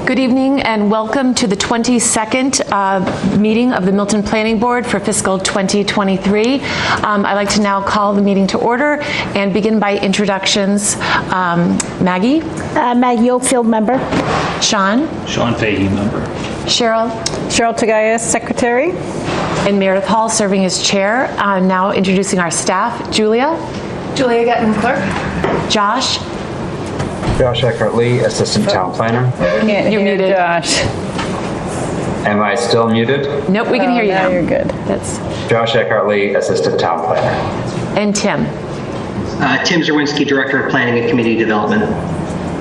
Good evening and welcome to the 22nd meeting of the Milton Planning Board for fiscal 2023. I'd like to now call the meeting to order and begin by introductions. Maggie? Maggie Oakfield, member. Sean? Sean Fahey, member. Cheryl? Cheryl Tagayas, secretary. And Meredith Hall serving as chair. Now introducing our staff. Julia? Julia Getton, clerk. Josh? Josh Eckhart-Lee, Assistant Town Planner. You're muted. Josh. Am I still muted? Nope, we can hear you now. You're good. That's. Josh Eckhart-Lee, Assistant Town Planner. And Tim. Tim Zerwinski, Director of Planning and Community Development.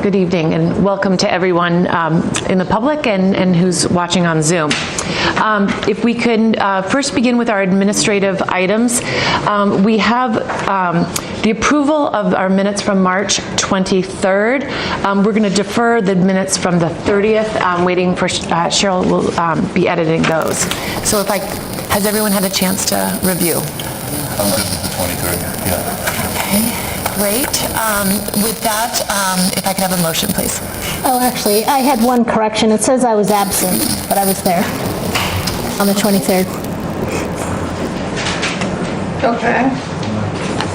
Good evening and welcome to everyone in the public and who's watching on Zoom. If we can first begin with our administrative items. We have the approval of our minutes from March 23rd. We're going to defer the minutes from the 30th. I'm waiting for Cheryl will be editing those. So has everyone had a chance to review? I'm good with the 23rd, yeah. Okay. Great. With that, if I could have a motion, please. Oh, actually, I had one correction. It says I was absent, but I was there on the 23rd. Okay.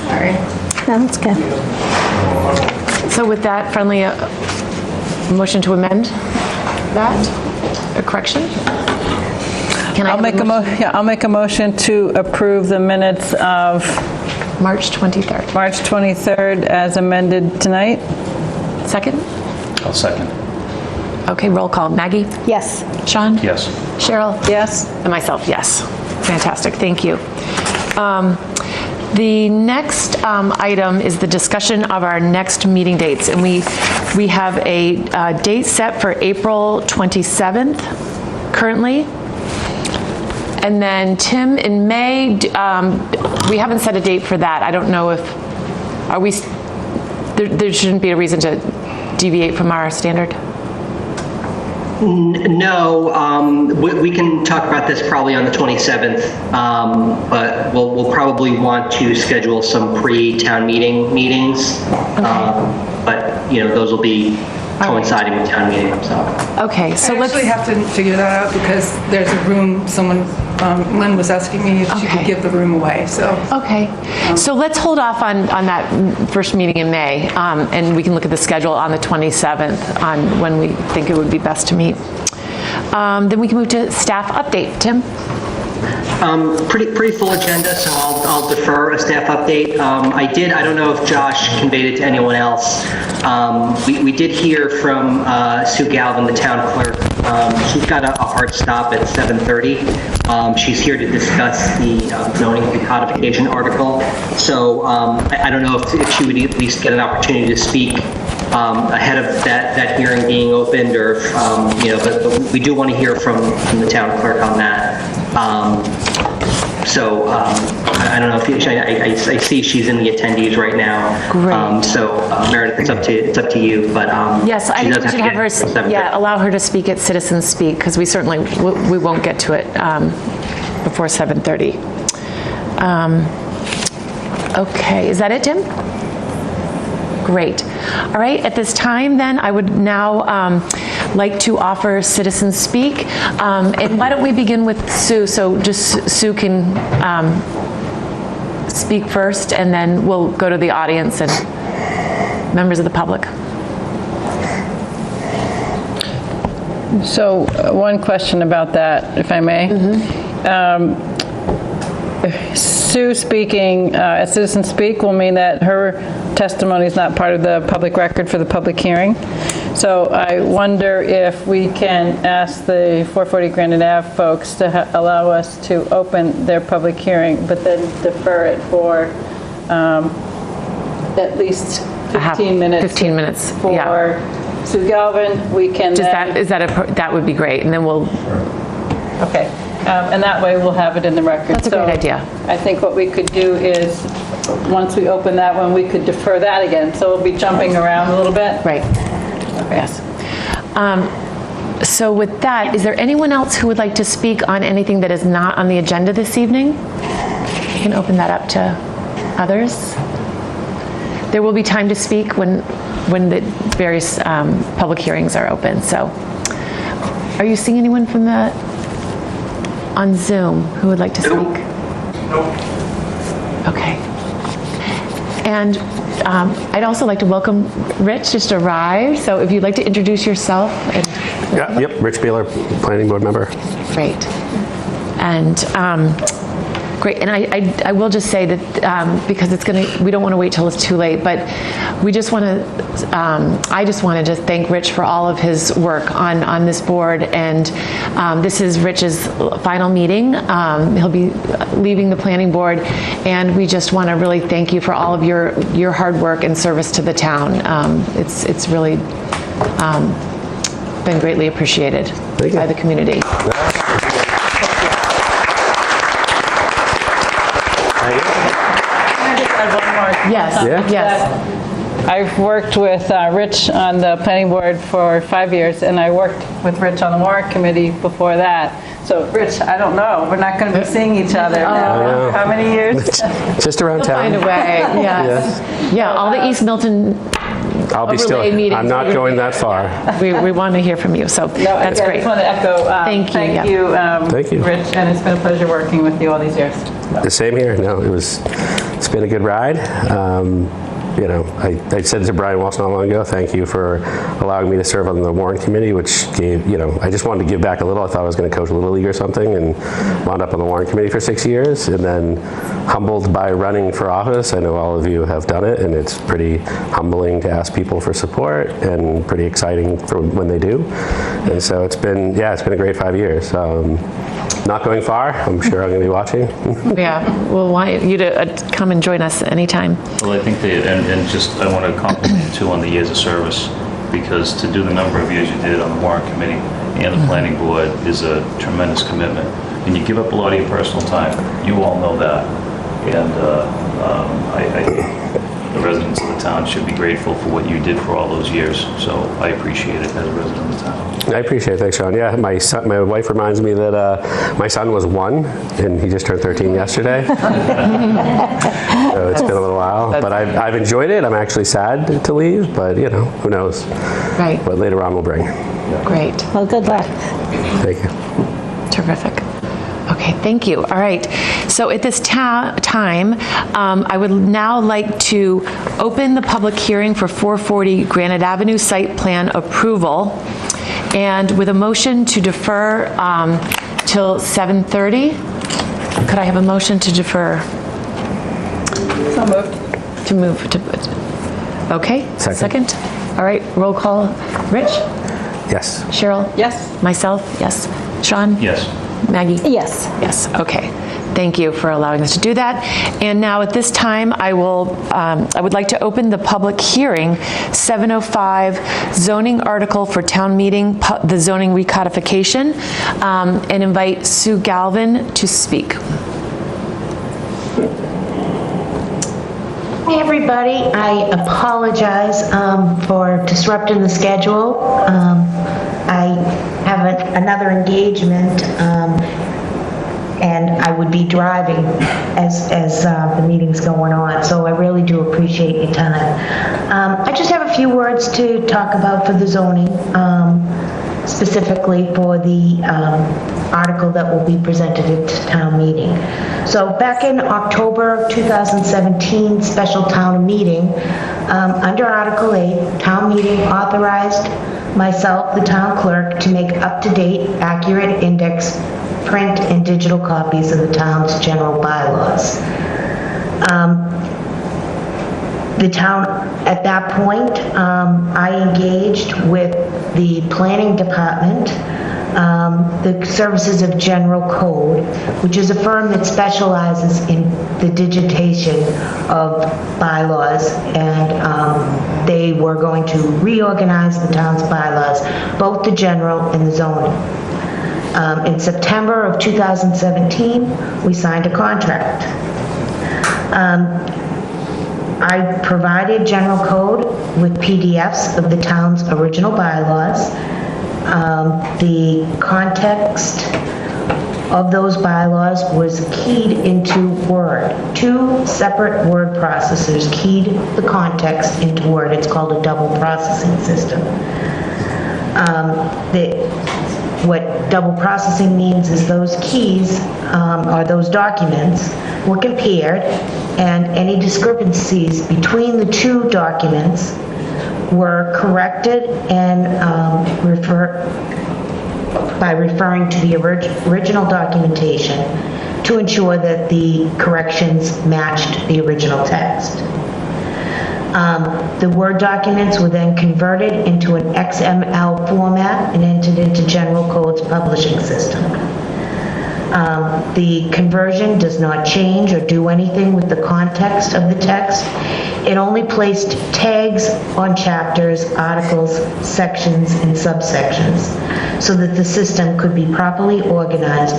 Sorry. No, that's okay. So with that, friendly motion to amend that, a correction? Can I I'll make a motion to approve the minutes of March 23rd. March 23rd as amended tonight. Second? I'll second. Okay, roll call. Maggie? Yes. Sean? Yes. Cheryl? Yes. And myself, yes. Fantastic, thank you. The next item is the discussion of our next meeting dates. And we have a date set for April 27th currently. And then Tim, in May, we haven't set a date for that. I don't know if, there shouldn't be a reason to deviate from our standard? No, we can talk about this probably on the 27th, but we'll probably want to schedule some pre-town meetings. Okay. But those will be coinciding with town meeting. So. Okay, so I let's actually have to figure that out because there's a room, Lynn was asking me if she could give the room away, so. Okay, so let's hold off on that first meeting in May, and we can look at the schedule on the 27th on when we think it would be best to meet. Then we can move to staff update. Tim? Pretty full agenda, so I'll defer a staff update. I don't know if Josh conveyed it to anyone else. We did hear from Sue Galvin, the town clerk. She's got a hard stop at 7:30. She's here to discuss the zoning recodification article. So I don't know if she would at least get an opportunity to speak ahead of that hearing being opened, or if, but we do want to hear from the town clerk on that. So I don't know if I see she's in the attendees right now. Great. So Meredith, it's up to you. But yes, I think we should have her. Allow her to speak at Citizens Speak because we certainly we won't get to it before 7:30. Okay, is that it, Tim? Great. All right, at this time then, I would now like to offer Citizens Speak. And why don't we begin with Sue? So just Sue can speak first, and then we'll go to the audience and members of the public. So one question about that, if I may. Sue speaking at Citizen Speak will mean that her testimony is not part of the public record for the public hearing. So I wonder if we can ask the 440 Grandin Ave folks to allow us to open their public hearing, but then defer it for at least 15 minutes. 15 minutes, for yeah. Sue Galvin. We can that would be great, and then we'll. Okay. And that way we'll have it in the record. That's a great idea. I think what we could do is, once we open that one, we could defer that again. So we'll be jumping around a little bit. Right. Okay. Yes. So with that, is there anyone else who would like to speak on anything that is not on the agenda this evening? You can open that up to others. There will be time to speak when the various public hearings are open. So Are you seeing anyone from the, on Zoom who would like to speak? Nope. Okay. And I'd also like to welcome Rich, just arrived. So if you'd like to introduce yourself. Yep, Rich Beeler, Planning Board member. Great. And great. And I will just say that because it's going to, we don't want to wait till it's too late, but we just want to, I just want to just thank Rich for all of his work on this board. And this is Rich's final meeting. He'll be leaving the planning board. And we just want to really thank you for all of your hard work and service to the town. It's really been greatly appreciated by the community. Yes. Yeah. Yes. I've worked with Rich on the planning board for 5 years, and I worked with Rich on the warrant committee before that. So, Rich, I don't know. We're not going to be seeing each other now. How many years? Just around town. Find a way. Yes. Yeah. All the East Milton I'll be still. overlay meetings. I'm not going that far. We want to hear from you. So that's I great. just want to echo. Thank you, yeah. Thank you. Rich, and it's been a pleasure working with you all these years. The same here. No, it's been a good ride. You know, I said to Brian Walsh not long ago, thank you for allowing me to serve on the warrant committee, which gave, you know, I just wanted to give back a little. I thought I was going to coach a Little League or something, and wound up on the warrant committee for 6 years, and then humbled by running for office. I know all of you have done it, and it's pretty humbling to ask people for support, and pretty exciting for when they do. And so it's been a great 5 years. Not going far. I'm sure I'm going to be watching. Yeah. We'll want you to come and join us anytime. Well, I think and just I want to compliment you too on the years of service, because to do the number of years you did on the warrant committee and the planning board is a tremendous commitment. And you give up a lot of your personal time. You all know that. And I think the residents of the town should be grateful for what you did for all those years. So I appreciate it as a resident of the town. I appreciate it. Thanks, Sean. Yeah, my wife reminds me that my son was 1, and he just turned 13 yesterday. So it's been a little while, but I've enjoyed it. I'm actually sad to leave, but you know, who knows? Right. What later on will bring. Great. Well, good luck. Thank you. Terrific. Okay, thank you. All right. So at this time, I would now like to open the public hearing for 440 Granite Avenue site plan approval, and with a motion to defer till 7:30. Could I have a motion to defer? So moved. To move to. Okay. Second. All right. Roll call. Rich. Yes. Cheryl. Yes. Myself. Yes. Sean. Yes. Maggie? Yes. Yes, okay. Thank you for allowing us to do that. And now at this time, I would like to open the public hearing, 705 zoning article for town meeting, the zoning recodification, and invite Sue Galvin to speak. Hey everybody, I apologize for disrupting the schedule. I have another engagement and I would be driving as the meeting's going on, so I really do appreciate your time. I just have a few words to talk about for the zoning, specifically for the article that will be presented at town meeting. So back in October of 2017 special town meeting, under Article 8, town meeting authorized myself, the town clerk, to make up-to-date, accurate index, print, and digital copies of the town's general bylaws. The town, at that point, I engaged with the planning department, the Services of General Code, which is a firm that specializes in the digitation of bylaws, and they were going to reorganize the town's bylaws, both the general and the zoning. In September of 2017, we signed a contract. I provided General Code with PDFs of the town's original bylaws. The context of those bylaws was keyed into Word. 2 separate word processors keyed the context into Word. It's called a double processing system. What double processing means is those keys, or those documents, were compared, and any discrepancies between the two documents were corrected and by referring to the original documentation to ensure that the corrections matched the original text. The Word documents were then converted into an XML format and entered into General Code's publishing system. The conversion does not change or do anything with the context of the text. It only placed tags on chapters, articles, sections, and subsections so that the system could be properly organized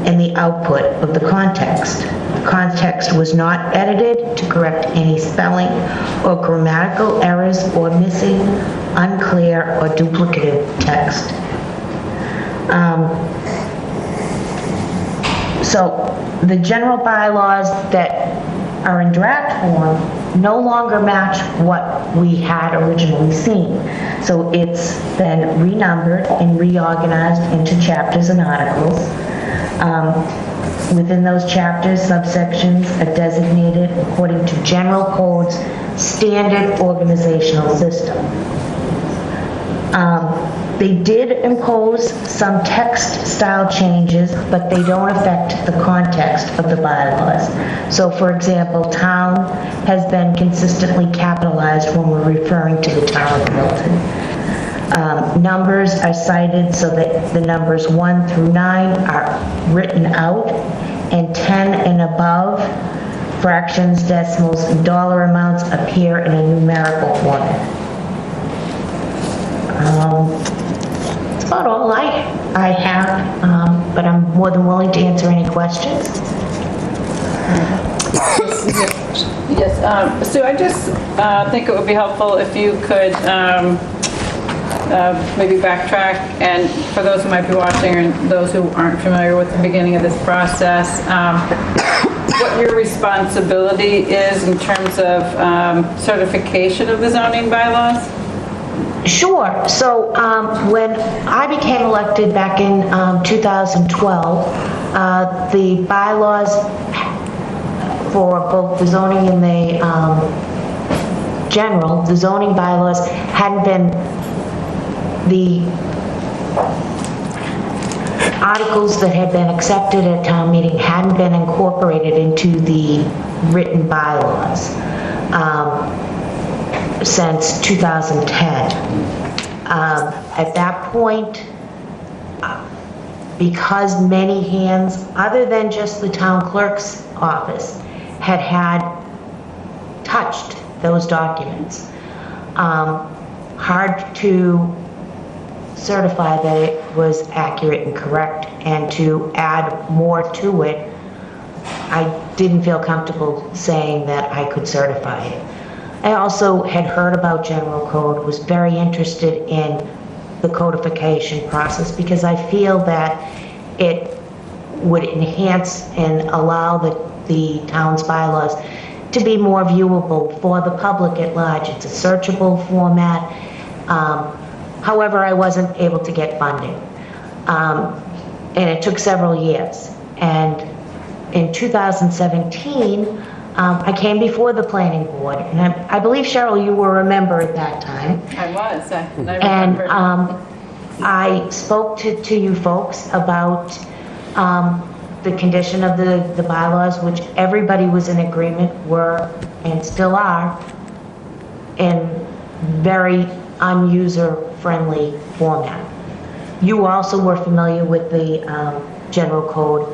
and the output of the context. The context was not edited to correct any spelling or grammatical errors or missing, unclear, or duplicative text. So the general bylaws that are in draft form no longer match what we had originally seen. So it's been renumbered and reorganized into chapters and articles. Within those chapters, subsections are designated according to General Code's standard organizational system. They did impose some text style changes, but they don't affect the context of the bylaws. So for example, town has been consistently capitalized when we're referring to the town of Milton. Numbers are cited so that the numbers 1 through 9 are written out, and 10 and above, fractions, decimals, and dollar amounts appear in a numerical format. That's about all I have, but I'm more than willing to answer any questions. Yes, Sue, I just think it would be helpful if you could maybe backtrack, and for those who might be watching and those who aren't familiar with the beginning of this process, what your responsibility is in terms of certification of the zoning bylaws? Sure. So when I became elected back in 2012, the bylaws for both the zoning and the zoning bylaws hadn't been, the articles that had been accepted at town meeting hadn't been incorporated into the written bylaws since 2010. At that point, because many hands, other than just the town clerk's office, had touched those documents, hard to certify that it was accurate and correct, and to add more to it, I didn't feel comfortable saying that I could certify it. I also had heard about General Code, was very interested in the codification process because I feel that it would enhance and allow the town's bylaws to be more viewable for the public at large. It's a searchable format. However, I wasn't able to get funding. And it took several years. And in 2017, I came before the planning board, and I believe, Cheryl, you were a member at that time. I was. I And remember. I spoke to you folks about the condition of the bylaws, which everybody was in agreement were, and still are, in very unuser-friendly format. You also were familiar with the General Code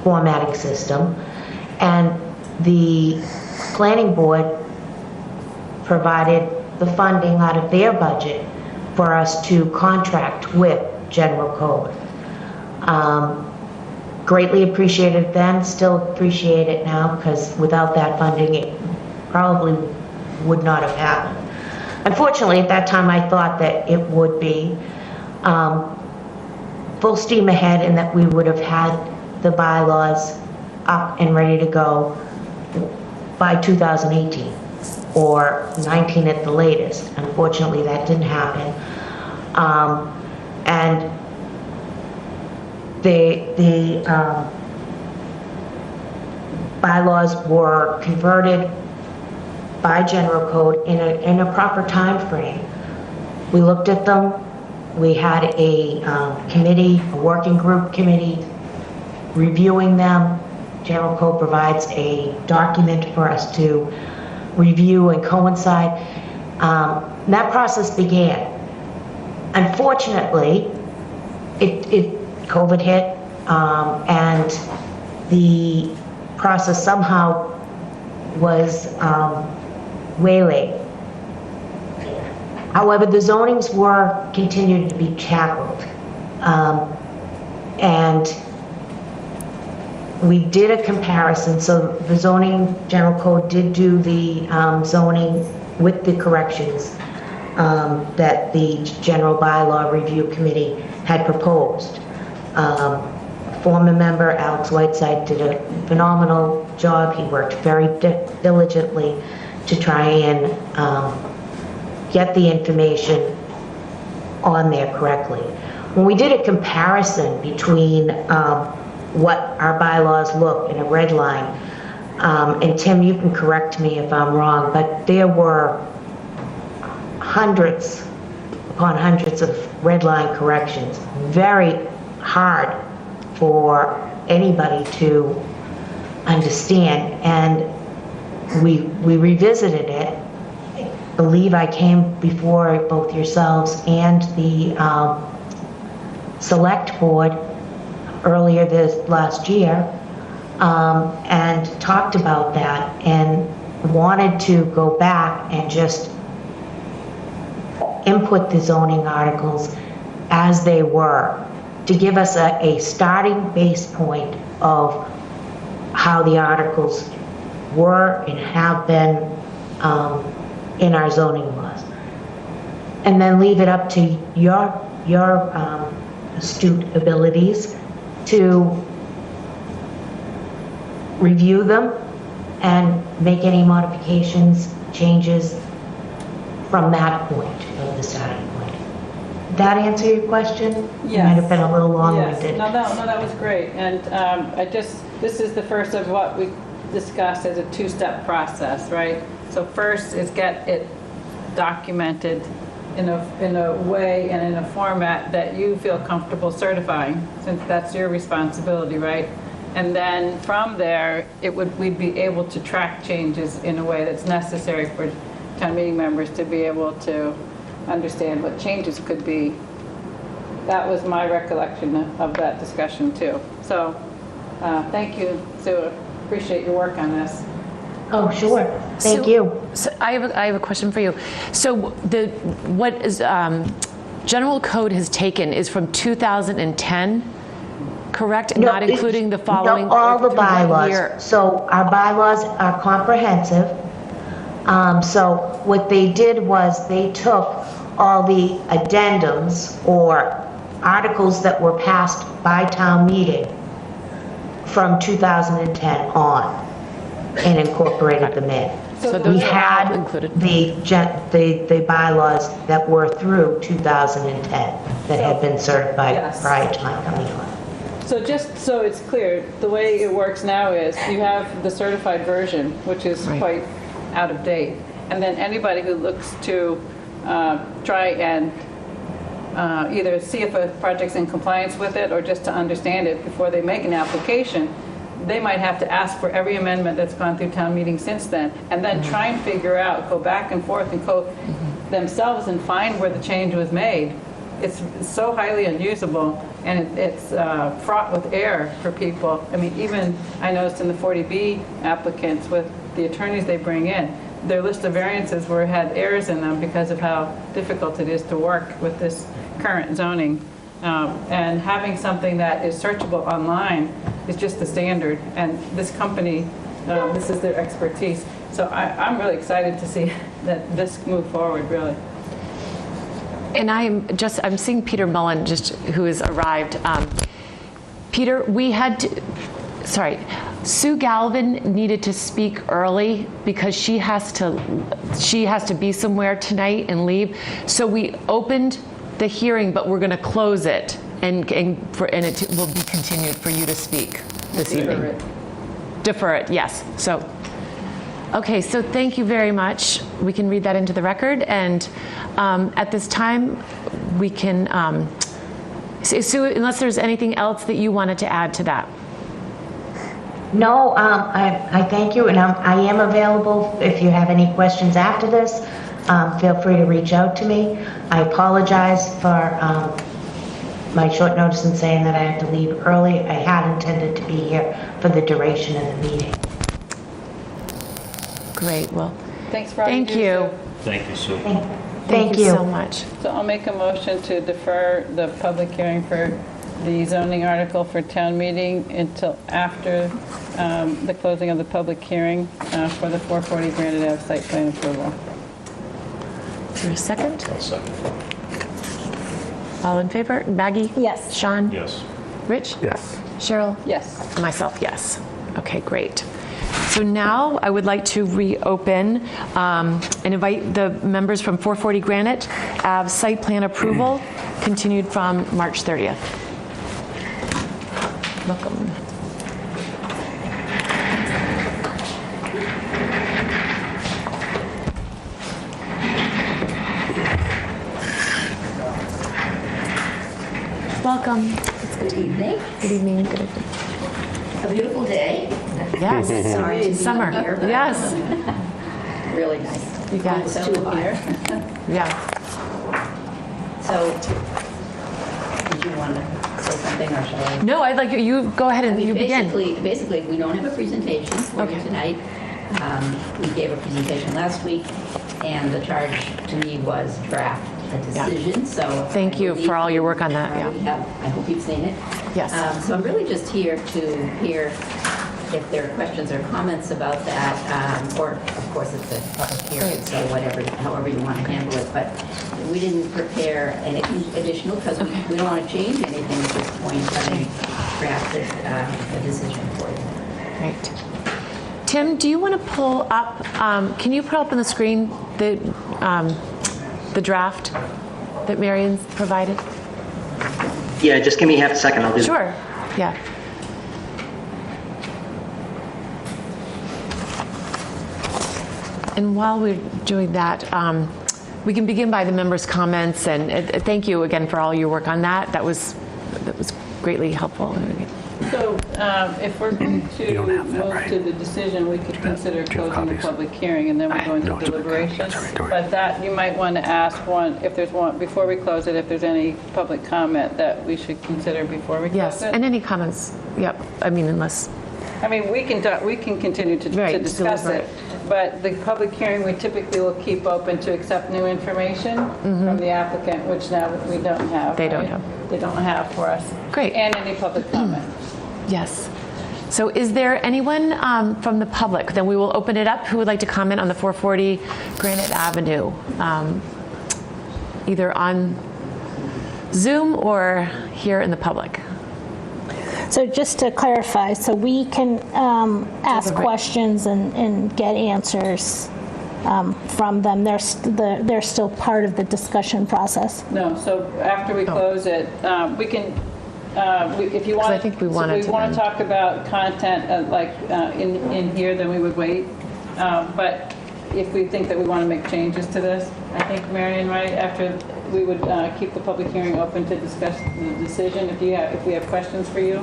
formatting system, and the planning board provided the funding out of their budget for us to contract with General Code. Greatly appreciated then, still appreciate it now, because without that funding, it probably would not have happened. Unfortunately, at that time, I thought that it would be full steam ahead and that we would have had the bylaws up and ready to go by 2018 or 19 at the latest. Unfortunately, that didn't happen. And the bylaws were converted by general code in a proper time frame. We looked at them. We had a committee, a working group committee, reviewing them. General code provides a document for us to review and coincide. That process began. Unfortunately, COVID hit, and the process somehow was waylaid. However, the zonings were continued to be tackled, and we did a comparison. So the zoning general code did do the zoning with the corrections that the general bylaw review committee had proposed. Former member Alex Whiteside did a phenomenal job. He worked very diligently to try and get the information on there correctly. When we did a comparison between what our bylaws look in a red line, and Tim, you can correct me if I'm wrong, but there were hundreds upon hundreds of red line corrections. Very hard for anybody to understand, and we revisited it. I believe I came before both yourselves and the select board earlier this last year and talked about that and wanted to go back and just input the zoning articles as they were to give us a starting base point of how the articles were and have been in our zoning laws. And then leave it up to your astute abilities to review them and make any modifications, changes from that point of the starting point. Did that answer your question? Yes. It might have been a little long-winded. Yes. No, that was great. And this is the first of what we discussed as a two-step process, right? So first is get it documented in a way and in a format that you feel comfortable certifying, since that's your responsibility, right? And then from there, we'd be able to track changes in a way that's necessary for town meeting members to be able to understand what changes could be. That was my recollection of that discussion too. So thank you, Sue. Appreciate your work on this. Oh, sure. Thank you. So I have a question for you. So what is general code has taken is from 2010, correct? No, Not including the following. No, all the 1 bylaws. year. So our bylaws are comprehensive. So what they did was they took all the addendums or articles that were passed by town meeting from 2010 on and incorporated them in. So We those are all had included. the bylaws that were through 2010 that had been certified Yes. prior to my coming on. So just so it's clear, the way it works now is you have the certified version, which is Right. quite out of date. And then anybody who looks to try and either see if a project's in compliance with it or just to understand it before they make an application, they might have to ask for every amendment that's gone through town meeting since then, and then try and figure out, go back and forth and go themselves and find where the change was made. It's so highly unusable, and it's fraught with error for people. I mean, even I noticed in the 40B applicants with the attorneys they bring in, their list of variances had errors in them because of how difficult it is to work with this current zoning. And having something that is searchable online is just the standard. And this company, this is their expertise. So I'm really excited to see that this move forward, really. And I'm seeing Peter Mullen, who has arrived. Peter, Sue Galvin needed to speak early because she has to be somewhere tonight and leave. So we opened the hearing, but we're going to close it, and it will be continued for you to speak this evening. Defer it, yes. So, okay, so thank you very much. We can read that into the record, and at this time, we can, Sue, unless there's anything else that you wanted to add to that. No, I thank you, and I am available if you have any questions after this. Feel free to reach out to me. I apologize for my short notice in saying that I have to leave early. I had intended to be here for the duration of the meeting. Great, well, Thanks for all you thank do, you. Sue. Thank you, Sue. Thank you so much. So I'll make a motion to defer the public hearing for the zoning article for town meeting until after the closing of the public hearing for the 440 Granite Ave site plan approval. Is there a second? I'll second. All in favor? Maggie? Yes. Sean? Yes. Rich? Yes. Cheryl? Yes. And myself, yes. Okay, great. So now I would like to reopen and invite the members from 440 Granite Ave site plan approval, continued from March 30th. Welcome. Welcome. Good evening. Good evening. Good evening. A beautiful day. Yes. Sorry to be Summer. here, but Yes. really nice. You got it. So here. Yeah. So, did you want to say something, or shall I? No, I'd like you go ahead and you begin. Basically, we don't have a presentation for you Okay. tonight. We gave a presentation last week, and the charge to me was draft a decision, so. Thank you for all your work on that, probably I hope you've seen it. Yes. So I'm really just here to hear if there are questions or comments about that, or of course it's a public hearing, so however you want to handle it, but we didn't prepare anything additional because we don't want to change anything at this point, having drafted a decision for you. Great. Tim, do you want to pull up, can you put up on the screen the draft that Marion provided? Yeah, just give me half a second, I'll do that. Sure, yeah. And while we're doing that, we can begin by the members' comments, and thank you again for all your work on that. That was greatly helpful. So if we're going to move to the decision, we could consider closing the public hearing, and then we're going to deliberations. But that, you might want to ask if there's one, before we close it, if there's any public comment that we should consider before we close Yes, it. and any comments, yep, I mean, unless, I mean, we can continue to Right, discuss deliberate. it, but the public hearing, we typically will keep open to accept new information from the applicant, which now we don't have. They don't right? have. They don't have for us. Great. And any public comment. yes. So is there anyone from the public? Then we will open it up. Who would like to comment on the 440 Granite Avenue? Either on Zoom or here in the public? So just to clarify, so we can ask Deliberate. questions and get answers from them. They're still part of the discussion process. No, so after we close it, we can, if you want. I think we wanted So to we want then- to talk about content, in here, then we would wait. But if we think that we want to make changes to this, I think, Marion, right, after, we would keep the public hearing open to discuss the decision, if we have questions for you.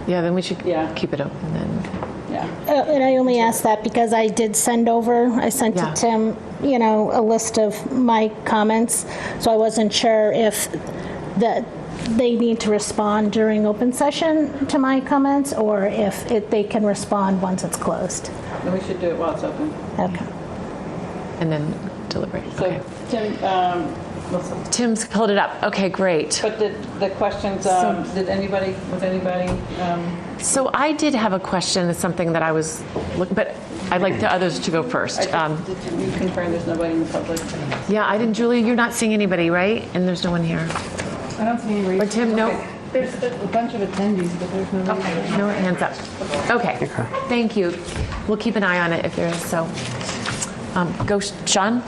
Yeah, then we should Yeah. keep it open then. Yeah. And I only asked that because I did I sent Yeah. to Tim, a list of my comments. So I wasn't sure if they need to respond during open session to my comments, or if they can respond once it's closed. Then we should do it while it's open. Okay. And then deliberate. So, Okay. Tim, listen. Tim's pulled it up. Okay, great. But the questions, was anybody, So I did have a question. It's something that I was looking, but I'd like the others to go first. did you confirm there's nobody in the public? Yeah, I didn't, Julie, you're not seeing anybody, right? And there's no one here. I don't see any Or Tim, no? There's a bunch of attendees, but there's no. Okay, no hands up. Okay, thank you. We'll keep an eye on it if there is, so. Go, Sean?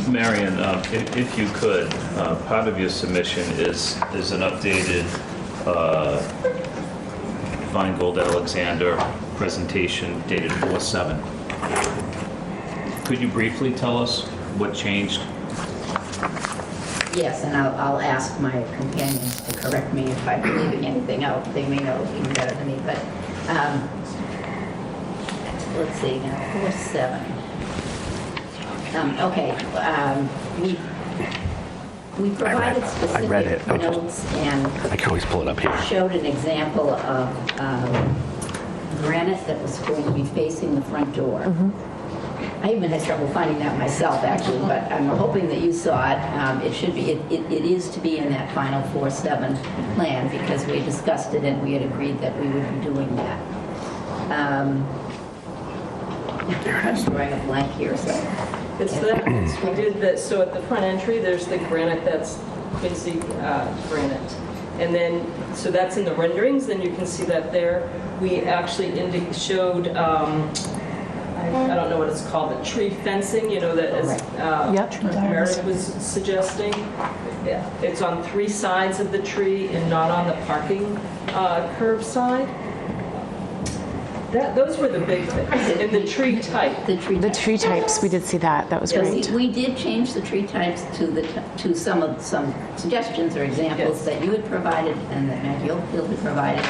Marion, if you could, part of your submission is an updated Feingold Alexander presentation dated 4/7. Could you briefly tell us what changed? Yes, and I'll ask my companions to correct me if I'm leaving anything out. They may know even better than me, but let's see, now 4/7. Okay, we provided specific notes and I can always pull it up here. showed an example of granite that was going to be facing the front door. I even had trouble finding that myself, actually, but I'm hoping that you saw it. It should be, it is to be in that final 4/7 plan because we discussed it and we had agreed that we would be doing that. I'm drawing a blank here, so. It's that, we did that, so at the front entry, there's the granite that's Quincy granite. And then, so that's in the renderings, then you can see that there. We actually showed, I don't know what it's called, the tree fencing, you know, that as Meredith was suggesting. Yeah, it's on 3 sides of the tree and not on the parking curb side. Those were the big things. And the tree type. The tree types, we did see that. That was great. We did change the tree types to some suggestions or examples that you had provided and that Maggie Oakfield had provided.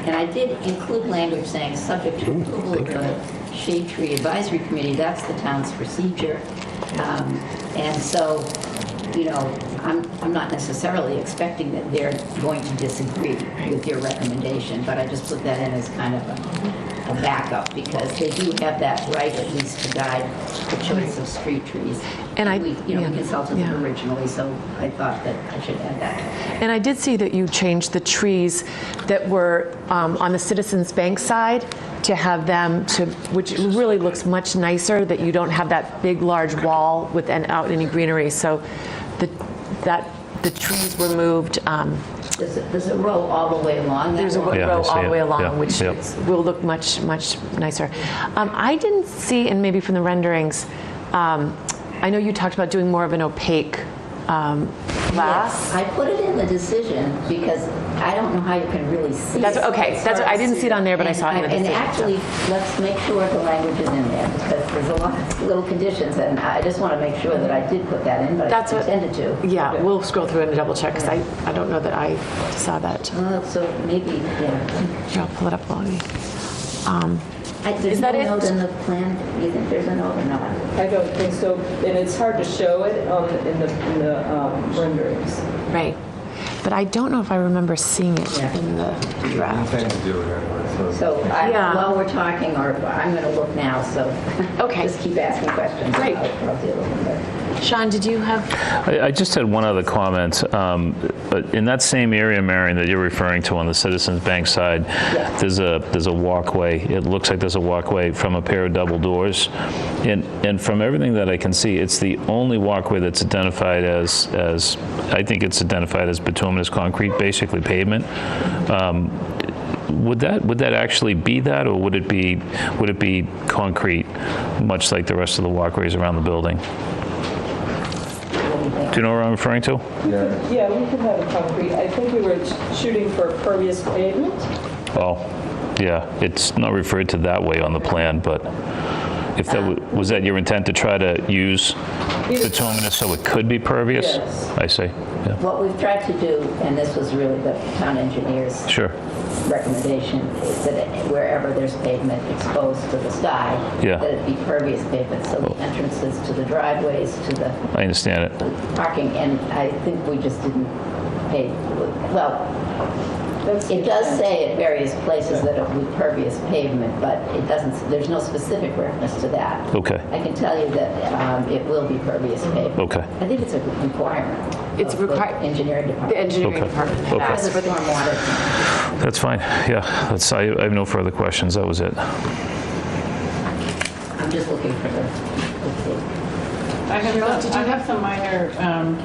And I did include language saying, subject to approval of the Shade Tree Advisory Committee, that's the town's procedure. And so, you know, I'm not necessarily expecting that they're going to disagree with your recommendation, but I just put that in as kind of a backup because they do have that right at least to guide the choice of street trees. And we consulted them originally, so I thought that I should add that. And I did see that you changed the trees that were on the Citizens Bank side to have them to, which really looks much nicer, that you don't have that big, large wall without any greenery. So the trees were moved. There's a row all the way along. There's a row all the way along, which will look much, much nicer. I didn't see, and maybe from the renderings, I know you talked about doing more of an opaque glass. Yes, I put it in the decision because I don't know how you can really see it. Okay. I didn't see it on there, but I saw it in the decision. And actually, let's make sure the language is in there because there's a lot of little conditions, and I just want to make sure that I did put that in, but I intended to. Yeah, we'll scroll through it and double check because I don't know that I saw that. So maybe, yeah. Here, I'll pull it up while we. There's no note in the plan. Do you think there's a note or not? I don't think so, and it's hard to show it in the renderings. Right. But I don't know if I remember seeing it in the draft. So while we're talking, or I'm going to look now, so just keep asking questions. Great. I'll deal with them. Sean, did you have? I just had one other comment. In that same area, Marion, that you're referring to on the Citizens Bank side, there's a walkway. It looks like there's a walkway from a pair of double doors. And from everything that I can see, it's the only walkway that's identified as I think it's identified as bituminous concrete, basically pavement. Would that actually be that, or would it be concrete, much like the rest of the walkways around the building? Do you know what I'm referring to? Yeah, we could have a concrete. I think we were shooting for pervious pavement. Oh, yeah, it's not referred to that way on the plan, but if that was that your intent to try to use bituminous so it could be pervious? Yes. I see. Yeah. What we've tried to do, and this was really the town engineer's recommendation, is that wherever there's pavement exposed to the sky, that it be pervious pavement, so the entrances to the driveways, to the I understand it. parking, and I think we just didn't pay, well, it does say at various places that it will be pervious pavement, but it doesn't, there's no specific reference to that. Okay. I can tell you that it will be pervious pavement. Okay. I think it's a requirement. It's required. Engineering department. The engineering department. That's for stormwater. That's fine. Yeah, I have no further questions. That was it. I'm just looking for the. I have some minor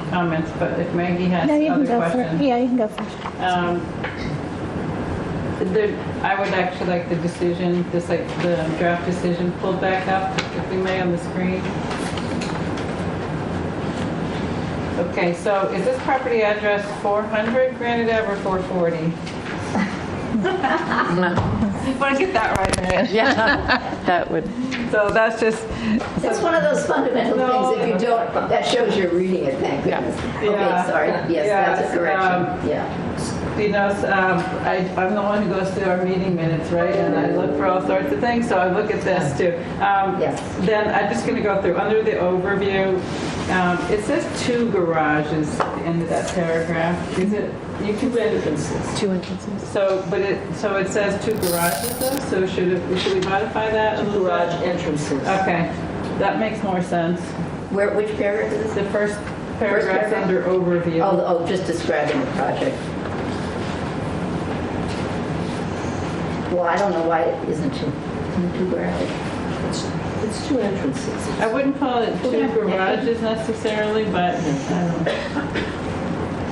comments, but if Maggie has other questions. Yeah, you can go first. I would actually like the decision, just like the draft decision pulled back up, if we may, on the screen. Okay, so is this property address 400 Granite Ave or 440? Want to get that right, Marion? Yeah, that would, So that's just, It's one of those fundamental things, if you don't, that shows you're reading it, thank goodness. Yeah. Okay, sorry, yes, that's Yes, a correction, yeah. you know, I'm the one who goes through our meeting minutes, right? And I look for all sorts of things, so I look at this too. Yes. Then I'm just going to go through, under the overview, it says 2 garages at the end of that paragraph. Is it, you can read it. 2 entrances. So, so it says 2 garages though, so should we modify that? 2 garage entrances. Okay, that makes more sense. Which paragraph is The this? first paragraph paragraph? under overview. Oh, just describing the project. Well, I don't know why it isn't two garages. It's 2 entrances. I wouldn't call it 2 garages necessarily, but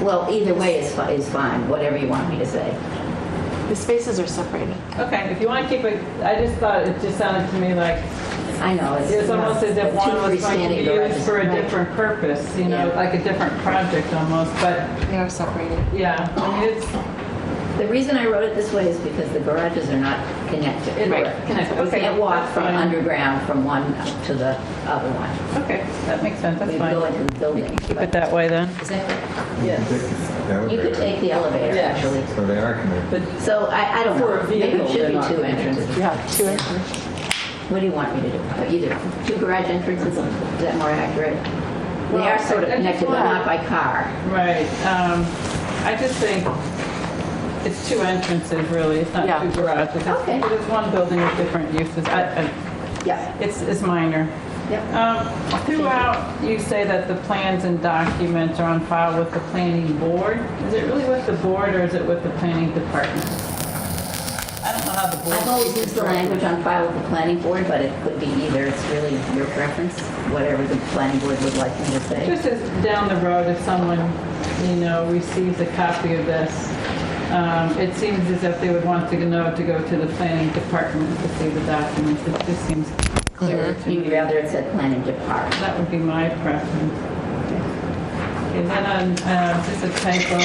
Well, either way is fine, whatever you want me to say. The spaces are separated. okay, if you want to keep it, I just thought it just sounded to me like I know, it's. it was almost as if one two was going to freestanding be garages. used for a Right. different purpose, you know, Yeah. like a different project almost, but They are separated. yeah, I mean, it's, The reason I wrote it this way is because the garages are not connected. Right, connected. You Okay, can't walk that's from fine. underground from one to the other one. okay, that makes sense, that's We go fine. into the building. Keep it that way then. Is that right? Yes. You could take the elevator, Yes. actually. So they are connected. So I don't know. For a Maybe vehicle, it should they're be not 2 connected. entrances. Yeah, 2 entrances. What do you want me to do? Either 2 garage entrances, is that more accurate? They are sort of I just connected, but want- not by car. Right, I just think it's 2 entrances really, it's not Yeah. 2 garages. It's- Okay. It's one building with different uses. Yeah, It's minor. yeah. Throughout, you say that the plans and documents are on file with the planning board. Is it really with the board or is it with the planning department? I don't know how the board. I've always used the language on file with the planning board, but it could be either. It's really your preference, whatever the planning board would like me to say. Just as down the road, if someone, you know, receives a copy of this, it seems as if they would want to know to go to the planning department to see the documents. It just seems clearer to You'd me. rather it said planning department. That would be my preference. Okay, then on, just a typo.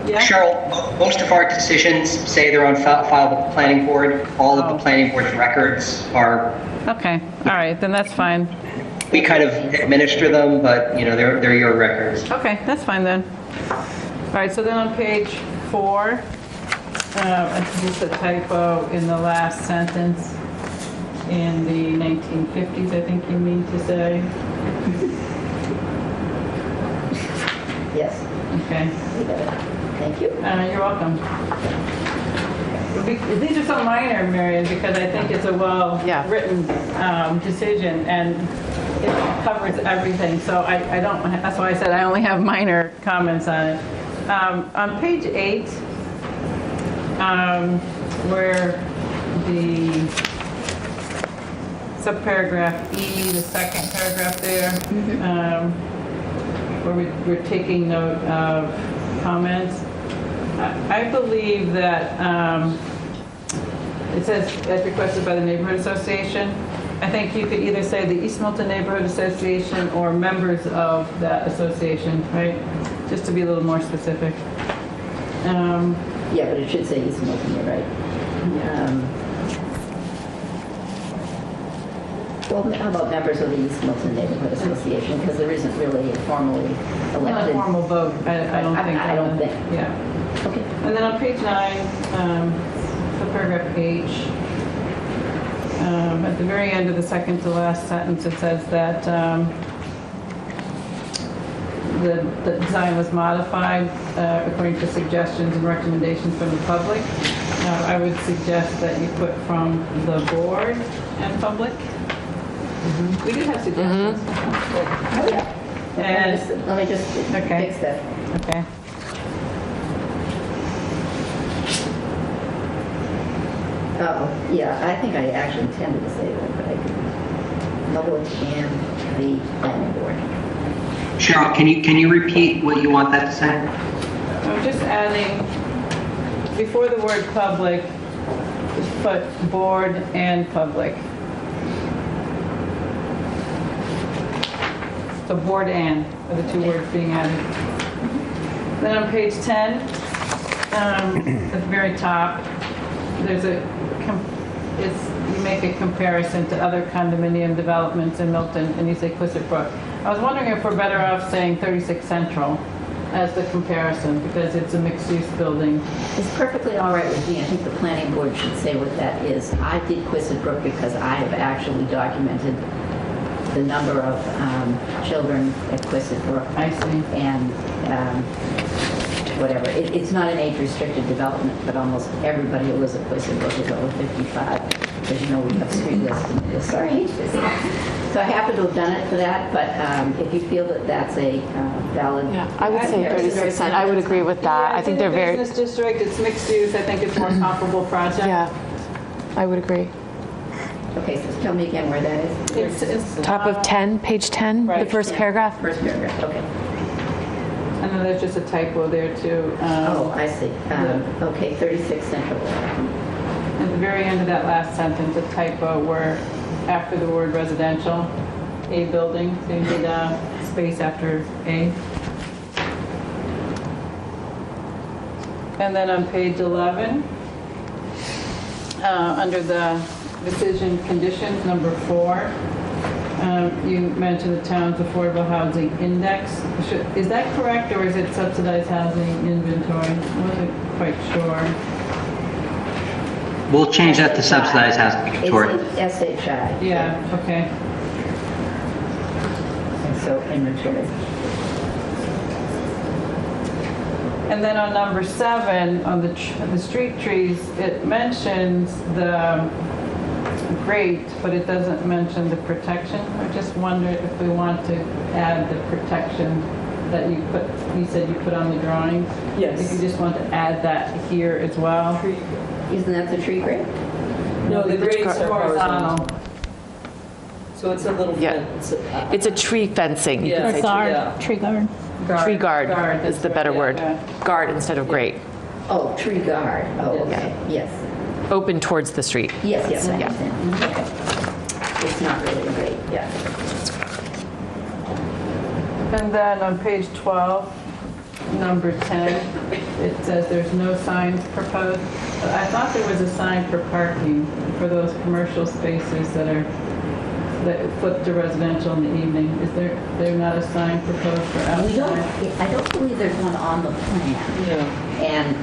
Yeah? Cheryl, most of our decisions say they're on file with the planning board. All of Oh. the planning board's records are, Okay, all right, then that's fine. we kind of administer them, but, you know, they're your records. Okay, that's fine then. All right, so then on page 4, it's just a typo in the last sentence in the 1950s, I think you mean to say. Yes, Okay, you got it. Thank you. you're welcome. These are so minor, Marion, because I think it's a Yeah. well-written decision, and it covers everything, so I don't, that's why I said I only have minor comments on it. On page 8, where the subparagraph E, the second paragraph there, where we're taking note of comments, I believe that it says, as requested by the Neighborhood Association. I think you could either say the East Milton Neighborhood Association or members of that association, right? Just to be a little more specific. Yeah, but it should say East Milton, you're right. Well, how about members of the East Milton Neighborhood Association? Because there isn't really a formally Not a elected. formal vote, I don't think. I don't think. Yeah. Okay. And then on page 9, subparagraph H, at the very end of the second to last sentence, it says that the design was modified according to suggestions and recommendations from the public. I would suggest that you put from the board and public. We did have suggestions. Oh, yeah. And, Let me just Okay. fix that. okay. Oh, yeah, I think I actually intended to say that, but I didn't. Public and the planning board. Cheryl, can you repeat what you want that to say? I'm just adding, before the word public, just put board and public. So board and are the two words being added. Then on page 10, at the very top, there's you make a comparison to other condominium developments in Milton, and you say Quistit Brook. I was wondering if we're better off saying 36 Central as the comparison, because it's a mixed-use building. It's perfectly all right with me. I think the planning board should say what that is. I did Quistit Brook because I have actually documented the number of children at Quistit Brook. I see. And whatever. It's not an age-restricted development, but almost everybody who lives at Quistit Brook is over 55. Because you know we have street listing. Sorry. So I happen to have done it for that, but if you feel that that's a valid... Yeah, I would say 36%. I would agree with that. I think they're very... Business district, it's mixed use. I think it's more comparable project. Yeah, I would agree. Okay, so tell me again where that is. It's Top of 10, page 10, the Right. first paragraph. First paragraph, okay. And then there's just a typo there too. Oh, I see. Okay, 36 Central. At the very end of that last sentence, a typo where after the word residential, a building, so you need a space after a. And then on page 11, under the decision conditions, number 4, you mentioned the town's affordable housing index. Is that correct, or is it subsidized housing inventory? I wasn't quite sure. We'll change that to subsidized housing inventory. It's SHI. Yeah, okay. And so inventory. And then on number 7, on the street trees, it mentions the grate, but it doesn't mention the protection. I just wondered if we want to add the protection that you said you put on the drawing. Yes. If you just want to add that here as well. Isn't that the tree grate? No, the grades are horizontal. Horizontal. So it's a little Yeah. fence. It's a tree fencing. You Yeah. could Or say guard, tree guard. tree guard Guard, is the better yeah, word. yeah. Guard instead of grate. Oh, tree guard. Oh, okay. Yes. Open towards the street. Yes, I Yeah. understand. Okay. It's not really a grate, yeah. And then on page 12, number 10, it says there's no signs proposed. But I thought there was a sign for parking for those commercial spaces that flip to residential in the evening. Is there not a sign proposed for outside? I don't believe there's one on the plan. And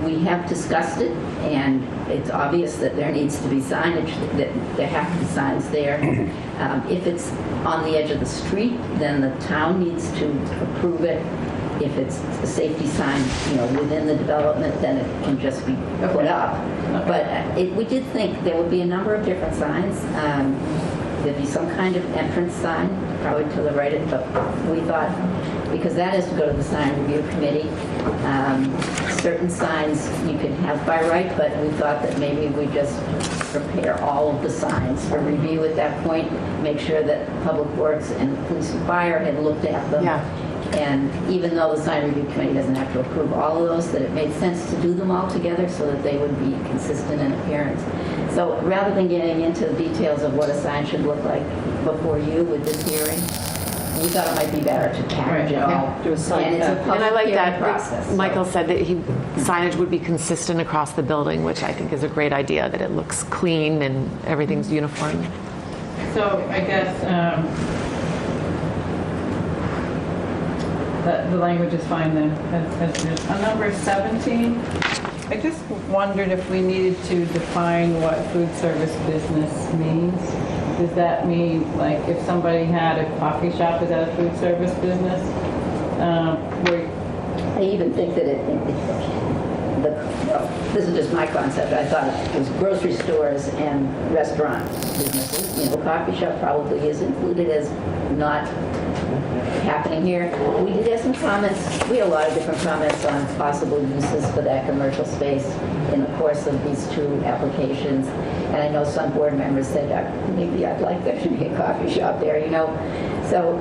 we have discussed it, and it's obvious that there needs to be signage, that there have to be signs there. If it's on the edge of the street, then the town needs to approve it. If it's a safety sign, within the development, then it can just be put up. But we did think there would be a number of different signs. There'd be some kind of entrance sign, probably to the right, but we thought, because that has to go to the sign review committee, certain signs you can have by right, but we thought that maybe we just prepare all of the signs for review at that point, make sure that Public Works and Police and Fire had looked at them. Yeah. And even though the sign review committee doesn't have to approve all of those, that it made sense to do them all together so that they would be consistent in appearance. So rather than getting into the details of what a sign should look like before you with this hearing, we thought it might be better to package it all. Do a sign And it's a package. public And I like hearing that process. so- Michael said that signage would be consistent across the building, which I think is a great idea, that it looks clean and everything's uniform. So I guess the language is fine then. As it is. On number 17, I just wondered if we needed to define what food service business means. Does that mean, like, if somebody had a coffee shop, is that a food service business? I even think that this is just my concept. I thought it was grocery stores and restaurant businesses. Coffee shop probably is included as not happening here. We did have some comments. We had a lot of different comments on possible uses for that commercial space. in the course of these two applications. And I know some board members said, maybe I'd like there to be a coffee shop there, you know. So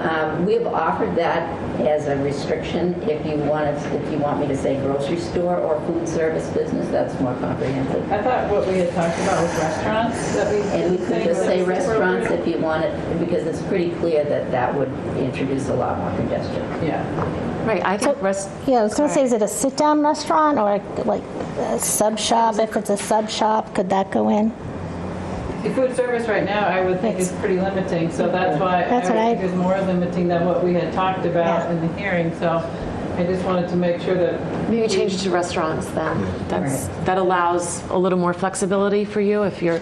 we've offered that as a restriction. If you want me to say grocery store or food service business, that's more comprehensive. I thought what we had talked about was restaurants. And we could just say restaurants if you want it, because it's pretty clear that that would introduce a lot more congestion. Yeah. Right, I think Yeah, I was going to say, is it a sit-down restaurant or like a sub shop? If it's a sub shop, could that go in? The food service right now, I would think is pretty limiting, so that's why That's what I I- think is more limiting than what we had talked about Yeah. in the hearing, so I just wanted to make sure that maybe change it to restaurants then. That allows a little more flexibility for you if you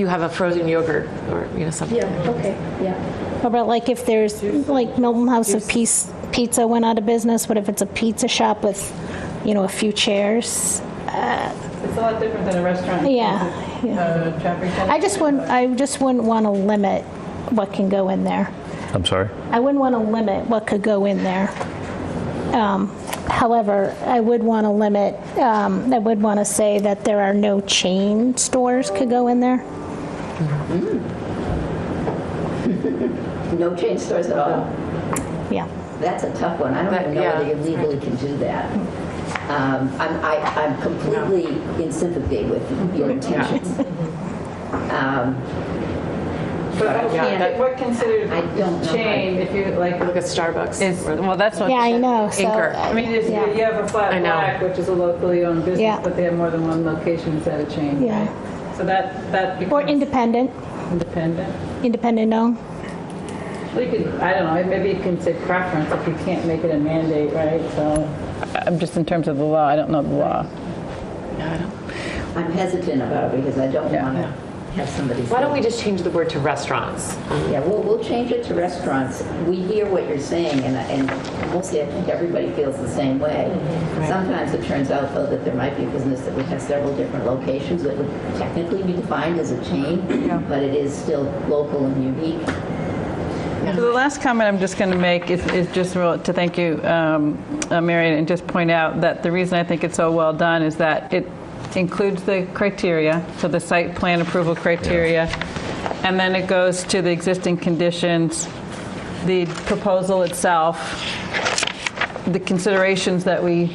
have a frozen yogurt or, you know, something. Yeah, okay, yeah. What about like if there's, like Milton House of Pizza went out of business, what if it's a pizza shop with, you know, a few chairs? it's a lot different than a restaurant. Yeah, Traffic jam. I just wouldn't want to limit what can go in there. I'm sorry? I wouldn't want to limit what could go in there. However, I would want to limit, I would want to say that there are no chain stores could go in there. No chain stores at all. Yeah. That's a tough one. I don't even know yeah. whether you legally can do that. I'm completely in sympathy with your intentions. What considered I don't know. chain, if you like, Look at Starbucks. is, well, that's what. Yeah, I know. So, Anchor. I mean, you have a Flat I know. Black, which is a locally owned business, Yeah. but they have more than one location instead of chain, Yeah. right? So that Or becomes independent owned. Well, you could, I don't know, maybe you can say preference if you can't make it a mandate, right? So, I'm just in terms of the law, I don't know the law. Yeah, I don't. I'm hesitant about it because I don't want to have somebody say. Why don't we just change the word to restaurants? Yeah, we'll change it to restaurants. We hear what you're saying, and mostly I think everybody feels the same way. Sometimes it turns out, though, that there might be a business that would have several different locations that would technically be defined as a chain, but it is still local and unique. So the last comment I'm just going to make is just to thank you, Marion, and just point out that the reason I think it's so well done is that it includes the criteria, so the site plan approval criteria, and then it goes to the existing conditions, the proposal itself, the considerations that we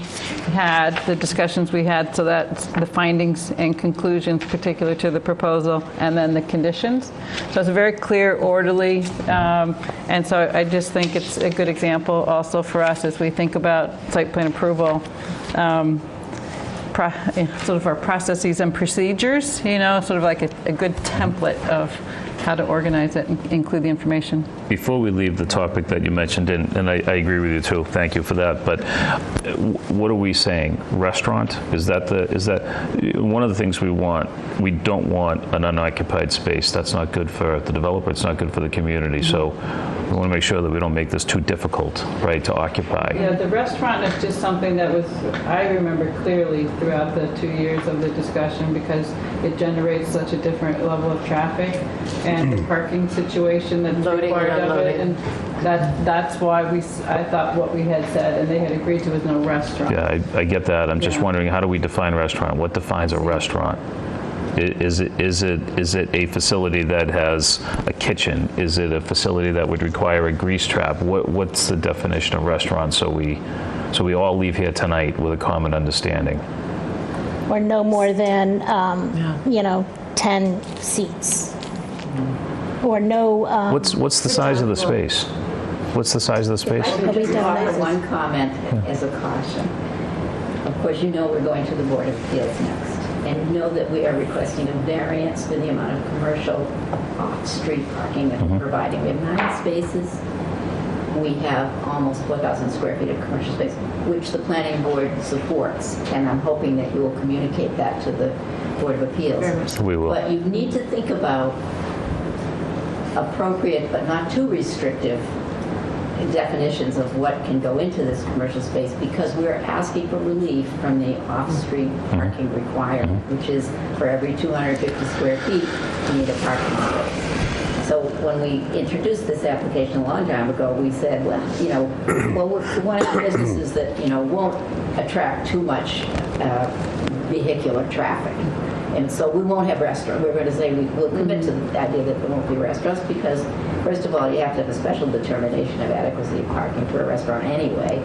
had, the discussions we had, so that's the findings and conclusions particular to the proposal, and then the conditions. So it's a very clear, orderly, and so I just think it's a good example also for us as we think about site plan approval, sort of our processes and procedures, you know, sort of like a good template of how to organize it and include the information. Before we leave the topic that you mentioned, and I agree with you too, thank you for that, but what are we saying? Restaurant? Is that one of the things we want? We don't want an unoccupied space. That's not good for the developer, it's not good for the community, so we want to make sure that we don't make this too difficult, right, to occupy. Yeah, the restaurant is just something that was, I remember clearly throughout the 2 years of the discussion because it generates such a different level of traffic and the parking situation that's Loading and required of it. unloading. And that's why I thought what we had said and they had agreed to was no restaurant. Yeah, I get that. I'm just wondering, how do we define restaurant? What defines a restaurant? Is it a facility that has a kitchen? Is it a facility that would require a grease trap? What's the definition of restaurant so we all leave here tonight with a common understanding? Or no more than, 10 seats. Or no. What's the size of the space? What's the size of the space? I could just offer one comment as a caution. Of course, you know we're going to the Board of Appeals next. And you know that we are requesting a variance for the amount of commercial off-street parking that we're providing. We have 9 spaces. We have almost 4,000 square feet of commercial space, which the planning board supports. And I'm hoping that you will communicate that to the Board of Appeals. We will. But you need to think about appropriate but not too restrictive definitions of what can go into this commercial space because we're asking for relief from the off-street parking requirement, which is for every 250 square feet, you need a parking space. So when we introduced this application a long time ago, we said, well, we want businesses that, won't attract too much vehicular traffic. And so we won't have restaurants. We're going to say we'll commit to the idea that there won't be restaurants because, first of all, you have to have a special determination of adequacy of parking for a restaurant anyway.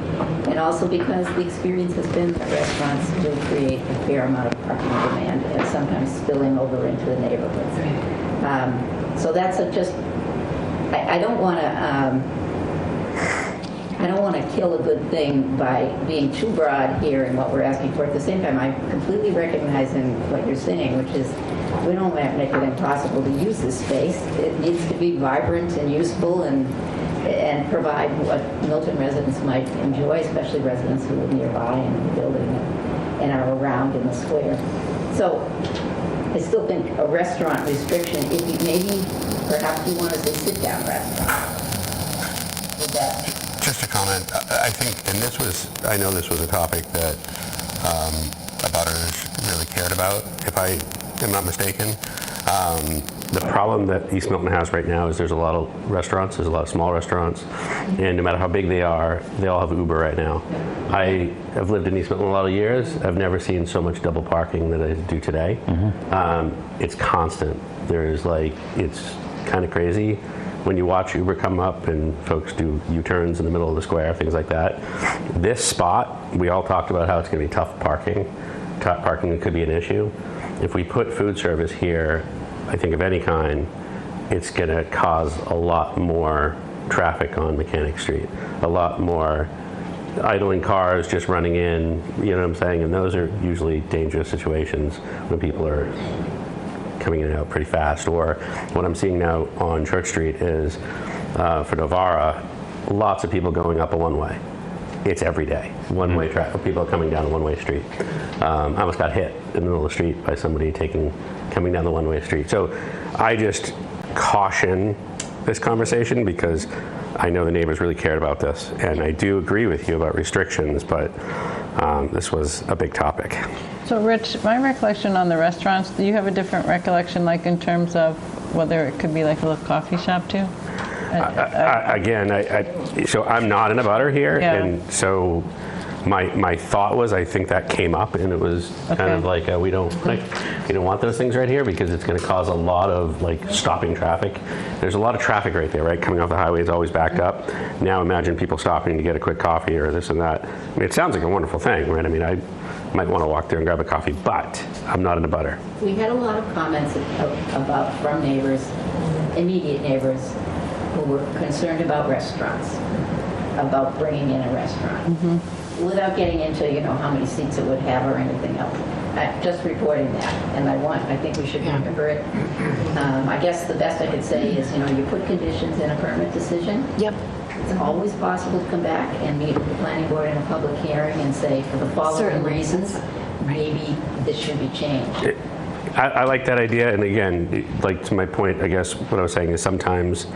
And also because the experience has been that restaurants do create a fair amount of parking demand and sometimes spilling over into the neighborhoods. So that's just, I don't want to kill a good thing by being too broad here in what we're asking for. At the same time, I completely recognize in what you're saying, which is we don't want to make it impossible to use this space. It needs to be vibrant and useful and provide what Milton residents might enjoy, especially residents who live nearby in the building and are around in the square. So I still think a restaurant restriction, if you maybe perhaps you want to say sit-down restaurant. Would that Just a comment. I think, and I know this was a topic that abutters really cared about, if I am not mistaken. The problem that East Milton has right now is there's a lot of restaurants, there's a lot of small restaurants, and no matter how big they all have Uber right now. I have lived in East Milton a lot of years. I've never seen so much double parking that I do today. It's constant. It's kind of crazy. When you watch Uber come up and folks do U-turns in the middle of the square, things like that. This spot, we all talked about how it's going to be tough parking. Tough parking could be an issue. If we put food service here, I think of any kind, it's going to cause a lot more traffic on Mechanic Street. A lot more idling cars just running in, you know what I'm saying? And those are usually dangerous situations when people are coming in and out pretty fast. Or what I'm seeing now on Church Street is, for Novara, lots of people going up a one-way. It's every day. One-way traffic. People are coming down a one-way street. I almost got hit in the middle of the street by somebody coming down the one-way street. So I just caution this conversation because I know the neighbors really cared about this. And I do agree with you about restrictions, but this was a big topic. So Rich, my recollection on the restaurants, do you have a different recollection, like in terms of whether it could be like a little coffee shop too? So I'm not in a butter here, Yeah. and so my thought was I think that came up, and it was kind of like we don't want those things right here because it's going to cause a lot of stopping traffic. There's a lot of traffic right there, right? Coming off the highway is always backed up. Now imagine people stopping to get a quick coffee or this and that. I mean, it sounds like a wonderful thing, right? I mean, I might want to walk there and grab a coffee, but I'm not in a butter. We had a lot of comments from neighbors, immediate neighbors, who were concerned about restaurants, about bringing in a restaurant, without getting into how many seats it would have or anything else. Just reporting that, and I think we should remember it. I guess the best I could say is you put conditions in a permit decision. Yep. It's always possible to come back and meet with the planning board in a public hearing and say, for the following reasons, maybe this should be changed. I like that idea, and again, to my point, I guess what I was saying is sometimes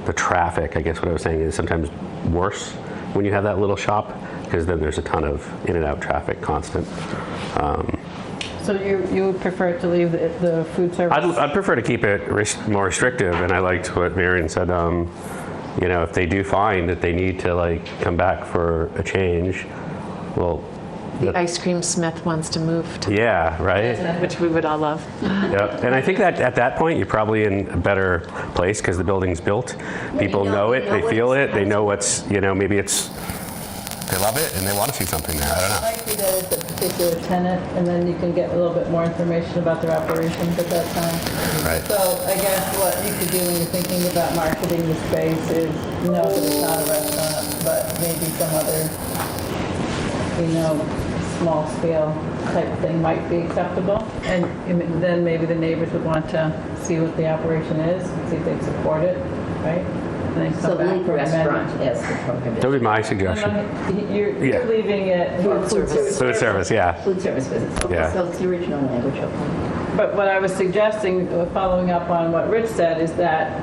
the traffic, I guess what I was saying is sometimes worse when you have that little shop, because then there's a ton of in and out traffic constant. So you would prefer to leave the food service? I'd prefer to keep it more restrictive, and I liked what Marion said. If they do find that they need to come back for a change, well, The ice cream smith wants to move to, yeah, right. which we would all love. Yep. And I think that at that point you're probably in a better place because the building's built. People know it, they feel it, they know what's maybe it's They love it and they want to see something there. I don't know. It might be that it's a particular tenant, and then you can get a little bit more information about their operations at that time. Right. So I guess what you could do when you're thinking about marketing the space is know that it's not a restaurant, but maybe some other, small scale type thing might be acceptable. And then maybe the neighbors would want to see what the operation is, see if they'd support it, right? And then come So back leave for restaurant amendment. as the prohibition. that would be my suggestion. You're leaving it Food service. Food service, yeah. Food service visits. Okay, Yeah. so it's the original language. Okay. But what I was suggesting, following up on what Rich said, is that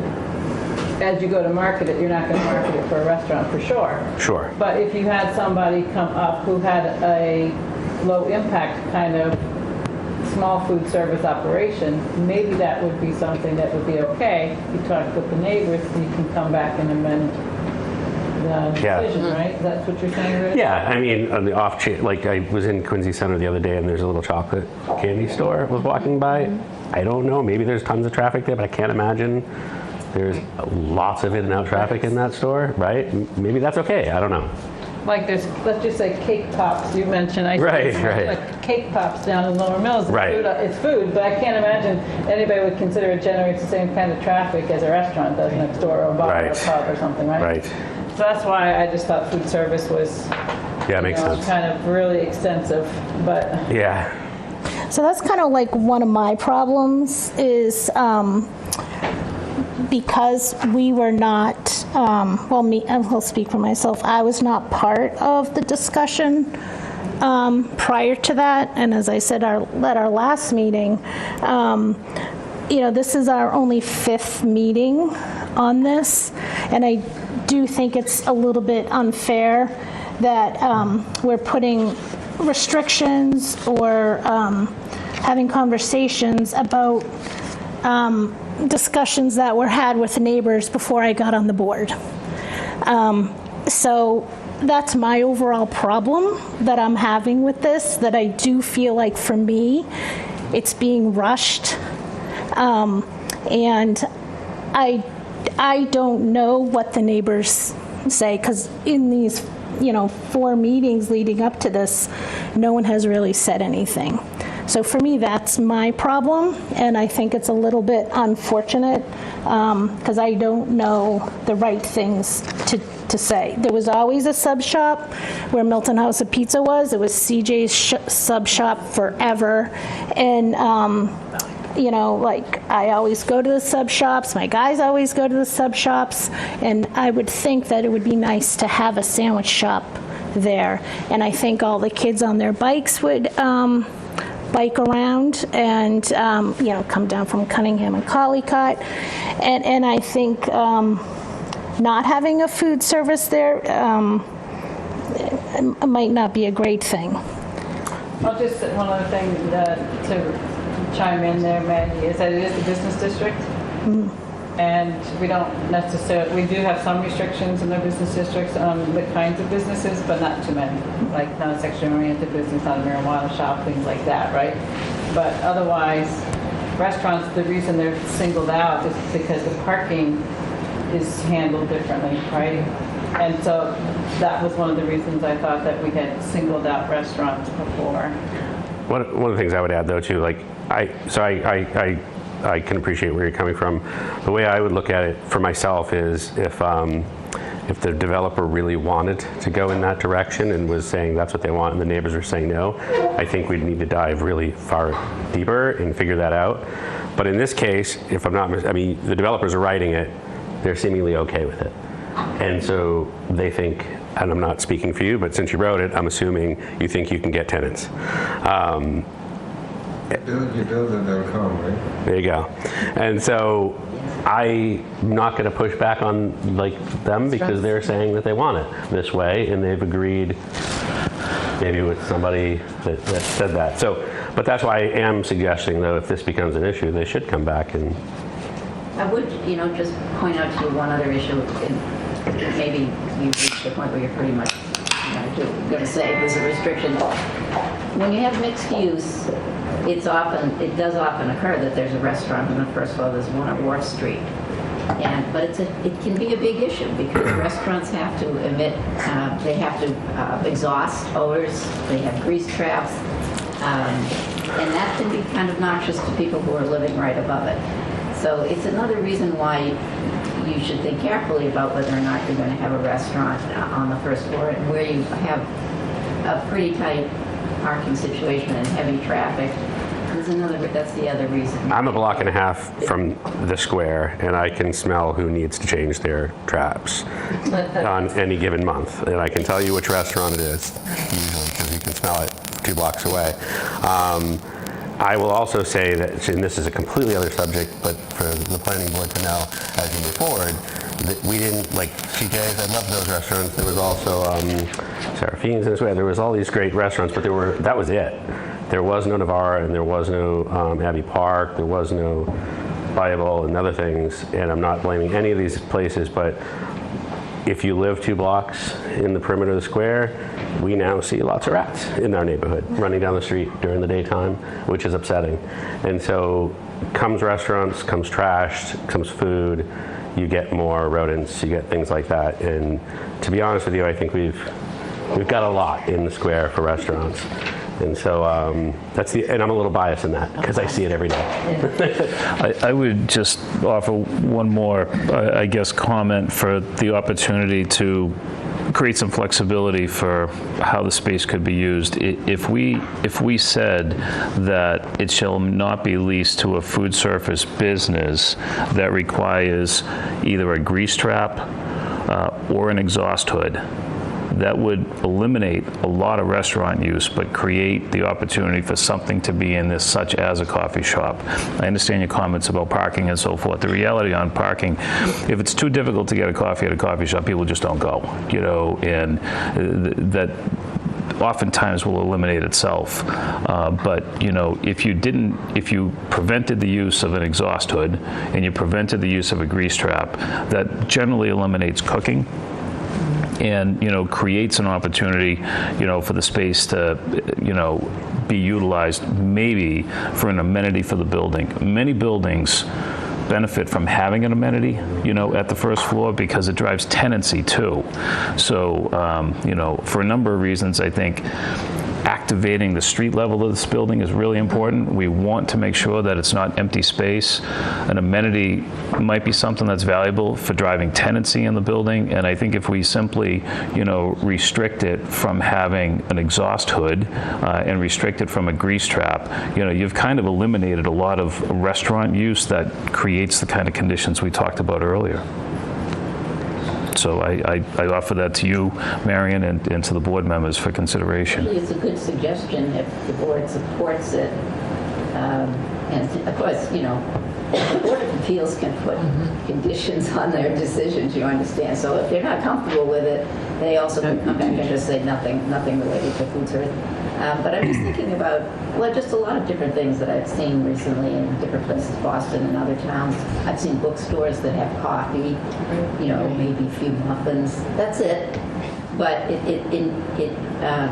as you go to market it, you're not going to market it for a restaurant for sure. Sure. But if you had somebody come up who had a low impact kind of small food service operation, maybe that would be something that would be okay. You talk with the neighbors and you can come back and amend Yeah. decision, right? That's what you're saying, Rich? Yeah, I mean, on the off chance, like I was in Quincy Center the other day and there's a little chocolate candy store I was walking by. I don't know, maybe there's tons of traffic there, but I can't imagine there's lots of in and out traffic in that store, right? Maybe that's okay, I don't know. Like there's, let's just say cake pops, you mentioned. Right. Like cake pops down in Lower Mills. Right. It's food, but I can't imagine anybody would consider it generates the same kind of traffic as a restaurant does next door, or a bar or a pub or something, right? Right. So that's why I just thought food service was, Yeah, makes sense. kind of really extensive, but. Yeah. So that's kind of like one of my problems is because we were not, I'll speak for myself, I was not part of the discussion prior to that. And as I said at our last meeting, this is our only 5th meeting on this. And I do think it's a little bit unfair that we're putting restrictions or having conversations about discussions that were had with neighbors before I got on the board. So that's my overall problem that I'm having with this, that I do feel like for me, it's being rushed. And I don't know what the neighbors say, because in these 4 meetings leading up to this, no one has really said anything. So for me, that's my problem, and I think it's a little bit unfortunate because I don't know the right things to say. There was always a sub shop where Milton House of Pizza was. It was CJ's sub shop forever, and I always go to the sub shops. My guys always go to the sub shops, and I would think that it would be nice to have a sandwich shop there. And I think all the kids on their bikes would bike around and come down from Cunningham and Collycott. And I think not having a food service there might not be a great thing. Well, just one other thing to chime in there, Maggie, is that it is a business district. And we don't necessarily, we do have some restrictions in the business districts on the kinds of businesses, but not too many. Like not a sexually oriented business, not a marijuana shop, things like that, right? But otherwise, restaurants, the reason they're singled out is because the parking is handled differently, right? And so that was one of the reasons I thought that we had singled out restaurants before. One of the things I would add, though, too, like I can appreciate where you're coming from. The way I would look at it for myself is if the developer really wanted to go in that direction and was saying that's what they want, and the neighbors are saying no, I think we'd need to dive really far deeper and figure that out. But in this case, if I'm not, the developers are writing it, they're seemingly okay with it, and so they think. And I'm not speaking for you, but since you wrote it, I'm assuming you think you can get tenants. You build and they'll come, right? There you go. And so I'm not going to push back on them because they're saying that they want it this way, and they've agreed maybe with somebody that said that. So, but that's why I am suggesting, though, if this becomes an issue, they should come back and. I would, just point out to you one other issue. Maybe you've reached the point where you're pretty much going to say there's a restriction. When you have mixed use, it does often occur that there's a restaurant on the first floor. There's one on Wharf Street, but it can be a big issue because restaurants have to emit, they have to exhaust odors. They have grease traps, and that can be kind of noxious to people who are living right above it. So it's another reason why you should think carefully about whether or not you're going to have a restaurant on the first floor and where you have a pretty tight parking situation and heavy traffic. That's the other reason. I'm a block and a half from the square, and I can smell who needs to change their traps on any given month. And I can tell you which restaurant it is, usually, because you can smell it 2 blocks away. I will also say that, and this is a completely other subject, but for the planning board to know as you move forward, that we didn't, like CJ's, I love those restaurants. There was also Seraphine's in this way. There was all these great restaurants, but that was it. There was no Navarra, and there was no Abbey Park, there was no Bible and other things, and I'm not blaming any of these places, but if you live 2 blocks in the perimeter of the square, we now see lots of rats in our neighborhood running down the street during the daytime, which is upsetting. And so comes restaurants, comes trash, comes food, you get more rodents, you get things like that. And to be honest with you, I think we've got a lot in the square for restaurants. And so and I'm a little biased in that because I see it every day. I would just offer one more, I guess, comment for the opportunity to create some flexibility for how the space could be used. If we said that it shall not be leased to a food service business that requires either a grease trap or an exhaust hood, that would eliminate a lot of restaurant use, but create the opportunity for something to be in this, such as a coffee shop. I understand your comments about parking and so forth. The reality on parking, if it's too difficult to get a coffee at a coffee shop, people just don't go, and that oftentimes will eliminate itself. But if you prevented the use of an exhaust hood and you prevented the use of a grease trap, that generally eliminates cooking and creates an opportunity for the space to be utilized maybe for an amenity for the building. Many buildings benefit from having an amenity at the first floor because it drives tenancy too. So for a number of reasons, I think activating the street level of this building is really important. We want to make sure that it's not empty space. An amenity might be something that's valuable for driving tenancy in the building, and I think if we simply, restrict it from having an exhaust hood and restrict it from a grease trap, you've kind of eliminated a lot of restaurant use that creates the kind of conditions we talked about earlier. So I offer that to you, Marion, and to the board members for consideration. It's a good suggestion if the board supports it. And of course, the Board of Appeals can put conditions on their decisions, you understand. So if they're not comfortable with it, they also can come back and just say nothing related to food service. But I'm just thinking about, just a lot of different things that I've seen recently in different places, Boston and other towns. I've seen bookstores that have coffee, maybe a few muffins. That's it. But it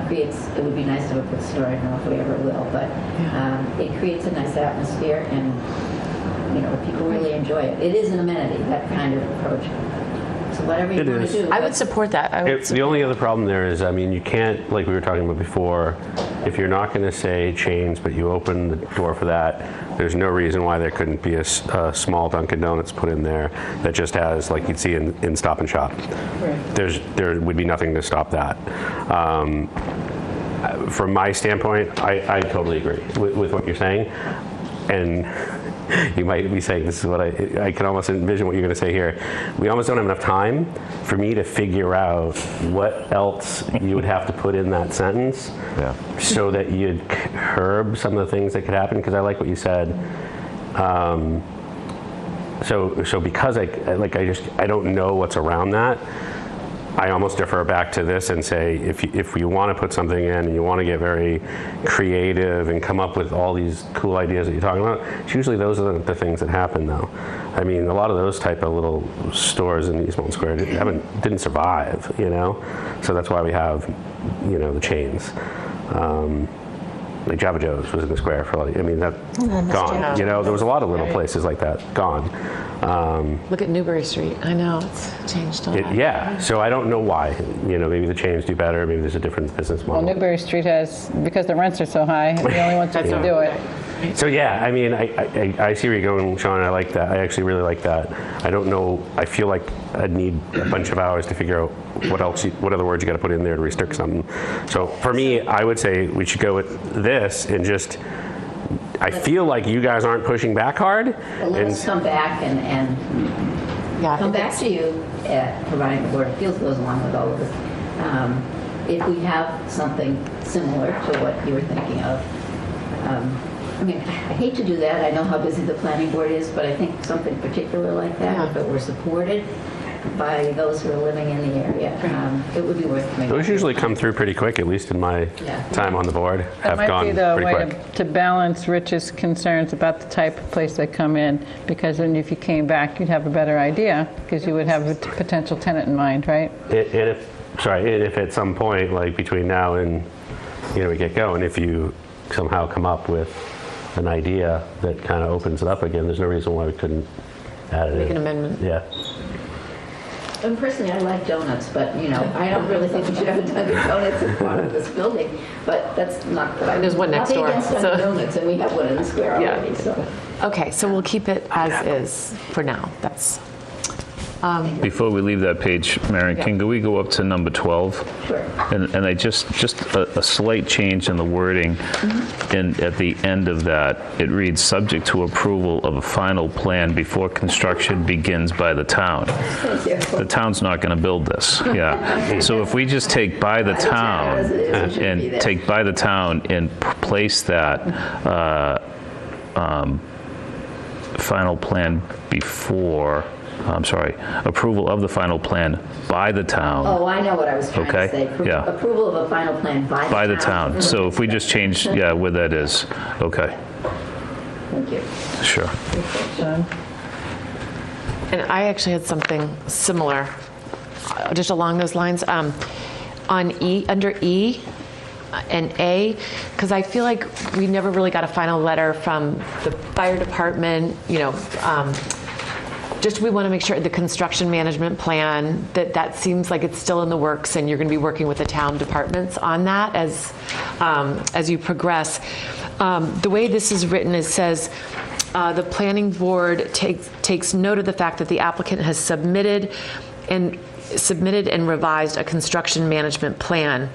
creates, it would be nice to have a bookstore, I don't know if we ever will, but it creates a nice atmosphere and, people really enjoy it. It is an amenity, that kind of approach. So whatever you want to do. I would support that. The only other problem there is, you can't, like we were talking about before, if you're not going to say chains, but you open the door for that, there's no reason why there couldn't be a small Dunkin' Donuts put in there that just has, like you'd see in Stop and Shop. Right. There would be nothing to stop that. From my standpoint, I totally agree with what you're saying. And you might be saying, this is what I can almost envision what you're going to say here. We almost don't have enough time for me to figure out what else you would have to put in that sentence so that you'd curb some of the things that could happen, because I like what you said. So because I don't know what's around that, I almost defer back to this and say, if you want to put something in and you want to get very creative and come up with all these cool ideas that you're talking about, it's usually those are the things that happen, though. I mean, a lot of those type of little stores in East Milton Square didn't survive, So that's why we have, the chains. Like Java Joe's was in the square for that's gone. There was a lot of little places like that gone. Look at Newbury Street. I know, it's changed a lot. So I don't know why. Maybe the chains do better. Maybe there's a different business model. Well, Newbury Street has, because the rents are so high, the only ones that can do it. So I see where you're going, Sean. I like that. I actually really like that. I don't know. I feel like I'd need a bunch of hours to figure out what other words you got to put in there to restrict something. So for me, I would say we should go with this and just. I feel like you guys aren't pushing back hard. Well, let us come back and come back to you, providing the Board of Appeals goes along with all of this. If we have something similar to what you were thinking of. I hate to do that. I know how busy the planning board is, but I think something particular like that, if it were supported, by those who are living in the area, it would be worth coming. Those usually come through pretty quick, at least in my time on the board. That Have might gone be the pretty way quick. to balance Rich's concerns about the type of place they come in, because then if you came back, you'd have a better idea, because you would have a potential tenant in mind, right? And if at some point, like between now and, we get going, if you somehow come up with an idea that kind of opens it up again, there's no reason why we couldn't add it in. Make an amendment. Yeah. And personally, I like donuts, but, I don't really think we should have a Dunkin' Donuts as part of this building, but that's not. There's one next door, Nothing against so- Dunkin' Donuts, and we have one in the square Yeah. already, so. Okay, so we'll keep it as is for now. That's, Before we leave that page, Marion, can we go up to number 12? Sure. And I just a slight change in the wording. And at the end of that, it reads, subject to approval of a final plan before construction begins by the town. The town's not going to build this, yeah. So if we just take by the town and take by the town and place that final plan before, approval of the final plan by the town. Oh, I know what I was trying to say. Yeah. Approval of a final plan By the town. So if we just change, where that is. Okay, Thank you. sure. and I actually had something similar, just along those lines. On E, under E and A, because I feel like we never really got a final letter from the fire department, just we want to make sure the construction management plan, that seems like it's still in the works, and you're going to be working with the town departments on that as you progress. The way this is written, it says, the planning board takes note of the fact that the applicant has submitted and revised a construction management plan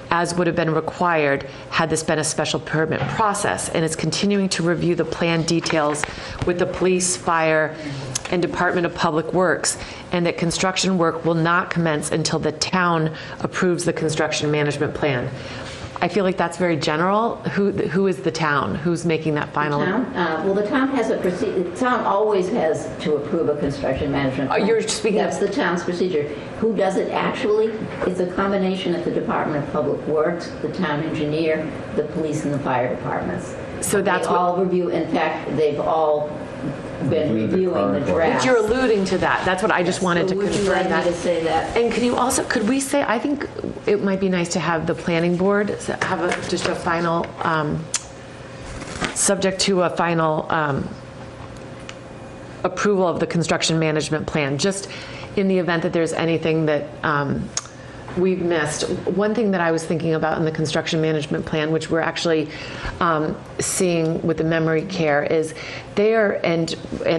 as would have been required had this been a special permit process, and is continuing to review the plan details with the police, fire, and Department of Public Works, and that construction work will not commence until the town approves the construction management plan. I feel like that's very general. Who is the town? Who's making that final? Town? Well, the town has a procedure. The town always has to approve a construction management plan. You're speaking That's the town's procedure. Who does it actually? It's a combination of the Department of Public Works, the town engineer, the police, and the fire departments. So that's they all review. In fact, they've all been reviewing the draft. But you're alluding to that. That's what I just wanted to Would confirm you like that. me to say that? And could we say, I think it might be nice to have the planning board have just a final, subject to a final approval of the construction management plan, just in the event that there's anything that we've missed. One thing that I was thinking about in the construction management plan, which we're actually seeing with the memory care, is there, and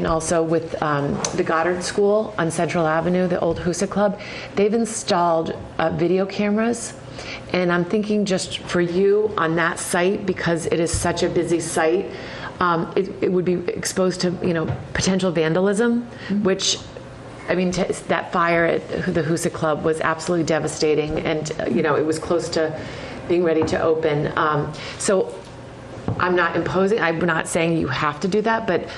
also with the Goddard School on Central Avenue, the old Husa Club, they've installed video cameras. And I'm thinking just for you on that site, because it is such a busy site, it would be exposed to, potential vandalism, which, I mean, that fire at the Husa Club was absolutely devastating, and it was close to being ready to open. So I'm not imposing, I'm not saying you have to do that, but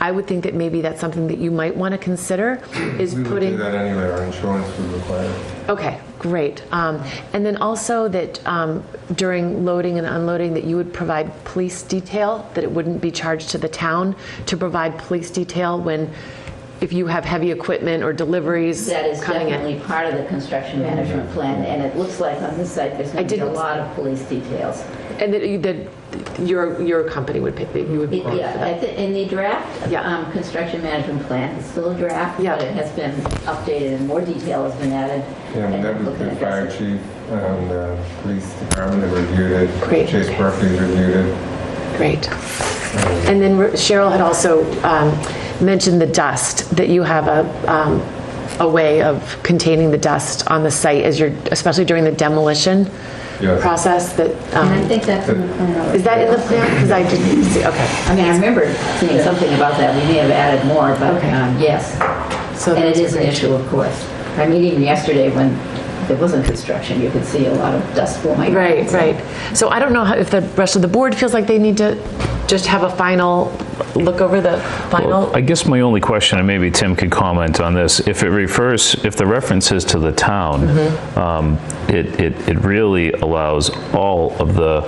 I would think that maybe that's something that you might want to consider, is We would putting. do that anyway, our insurance would require it. Okay, great. And then also that during loading and unloading, that you would provide police detail, that it wouldn't be charged to the town to provide police detail if you have heavy equipment or deliveries That is coming definitely in. part of the construction management plan, and it looks like on this site, there's going to be a didn't- lot of police details. And that your company would pay, that you would pay for Yeah, that. in the draft Yeah. Construction management plan, it's still a draft, Yeah. but it has been updated and more detail has been added. Yeah, I mean, and that was looking the at fire this. chief and the police department that reviewed it. Great. Chase Berkeley's reviewed it. Great. And then Cheryl had also mentioned the dust, that you have a way of containing the dust on the site especially during the demolition Yes. process. That And I think that's in the plan. is that in the plan? Because I didn't see. Okay. I mean, I remember seeing something about that. We may have added more, but Okay. Yes. So And it that's is an great. issue, of course. I mean, even yesterday when there wasn't construction, you could see a lot of dust forming. Right, right. So I don't know if the rest of the board feels like they need to just have a final look over the final? I guess my only question, and maybe Tim could comment on this, if the reference is to the town, it really allows all of the,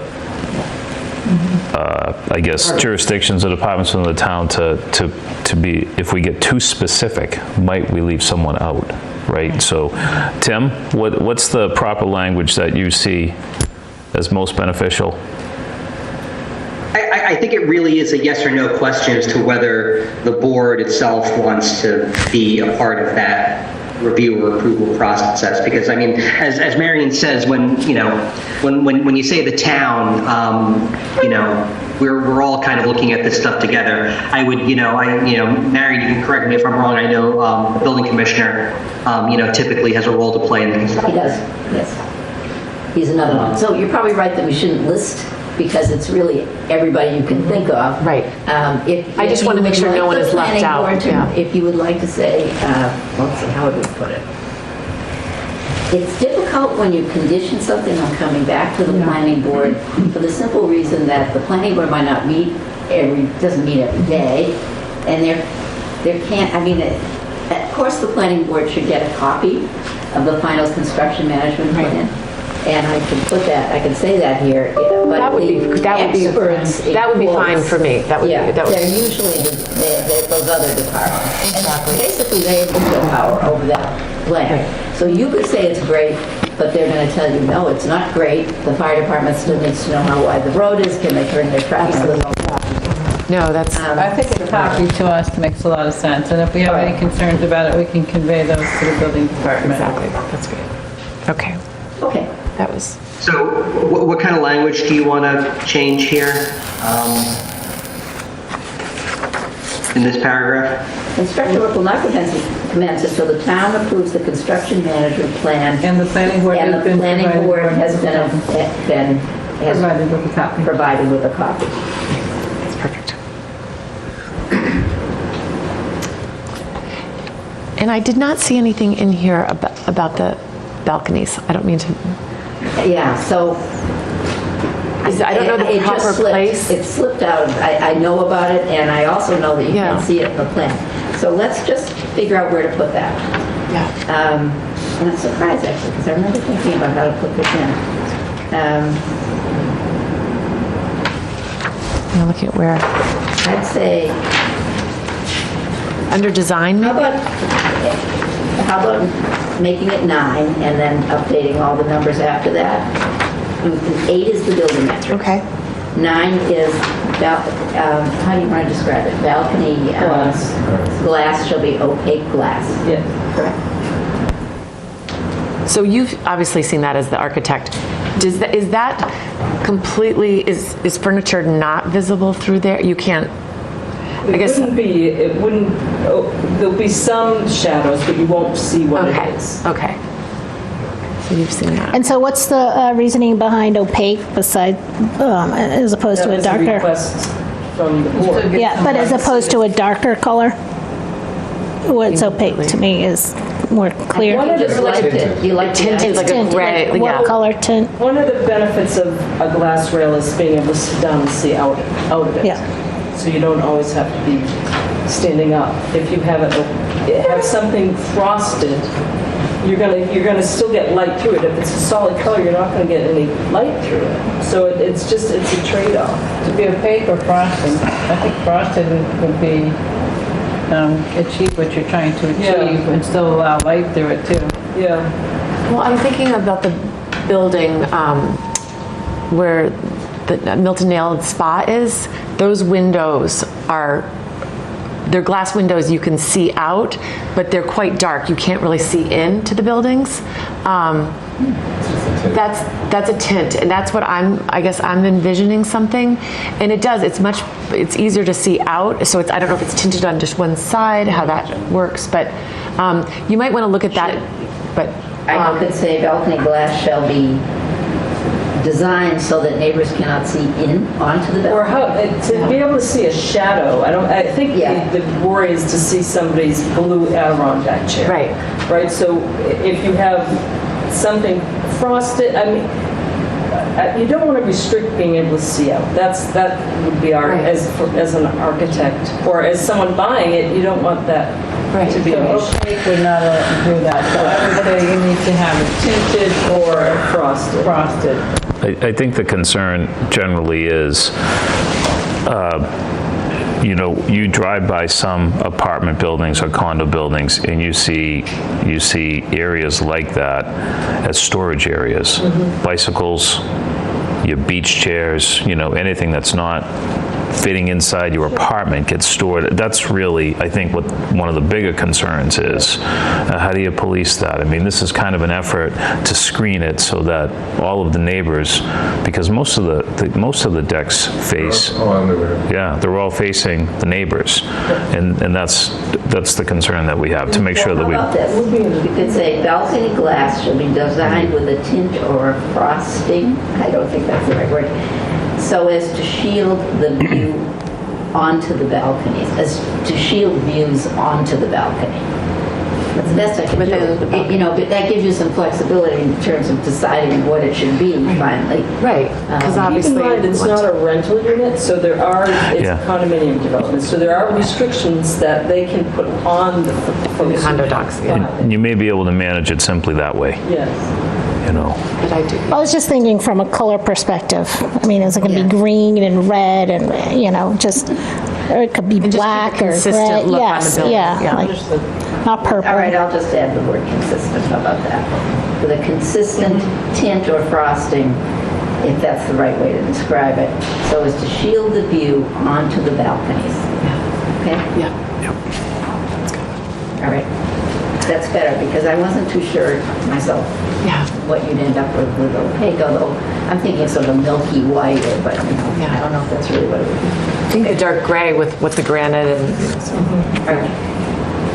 I guess, jurisdictions or departments within the town to be, if we get too specific, might we leave someone out, right? So, Tim, what's the proper language that you see as most beneficial? I think it really is a yes or no question as to whether the board itself wants to be a part of that review or approval process. Because I mean, as Marion says, when you say the town, we're all kind of looking at this stuff together. I would, Marion, you can correct me if I'm wrong. I know the building commissioner, typically has a role to play in these. He does, yes. He's another one. So you're probably right that we shouldn't list, because it's really everybody you can think of. Right. I just want to make sure no one is left out. If you would like to say, let's see, how would we put it? It's difficult when you condition something on coming back to the planning board for the simple reason that the planning board might not doesn't meet every day, and there can't, of course the planning board should get a copy of the final construction management plan. And I can say that here, but that would be fine for me. They're usually those other departments. Exactly. And basically, they have veto power over that plan. So you could say it's great, but they're going to tell you, no, it's not great. The fire department still needs to know how wide the road is. Can they turn their traffic? No, that's... I think a copy to us makes a lot of sense, and if we have any concerns about it, we can convey those to the building department. Exactly. That's great. Okay. Okay. That was... So what kind of language do you want to change here in this paragraph? Construction work will not commence until the town approves the construction management plan. And the planning board has been provided with a copy. That's perfect. And I did not see anything in here about the balconies. I don't mean to... Yeah, so... I don't know the proper place. It slipped out. I know about it, and I also know that you can't see it in the plan. So let's just figure out where to put that. Yeah. And I'm surprised, actually, because I remember thinking about how to put this in. I'm looking at where... I'd say... Under design, maybe? How about making it 9 and then updating all the numbers after that? 8 is the building metrics. Okay. 9 is, how do you want to describe it? Balcony glass shall be opaque glass. Yes. Correct. So you've obviously seen that as the architect. Is that completely, is furniture not visible through there? You can't... There'll be some shadows, but you won't see what it is. Okay. So you've seen that. And so what's the reasoning behind opaque beside, as opposed to a darker? That was a request from the board. Yeah, but as opposed to a darker color? What's opaque to me is more clear. You just like it. You like tinted, like a gray. What color tint? One of the benefits of a glass rail is being able to sit down and see out of it. Yeah. So you don't always have to be standing up. If you have something frosted, you're gonna still get light through it. If it's a solid color, you're not gonna get any light through it. So it's a trade-off. To be opaque or frosted, I think frosted would be achieve what you're trying to achieve and still allow light through it too. Yeah. Well, I'm thinking about the building where the Milton Nail Spa is. Those windows they're glass windows you can see out, but they're quite dark. You can't really see into the buildings. That's a tint, and that's what I guess I'm envisioning something. And it does, it's easier to see out, so I don't know if it's tinted on just one side, how that works, but you might want to look at that. But I could say balcony glass shall be designed so that neighbors cannot see in onto the balcony. Or to be able to see a shadow. I think the worry is to see somebody's blue Adirondack chair. Right. So if you have something frosted, you don't want to restrict being able to see out. That would be our, as an architect, or as someone buying it, you don't want that to be an issue. Opaque would not do that, so I would say you need to have it tinted or frosted. I think the concern generally is, you know, you drive by some apartment buildings or condo buildings and you see areas like that as storage areas. Bicycles, your beach chairs, you know, anything that's not fitting inside your apartment gets stored. That's really, I think, what one of the bigger concerns is. How do you police that? I mean, this is kind of an effort to screen it so that all of the neighbors, because most of the decks face, yeah, they're all facing the neighbors, and that's the concern that we have, to make sure that we. How about this? You could say balcony glass should be designed with a tint or a frosting. I don't think that's the right word. So as to shield the view onto the balconies, as to shield views onto the balcony. That's the best I can do. You know, but that gives you some flexibility in terms of deciding what it should be finally. Right, because obviously keep in mind, it's not a rental unit, so there are, it's a condominium development, so there are restrictions that they can put on the folks. condo docs, And you may be able to manage it simply that way. Yes. You know. But I was just thinking from a color perspective. I mean, is it going to be green and red and, you know, just, or it could be just black keep a or consistent gray. look on the Yes, building. yeah, Yeah. like, not purple. All right, I'll just add the word consistent. How about that? With a consistent tint or frosting, if that's the right way to describe it, so as to shield the view onto the balconies. Okay? Yeah. All right. That's better, because I wasn't too sure myself what you'd end up with opaque, although I'm thinking sort of milky white, but you know, I don't know if that's really what it would be. I think the dark gray with the granite and. All right.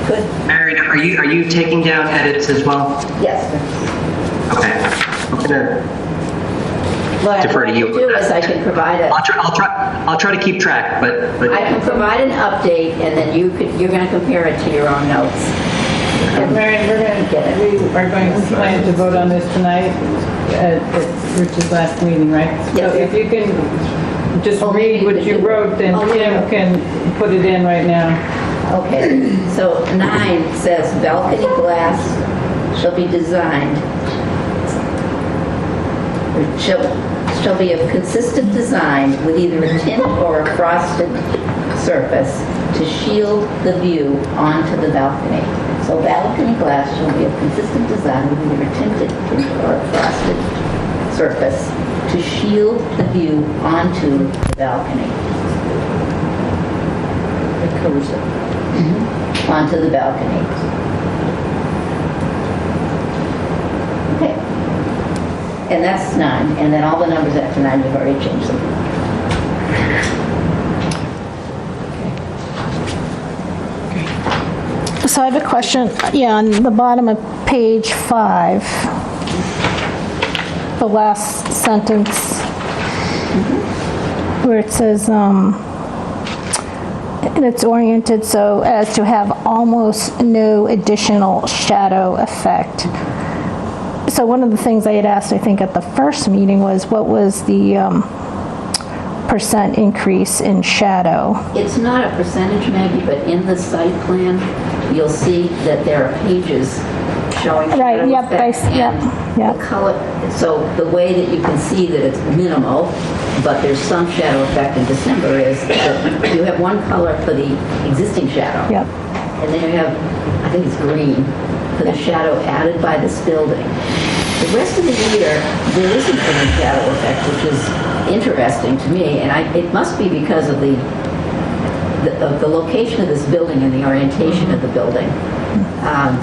Good. Marion, are you taking down edits as well? Yes. Okay. I'm gonna What defer to you. What I can do is I can provide a. I'll try to keep track, but I can provide an update, and then you're going to compare it to your own notes. Marion, we are going to plan to vote on this tonight at Rich's last meeting, right? Yes. So if you can just read what you wrote, then Kim can put it in right now. Okay, so 9 says balcony glass shall be designed, shall be of consistent design with either a tint or a frosted surface to shield the view onto the balcony. So balcony glass shall be of consistent design with either a tinted or a frosted surface to shield the view onto the balcony. It covers it. Onto the balcony. Okay. And that's 9, and then all the numbers after 9, we've already changed them. So I have a question, on the bottom of page 5, the last sentence, where it says, and it's oriented so as to have almost no additional shadow effect. So one of the things I had asked, I think, at the first meeting was, what was the percent increase in shadow? It's not a percentage, Maggie, but in the site plan, you'll see that there are pages showing shadow Right, yep, effects and yep. the color. So the way that you can see that it's minimal, but there's some shadow effect in December is that you have one color for the existing shadow. Yep. And then you have, I think it's green, for the shadow added by this building. The rest of the year, there isn't any shadow effect, which is interesting to me, and it must be because of the location of this building and the orientation of the building.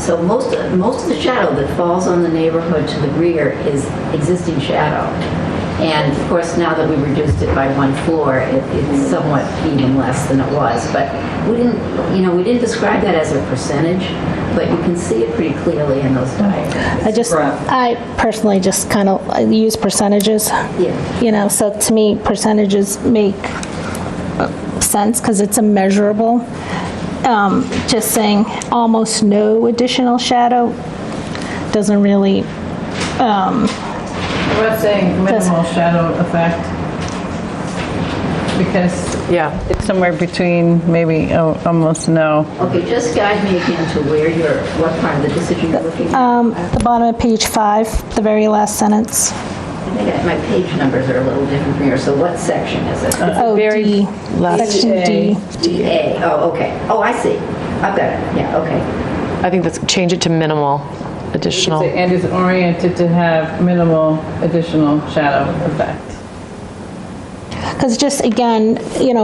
So most of the shadow that falls on the neighborhood to the rear is existing shadow. And of course, now that we've reduced it by 1 floor, it's somewhat even less than it was. But we didn't describe that as a percentage, but you can see it pretty clearly in those diagrams. I personally just kind of use percentages. Yeah. So to me, percentages make sense because it's a measurable. Just saying almost no additional shadow doesn't really We're saying minimal shadow effect, because it's somewhere between maybe almost no. Okay, just guide me again to what part of the decision you're looking at. The bottom of page 5, the very last sentence. I think my page numbers are a little different from yours, so what section is it? D. Section D. DA, oh, okay. Oh, I see. I've got it, yeah, okay. I think that's, change it to minimal additional. And is oriented to have minimal additional shadow effect. Because just again,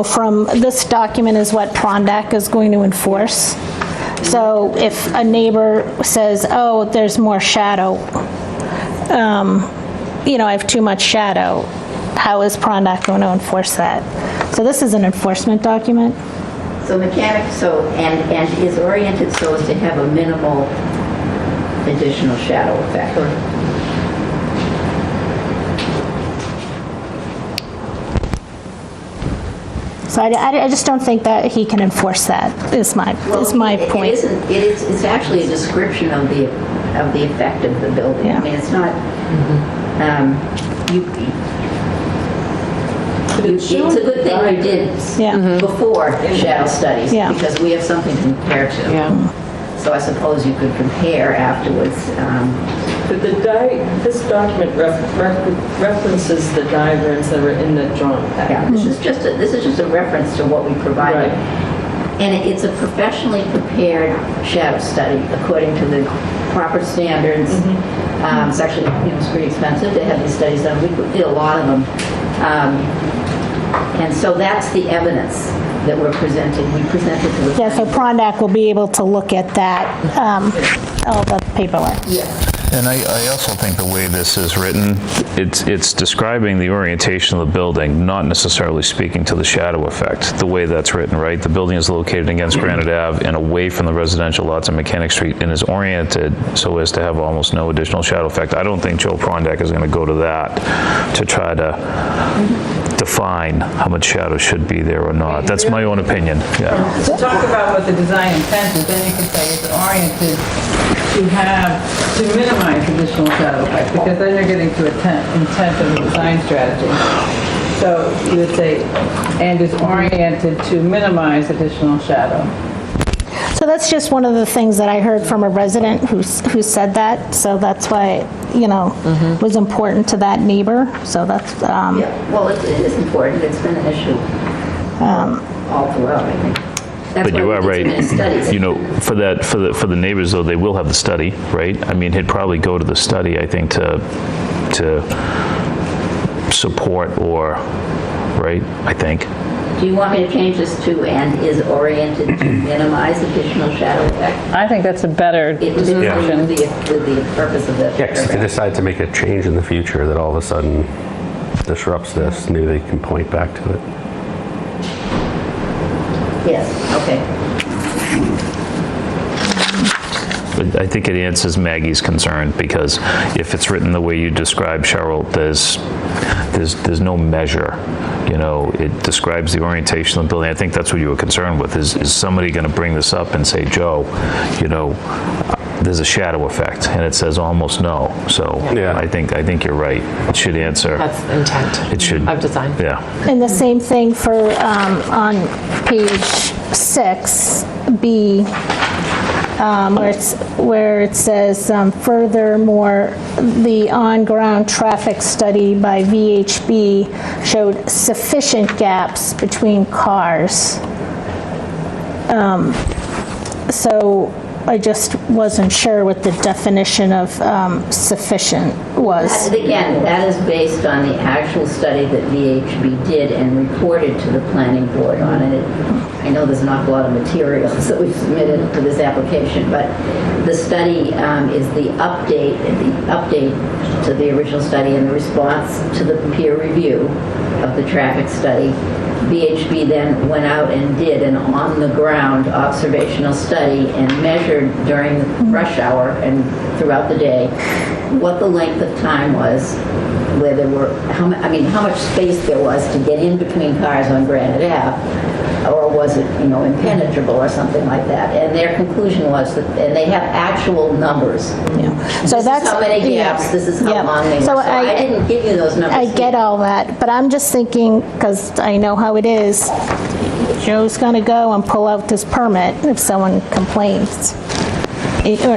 from this document is what Prondak is going to enforce. So if a neighbor says, oh, there's more shadow, I have too much shadow, how is Prondak going to enforce that? So this is an enforcement document. So and is oriented so as to have a minimal additional shadow effect. So I just don't think that he can enforce that, is my point. It's actually a description of the effect of the building. Yeah. I mean, it's not, it's a good thing you did before shadow studies, because we have something to compare to. Yeah. So I suppose you could compare afterwards. But this document references the diagrams that were in the drawing. Yeah, this is just a reference to what we provided. Right. And it's a professionally prepared shadow study according to the proper standards. It's actually, it's pretty expensive to have these studies done. We did a lot of them. And so that's the evidence that we're presenting. We presented to the... Yeah, so Prondak will be able to look at that, all the paperwork. Yeah. And I also think the way this is written, it's describing the orientation of the building, not necessarily speaking to the shadow effect, the way that's written, right? The building is located against Granite Ave and away from the residential lots on Mechanic Street and is oriented so as to have almost no additional shadow effect. I don't think Joe Prondak is going to go to that to try to define how much shadow should be there or not. That's my own opinion. Yeah. To talk about what the design intent is, then you could say it's oriented to minimize additional shadow effect, because then you're getting to intent of the design strategy. So you would say, and is oriented to minimize additional shadow. So that's just one of the things that I heard from a resident who said that. So that's why, it was important to that neighbor. So that's... Well, it is important. It's been an issue all throughout, I think. That's But you are right. For the neighbors though, they will have the study, right? I mean, he'd probably go to the study, I think, to support or, right? I think. Do you want me to change this to and is oriented to minimize additional shadow effect? I think that's a better description. With the purpose of that. Yeah, 'cause if they decide to make a change in the future that all of a sudden disrupts this, maybe they can point back to it. Yes, okay. But I think it answers Maggie's concern, because if it's written the way you described, Cheryl, there's no measure. It describes the orientation of the building. I think that's what you were concerned with. Is somebody going to bring this up and say, Joe, there's a shadow effect, and it says almost no. So Yeah. I think you're right. It should answer. That's intent It should. of design. Yeah. And the same thing for, on page 6, B, where it says, furthermore, the on-ground traffic study by VHB showed sufficient gaps between cars. So I just wasn't sure what the definition of sufficient was. Again, that is based on the actual study that VHB did and reported to the planning board on it. I know there's an awful lot of materials that we've submitted to this application, but the study is the update to the original study and the response to the peer review of the traffic study. VHB then went out and did an on-the-ground observational study and measured during the rush hour and throughout the day what the length of time was, where there were, how much space there was to get in between cars on Granite Ave, or was it, impenetrable or something like that? And their conclusion was that, and they have actual numbers. So This that's is how many gaps, this is how long they were. So I didn't give you those numbers. I get all that, but I'm just thinking, because I know how it is, Joe's going to go and pull out this permit if someone complains. Because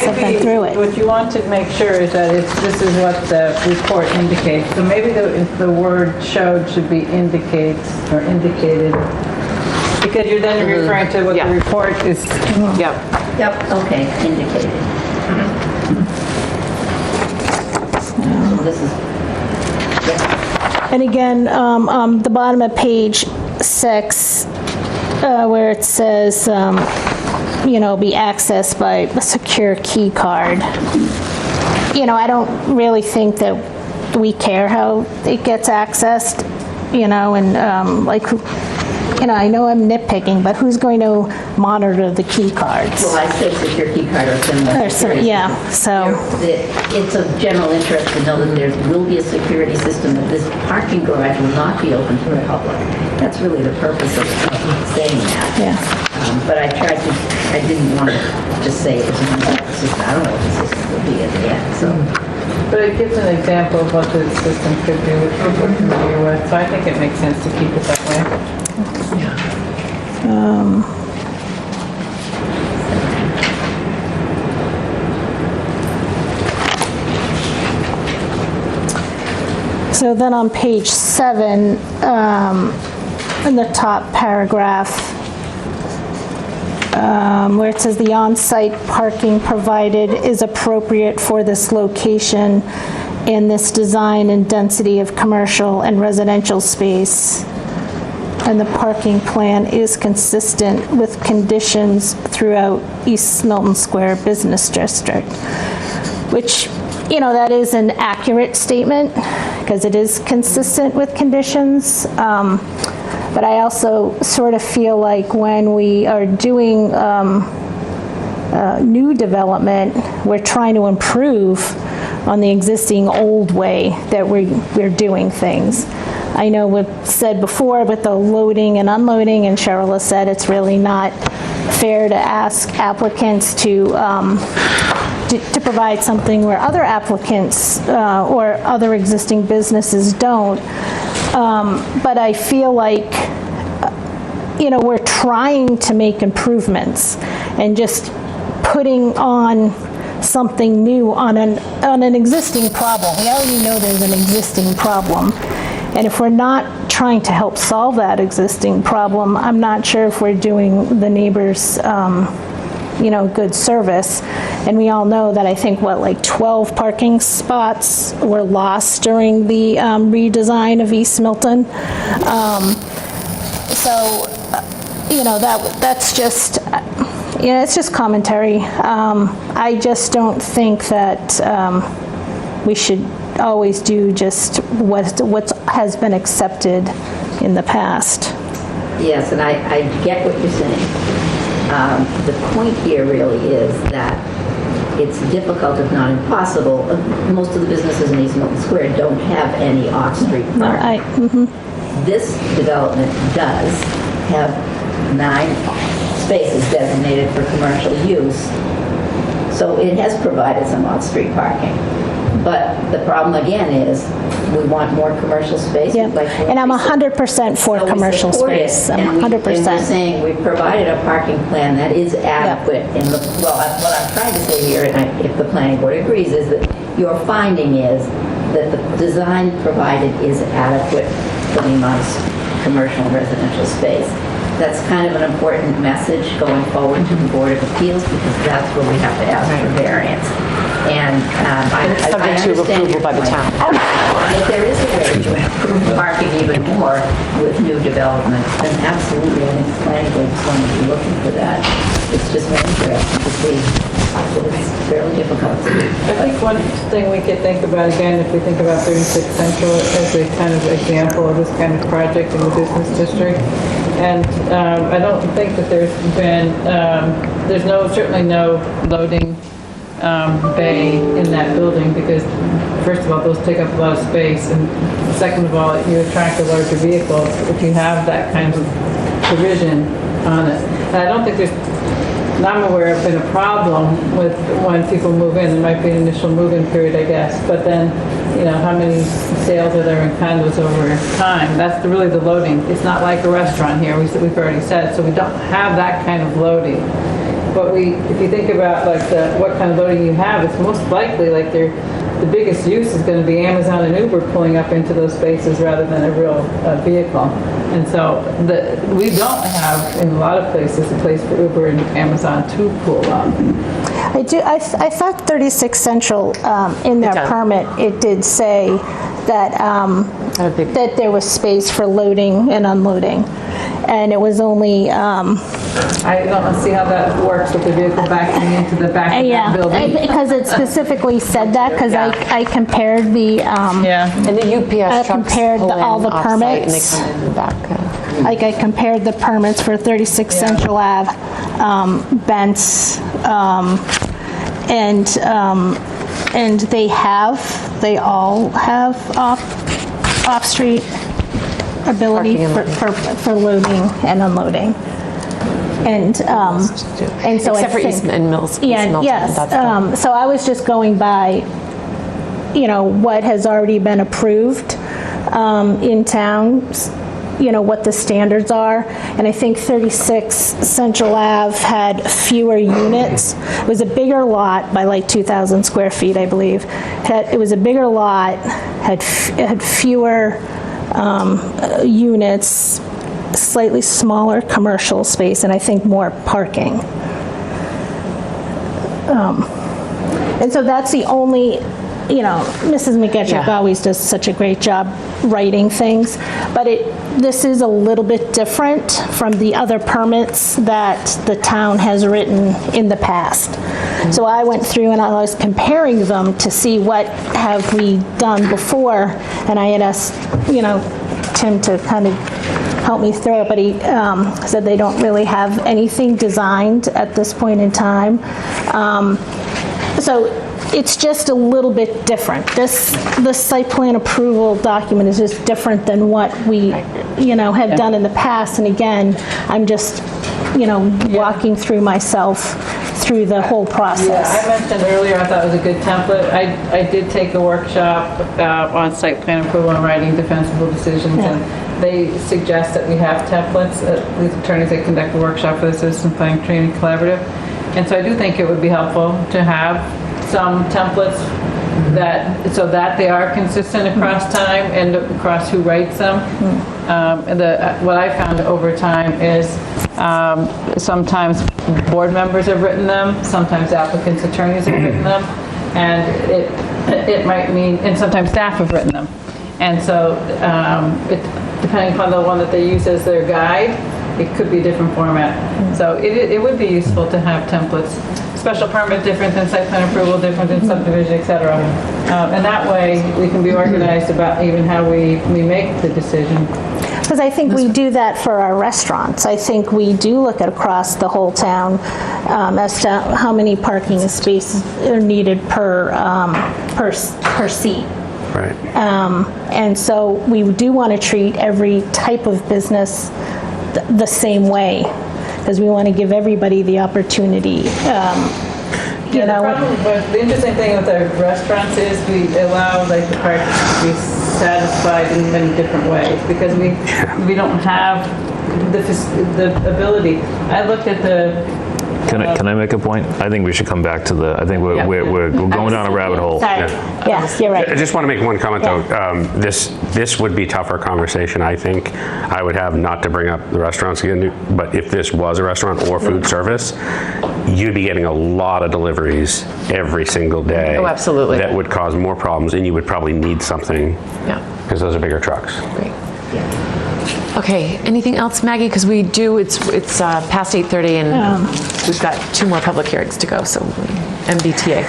I've been through it. What you want to make sure is that this is what the report indicates. So maybe the word showed should be indicates or indicated, because you're then referring to what the report is. Yep, okay, indicated. So this is, And again, the bottom of page 6, where it says, be accessed by a secure key card. I don't really think that we care how it gets accessed, I know I'm nitpicking, but who's going to monitor the key cards? well, I say secure key card or similar. It's of general interest to know that there will be a security system, that this parking garage will not be open to the public. That's really the purpose of saying that. Yeah. But I didn't want to just say it was a system. I don't know what the system will be at the end, so. But it gives an example of what the system could be, which we're familiar with. So I think it makes sense to keep it that way. So then on page 7, in the top paragraph, where it says the on-site parking provided is appropriate for this location and this design and density of commercial and residential space. And the parking plan is consistent with conditions throughout East Milton Square Business District, which, that is an accurate statement because it is consistent with conditions. But I also sort of feel like when we are doing new development, we're trying to improve on the existing old way that we're doing things. I know we've said before with the loading and unloading, and Cheryl has said it's really not fair to ask applicants to provide something where other applicants or other existing businesses don't. But I feel like, we're trying to make improvements, and just putting on something new on an existing problem. We already know there's an existing problem. And if we're not trying to help solve that existing problem, I'm not sure if we're doing the neighbors, good service. And we all know that I think, 12 parking spots were lost during the redesign of East Milton. That's just, it's just commentary. I just don't think that we should always do just what has been accepted in the past. Yes, and I get what you're saying. The point here really is that it's difficult, if not impossible. Most of the businesses in East Milton Square don't have any off-street parking. This development does have 9 spaces designated for commercial use, so it has provided some off-street parking. But the problem again is we want more commercial space. Yeah. And I'm 100% for commercial space. I'm 100%. And we're saying we've provided a parking plan that is adequate. What I'm trying to say here, and if the planning board agrees, is that your finding is that the design provided is adequate for the amount of commercial and residential space. That's kind of an important message going forward to the Board of Appeals, because that's where we have to ask for variance. And I understand approval by the town. If there is a way to improve parking even more with new development, then absolutely, I think the planning board is going to be looking for that. It's just very interesting to see. It's fairly difficult to do. I think one thing we could think about, again, if we think about 36 Central as a kind of example of this kind of project in the business district, and I don't think that there's been, certainly no loading bay in that building, because first of all, those take up a lot of space, and second of all, you attract a larger vehicle if you have that kind of provision on it. And I don't think I'm aware of been a problem with when people move in. There might be an initial move-in period, I guess, but then, how many sales are there in condos over time? That's really the loading. It's not like a restaurant here, we've already said, so we don't have that kind of loading. But if you think about what kind of loading you have, it's most likely the biggest use is going to be Amazon and Uber pulling up into those spaces rather than a real vehicle. And so we don't have, in a lot of places, a place for Uber and Amazon to pull up. I thought 36 Central, in their permit, it did say that, that there was space for loading and unloading. And it was only... I don't see how that works with the vehicle backing into the back of that building. Because it specifically said that, because I compared the... And the UPS trucks compared pull in all the off-site permits. and they come in the back. Like I compared the permits for 36 Central Ave, Bent's, and they all have off-street ability for loading and unloading. And so except for East and Mills. Yes. So I was just going by, what has already been approved in town, what the standards are. And I think 36 Central Ave had fewer units. It was a bigger lot by 2,000 square feet, I believe. It was a bigger lot, had fewer units, slightly smaller commercial space, and I think more parking. And so that's the only, Mrs. McGettrick always does such a great job writing things, but this is a little bit different from the other permits that the town has written in the past. So I went through and I was comparing them to see what have we done before, and I had asked, Tim to kind of help me through it, but he said they don't really have anything designed at this point in time. So it's just a little bit different. This site plan approval document is just different than what we, have done in the past. And again, I'm just, walking through myself through the whole process. Yeah, I mentioned earlier I thought it was a good template. I did take a workshop on site plan approval and writing defensible decisions, and they suggest that we have templates. These attorneys that conduct the workshop for the Citizen Planning Training Collaborative. And so I do think it would be helpful to have some templates so that they are consistent across time and across who writes them. What I found over time is sometimes board members have written them, sometimes applicants' attorneys have written them, and it might mean, and sometimes staff have written them. And so depending upon the one that they use as their guide, it could be a different format. So it would be useful to have templates. Special permit different than site plan approval, different than subdivision, et cetera. And that way we can be organized about even how we make the decision. Because I think we do that for our restaurants. I think we do look at across the whole town as to how many parking spaces are needed per seat. Right. And so we do want to treat every type of business the same way, because we want to give everybody the opportunity. The interesting thing with our restaurants is we allow the parking to be satisfied in many different ways, because we don't have the ability. I looked at the. Can I make a point? I think we should come back to I think we're going down a rabbit hole. Sorry. Yes, you're right. I just want to make one comment, though. This would be tougher conversation, I think. I would have not to bring up the restaurants again, but if this was a restaurant or food service, you'd be getting a lot of deliveries every single day. Oh, absolutely. That would cause more problems, and you would probably need something. Yeah. Because those are bigger trucks. Great. Okay, anything else, Maggie? Because it's past 8:30 and we've got 2 more public hearings to go, so MBTA.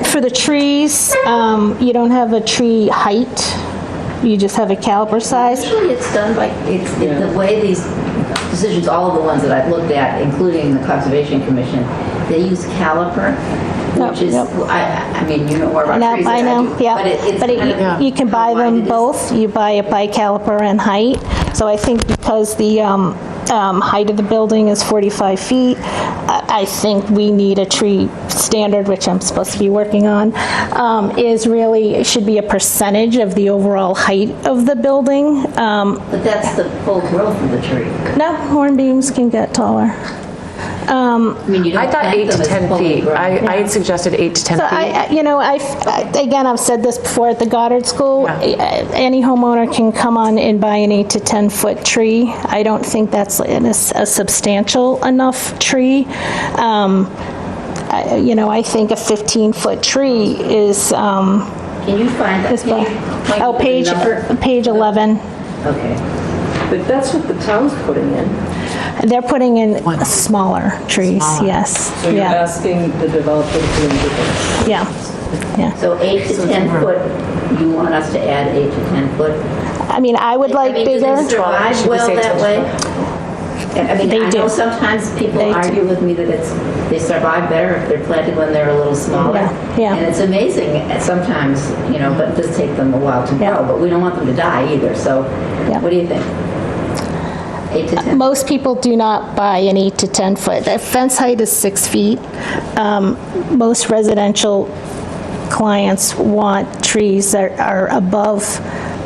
For the trees, you don't have a tree height, you just have a caliper size. Usually it's done by, the way these decisions, all of the ones that I've looked at, including the Conservation Commission, they use caliper. which is, I mean, you know more about trees than I know, do, yeah. but it's But kind of you can buy how wide them it is. both. You buy it by caliper and height. So I think because the height of the building is 45 feet, I think we need a tree standard, which I'm supposed to be working on, it should be a percentage of the overall height of the building. But that's the full growth of the tree. No, hornbeams can get taller. I mean, you don't I thought plant 8 to them as 10 fully feet. grown. I had suggested 8 to 10 So feet. again, I've said this before at the Goddard School, any homeowner can come on and buy an 8 to 10 foot tree. I don't think that's a substantial enough tree. I think a 15-foot tree is. Can you find that page? Page 11. Okay. But that's what the town's putting in. They're putting in smaller trees, yes. So you're Yeah, asking the developer to indicate. yeah. So 8 to 10 foot, you want us to add 8 to 10 foot? I mean, I would like Do bigger. they survive well that way? I mean, They I do. know sometimes people They do. argue with me that they survive better if they're planted when they're a little smaller. Yeah. And it's amazing sometimes, but it does take them a while to grow, but we don't want them to die either. So what do you think? 8 to 10? Most people do not buy an 8 to 10 foot. The fence height is 6 feet. Most residential clients want trees that are above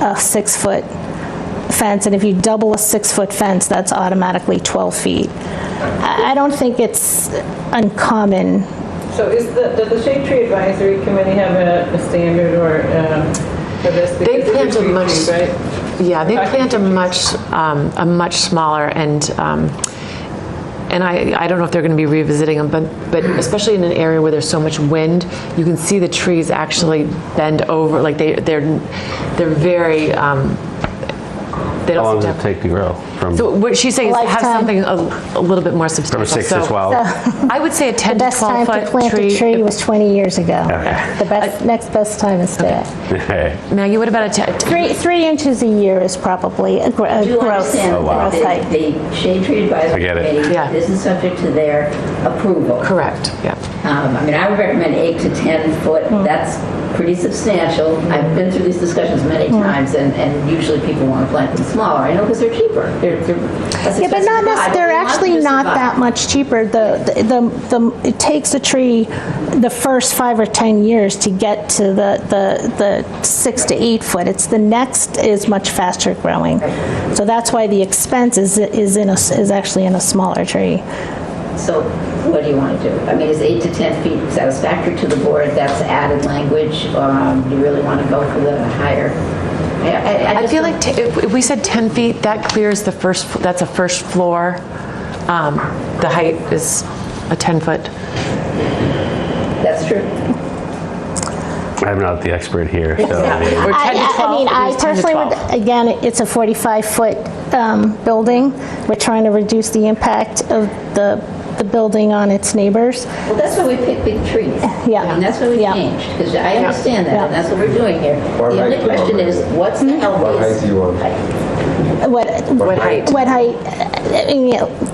a 6 foot fence, and if you double a 6 foot fence, that's automatically 12 feet. I don't think it's uncommon. So does the Shade Tree Advisory Committee have a standard or for this? They Because plant it's a tree much, tree, right? yeah, they plant a much smaller, and I don't know if they're going to be revisiting them, but especially in an area where there's so much wind, you can see the trees actually bend over, like they're very. They How long don't does it take to grow? So what she's saying is have Lifetime. something a little bit more substantial. From 6 to So 12? I would say a 10 The to best 12 time to foot plant a tree was 20 years ago. Okay. The next best time is today. Okay. Maggie, what about a 3 inches a year is probably a Do you gross understand wow. growth height. that the Shade Tree I Advisory get it. Committee, Yeah. this is subject to their approval. correct? Yeah. I mean, I would recommend 8 to 10 foot. That's pretty substantial. I've been through these discussions many times, and usually people want to plant them smaller. I know because they're cheaper. They're less Yeah, but expensive not to buy, necessarily. but They're we want actually them to not survive. that much cheaper. It takes a tree the first 5 or 10 years to get to the 6 to 8 foot. It's the next is much faster growing, so that's why the expense is actually in a smaller tree. So what do you want to do? I mean, is 8 to 10 feet satisfactory to the board? That's added language. Do you really want to go for the higher? I just feel don't- like if we said 10 feet, that clears the first, that's a first floor. The height is a 10 foot. That's true. I'm not the expert here, so. Or 10 to 12. I mean, I there's 10 to personally 12. would, again, it's a 45-foot building. We're trying to reduce the impact of the building on its neighbors. Well, that's why we pick big trees. Yeah. I mean, that's why we Yeah. changed, because I understand that, Yeah. and that's what we're doing here. What The only height do you question want? is, what's the What height healthiest? do you want? What height? What height?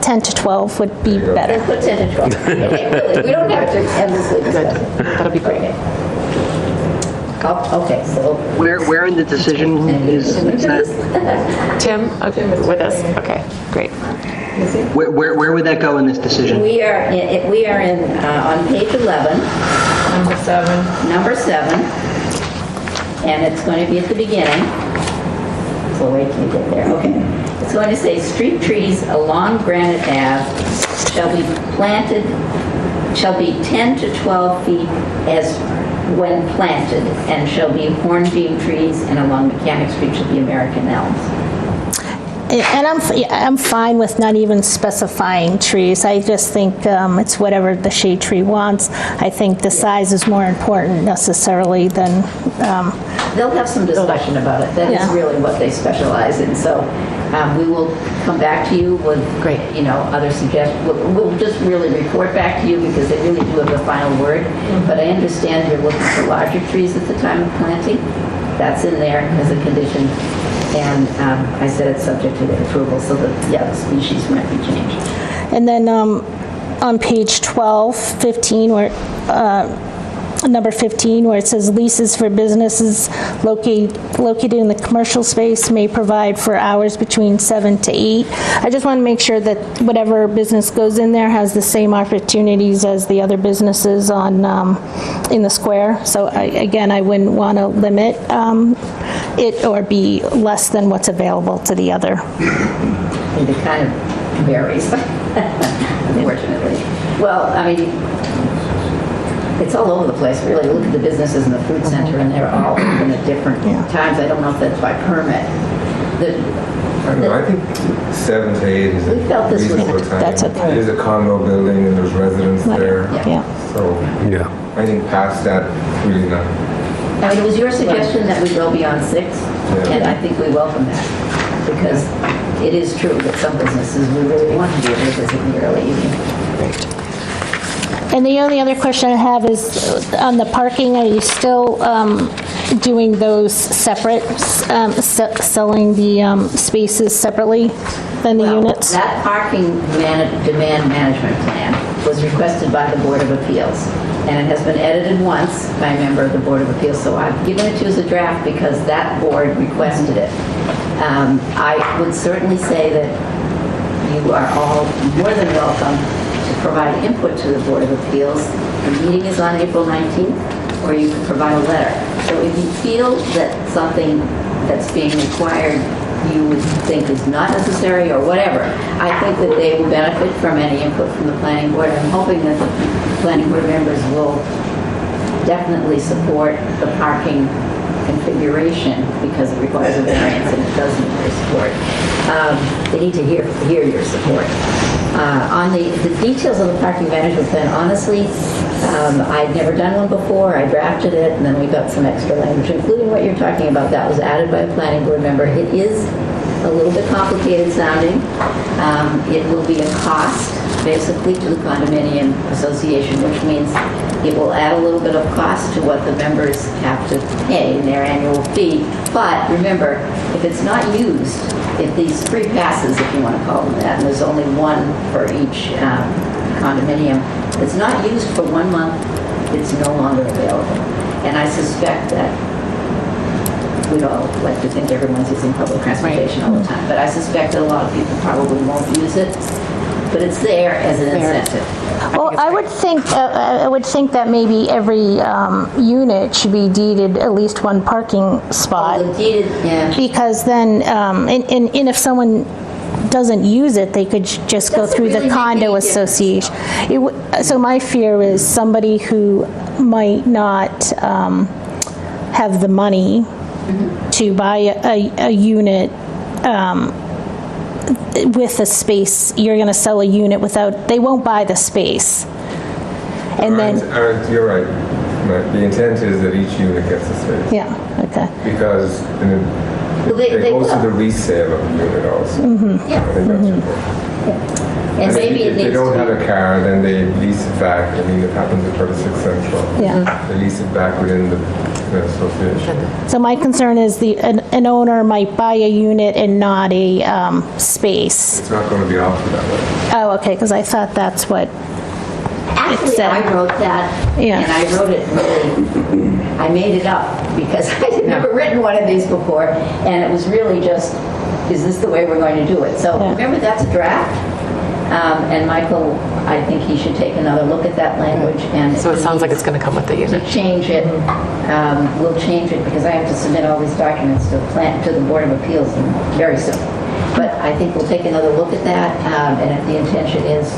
10 to 12 would be better. Put 10 to 12. Okay, really, we don't have to endlessly discuss it. That'll be great. Okay. Okay, so Where in the decision is that? Tim, okay, with us. Okay, great. Where would that go in this decision? we are in on page 11, number 7, and it's going to be at the beginning. So wait till you get there. Okay. It's going to say street trees along Granite Ave shall be 10 to 12 feet as when planted, and shall be hornbeam trees, and along Mechanic Street shall be American elms. And I'm fine with not even specifying trees. I just think it's whatever the shade tree wants. I think the size is more important necessarily than, They'll have some discussion about it. That is Yeah. really what they specialize in. So we will come back to you with, other suggestions. We'll just really report back to you because they really do have the final word. But I understand you're looking for larger trees at the time of planting. That's in there as a condition. And I said it's subject to their approval, so that, the species might be changed. and then on page 12, 15, where number 15, where it says leases for businesses located in the commercial space may provide for hours between 7 to 8. I just want to make sure that whatever business goes in there has the same opportunities as the other businesses on, in the square. So again, I wouldn't want to limit it or be less than what's available to the other. It kind of varies, unfortunately. Well, I mean, it's all over the place, really. Look at the businesses in the food center, and they're all open at different times. I don't know if that's by permit. I don't know, I think 7 to 8 is a We felt this was- reasonable time. That's okay. It is a condo building and there's residents there. Yeah. So Yeah. I think past that, really not. I mean, it was your suggestion that we go beyond 6, and I think we welcome that, because it is true that some businesses, we really want to be able to visit in the early evening. And the only other question I have is on the parking, are you still doing those separate, selling the spaces separately than the units? That parking demand management plan was requested by the Board of Appeals, and it has been edited once by a member of the Board of Appeals, so I've given it to you as a draft because that board requested it. I would certainly say that you are all more than welcome to provide input to the Board of Appeals. The meeting is on April 19th, or you can provide a letter. So if you feel that something that's being required you would think is not necessary or whatever, I think that they will benefit from any input from the planning board. I'm hoping that the planning board members will definitely support the parking configuration because it requires a variance and it does need your support. They need to hear your support. On the details of the parking management plan, honestly, I'd never done one before. I drafted it, and then we got some extra language, including what you're talking about. That was added by a planning board member. It is a little bit complicated sounding. It will be a cost, basically, to the condominium association, which means it will add a little bit of cost to what the members have to pay in their annual fee. But remember, if it's not used, if these free passes, if you want to call them that, and there's only one for each condominium, if it's not used for 1 month, it's no longer available. And I suspect that we'd all like to think everyone's using public transportation all the time, but I suspect that a lot of people probably won't use it, but it's there as an incentive. Well, I would think that maybe every unit should be deeded at least one parking spot. Deeded, yeah. Because then, and if someone doesn't use it, they could just go through the condo association. So my fear is somebody who might not have the money to buy a unit with a space, you're going to sell a unit without, they won't buy the space. And then, You're right. The intent is that each unit gets a space. yeah, okay. Because it goes to the resale of the unit also. I think that's important. And maybe if it they needs don't to have a car, then they lease it back. I mean, it happens at 36 Central. Yeah. They lease it back within the association. So my concern is an owner might buy a unit and not a space. It's not going to be offered that way. Oh, okay, because I thought that's what Actually, I wrote that, Yeah. and I wrote it really, I made it up, because I had never written one of these before, and it was really just, is this the way we're going to do it? So remember, that's a draft, and Michael, I think he should take another look at that language, and So it sounds like it's going to come with the unit. to change it, we'll change it, because I have to submit all these documents to the Board of Appeals very soon. But I think we'll take another look at that, and if the intention is,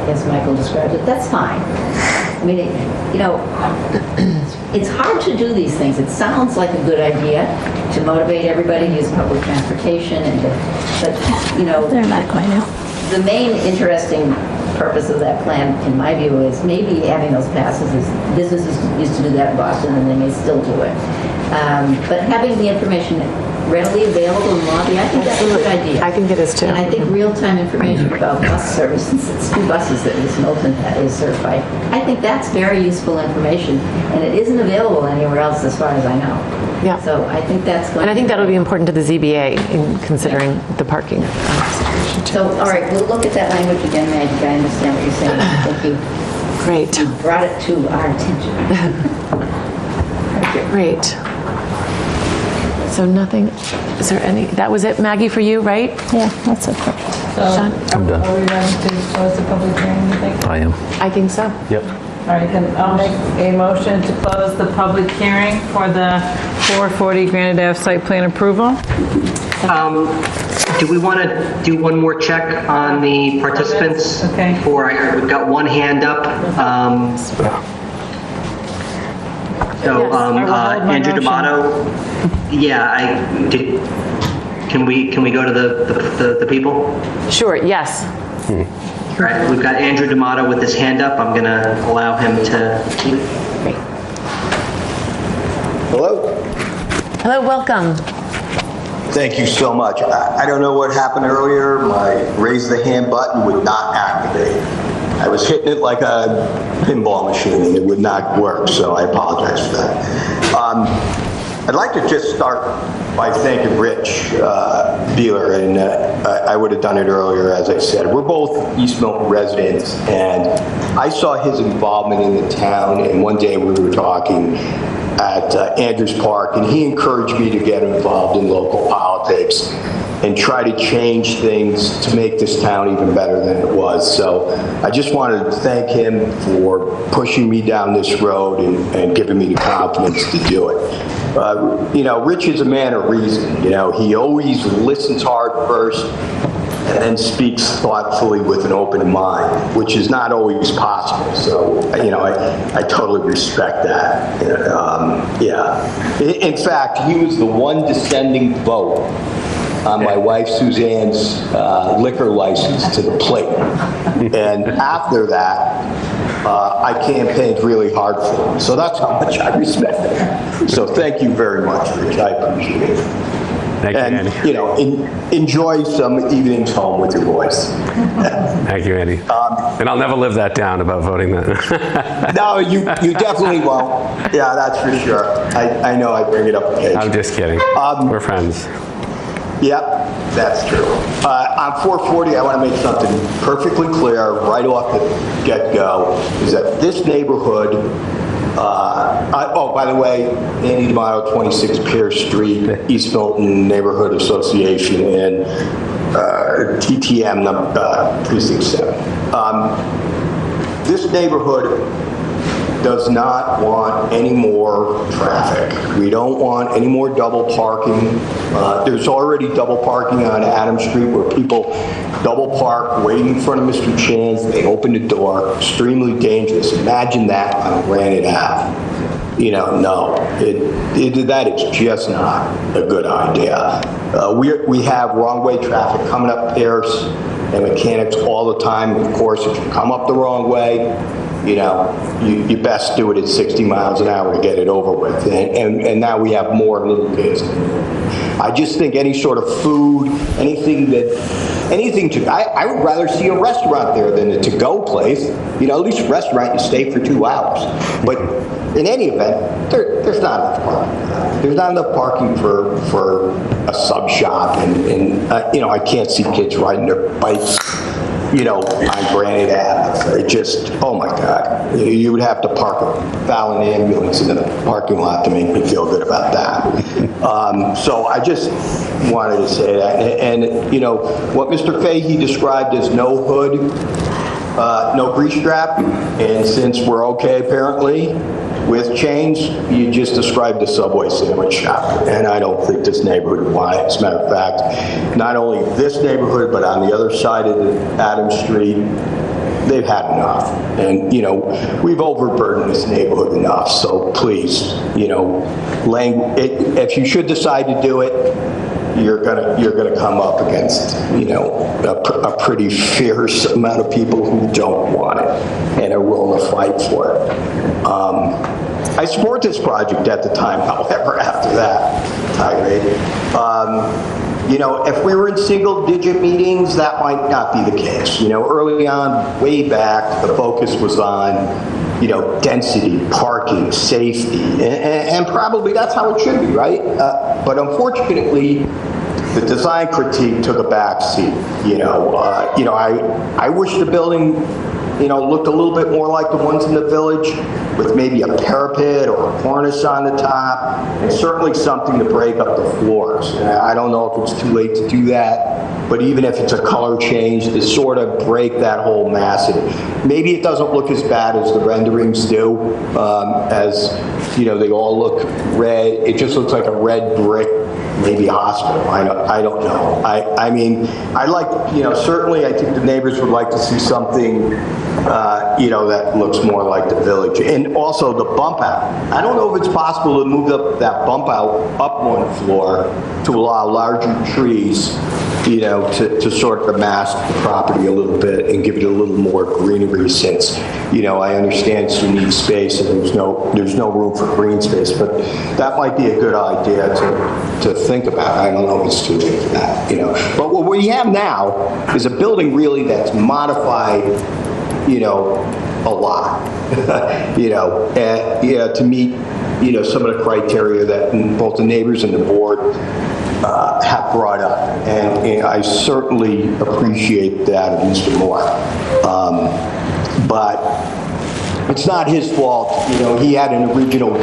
as Michael described it, that's fine. I mean, it's hard to do these things. It sounds like a good idea to motivate everybody to use public transportation, but they're not going to. the main interesting purpose of that plan, in my view, is maybe having those passes. Businesses used to do that in Boston, and they may still do it. But having the information readily available in lobby, I think that's a good idea. I think it is too. And I think real-time information about bus service, since it's 2 buses that East Milton is served by, I think that's very useful information, and it isn't available anywhere else as far as I know. Yeah. So I think that's going And I think that'll be important to the ZBA in considering the parking situation too. So, all right, we'll look at that language again, Maggie. I understand what you're saying. Thank you. Great. brought it to our attention. Great. So nothing, is there any, that was it, Maggie, for you, right? Yeah, that's okay. Sean? I'm done. Are we ready to close the public hearing, you think? I am. I think so. Yep. All right, then I'll make a motion to close the public hearing for the 440 Granite Ave site plan approval. Do we want to do one more check on the participants? Okay. We've got one hand up. Andrew D'Amato. Yeah, can we go to the people? Sure, yes. All right, we've got Andrew D'Amato with his hand up. I'm going to allow him to speak. Great. Hello? Hello, welcome. Thank you so much. I don't know what happened earlier. My raise the hand button would not activate. I was hitting it like a pinball machine and it would not work, so I apologize for that. I'd like to just start by thanking Rich Beeler, and I would have done it earlier, as I said. We're both East Milton residents, and I saw his involvement in the town, and one day we were talking at Andrews Park, and he encouraged me to get involved in local politics and try to change things to make this town even better than it was. So I just wanted to thank him for pushing me down this road and giving me the confidence to do it. Rich is a man of reason. He always listens hard first and then speaks thoughtfully with an open mind, which is not always possible. So, I totally respect that. In fact, he was the one dissenting vote on my wife Suzanne's liquor license to the plate. And after that, I campaigned really hard for him. So that's how much I respect him. So thank you very much, Rich. I appreciate it. Thank you, Andy. Enjoy some evenings home with your boys. Thank you, Andy. And I'll never live that down about voting that. No, you definitely won't. Yeah, that's for sure. I know I bring it up occasionally. I'm just kidding. We're friends. Yep, that's true. On 440, I want to make something perfectly clear right off the get-go, is that this neighborhood, by the way, Andy D'Amato, 26 Pierce Street, East Milton Neighborhood Association, and TTM Precinct 7. This neighborhood does not want any more traffic. We don't want any more double parking. There's already double parking on Adams Street where people double park, wait in front of Mr. Chan's, they open the door, extremely dangerous. Imagine that on Granite Ave. No, that is just not a good idea. We have wrong-way traffic coming up Pierce and Mechanics all the time. Of course, if you come up the wrong way, you best do it at 60 miles an hour to get it over with. And now we have more little kids. I just think any sort of food, I would rather see a restaurant there than a to-go place. At least a restaurant, you stay for 2 hours. But in any event, there's not enough parking. There's not enough parking for a sub shop, and I can't see kids riding their bikes, on Granite Ave. It just, oh my God. You would have to park a Fallon ambulance in the parking lot to make me feel good about that. So I just wanted to say that. And what Mr. Fahey described as no hood, no grease trap, and since we're okay apparently with chains, you just described the Subway sandwich shop, and I don't think this neighborhood would want it. As a matter of fact, not only this neighborhood, but on the other side of Adams Street, they've had enough. And, we've overburdened this neighborhood enough, so please, if you should decide to do it, you're gonna come up against, a pretty fierce amount of people who don't want it and are willing to fight for it. I support this project at the time, however, after that tirade. If we were in single-digit meetings, that might not be the case. Early on, way back, the focus was on, density, parking, safety, and probably that's how it should be, right? But unfortunately, the design critique took a back seat. I wish the building looked a little bit more like the ones in the village, with maybe a parapet or a cornice on the top, and certainly something to break up the floors. And I don't know if it's too late to do that, but even if it's a color change to sort of break that whole massing. Maybe it doesn't look as bad as the renderings do, as, they all look red. It just looks like a red brick, maybe a hospital. I don't know. I mean, I like, certainly I think the neighbors would like to see something, that looks more like the village. And also the bump out. I don't know if it's possible to move that bump out up one floor to allow larger trees, to sort of mask the property a little bit and give it a little more greenery, since, I understand you need space and there's no room for green space, but that might be a good idea to think about. I don't know if it's too late for that, But what we have now is a building really that's modified, a lot, and, to meet, some of the criteria that both the neighbors and the board have brought up, and I certainly appreciate that of Mr. Moore. But it's not his fault. He had an original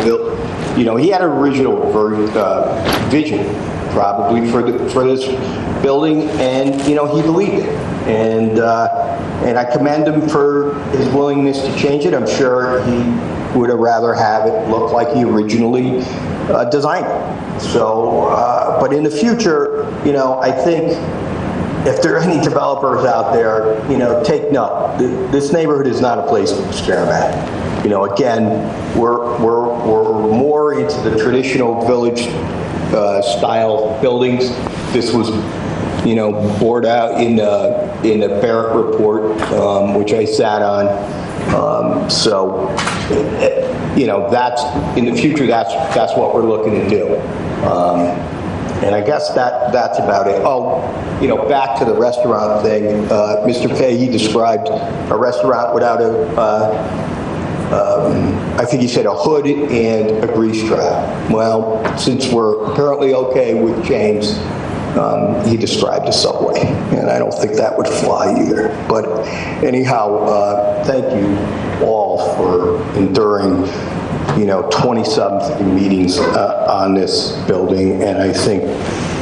vision probably for this building, and he believed it. And I commend him for his willingness to change it. I'm sure he would have rather have it look like he originally designed it. So, but in the future, I think if there are any developers out there, take note. This neighborhood is not a place to experiment. Again, we're more into the traditional village style buildings. This was, bored out in the Barrett report, which I sat on. So, that's in the future. That's what we're looking to do. And I guess that's about it. Oh, back to the restaurant thing. Mr. Fahey described a restaurant without I think he said a hood and a grease trap. Well, since we're apparently okay with James, he described a subway, and I don't think that would fly either. But anyhow, thank you all for enduring 20-something meetings on this building, and I think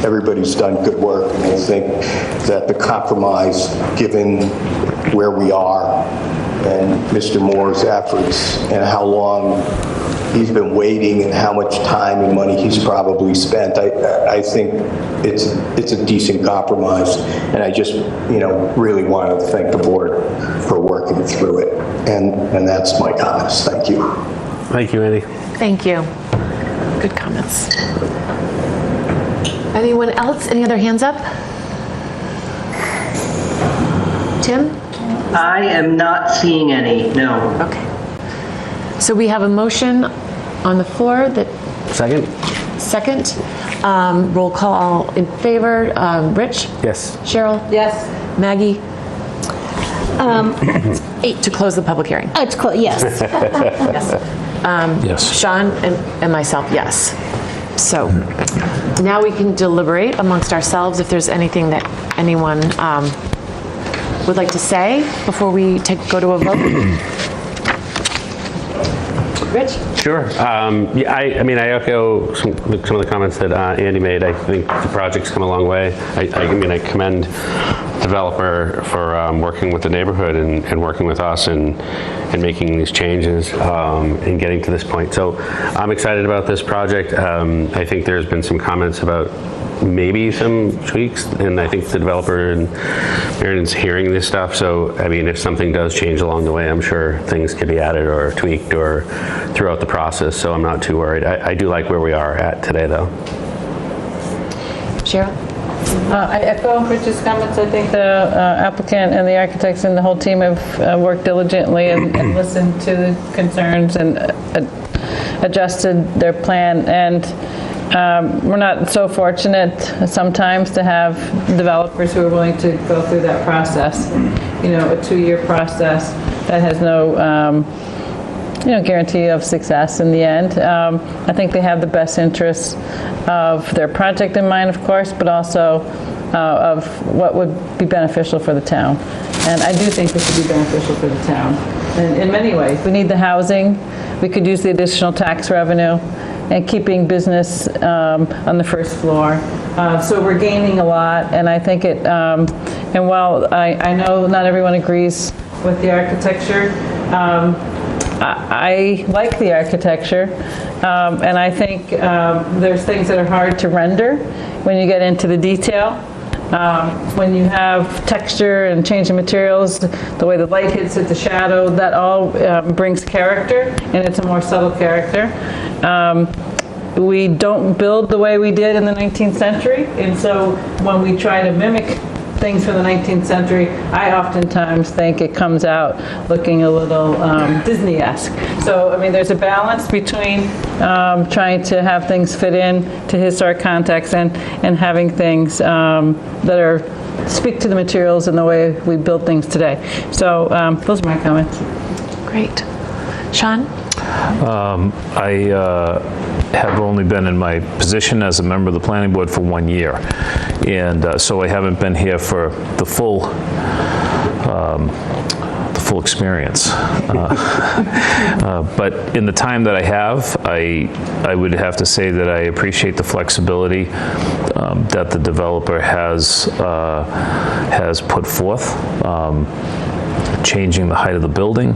everybody's done good work, and I think that the compromise, given where we are and Mr. Moore's efforts and how long he's been waiting and how much time and money he's probably spent, I think it's a decent compromise, and I just really want to thank the board for working through it, and that's my comments. Thank you. Thank you, Andy. Thank you. Good comments. Anyone else? Any other hands up? Tim? I am not seeing any, no. Okay. So we have a motion on the floor that... Second. Roll call in favor. Rich? Yes. Cheryl? Yes. Maggie? 8 to close the public hearing. It's yes. Yes. Sean and myself, yes. So now we can deliberate amongst ourselves if there's anything that anyone would like to say before we go to a vote. Rich? Sure. Yeah, I mean, I echo some of the comments that Andy made. I think the project's come a long way. I commend the developer for working with the neighborhood and working with us and making these changes and getting to this point. So I'm excited about this project. I think there's been some comments about maybe some tweaks, and I think the developer and Marion's hearing this stuff. So, I mean, if something does change along the way, I'm sure things can be added or tweaked or throughout the process. So I'm not too worried. I do like where we are at today, though. Cheryl? I echo Rich's comments. I think the applicant and the architects and the whole team have worked diligently and listened to the concerns and adjusted their plan. And we're not so fortunate sometimes to have developers who are willing to go through that process. A 2-year process that has no guarantee of success in the end. I think they have the best interests of their project in mind, of course, but also of what would be beneficial for the town. And I do think this would be beneficial for the town in many ways. We need the housing. We could use the additional tax revenue and keeping business on the first floor. So we're gaining a lot, and I think it, and while I know not everyone agrees with the architecture, I like the architecture, and I think there's things that are hard to render when you get into the detail. When you have texture and changing materials, the way the light hits at the shadow, that all brings character, and it's a more subtle character. We don't build the way we did in the 19th century, and so when we try to mimic things from the 19th century, I oftentimes think it comes out looking a little Disney-esque. So, I mean, there's a balance between trying to have things fit in to historic context and having things that are speak to the materials and the way we build things today. So those are my comments. Great. Sean? I have only been in my position as a member of the planning board for 1 year, and so I haven't been here for the full experience. But in the time that I have, I would have to say that I appreciate the flexibility that the developer has put forth. Changing the height of the building,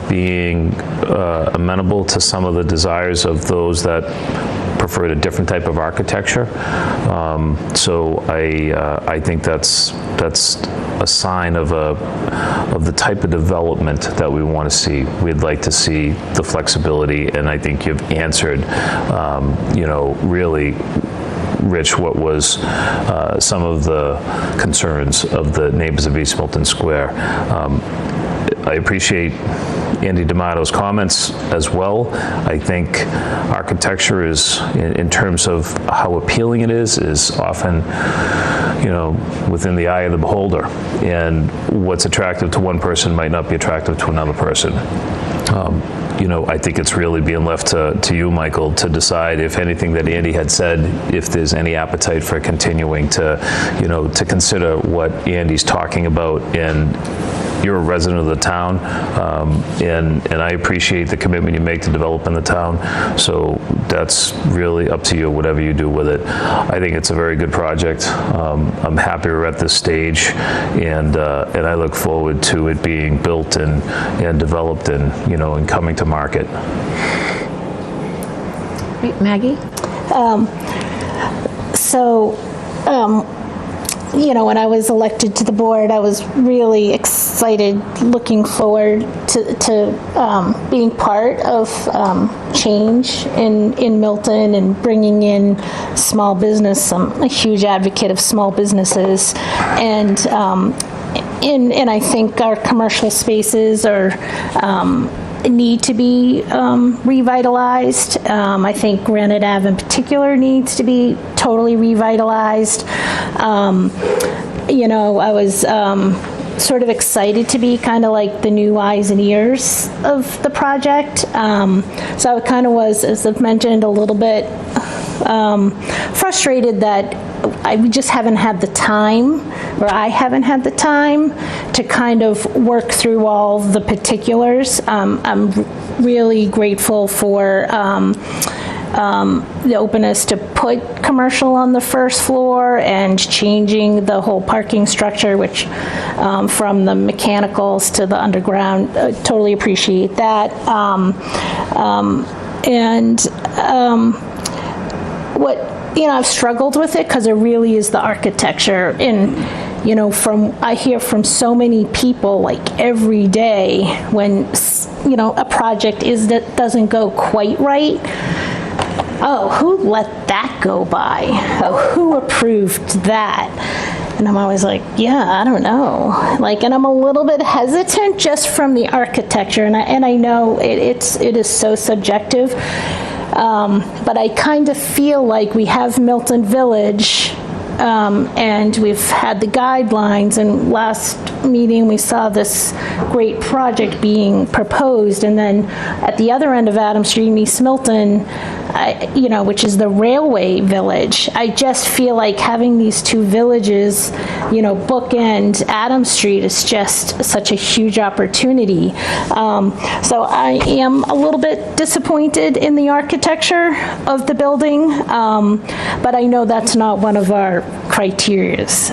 being amenable to some of the desires of those that preferred a different type of architecture. So I think that's a sign of the type of development that we want to see. We'd like to see the flexibility, and I think you've answered, really, Rich, what was some of the concerns of the neighbors of East Milton Square. I appreciate Andy D'Amato's comments as well. I think architecture is, in terms of how appealing it is often, within the eye of the beholder. And what's attractive to one person might not be attractive to another person. I think it's really being left to you, Michael, to decide if anything that Andy had said, if there's any appetite for continuing to consider what Andy's talking about. And you're a resident of the town, and I appreciate the commitment you make to developing the town. So that's really up to you, whatever you do with it. I think it's a very good project. I'm happy we're at this stage, and I look forward to it being built and developed and coming to market. Great. Maggie? When I was elected to the board, I was really excited, looking forward to being part of change in Milton and bringing in small business. I'm a huge advocate of small businesses, and I think our commercial spaces need to be revitalized. I think Granite Ave in particular needs to be totally revitalized. I was sort of excited to be kind of like the new eyes and ears of the project. So I kind of was, as I've mentioned, a little bit frustrated that we just haven't had the time, or I haven't had the time to kind of work through all the particulars. I'm really grateful for the openness to put commercial on the first floor and changing the whole parking structure, which from the mechanicals to the underground, totally appreciate that. I've struggled with it because it really is the architecture. And, I hear from so many people like every day when, a project doesn't go quite right. Oh, who let that go by? Oh, who approved that? And I'm always like, yeah, I don't know. And I'm a little bit hesitant just from the architecture, and I know it is so subjective. But I kind of feel like we have Milton Village, and we've had the guidelines, and last meeting we saw this great project being proposed, and then at the other end of Adams Street in East Milton, which is the railway village. I just feel like having these two villages, bookend Adams Street is just such a huge opportunity. So I am a little bit disappointed in the architecture of the building, but I know that's not one of our criterias.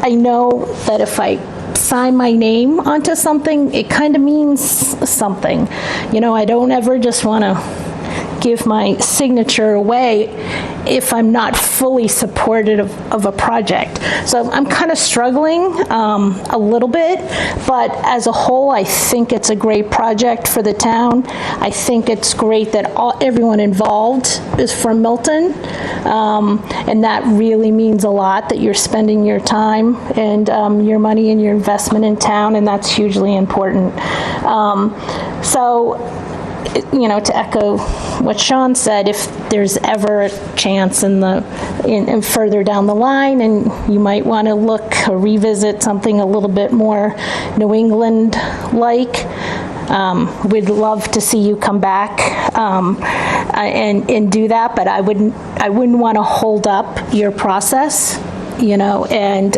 I know that if I sign my name onto something, it kind of means something. I don't ever just want to give my signature away if I'm not fully supportive of a project. So I'm kind of struggling a little bit, but as a whole, I think it's a great project for the town. I think it's great that everyone involved is from Milton, and that really means a lot, that you're spending your time and your money and your investment in town, and that's hugely important. To echo what Sean said, if there's ever a chance in further down the line, and you might want to look or revisit something a little bit more New England-like, we'd love to see you come back and do that, but I wouldn't want to hold up your process. And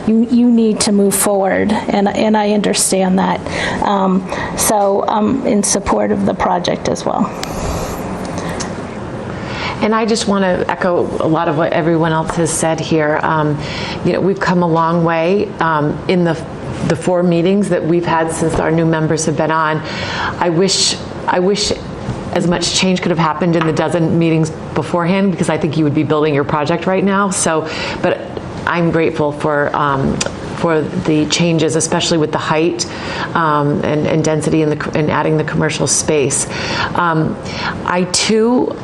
you need to move forward, and I understand that. So I'm in support of the project as well. And I just want to echo a lot of what everyone else has said here. We've come a long way in the 4 meetings that we've had since our new members have been on. I wish as much change could have happened in the dozen meetings beforehand, because I think you would be building your project right now. But I'm grateful for the changes, especially with the height and density and adding the commercial space. I too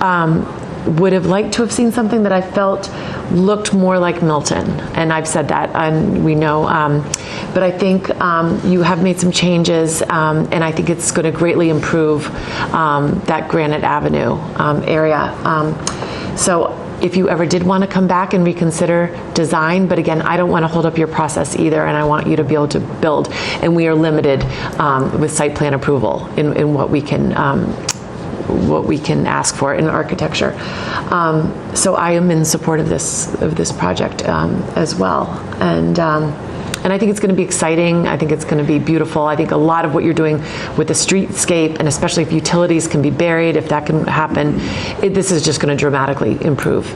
would have liked to have seen something that I felt looked more like Milton, and I've said that, and we know, but I think you have made some changes, and I think it's going to greatly improve that Granite Avenue area. So if you ever did want to come back and reconsider design, but again, I don't want to hold up your process either, and I want you to be able to build, and we are limited with site plan approval in what we can ask for in architecture. So I am in support of this project as well, and I think it's going to be exciting. I think it's going to be beautiful. I think a lot of what you're doing with the streetscape, and especially if utilities can be buried, if that can happen, this is just going to dramatically improve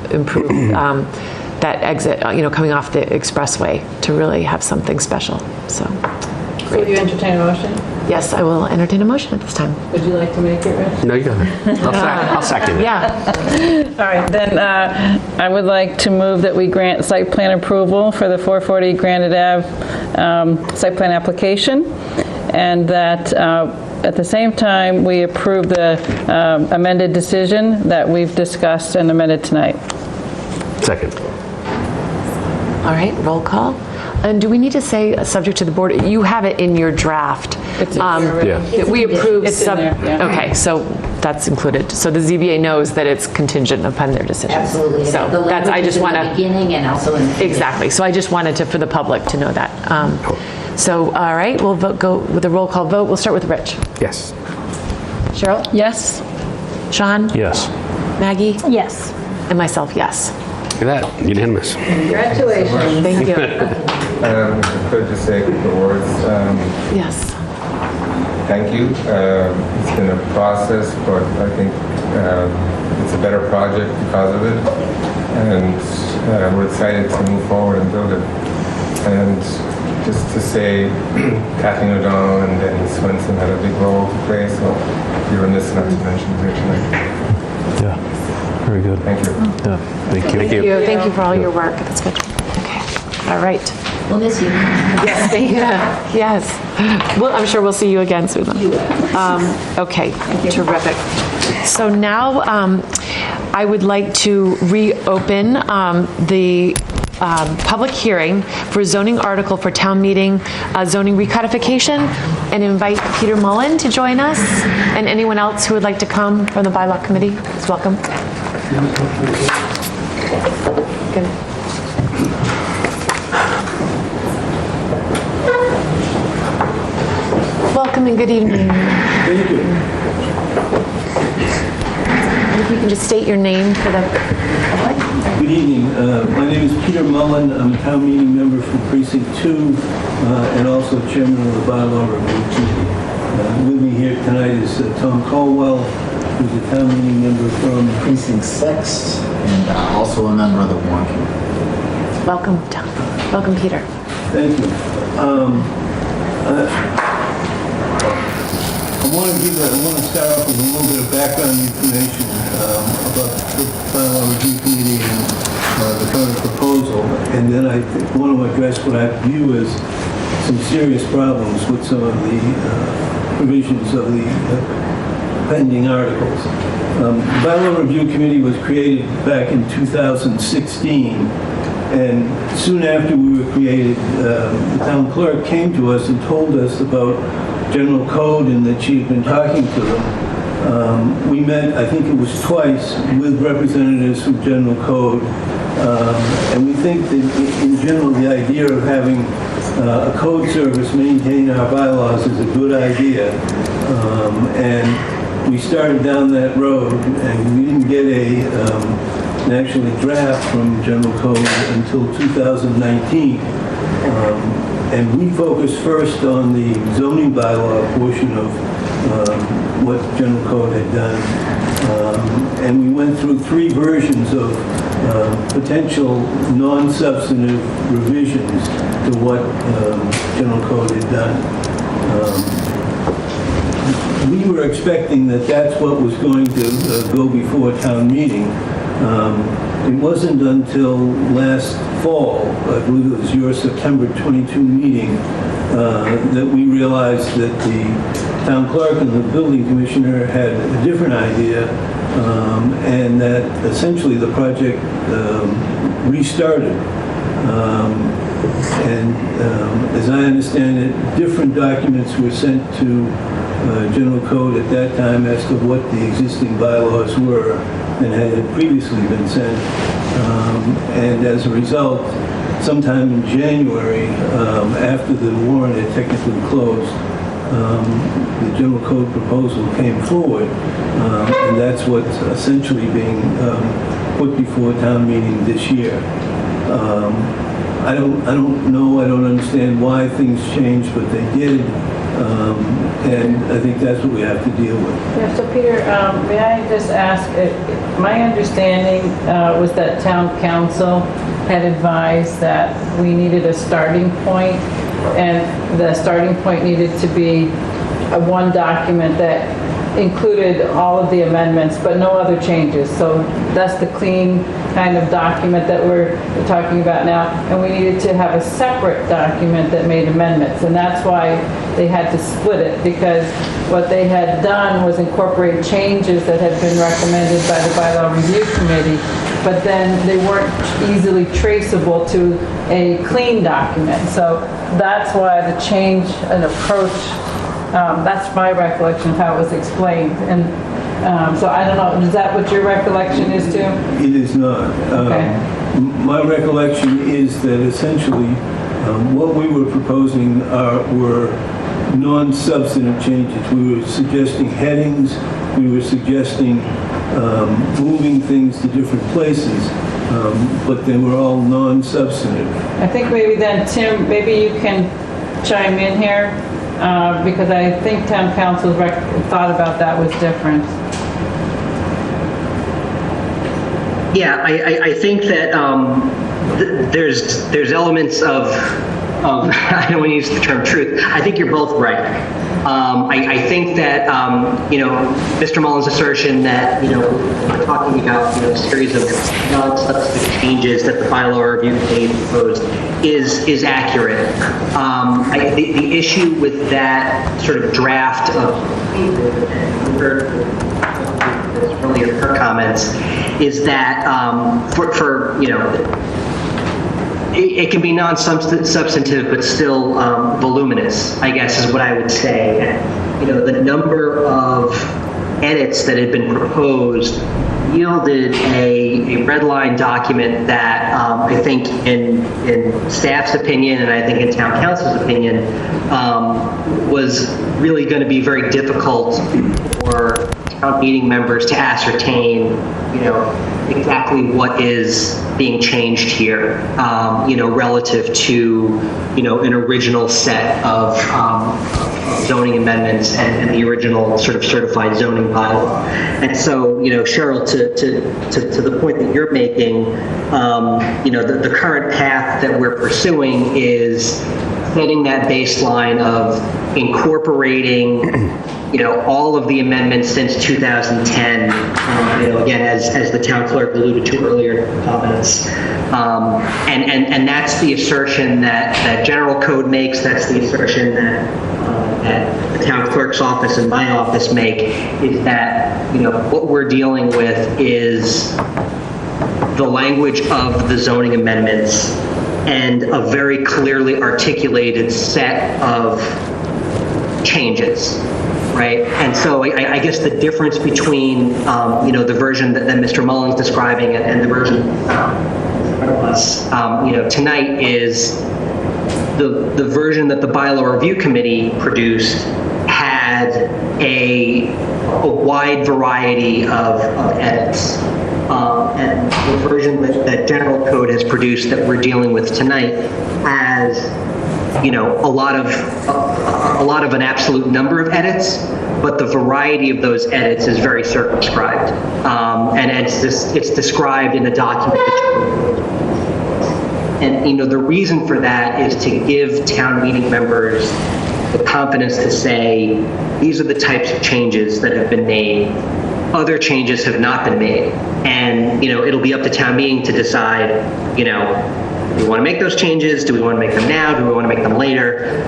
that exit, coming off the expressway, to really have something special. So, great. Will you entertain a motion? Yes, I will entertain a motion at this time. Would you like to make it, Rich? No, you go ahead. I'll second it. Yeah. All right, then I would like to move that we grant site plan approval for the 440 Granite Ave site plan application, and that at the same time we approve the amended decision that we've discussed and amended tonight. Second. All right, roll call. And do we need to say subject to the board? You have it in your draft. It's in there, yeah. That we approve. It's in there, yeah. Okay, so that's included. So the ZBA knows that it's contingent upon their decision. Absolutely. So The that's, I just want language is in the beginning and also in the exactly. So I just wanted for the public to know that. So all right, we'll go with a roll call vote. We'll start with Rich. Yes. Cheryl? Yes? Sean? Yes. Maggie? Yes. And myself, yes. Look at that, unanimous. Congratulations. Thank you. Could just say a couple of words. Yes. Thank you. It's been a process, but I think it's a better project because of it. And we're excited to move forward and build it. And just to say, Kathleen O'Donnell and Danny Swenson had a big role to play, so you're remiss not to mention here tonight. Yeah. Very good. Thank you. Yeah. Thank you. Thank you. Thank you for all your work. That's good. Okay. All right. We'll miss you. Yes. Yes. Well, I'm sure we'll see you again, Susan. Okay. Terrific. So now I would like to reopen the public hearing for zoning article for town meeting zoning recodification, and invite Peter Mullen to join us, and anyone else who would like to come from the bylaw committee is welcome. Good. Welcome and good evening. Thank you. If you can just state your name for the public. Good evening. My name is Peter Mullen. I'm a town meeting member for Precinct 2 and also chairman of the Bylaw Review Committee. With me here tonight is Tom Caldwell, who's a town meeting member from Precinct 6 and also a member of the Warren Committee. Welcome, Tom. Welcome, Peter. Thank you. I want to start off with a little bit of background information about the Bylaw Review Committee and the current proposal, and then I want to address what I view as some serious problems with some of the provisions of the pending articles. The Bylaw Review Committee was created back in 2016, and soon after we were created, the town clerk came to us and told us about general code and that she had been talking to them. We met, I think it was twice, with representatives from general code, and we think that in general the idea of having a code service maintain our bylaws is a good idea, and we started down that road, and we didn't get an actual draft from general code until 2019. And we focused first on the zoning bylaw portion of what general code had done. And we went through 3 versions of potential non-substantive revisions to what general code had done. We were expecting that that's what was going to go before town meeting. It wasn't until last fall, I believe it was your September 22 meeting, that we realized that the town clerk and the building commissioner had a different idea, and that essentially the project restarted. As I understand it, different documents were sent to general code at that time as to what the existing bylaws were and had previously been sent. And as a result, sometime in January, after the warrant had technically closed, the general code proposal came forward, and that's what's essentially being put before town meeting this year. I don't know, I don't understand why things changed, but they did. And I think that's what we have to deal with. Yeah, so Peter, may I just ask, my understanding was that town council had advised that we needed a starting point, and the starting point needed to be one document that included all of the amendments, but no other changes. So that's the clean kind of document that we're talking about now. And we needed to have a separate document that made amendments. And that's why they had to split it, because what they had done was incorporate changes that had been recommended by the Bylaw Review Committee, but then they weren't easily traceable to a clean document. So that's why the change in approach, that's my recollection of how it was explained. And so I don't know, is that what your recollection is too? It is not. Okay. My recollection is that essentially what we were proposing were non-substantive changes. We were suggesting headings, we were suggesting moving things to different places, but they were all non-substantive. I think maybe then, Tim, maybe you can chime in here, because I think town council's thought about that was different. Yeah, I think that there's elements of I don't want to use the term truth. I think you're both right. I think that Mr. Mullen's assertion that we're talking about a series of non-substantive changes that the bylaw review committee proposed is accurate. The issue with that sort of draft of earlier her comments is that it can be non-substantive but still voluminous, I guess is what I would say. The number of edits that had been proposed yielded a red line document that I think in staff's opinion and I think in town council's opinion was really going to be very difficult for town meeting members to ascertain, exactly what is being changed here, relative to, an original set of zoning amendments and the original sort of certified zoning bylaw. And so, Cheryl, to the point that you're making, the current path that we're pursuing is setting that baseline of incorporating all of the amendments since 2010, again, as the town clerk alluded to earlier in comments. And that's the assertion that General Code makes, that's the assertion that the town clerk's office and my office make, is that, what we're dealing with is the language of the zoning amendments and a very clearly articulated set of changes. Right, and so I guess the difference between the version that Mr. Mullen's describing and the version in front of us, tonight is the version that the bylaw review committee produced had a wide variety of edits, and the version that General Code has produced that we're dealing with tonight has a lot of an absolute number of edits, but the variety of those edits is very circumscribed, and it's described in the document. And the reason for that is to give town meeting members the confidence to say these are the types of changes that have been made. Other changes have not been made, and it'll be up to town meeting to decide. Do we want to make those changes? Do we want to make them now? Do we want to make them later?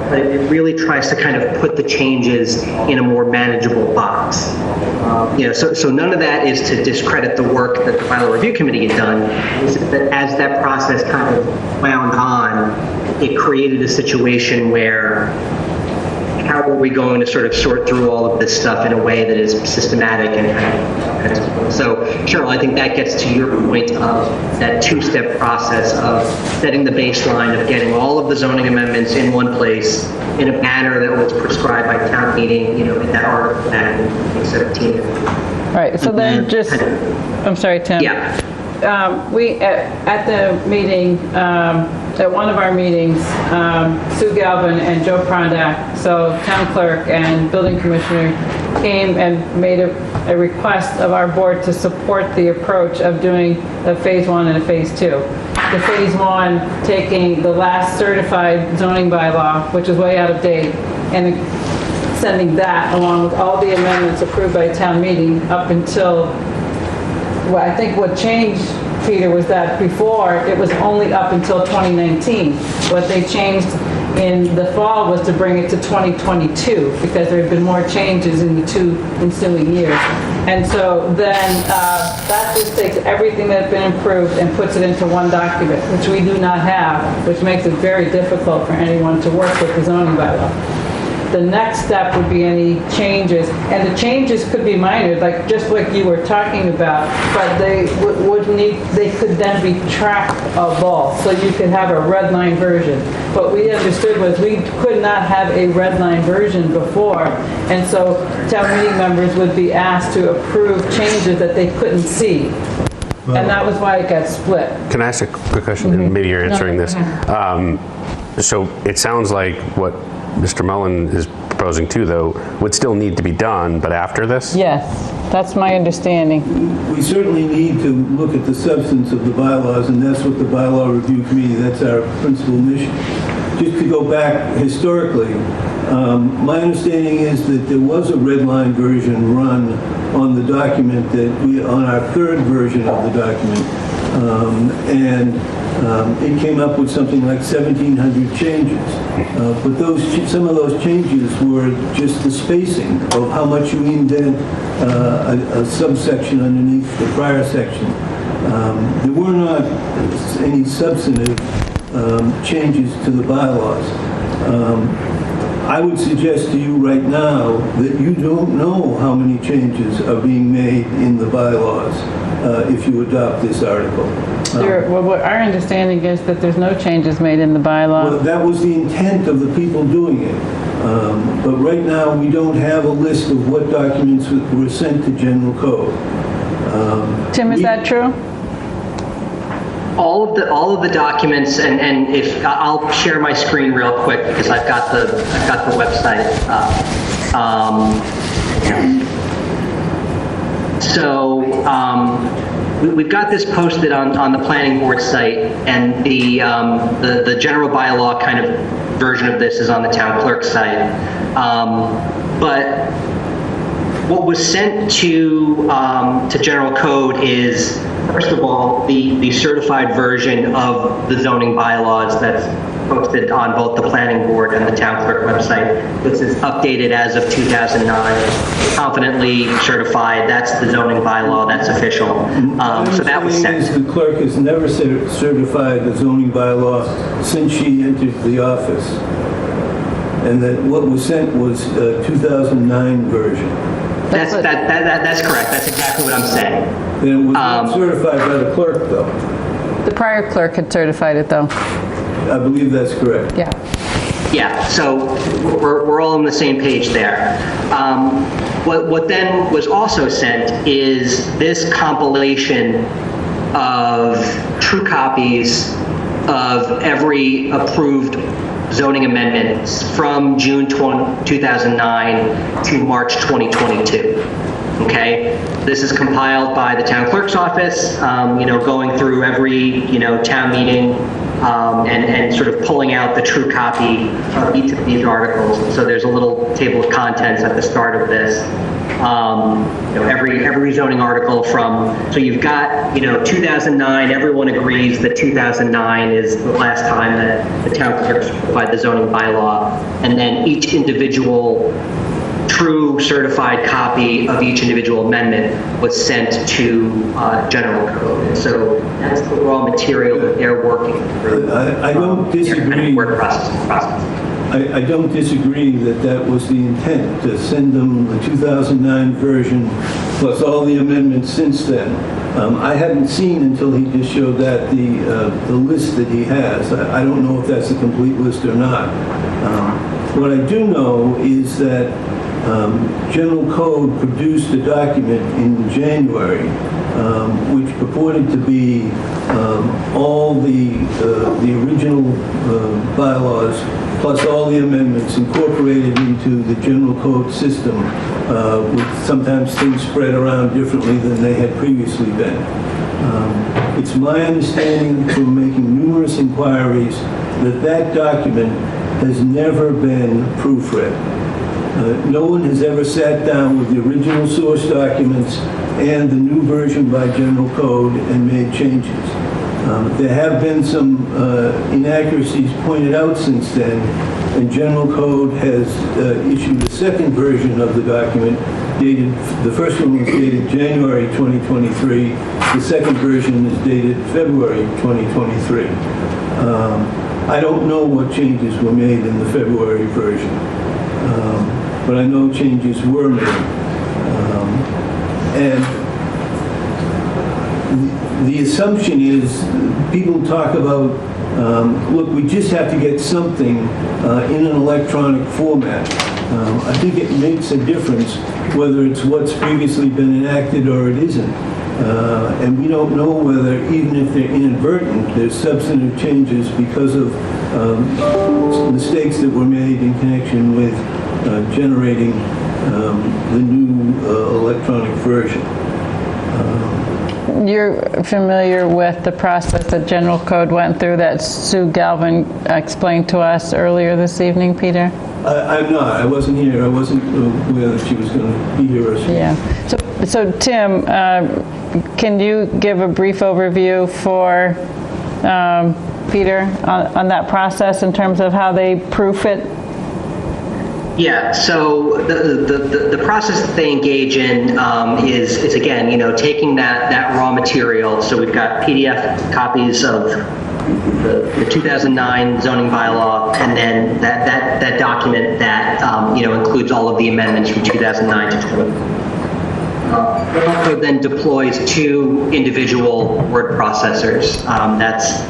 But it really tries to kind of put the changes in a more manageable box. So none of that is to discredit the work that the bylaw review committee had done. It's that as that process kind of wound on, it created a situation where how are we going to sort of sort through all of this stuff in a way that is systematic and so, Cheryl, I think that gets to your point of that two-step process of setting the baseline of getting all of the zoning amendments in one place in a manner that was prescribed by town meeting, in that article back in 2017. Right, so then just, I'm sorry, Tim. Yeah. We, at the meeting, at one of our meetings, Sue Galvin and Joe Prondak, so town clerk and building commissioner, came and made a request of our board to support the approach of doing a phase one and a phase two. The phase one taking the last certified zoning bylaw, which is way out of date, and sending that along with all the amendments approved by town meeting up until, well, I think what changed, Peter, was that before it was only up until 2019. What they changed in the fall was to bring it to 2022 because there had been more changes in the 2 ensuing years. And so then that just takes everything that had been improved and puts it into one document, which we do not have, which makes it very difficult for anyone to work with the zoning bylaw. The next step would be any changes, and the changes could be minor, like just like you were talking about, but they they could then be trackable, so you could have a red line version. What we understood was we could not have a red line version before, and so town meeting members would be asked to approve changes that they couldn't see. And that was why it got split. Can I ask a quick question? And maybe you're answering this. So it sounds like what Mr. Mullen is proposing too, though, would still need to be done, but after this? Yes, that's my understanding. We certainly need to look at the substance of the bylaws, and that's what the bylaw review committee, that's our principal mission. Just to go back historically, my understanding is that there was a red line version run on the document on our third version of the document, and it came up with something like 1,700 changes. But some of those changes were just the spacing of how much you indent a subsection underneath the prior section. There were not any substantive changes to the bylaws. I would suggest to you right now that you don't know how many changes are being made in the bylaws if you adopt this article. Our understanding is that there's no changes made in the bylaw. Well, that was the intent of the people doing it. But right now, we don't have a list of what documents were sent to general code. Tim, is that true? All of the documents, and if I'll share my screen real quick because I've got the website up. We've got this posted on the planning board site, and the general bylaw kind of version of this is on the town clerk's site. But what was sent to general code is, first of all, the certified version of the zoning bylaws that's posted on both the planning board and the town clerk website. This is updated as of 2009, confidently certified. That's the zoning bylaw, that's official. So that was sent. The clerk has never certified the zoning bylaw since she entered the office. And that what was sent was a 2009 version. That's correct. That's exactly what I'm saying. Then it was not certified by the clerk, though. The prior clerk had certified it, though. I believe that's correct. Yeah. Yeah, so we're all on the same page there. What then was also sent is this compilation of true copies of every approved zoning amendments from June 2009 to March 2022. Okay, this is compiled by the town clerk's office, going through every, town meeting and sort of pulling out the true copy of each of these articles. So there's a little table of contents at the start of this. Every zoning article so you've got, 2009, everyone agrees that 2009 is the last time that the town clerk certified the zoning bylaw, and then each individual true certified copy of each individual amendment was sent to general code. So that's the raw material that they're working through. I don't disagree. Work process. I don't disagree that was the intent, to send them the 2009 version plus all the amendments since then. I hadn't seen until he just showed that the list that he has. I don't know if that's a complete list or not. What I do know is that General Code produced a document in January which purported to be all the original bylaws plus all the amendments incorporated into the General Code system, with sometimes things spread around differently than they had previously been. It's my understanding from making numerous inquiries that document has never been proofread. No one has ever sat down with the original source documents and the new version by General Code and made changes. There have been some inaccuracies pointed out since then, and General Code has issued a second version of the document dated, the first one was dated January 2023, the second version is dated February 2023. I don't know what changes were made in the February version, but I know changes were made. And the assumption is, people talk about, look, we just have to get something in an electronic format. I think it makes a difference whether it's what's previously been enacted or it isn't. And we don't know whether, even if they're inadvertent, there's substantive changes because of mistakes that were made in connection with generating the new electronic version. You're familiar with the process that General Code went through that Sue Galvin explained to us earlier this evening, Peter? I'm not. I wasn't here. I wasn't aware that she was going to be here. Yeah. So Tim, can you give a brief overview for Peter on that process in terms of how they proof it? Yeah, so the process that they engage in is again, taking that raw material. So we've got PDF copies of the 2009 zoning bylaw, and then that document that includes all of the amendments from 2009 to 20. It also then deploys 2 individual word processors. That's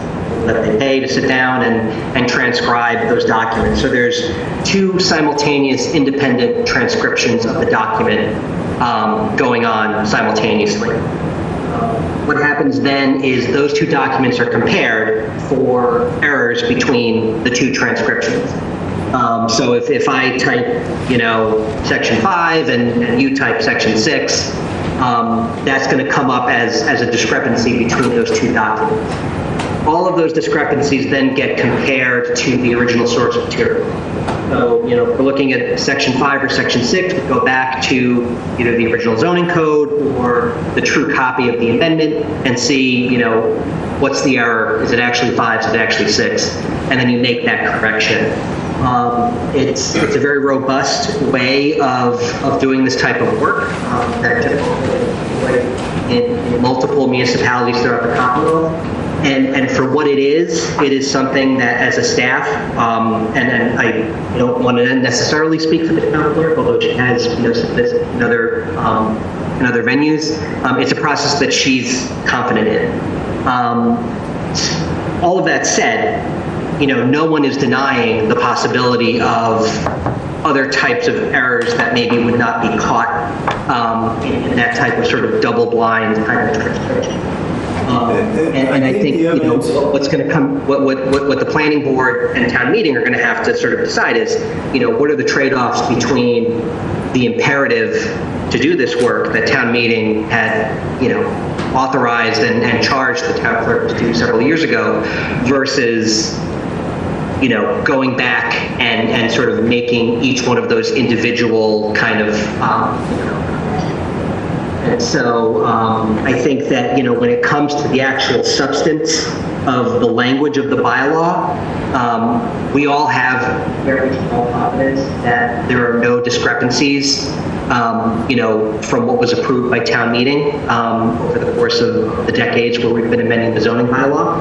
that they pay to sit down and transcribe those documents. So there's 2 simultaneous independent transcriptions of the document going on simultaneously. What happens then is those 2 documents are compared for errors between the 2 transcriptions. So if I type, section 5 and you type section 6, that's going to come up as a discrepancy between those 2 documents. All of those discrepancies then get compared to the original source material. So, if we're looking at section 5 or section 6, we go back to either the original zoning code or the true copy of the amendment and see, what's the error? Is it actually 5? Is it actually 6? And then you make that correction. It's a very robust way of doing this type of work that typically in multiple municipalities throughout the Commonwealth. And for what it is something that as a staff, and I don't want to necessarily speak for the town clerk, although she has said this in other venues, it's a process that she's confident in. All of that said, no one is denying the possibility of other types of errors that maybe would not be caught in that type of sort of double-blind kind of transcription. And I think what's going to come, what the planning board and town meeting are going to have to sort of decide is, what are the trade-offs between the imperative to do this work that town meeting had, authorized and charged the town clerk to do several years ago versus going back and sort of making each one of those individual kind of, and so I think that, when it comes to the actual substance of the language of the bylaw, we all have very strong confidence that there are no discrepancies, from what was approved by town meeting over the course of the decades where we've been amending the zoning bylaw.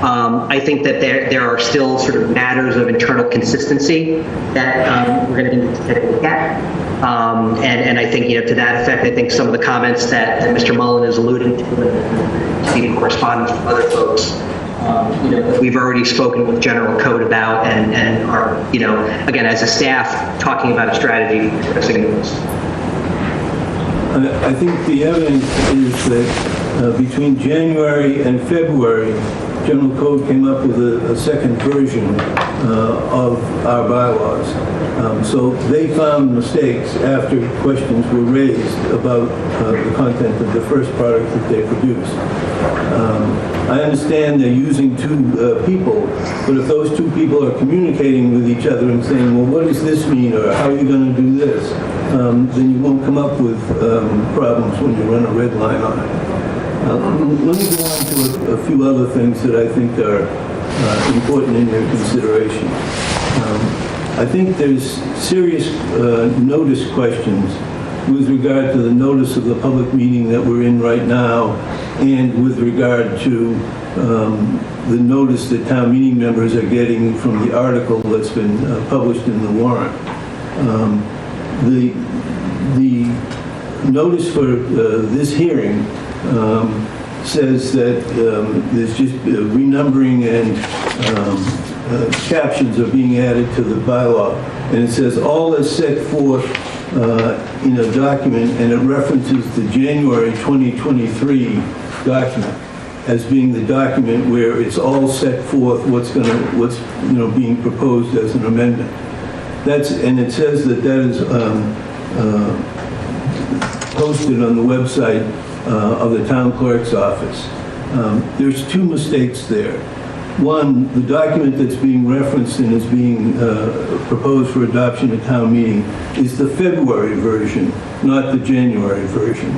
I think that there are still sort of matters of internal consistency that we're going to need to take a look at. And I think, to that effect, I think some of the comments that Mr. Mullen is alluding to and receiving correspondence from other folks, that we've already spoken with General Code about and are, again, as a staff, talking about a strategy for addressing those. I think the evidence is that between January and February, General Code came up with a second version of our bylaws. So they found mistakes after questions were raised about the content of the first product that they produced. I understand they're using 2 people, but if those 2 people are communicating with each other and saying, well, what does this mean, or how are you going to do this, then you won't come up with problems when you run a red line on it. Let me go on to a few other things that I think are important in your consideration. I think there's serious notice questions with regard to the notice of the public meeting that we're in right now, and with regard to the notice that town meeting members are getting from the article that's been published in the warrant. The notice for this hearing says that there's just renumbering and captions are being added to the bylaw. And it says all is set forth in a document, and it references the January 2023 document as being the document where it's all set forth what's being proposed as an amendment. And it says that is posted on the website of the town clerk's office. There's 2 mistakes there. One, the document that's being referenced and is being proposed for adoption at town meeting is the February version, not the January version.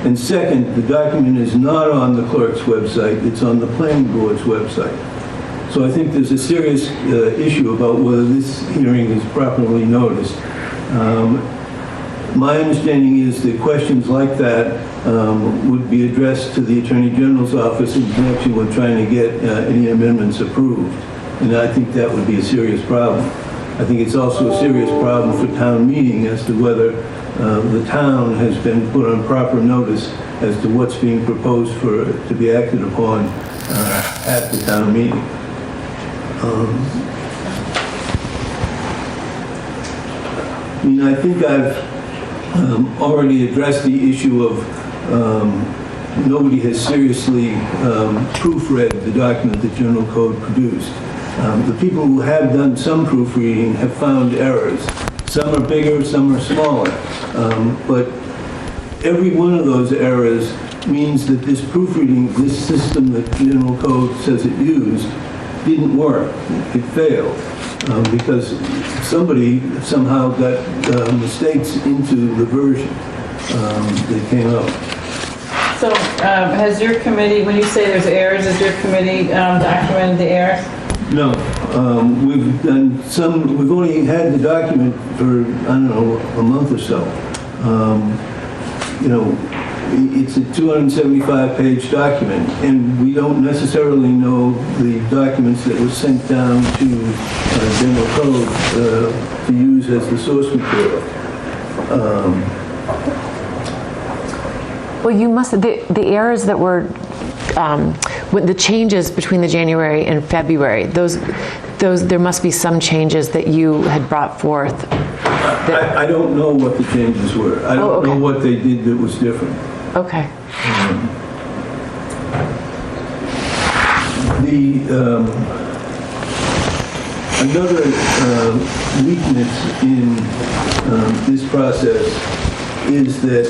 And second, the document is not on the clerk's website, it's on the planning board's website. So I think there's a serious issue about whether this hearing is properly noticed. My understanding is that questions like that would be addressed to the Attorney General's office in connection with trying to get any amendments approved. And I think that would be a serious problem. I think it's also a serious problem for town meeting as to whether the town has been put on proper notice as to what's being proposed to be acted upon at the town meeting. I mean, I think I've already addressed the issue of nobody has seriously proofread the document that General Code produced. The people who have done some proofreading have found errors. Some are bigger, some are smaller. But every one of those errors means that this proofreading, this system that General Code says it used, didn't work. It failed. Because somebody somehow got mistakes into the version that came out. So has your committee, when you say there's errors, has your committee documented the errors? No. We've done some, we've only had the document for, I don't know, a month or so. You know, it's a 275-page document, and we don't necessarily know the documents that were sent down to General Code to use as the source material. Well, you must, the errors that were, with the changes between the January and February, those, there must be some changes that you had brought forth. I don't know what the changes were. I don't know what they did that was different. Okay. Another weakness in this process is that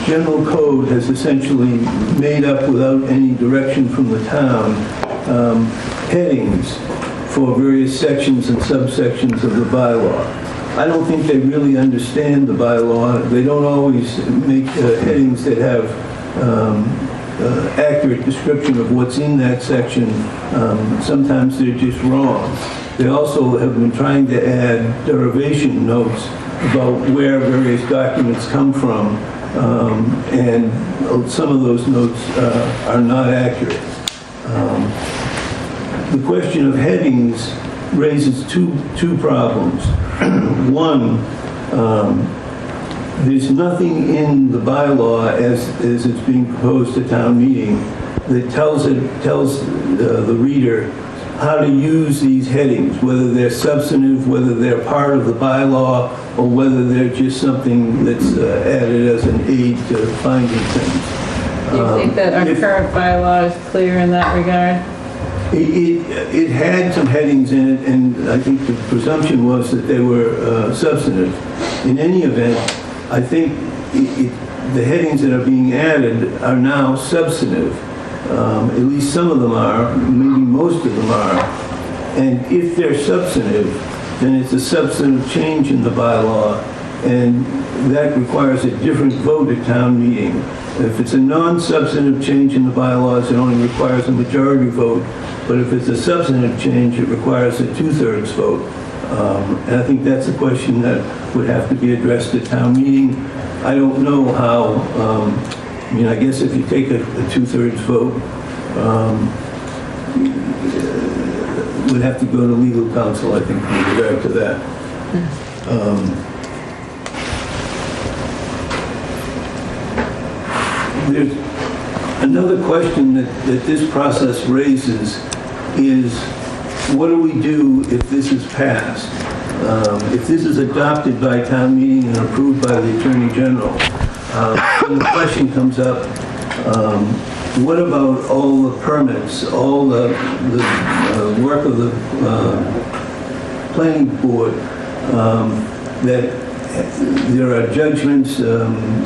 General Code has essentially made up, without any direction from the town, headings for various sections and subsections of the bylaw. I don't think they really understand the bylaw. They don't always make headings that have accurate description of what's in that section. Sometimes they're just wrong. They also have been trying to add derivation notes about where various documents come from, and some of those notes are not accurate. The question of headings raises two problems. One, there's nothing in the bylaw as it's being proposed at town meeting that tells the reader how to use these headings, whether they're substantive, whether they're part of the bylaw, or whether they're just something that's added as an aid to finding things. Do you think that our current bylaw is clear in that regard? It had some headings in it, and I think the presumption was that they were substantive. In any event, I think the headings that are being added are now substantive. At least some of them are, maybe most of them are. And if they're substantive, then it's a substantive change in the bylaw, and that requires a different vote at town meeting. If it's a non-substantive change in the bylaws, it only requires a majority vote. But if it's a substantive change, it requires a 2/3 vote. And I think that's a question that would have to be addressed at town meeting. I don't know how, I mean, I guess if you take a 2/3 vote, would have to go to legal counsel, I think, with regard to that. There's another question that this process raises is, what do we do if this is passed? If this is adopted by town meeting and approved by the Attorney General, then the question comes up, what about all the permits, all the work of the planning board, that there are judgments,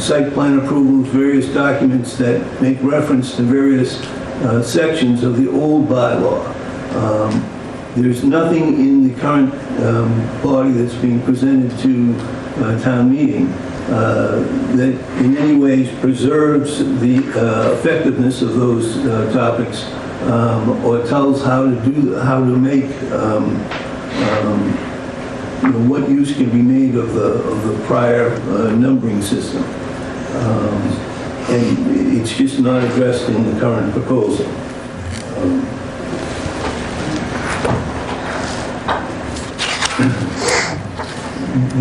site plan approvals, various documents that make reference to various sections of the old bylaw. There's nothing in the current body that's being presented to town meeting that in any ways preserves the effectiveness of those topics, or tells how to make what use can be made of the prior numbering system. And it's just not addressed in the current proposal.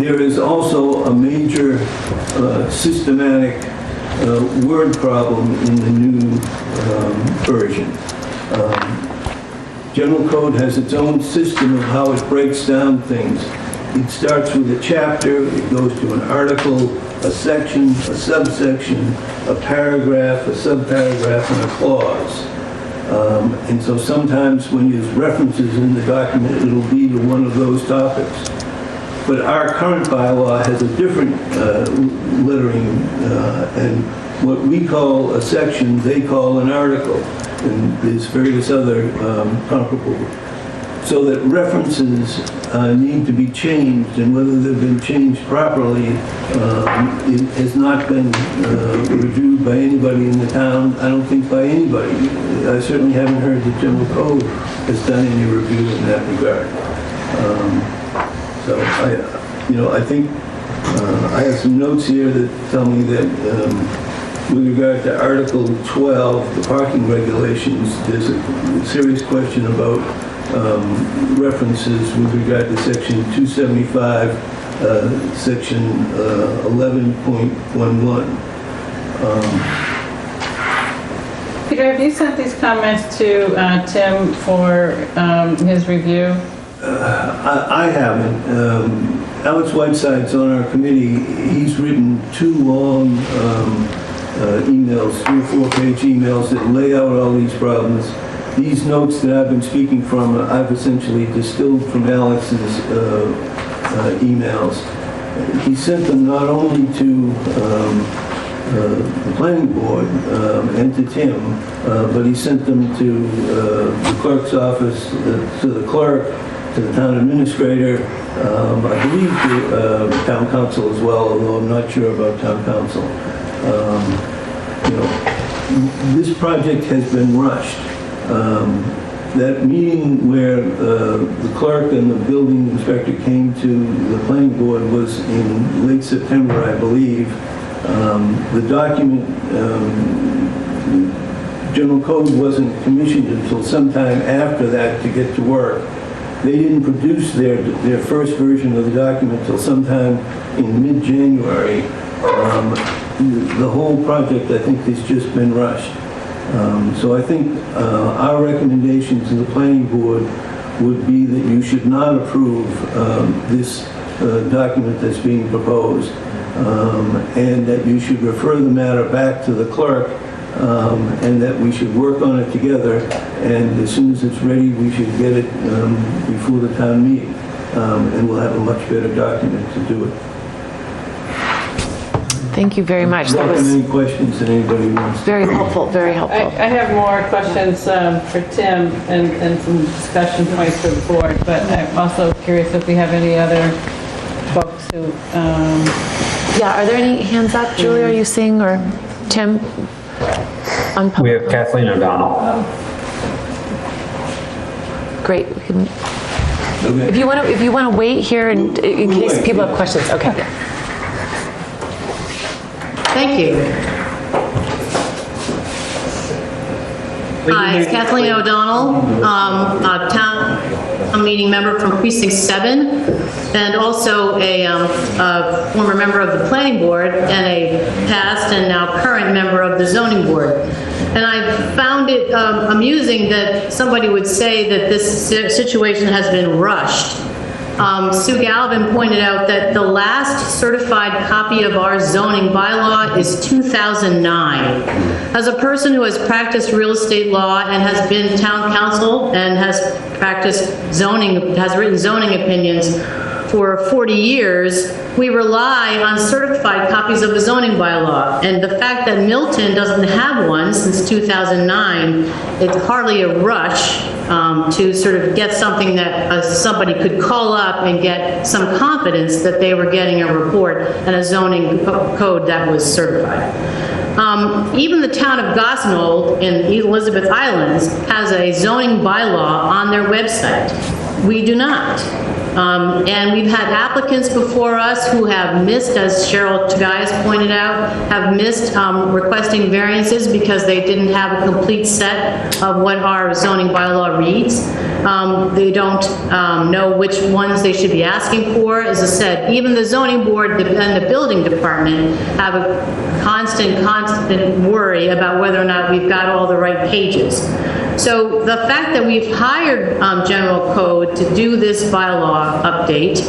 There is also a major systematic word problem in the new version. General Code has its own system of how it breaks down things. It starts with a chapter, it goes to an article, a section, a subsection, a paragraph, a subparagraph, and a clause. And so sometimes when there's references in the document, it'll be to one of those topics. But our current bylaw has a different lettering, and what we call a section, they call an article, and there's various other comparable. So that references need to be changed, and whether they've been changed properly, it has not been reviewed by anybody in the town. I don't think by anybody. I certainly haven't heard that General Code has done any review in that regard. So I think I have some notes here that tell me that with regard to Article 12, the parking regulations, there's a serious question about references with regard to Section 275, Section 11.11. Peter, have you sent these comments to Tim for his review? I haven't. Alex Whiteside's on our committee. He's written 2 long emails, 3 or 4-page emails that lay out all these problems. These notes that I've been speaking from, I've essentially distilled from Alex's emails. He sent them not only to the planning board and to Tim, but he sent them to the clerk's office, to the clerk, to the town administrator, I believe to town council as well, although I'm not sure about town council. This project has been rushed. That meeting where the clerk and the building inspector came to the planning board was in late September, I believe. The document, General Code wasn't commissioned until sometime after that to get to work. They didn't produce their first version of the document until sometime in mid-January. The whole project, I think, has just been rushed. So I think our recommendation to the planning board would be that you should not approve this document that's being proposed, and that you should refer the matter back to the clerk, and that we should work on it together, and as soon as it's ready, we should get it before the town meeting, and we'll have a much better document to do it. Thank you very much. That was any questions that anybody wants. Very helpful, very helpful. I have more questions for Tim and some discussion points for the board, but I'm also curious if we have any other folks who... Yeah, are there any hands up? Julie, are you seeing, or Tim? We have Kathleen O'Donnell. Great. We can, if you want to wait here in case people have questions. Okay. Thank you. Hi, it's Kathleen O'Donnell, a town meeting member from Precinct 7, and also a former member of the Planning Board and a past and now current member of the Zoning Board. And I found it amusing that somebody would say that this situation has been rushed. Sue Galvin pointed out that the last certified copy of our zoning bylaw is 2009. As a person who has practiced real estate law and has been town council and has practiced zoning, has written zoning opinions for 40 years, we rely on certified copies of the zoning bylaw. And the fact that Milton doesn't have one since 2009, it's hardly a rush to sort of get something that somebody could call up and get some confidence that they were getting a report and a zoning code that was certified. Even the town of Gosnold in Elizabeth Islands has a zoning bylaw on their website. We do not. And we've had applicants before us who have missed, as Cheryl Tagayas pointed out, have missed requesting variances because they didn't have a complete set of what our zoning bylaw reads. They don't know which ones they should be asking for. As I said, even the zoning board and the building department have a constant worry about whether or not we've got all the right pages. So the fact that we've hired General Code to do this bylaw update,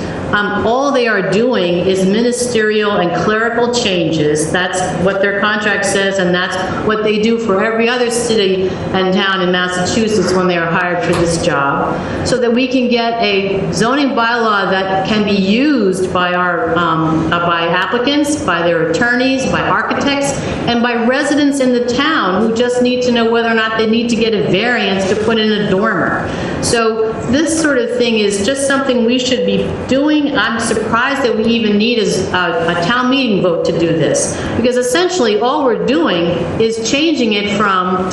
all they are doing is ministerial and clerical changes. That's what their contract says, and that's what they do for every other city and town in Massachusetts when they are hired for this job, so that we can get a zoning bylaw that can be used by our by applicants, by their attorneys, by architects, and by residents in the town who just need to know whether or not they need to get a variance to put in a dormer. So this sort of thing is just something we should be doing. I'm surprised that we even need a town meeting vote to do this, because essentially all we're doing is changing it from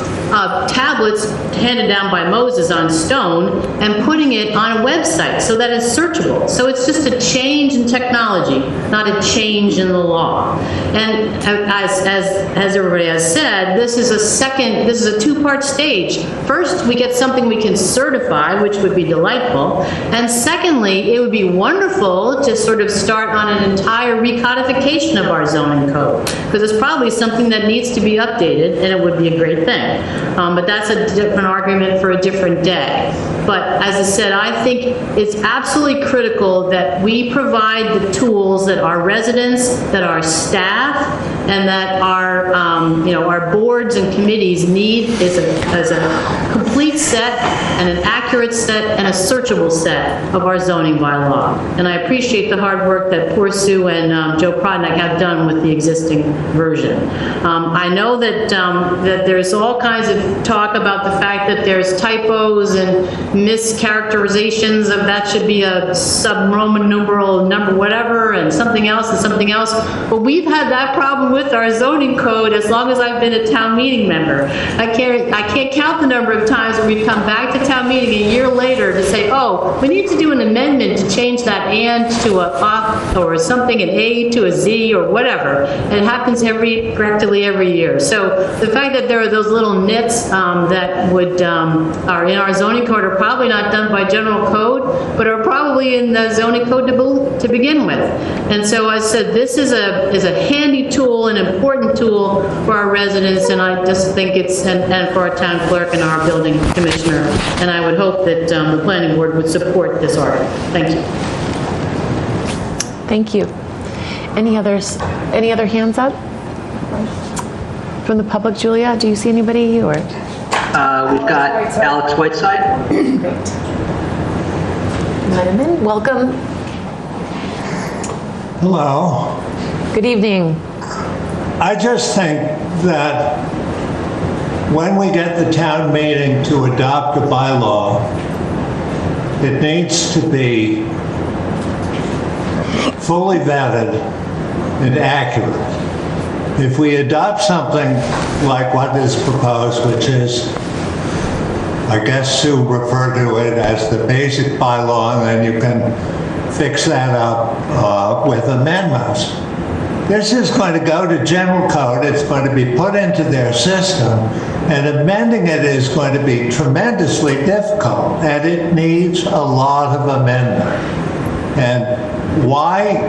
tablets handed down by Moses on stone and putting it on a website so that it's searchable. So it's just a change in technology, not a change in the law. And as everybody has said, this is a two-part stage. First, we get something we can certify, which would be delightful. And secondly, it would be wonderful to sort of start on an entire recodification of our zoning code, because it's probably something that needs to be updated, and it would be a great thing. But that's a different argument for a different day. But as I said, I think it's absolutely critical that we provide the tools that our residents, that our staff, and that our, our boards and committees need as a complete set and an accurate set and a searchable set of our zoning bylaw. And I appreciate the hard work that poor Sue and Joe Prodnick have done with the existing version. I know that that there's all kinds of talk about the fact that there's typos and mischaracterizations of that should be a sub-Roman numeral number whatever and something else and something else. But we've had that problem with our zoning code as long as I've been a town meeting member. I can't count the number of times when we've come back to town meeting a year later to say, oh, we need to do an amendment to change that and to a off or something, an A to a Z or whatever. And it happens practically every year. So the fact that there are those little nits that are in our zoning code are probably not done by general code, but are probably in the zoning code to begin with. And so I said, this is a handy tool, an important tool for our residents, and I just think and for our town clerk and our building commissioner. And I would hope that the planning board would support this article. Thank you. Thank you. Any other hands up? From the public, Julia, do you see anybody or? We've got Alex Whiteside. Welcome. Hello. Good evening. I just think that when we get the town meeting to adopt a bylaw, it needs to be fully vetted and accurate. If we adopt something like what is proposed, which is, I guess Sue referred to it as the basic bylaw, and then you can fix that up with amendments. This is going to go to general code, it's going to be put into their system, and amending it is going to be tremendously difficult, and it needs a lot of amendment. And why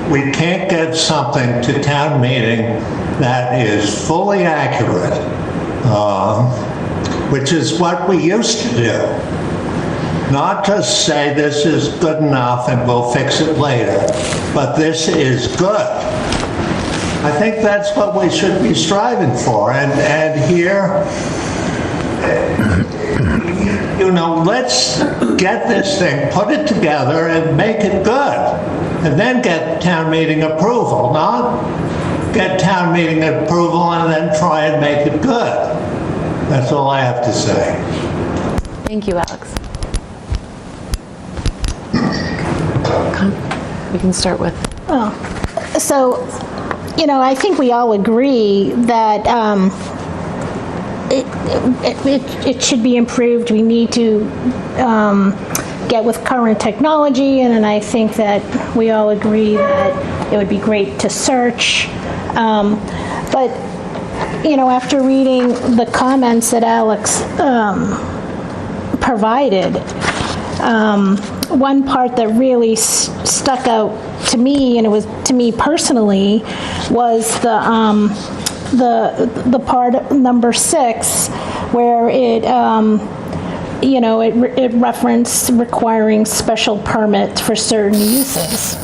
we can't get something to town meeting that is fully accurate, which is what we used to do. Not just say this is good enough and we'll fix it later, but this is good. I think that's what we should be striving for. And here, let's get this thing, put it together and make it good. And then get town meeting approval, not get town meeting approval and then try and make it good. That's all I have to say. Thank you, Alex. We can start with. So, I think we all agree that it should be improved. We need to get with current technology, and I think that we all agree that it would be great to search. But, you know, after reading the comments that Alex provided, one part that really stuck out to me, and it was to me personally, was the part number 6, where it, you know, it referenced requiring special permit for certain uses.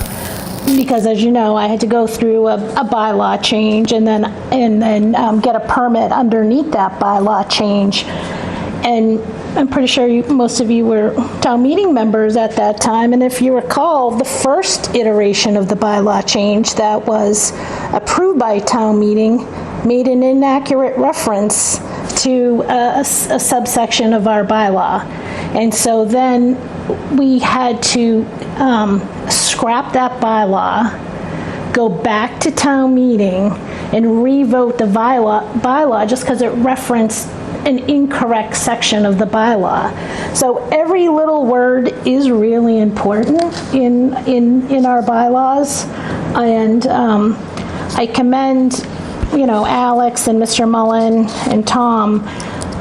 Because, as you know, I had to go through a bylaw change and then get a permit underneath that bylaw change. And I'm pretty sure most of you were town meeting members at that time, and if you recall, the first iteration of the bylaw change that was approved by town meeting made an inaccurate reference to a subsection of our bylaw. And so then we had to scrap that bylaw, go back to town meeting, and revote the bylaw just because it referenced an incorrect section of the bylaw. So every little word is really important in our bylaws, and I commend, you know, Alex and Mr. Mullen and Tom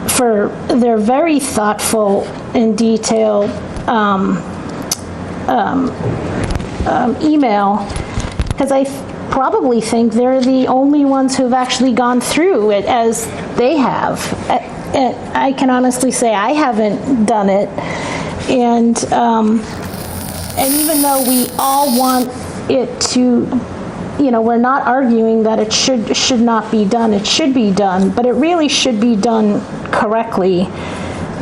for their very thoughtful and detailed email, because I probably think they're the only ones who've actually gone through it as they have. I can honestly say I haven't done it, and even though we all want it to, you know, we're not arguing that it should not be done. It should be done, but it really should be done correctly,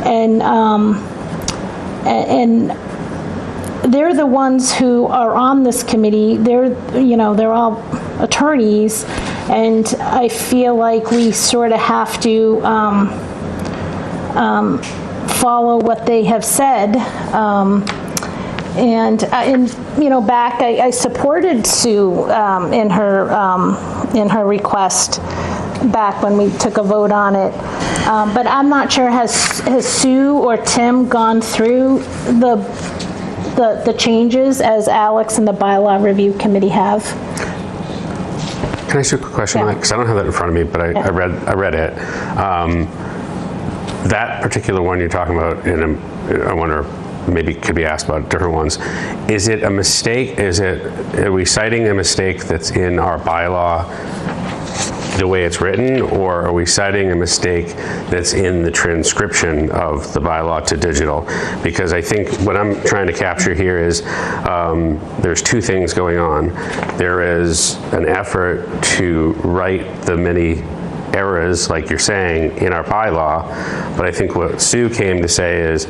and they're the ones who are on this committee. They're all attorneys, and I feel like we sort of have to follow what they have said. And you know, back I supported Sue in her request back when we took a vote on it. But I'm not sure, has Sue or Tim gone through the changes as Alex and the bylaw review committee have? Can I ask you a quick question on that? Because I don't have that in front of me, but I read it. That particular one you're talking about, and I wonder, maybe could be asked about different ones. Is it a mistake? Are we citing a mistake that's in our bylaw the way it's written, or are we citing a mistake that's in the transcription of the bylaw to digital? Because I think what I'm trying to capture here is there's two things going on. There is an effort to right the many errors, like you're saying, in our bylaw, but I think what Sue came to say is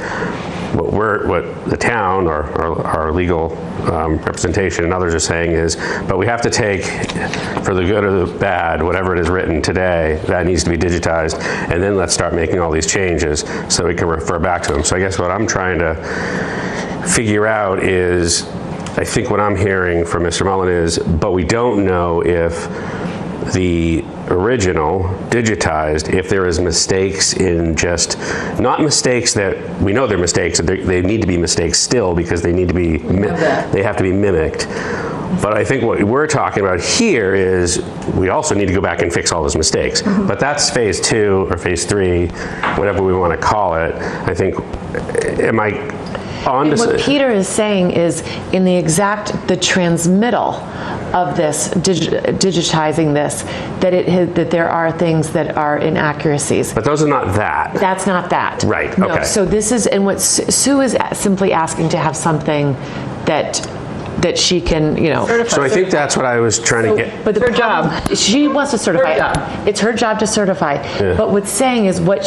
what the town or our legal representation and others are saying is, but we have to take, for the good or the bad, whatever it is written today, that needs to be digitized, and then let's start making all these changes so we can refer back to them. So I guess what I'm trying to figure out is, I think what I'm hearing from Mr. Mullen is, but we don't know if the original digitized, if there is mistakes in just, not mistakes that we know they're mistakes, they need to be mistakes still because they need to be, they have to be mimicked. But I think what we're talking about here is we also need to go back and fix all those mistakes. But that's phase 2 or phase 3, whatever we want to call it. I think, am I on to what Peter is saying is in the transmittal of this, digitizing this, that there are things that are inaccuracies. But those are not that. That's not that. Right, no. okay. So this is, and what Sue is simply asking to have something that she can, you know. Certify. So I think that's what I was trying to get. But her job. She wants to certify. It's her job to certify. Yeah. But what's saying is what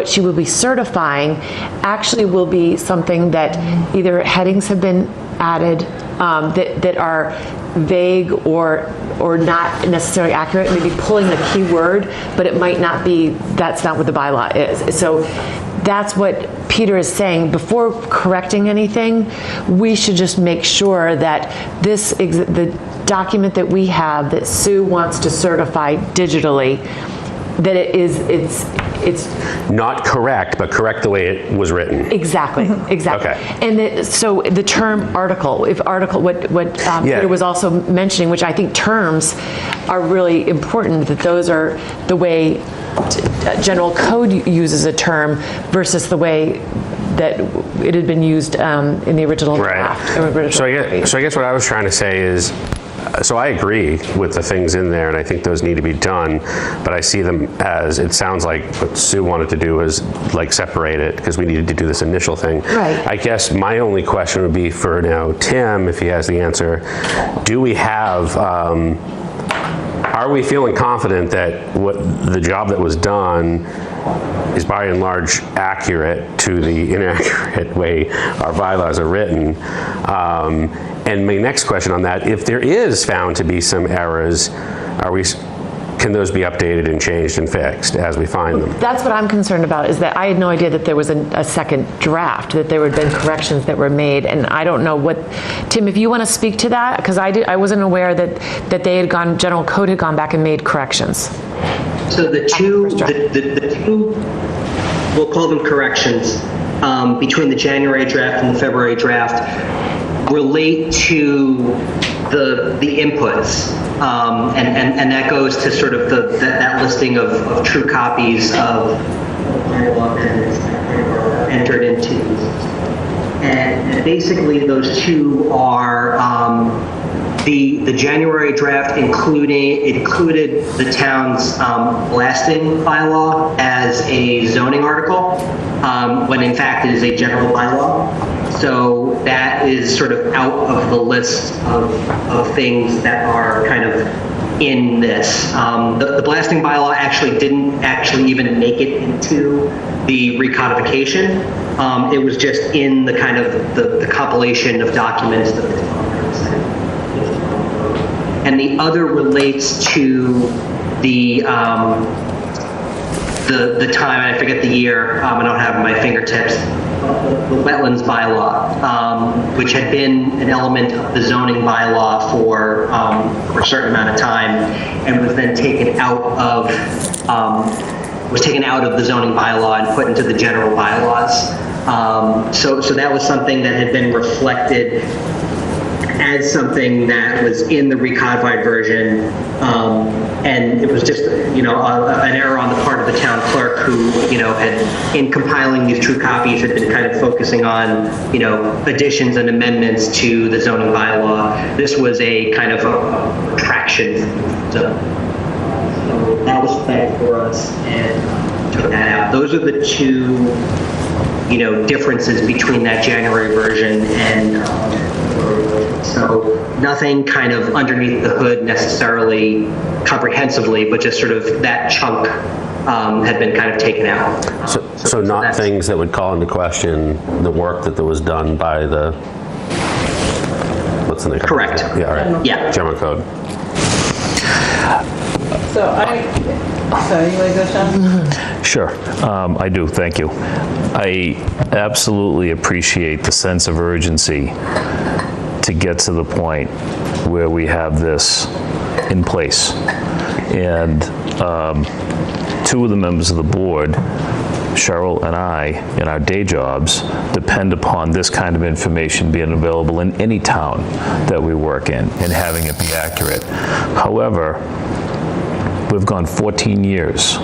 she will be certifying actually will be something that either headings have been added that are vague or not necessarily accurate, maybe pulling a key word, but it might not be, that's not what the bylaw is. So that's what Peter is saying. Before correcting anything, we should just make sure that the document that we have that Sue wants to certify digitally, that it's it's Not correct, but correct the way it was written. exactly. Okay. And so the term article, if article, what Yeah. Peter was also mentioning, which I think terms are really important, that those are the way general code uses a term versus the way that it had been used in the original draft. So I guess what I was trying to say is, so I agree with the things in there, and I think those need to be done, but I see them as, it sounds like what Sue wanted to do is like separate it, because we needed to do this initial thing. Right. I guess my only question would be for now, Tim, if he has the answer, do we have, are we feeling confident that what the job that was done is by and large accurate to the inaccurate way our bylaws are written? And my next question on that, if there is found to be some errors, can those be updated and changed and fixed as we find them? That's what I'm concerned about, is that I had no idea that there was a second draft, that there had been corrections that were made, and I don't know what, Tim, if you want to speak to that, because I wasn't aware that they had gone, general code had gone back and made corrections. So the two, we'll call them corrections, between the January draft and the February draft relate to the inputs, and that goes to sort of that listing of true copies of entered into. And basically those two are the January draft included the town's blasting bylaw as a zoning article, when in fact it is a general bylaw. So that is sort of out of the list of things that are kind of in this. The blasting bylaw didn't even make it into the recodification. It was just in the kind of the compilation of documents that the and the other relates to the time, I forget the year, I don't have it at my fingertips, the wetlands bylaw, which had been an element of the zoning bylaw for a certain amount of time, and was then taken out of the zoning bylaw and put into the general bylaws. So that was something that had been reflected as something that was in the recodified version, and it was just, an error on the part of the town clerk who, had, in compiling these true copies, had been kind of focusing on, additions and amendments to the zoning bylaw. This was a kind of a retraction. So that was fed for us and took that out. Those are the two, differences between that January version and so nothing kind of underneath the hood necessarily comprehensively, but just sort of that chunk had been kind of taken out. So not things that would call into question the work that was done by the, what's the name? Correct. Yeah, all right. Yeah. General code. So you want to go, Sean? Sure, I do, thank you. I absolutely appreciate the sense of urgency to get to the point where we have this in place. And two of the members of the board, Cheryl and I, in our day jobs, depend upon this kind of information being available in any town that we work in and having it be accurate. However, we've gone 14 years,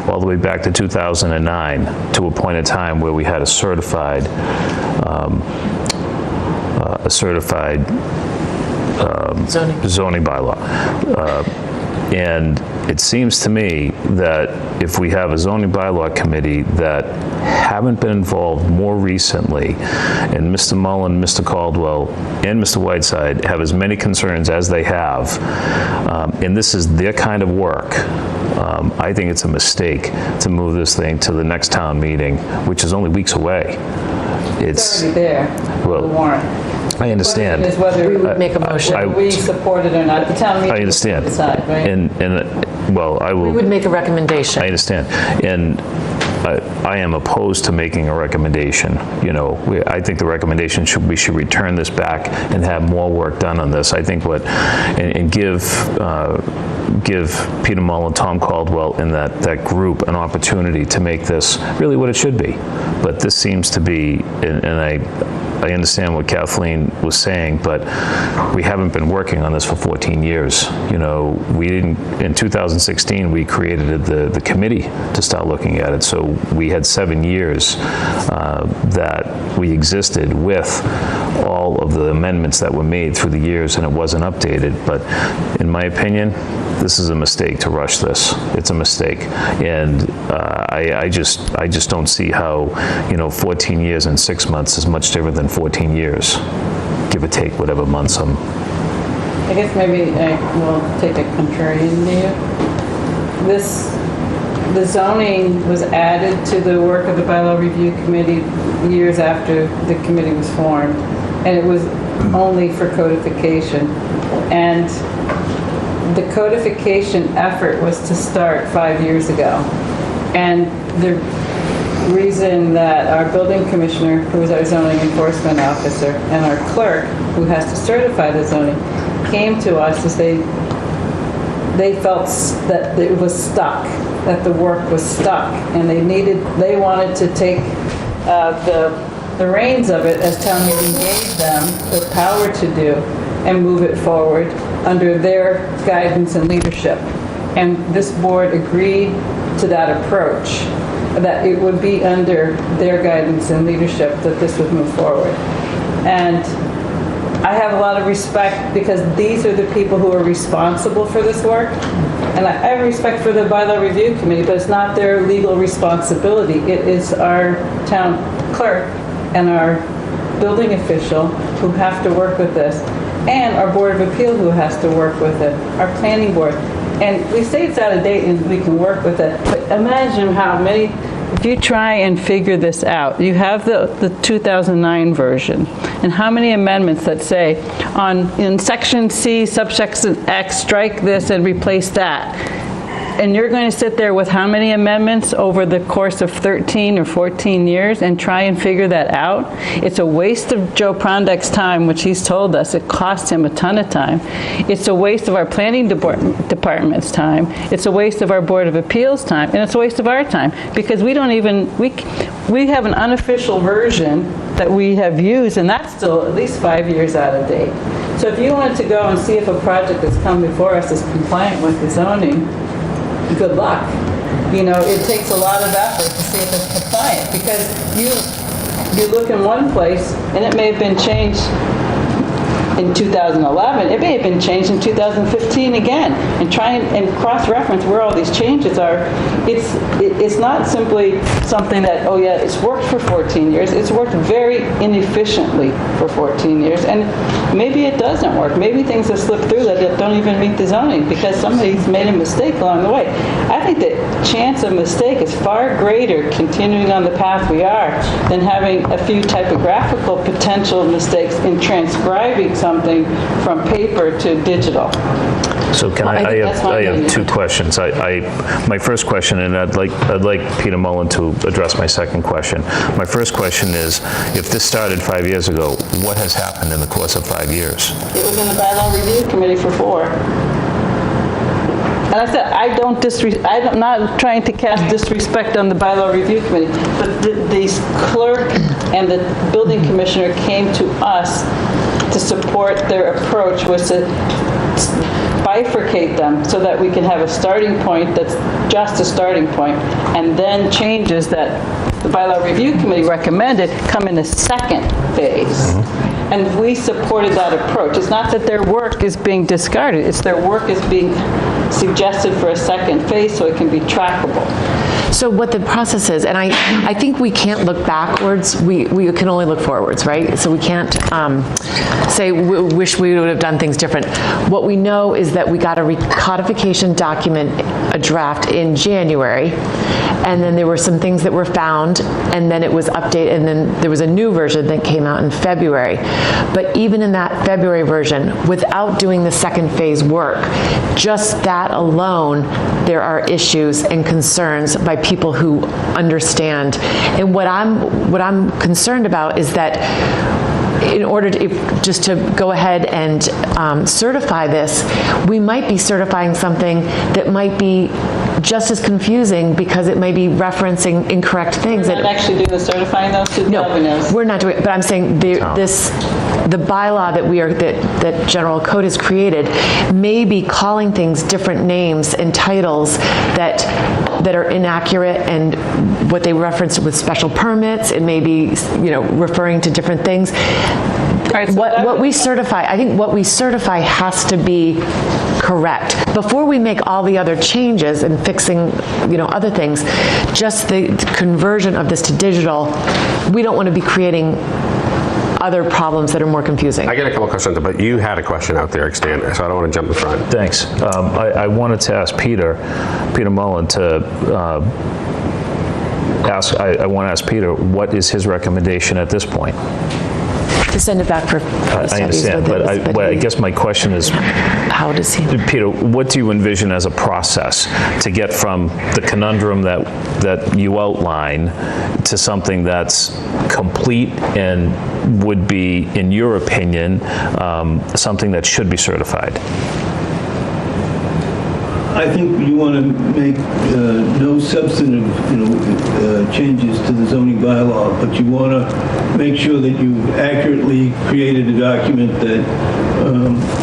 all the way back to 2009, to a point in time where we had a certified zoning bylaw. And it seems to me that if we have a zoning bylaw committee that haven't been involved more recently, and Mr. Mullen, Mr. Caldwell, and Mr. Whiteside have as many concerns as they have, and this is their kind of work, I think it's a mistake to move this thing to the next town meeting, which is only weeks away. It's already there, the warrant. I understand. Is whether we would make a motion. we support it or not. The town meeting I understand. will decide, right? And well, I will. We would make a recommendation. I understand. And I am opposed to making a recommendation. You know, I think the recommendation we should return this back and have more work done on this. I think and give Peter Mullen, Tom Caldwell, and that group an opportunity to make this really what it should be. But this seems to be, and I understand what Kathleen was saying, but we haven't been working on this for 14 years. You know, we didn't, in 2016, we created the committee to start looking at it. So we had 7 years that we existed with all of the amendments that were made through the years, and it wasn't updated. But in my opinion, this is a mistake to rush this. It's a mistake. And I just don't see how, 14 years and 6 months is much different than 14 years, give or take whatever months I'm. I guess maybe I will take a contrarian view. The zoning was added to the work of the bylaw review committee years after the committee was formed, and it was only for codification. And the codification effort was to start 5 years ago. And the reason that our building commissioner, who is our zoning enforcement officer, and our clerk, who has to certify the zoning, came to us is they felt that it was stuck, that the work was stuck, and they wanted to take the reins of it as town meeting gave them the power to do and move it forward under their guidance and leadership. And this board agreed to that approach, that it would be under their guidance and leadership that this would move forward. And I have a lot of respect because these are the people who are responsible for this work. And I have respect for the bylaw review committee, but it's not their legal responsibility. It is our town clerk and our building official who have to work with this, and our Board of Appeal who has to work with it, our planning board. And we say it's out of date and we can work with it, but imagine how many, if you try and figure this out, you have the 2009 version, and how many amendments that say in section C, subsection X, strike this and replace that. And you're going to sit there with how many amendments over the course of 13 or 14 years and try and figure that out? It's a waste of Joe Prondek's time, which he's told us. It cost him a ton of time. It's a waste of our planning department's time. It's a waste of our Board of Appeals time. And it's a waste of our time because we don't even, we have an unofficial version that we have used, and that's still at least 5 years out of date. So if you wanted to go and see if a project that's come before us is compliant with the zoning, good luck. It takes a lot of effort to see if it's compliant because you look in one place and it may have been changed in 2011, it may have been changed in 2015 again, and try and cross-reference where all these changes are. It's not simply something that, oh yeah, it's worked for 14 years. It's worked very inefficiently for 14 years, and maybe it doesn't work. Maybe things have slipped through that don't even meet the zoning because somebody's made a mistake along the way. I think the chance of mistake is far greater continuing on the path we are than having a few typographical potential mistakes in transcribing something from paper to digital. So can I have two questions. My first question, and I'd like Peter Mullen to address my second question. My first question is, if this started 5 years ago, what has happened in the course of 5 years? It was in the bylaw review committee for 4. And I said, I'm not trying to cast disrespect on the bylaw review committee, but the clerk and the building commissioner came to us to support their approach was to bifurcate them so that we can have a starting point that's just a starting point, and then changes that the bylaw review committee recommended come in a second phase. And we supported that approach. It's not that their work is being discarded, it's their work is being suggested for a second phase so it can be trackable. So what the process is, and I think we can't look backwards, we can only look forwards, right? So we can't say, wish we would have done things different. What we know is that we got a recodification document, a draft in January, and then there were some things that were found, and then it was updated, and then there was a new version that came out in February. But even in that February version, without doing the second phase work, just that alone, there are issues and concerns by by people who understand. And what I'm concerned about is that in order to, just to go ahead and certify this, we might be certifying something that might be just as confusing because it may be referencing incorrect things. We're not actually doing the certifying though, Sue? No, we're not doing it, but I'm saying the bylaw that General Code has created may be calling things different names and titles that are inaccurate, and what they reference with special permits, it may be, referring to different things. Right, so what we certify, I think what we certify has to be correct. Before we make all the other changes and fixing, other things, just the conversion of this to digital, we don't want to be creating other problems that are more confusing. I get a couple questions, but you had a question out there, Stan, so I don't want to jump in front. Thanks. I wanted to ask Peter Mullen to I want to ask Peter, what is his recommendation at this point? To send it back for I understand, but I guess my question is, how does he? Peter, what do you envision as a process to get from the conundrum that you outline to something that's complete and would be, in your opinion, something that should be certified? I think you want to make no substantive, changes to the zoning bylaw, but you want to make sure that you've accurately created a document that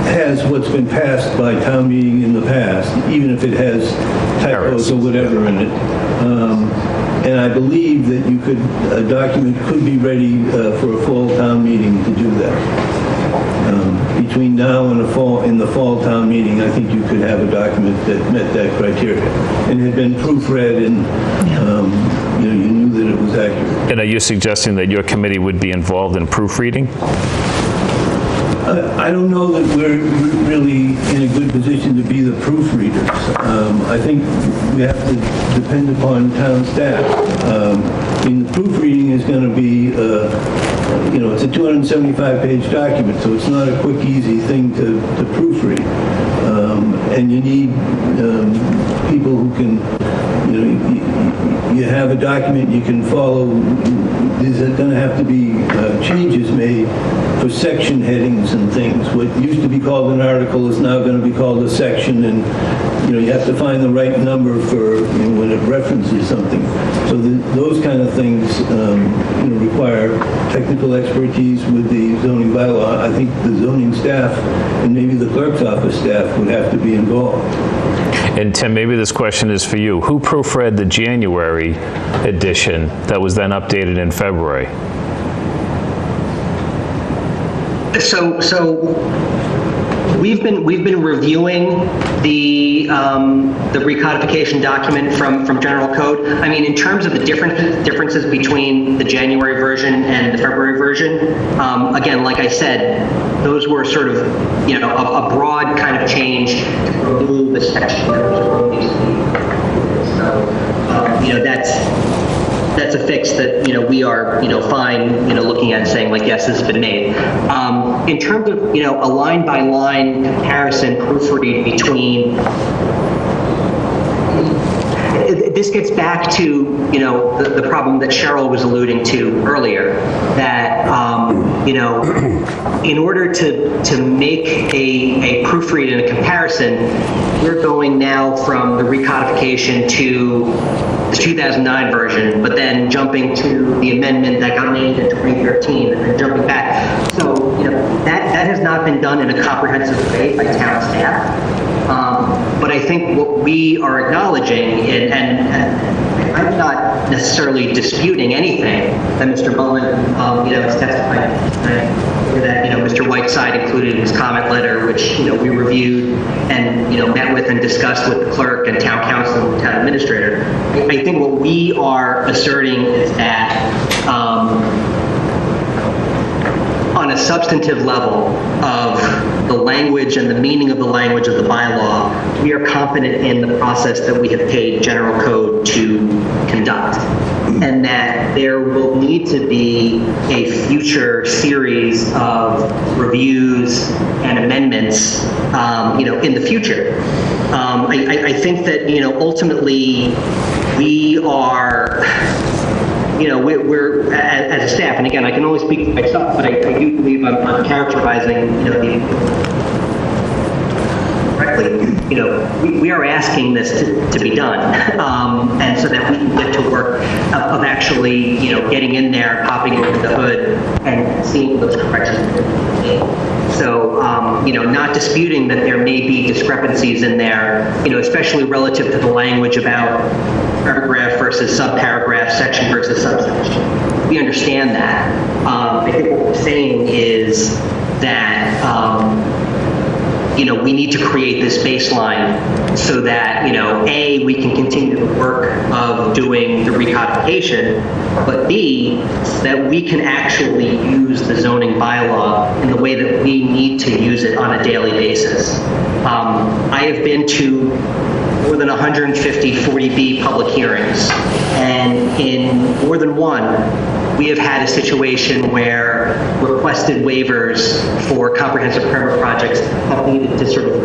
has what's been passed by town meeting in the past, even if it has typos or whatever in it. And I believe that a document could be ready for a fall town meeting to do that. Between now and the fall town meeting, I think you could have a document that met that criteria and had been proofread, and you knew that it was accurate. And are you suggesting that your committee would be involved in proofreading? I don't know that we're really in a good position to be the proofreaders. I think we have to depend upon town staff. The proofreading is going to be, it's a 275-page document, so it's not a quick, easy thing to proofread. And you need people who can, you have a document you can follow. There's going to have to be changes made for section headings and things. What used to be called an article is now going to be called a section, and you have to find the right number for when it references something. So those kind of things require technical expertise with the zoning bylaw. I think the zoning staff and maybe the clerk's office staff would have to be involved. And Tim, maybe this question is for you. Who proofread the January edition that was then updated in February? So we've been reviewing the recodification document from General Code. I mean, in terms of the differences between the January version and the February version, again, like I said, those were sort of a broad kind of change to remove the section that was erroneous. So that's a fix that we are fine looking at and saying like, yes, this has been made. In terms of a line by line comparison proofread between, this gets back to the problem that Cheryl was alluding to earlier, that in order to make a proofread and a comparison, we're going now from the recodification to the 2009 version, but then jumping to the amendment that got made in 2013, and then jumping back. So that has not been done in a comprehensive way by town staff. But I think what we are acknowledging, and I'm not necessarily disputing anything that Mr. Mullen, has testified that Mr. Whiteside included in his comment letter, which we reviewed and met with and discussed with the clerk and town council and town administrator. I think what we are asserting is that on a substantive level of the the language and the meaning of the language of the bylaw, we are confident in the process that we have paid general code to conduct. And that there will need to be a future series of reviews and amendments, in the future. I think that, ultimately we are, we're as a staff, and again, I can only speak for myself, but I do believe I'm characterizing, correctly. We are asking this to be done, and so that we can get to work of actually, getting in there, popping over the hood, and seeing those corrections. So, not disputing that there may be discrepancies in there, especially relative to the language about paragraph versus subparagraph, section versus subsection. We understand that. I think what we're saying is that, we need to create this baseline so that, A, we can continue the work of doing the recodification, but B, that we can actually use the zoning bylaw in the way that we need to use it on a daily basis. I have been to more than 150 40B public hearings, and in more than one, we have had a situation where requested waivers for comprehensive permit projects have needed to sort of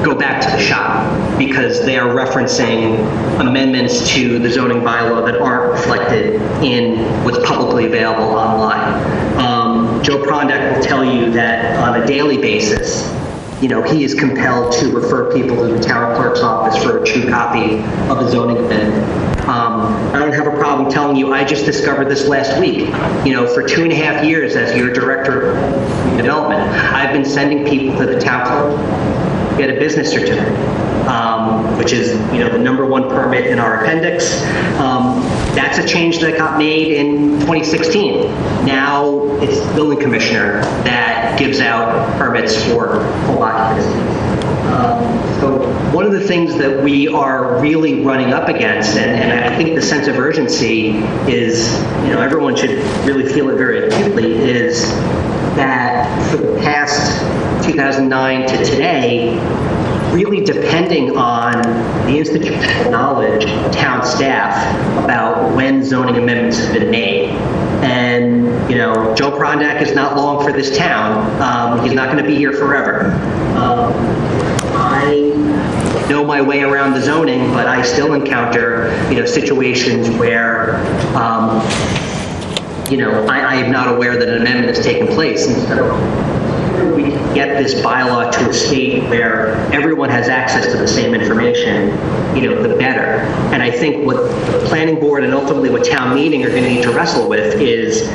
go back to the shop because they are referencing amendments to the zoning bylaw that aren't reflected in what's publicly available online. Joe Prondak will tell you that on a daily basis, he is compelled to refer people to the town clerk's office for a true copy of the zoning amendment. I don't have a problem telling you, I just discovered this last week. For 2.5 years as your director of development, I've been sending people to the town clerk to get a business certificate, which is, the #1 permit in our appendix. That's a change that got made in 2016. Now it's the building commissioner that gives out permits for full occupancy. So one of the things that we are really running up against, and I think the sense of urgency is, everyone should really feel it very acutely, is that for the past 2009 to today, really depending on the institutional knowledge of town staff about when zoning amendments have been made. And, Joe Prondak is not long for this town. He's not going to be here forever. I know my way around the zoning, but I still encounter, situations where, I am not aware that an amendment has taken place. And so we can get this bylaw to a state where everyone has access to the same information, the better. And I think what the planning board and ultimately what town meeting are going to need to wrestle with is,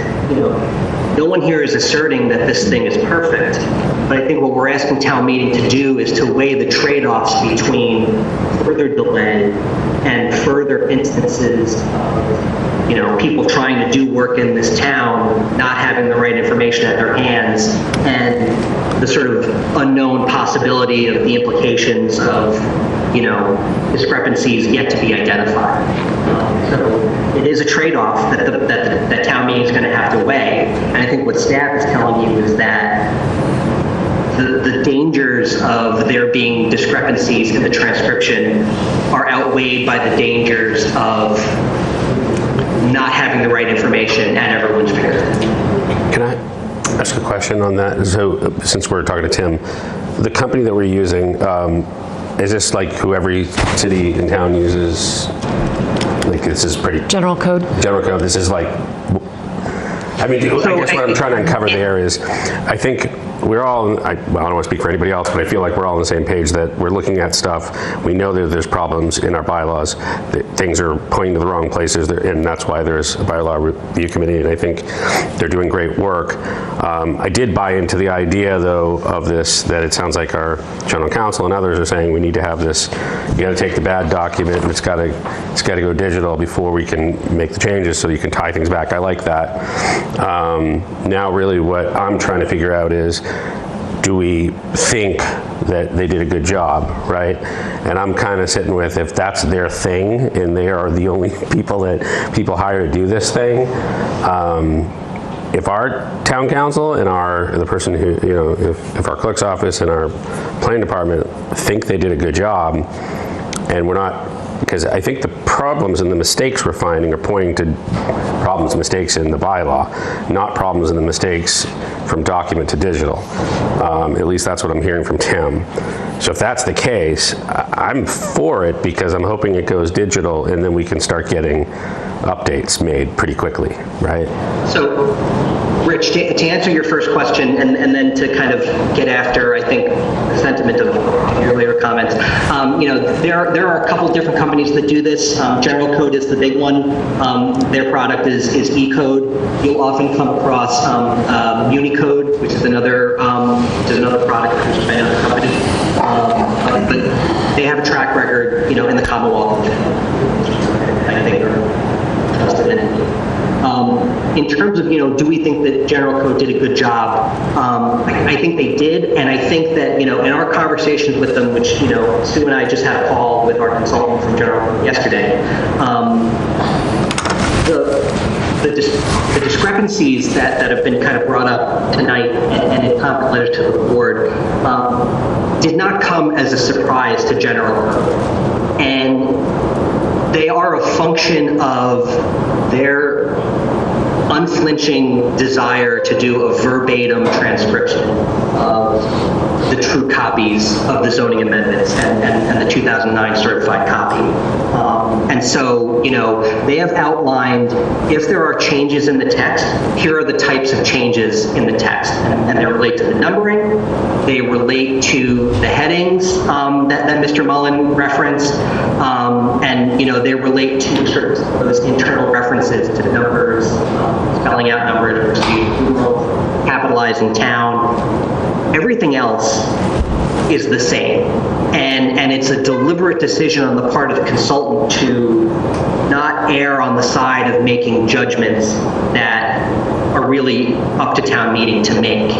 no one here is asserting that this thing is perfect, but I think what we're asking town meeting to do is to weigh the trade-offs between further delay and further instances of, people trying to do work in this town, not having the right information at their hands, and the sort of unknown possibility of the implications of, discrepancies yet to be identified. So it is a trade-off that town meeting is going to have to weigh. And I think what staff is telling you is that the dangers of there being discrepancies in the transcription are outweighed by the dangers of not having the right information at everyone's fingertips. Can I ask a question on that? So since we're talking to Tim, the company that we're using, is this like who every city and town uses? Like this is pretty... General code? General code. This is like... I mean, I guess what I'm trying to uncover there is, I think we're all, I don't want to speak for anybody else, but I feel like we're all on the same page that we're looking at stuff. We know that there's problems in our bylaws, that things are pointing to the wrong places, and that's why there's a bylaw review committee, and I think they're doing great work. I did buy into the idea, though, of this, that it sounds like our general counsel and others are saying we need to have this, you got to take the bad document, and it's got to go digital before we can make the changes so you can tie things back. I like that. Now really what I'm trying to figure out is, do we think that they did a good job, right? And I'm kind of sitting with, if that's their thing and they are the only people that people hire to do this thing, if our town council and the person who, if our clerk's office and our planning department think they did a good job, and we're not, because I think the problems and the mistakes we're finding are pointing to problems and mistakes in the bylaw, not problems and the mistakes from document to digital. At least that's what I'm hearing from Tim. So if that's the case, I'm for it because I'm hoping it goes digital and then we can start getting updates made pretty quickly, right? So, Rich, to answer your first question and then to kind of get after, I think, the sentiment of your earlier comments, there are a couple different companies that do this. General Code is the big one. Their product is eCode. You'll often come across Unicode, which is another product produced by another company. But they have a track record, in the Commonwealth. I think they're trusted in it. In terms of, do we think that General Code did a good job? I think they did, and I think that, in our conversations with them, which, Sue and I just had a call with our consultant from General Code yesterday, the discrepancies that have been kind of brought up tonight and in comment letters to the board did not come as a surprise to General Code. And they are a function of their unflinching desire to do a verbatim transcription of the true copies of the zoning amendments and the 2009 certified copy. And so, they have outlined if there are changes in the text, here are the types of changes in the text. And they relate to the numbering, they relate to the headings that Mr. Mullen referenced, and, they relate to sort of those internal references to numbers, spelling out numbers, capitalizing town. Everything else is the same. And it's a deliberate decision on the part of the consultant to not err on the side of making judgments that are really up to town meeting to make.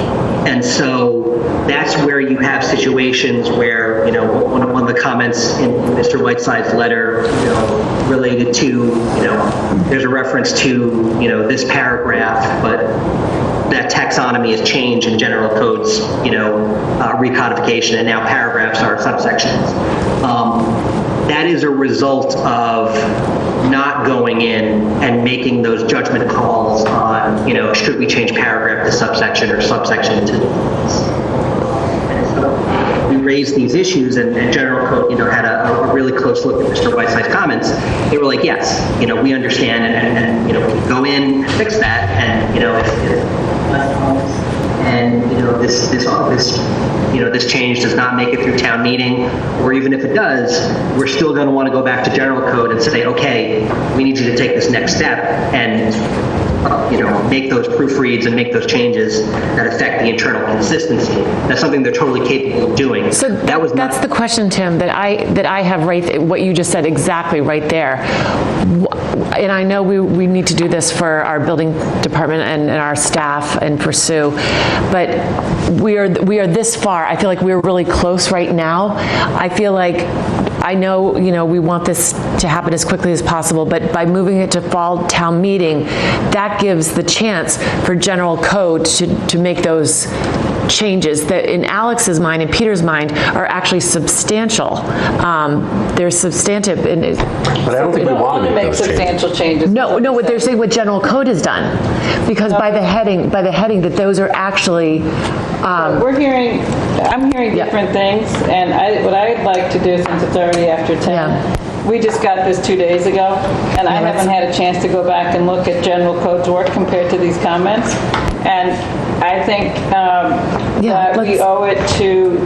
And so that's where you have situations where, one of the comments in Mr. Whiteside's letter, related to, there's a reference to, this paragraph, but that taxonomy has changed in General Code's, recodification, and now paragraphs are subsections. That is a result of not going in and making those judgment calls on, should we change paragraph to subsection or subsection to we raised these issues, and General Code, had a really close look at Mr. Whiteside's comments. They were like, yes, we understand, and go in and fix that, and this change does not make it through town meeting, or even if it does, we're still going to want to go back to General Code and say, okay, we need you to take this next step and make those proofreads and make those changes that affect the internal consistency. That's something they're totally capable of doing. So that's the question, Tim, that I have what you just said exactly right there. And I know we need to do this for our building department and our staff and for Sue, but we are this far. I feel like we're really close right now. I feel like I know, we want this to happen as quickly as possible, but by moving it to fall town meeting, that gives the chance for General Code to make those changes that in Alex's mind and Peter's mind are actually substantial. They're substantive. But I don't think we want to make substantial changes. No, what they're saying what General Code has done. Because by the heading that those are actually... I'm hearing different things, and what I'd like to do, since it's already after 10, we just got this 2 days ago, and I haven't had a chance to go back and look at General Code's work compared to these comments. And I think that we owe it to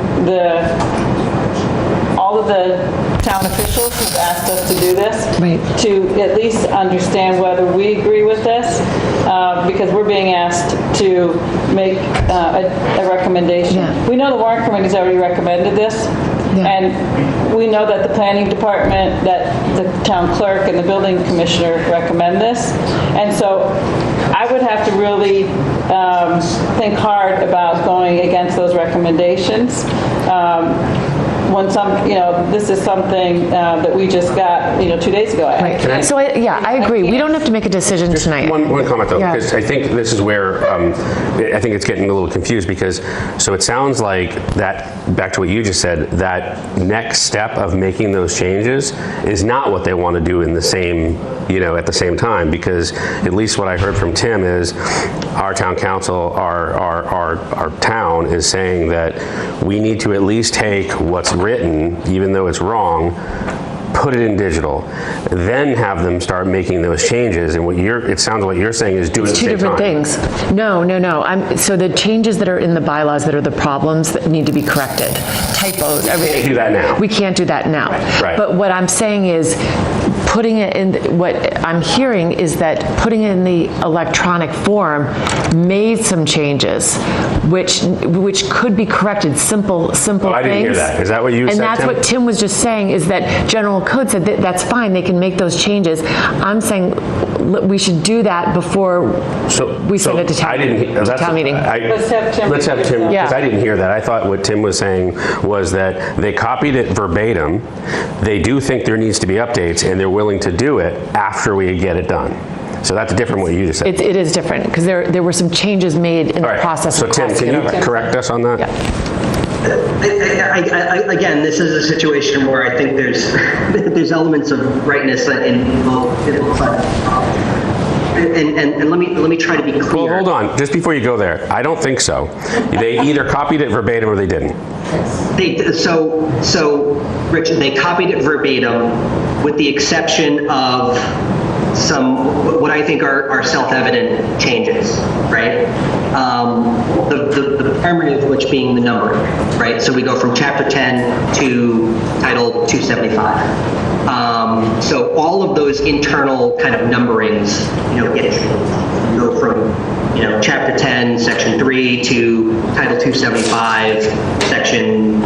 all of the town officials who've asked us to do this, to at least understand whether we agree with this, because we're being asked to make a recommendation. We know the warrant committee's already recommended this, and we know that the planning department, that the town clerk and the building commissioner recommend this. And so I would have to really think hard about going against those recommendations. when this is something that we just got, 2 days ago. Right. So, I agree. We don't have to make a decision tonight. One comment though, Yeah. because I think this is where I think it's getting a little confused because, so it sounds like that, back to what you just said, that next step of making those changes is not what they want to do in the same, at the same time, because at least what I heard from Tim is our town council, our town is saying that we need to at least take what's written, even though it's wrong, put it in digital, then have them start making those changes. And it sounds like what you're saying is do it at the same time. Two different things. No. So the changes that are in the bylaws that are the problems that need to be corrected, typos, everything. We can't do that now. We can't do that now. Right. But what I'm saying is, putting it in, what I'm hearing is that putting it in the electronic form made some changes, which could be corrected, simple things. I didn't hear that. Is that what you said, And that's Tim? what Tim was just saying, is that general code said that's fine, they can make those changes. I'm saying we should do that before we send it to town meeting. Let's have Tim. Let's have Tim, Yeah. because I didn't hear that. I thought what Tim was saying was that they copied it verbatim. They do think there needs to be updates, and they're willing to do it after we get it done. So that's different what you just said. It is different, because there were some changes made in the process. So Tim, can you correct us on that? Again, this is a situation where I think there's elements of rightness in both sides. And let me try to be clear. Well, hold on. Just before you go there, I don't think so. They either copied it verbatim or they didn't. So, Rich, they copied it verbatim with the exception of some, what I think are self-evident changes, right? The primary of which being the numbering, right? So we go from Chapter 10 to Title 275. So all of those internal kind of numberings, get changed. You go from, Chapter 10, Section 3 to Title 275, Section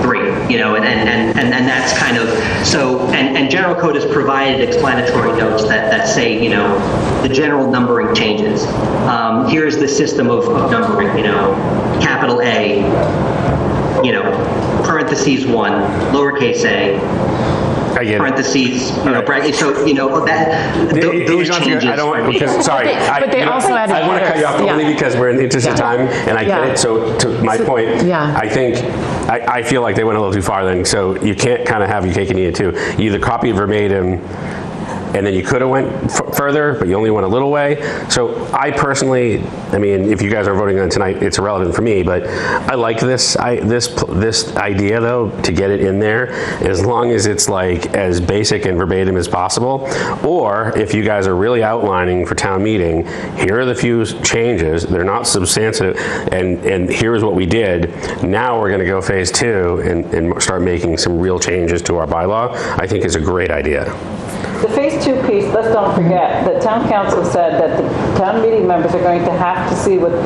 3, and that's kind of, so, and General Code has provided explanatory notes that say, the general numbering changes. Here's the system of numbering, capital A, parentheses 1, lowercase a, I get parentheses, bracket, so, that, those changes. I don't, because, sorry. But they also added I want to cut you off only because we're in the interest of time, and I get it. So to my point, I think, I feel like they went a little too far then, so you can't kind of have your cake and eat it too. You either copy verbatim, and then you could have went further, but you only went a little way. So I personally, if you guys are voting on it tonight, it's irrelevant for me, but I like this idea though, to get it in there, as long as it's like as basic and verbatim as possible. Or if you guys are really outlining for town meeting, here are the few changes, they're not substantive, and here's what we did. Now we're gonna go phase 2 and start making some real changes to our bylaw, I think is a great idea. The phase 2 piece, let's don't forget that town council said that the town meeting members are going to have to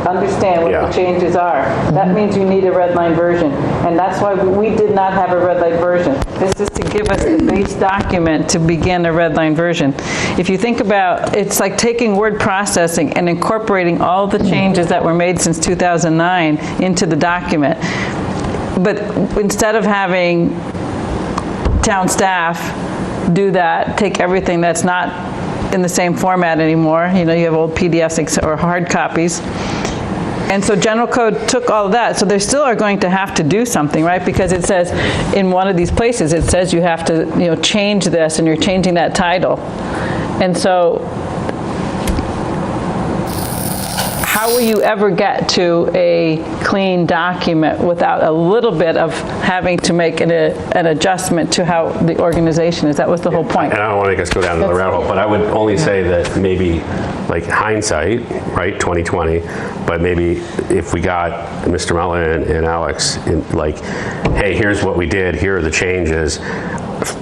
understand what the changes are. That means you need a red line version. And that's why we did not have a red line version. This is to give us the base document to begin a red line version. If you think about, it's like taking word processing and incorporating all the changes that were made since 2009 into the document. But instead of having town staff do that, take everything that's not in the same format anymore. You have old PDFs or hard copies. And so General Code took all of that. So they still are going to have to do something, right? Because it says in one of these places, it says you have to, change this, and you're changing that title. And so how will you ever get to a clean document without a little bit of having to make an adjustment to how the organization is? That was the whole point. And I don't want to make us go down the rabbit hole, but I would only say that maybe, like hindsight, right, 2020, but maybe if we got Mr. Milton and Alex, hey, here's what we did, here are the changes,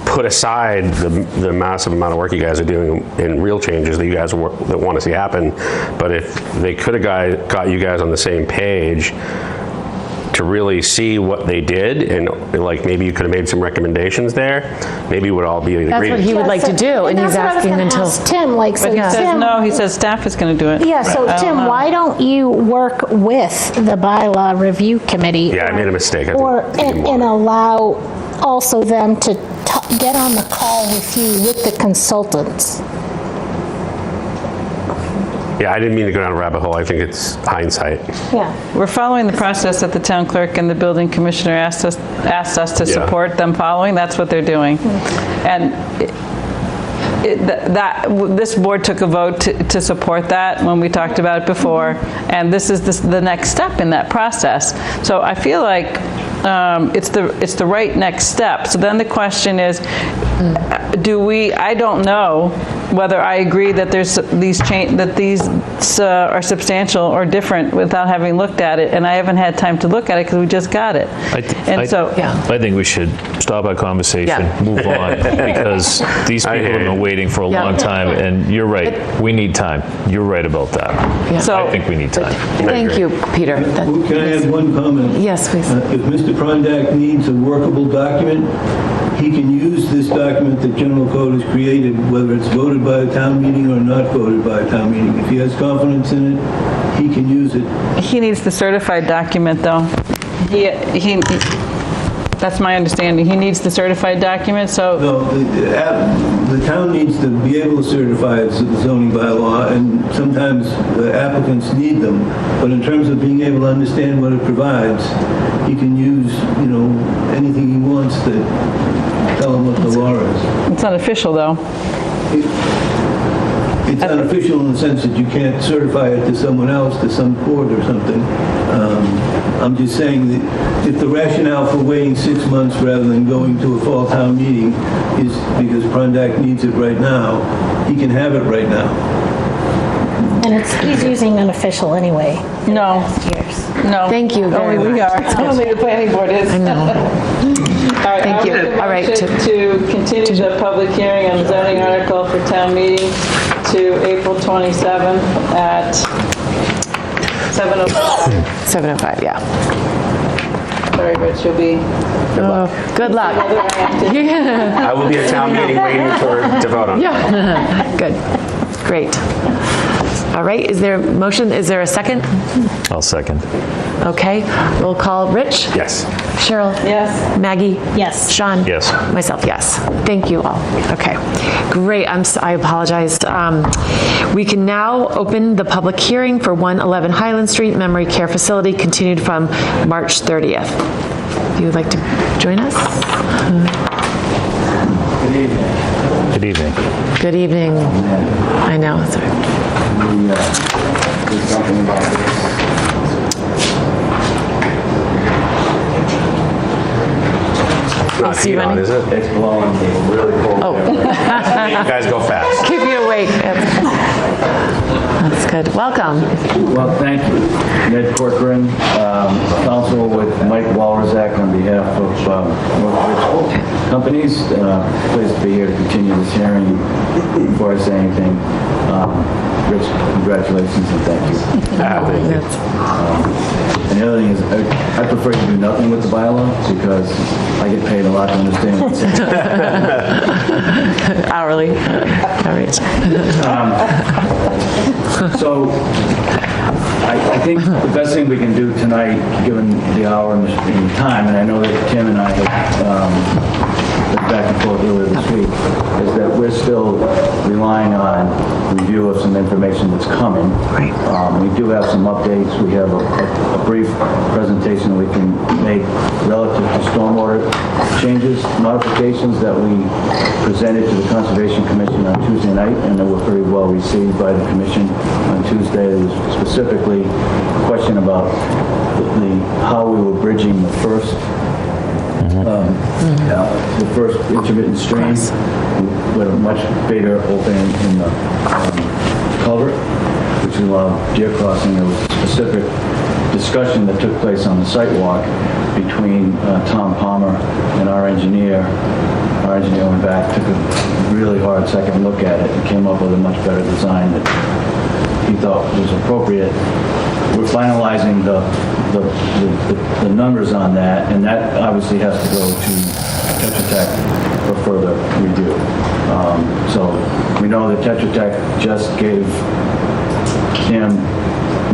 put aside the massive amount of work you guys are doing in real changes that you guys that want to see happen, but if they could have got you guys on the same page, to really see what they did, and like maybe you could have made some recommendations there, maybe it would all be in That's agreement. what he would like to do, and he's asking until. Tim, like, so But he says Tim, no, he says staff is going to do it. yeah, so I don't Tim, know. why don't you work with the bylaw review committee? Yeah, I made a mistake. I think Or, we did more. and allow also them to get on the call with you, with the consultants? Yeah, I didn't mean to go down a rabbit hole. I think it's hindsight. Yeah. We're following the process that the town clerk and the building commissioner asked us to Yeah. support them following. That's what they're doing. And this board took a vote to support that when we talked about it before, and this is the next step in that process. So I feel like it's the right next step. So then the question is, I don't know whether I agree that there's that these are substantial or different without having looked at it, and I haven't had time to look at it because we just got it. I think we should stop our conversation, move on, because these people have been waiting for a long time, and you're right, we need time. You're right about that. I think we need time. Thank you, Peter. Can I add one comment? Yes, please. If Mr. Prondak needs a workable document, he can use this document that General Code has created, whether it's voted by a town meeting or not voted by a town meeting. If he has confidence in it, he can use it. He needs the certified document, though. That's my understanding. He needs the certified document, so... No, the town needs to be able to certify its zoning bylaw, and sometimes the applicants need them. But in terms of being able to understand what it provides, he can use, anything he wants to tell him what the law is. It's unofficial, though. It's unofficial in the sense that you can't certify it to someone else, to some court or something. I'm just saying that if the rationale for waiting 6 months rather than going to a fall town meeting is because Prondak needs it right now, he can have it right now. And he's using unofficial anyway. No. Years. No. Thank you very Only we much. are. Only the planning board is. I know. All right, Thank you. I'll make a All right, motion to continue the public hearing on the zoning article for town meeting to April 27th at 7:05. 7:05, yeah. Sorry, Rich, you'll be... Good luck. I will be at town meeting waiting to vote on it. Yeah, good, great. All right, is there a motion, is there a second? I'll second. Okay, roll call, Rich? Yes. Cheryl? Yes. Maggie? Yes. Sean? Yes. Myself, yes. Thank you all. Okay, great, I apologize. We can now open the public hearing for 111 Highland Street Memory Care Facility, continued from March 30th. If you would like to join us? Good evening. Good evening. I know, sorry. Not heat on, is it? It's blowing really cold. Oh. You guys go fast. Keep you awake. That's good. Welcome. Well, thank you. Ned Corcoran, counsel with Mike Walrzak on behalf of Northbridge Companies. Pleased to be here to continue this hearing. Before I say anything, Rich, congratulations and thank you. Thank you. And the other thing is, I prefer to do nothing with the bylaw because I get paid a lot to understand what's in it. Hourly. All right. So I think the best thing we can do tonight, given the hour and the time, and I know that Tim and I have been back and forth earlier this week, is that we're still relying on review of some information that's coming. Right. We do have some updates. We have a brief presentation we can make relative to stormwater changes, modifications that we presented to the Conservation Commission on Tuesday night, and that were very well received by the Commission on Tuesday. There was specifically a question about how we were bridging the first intermittent stream with a much bigger opening in the culvert, which allowed deer crossing. There was a specific discussion that took place on the site walk between Tom Palmer and our engineer. Our engineer went back, took a really hard second look at it, and came up with a much better design that he thought was appropriate we're finalizing the numbers on that, and that obviously has to go to Tetra Tech for further review. So we know that Tetra Tech just gave him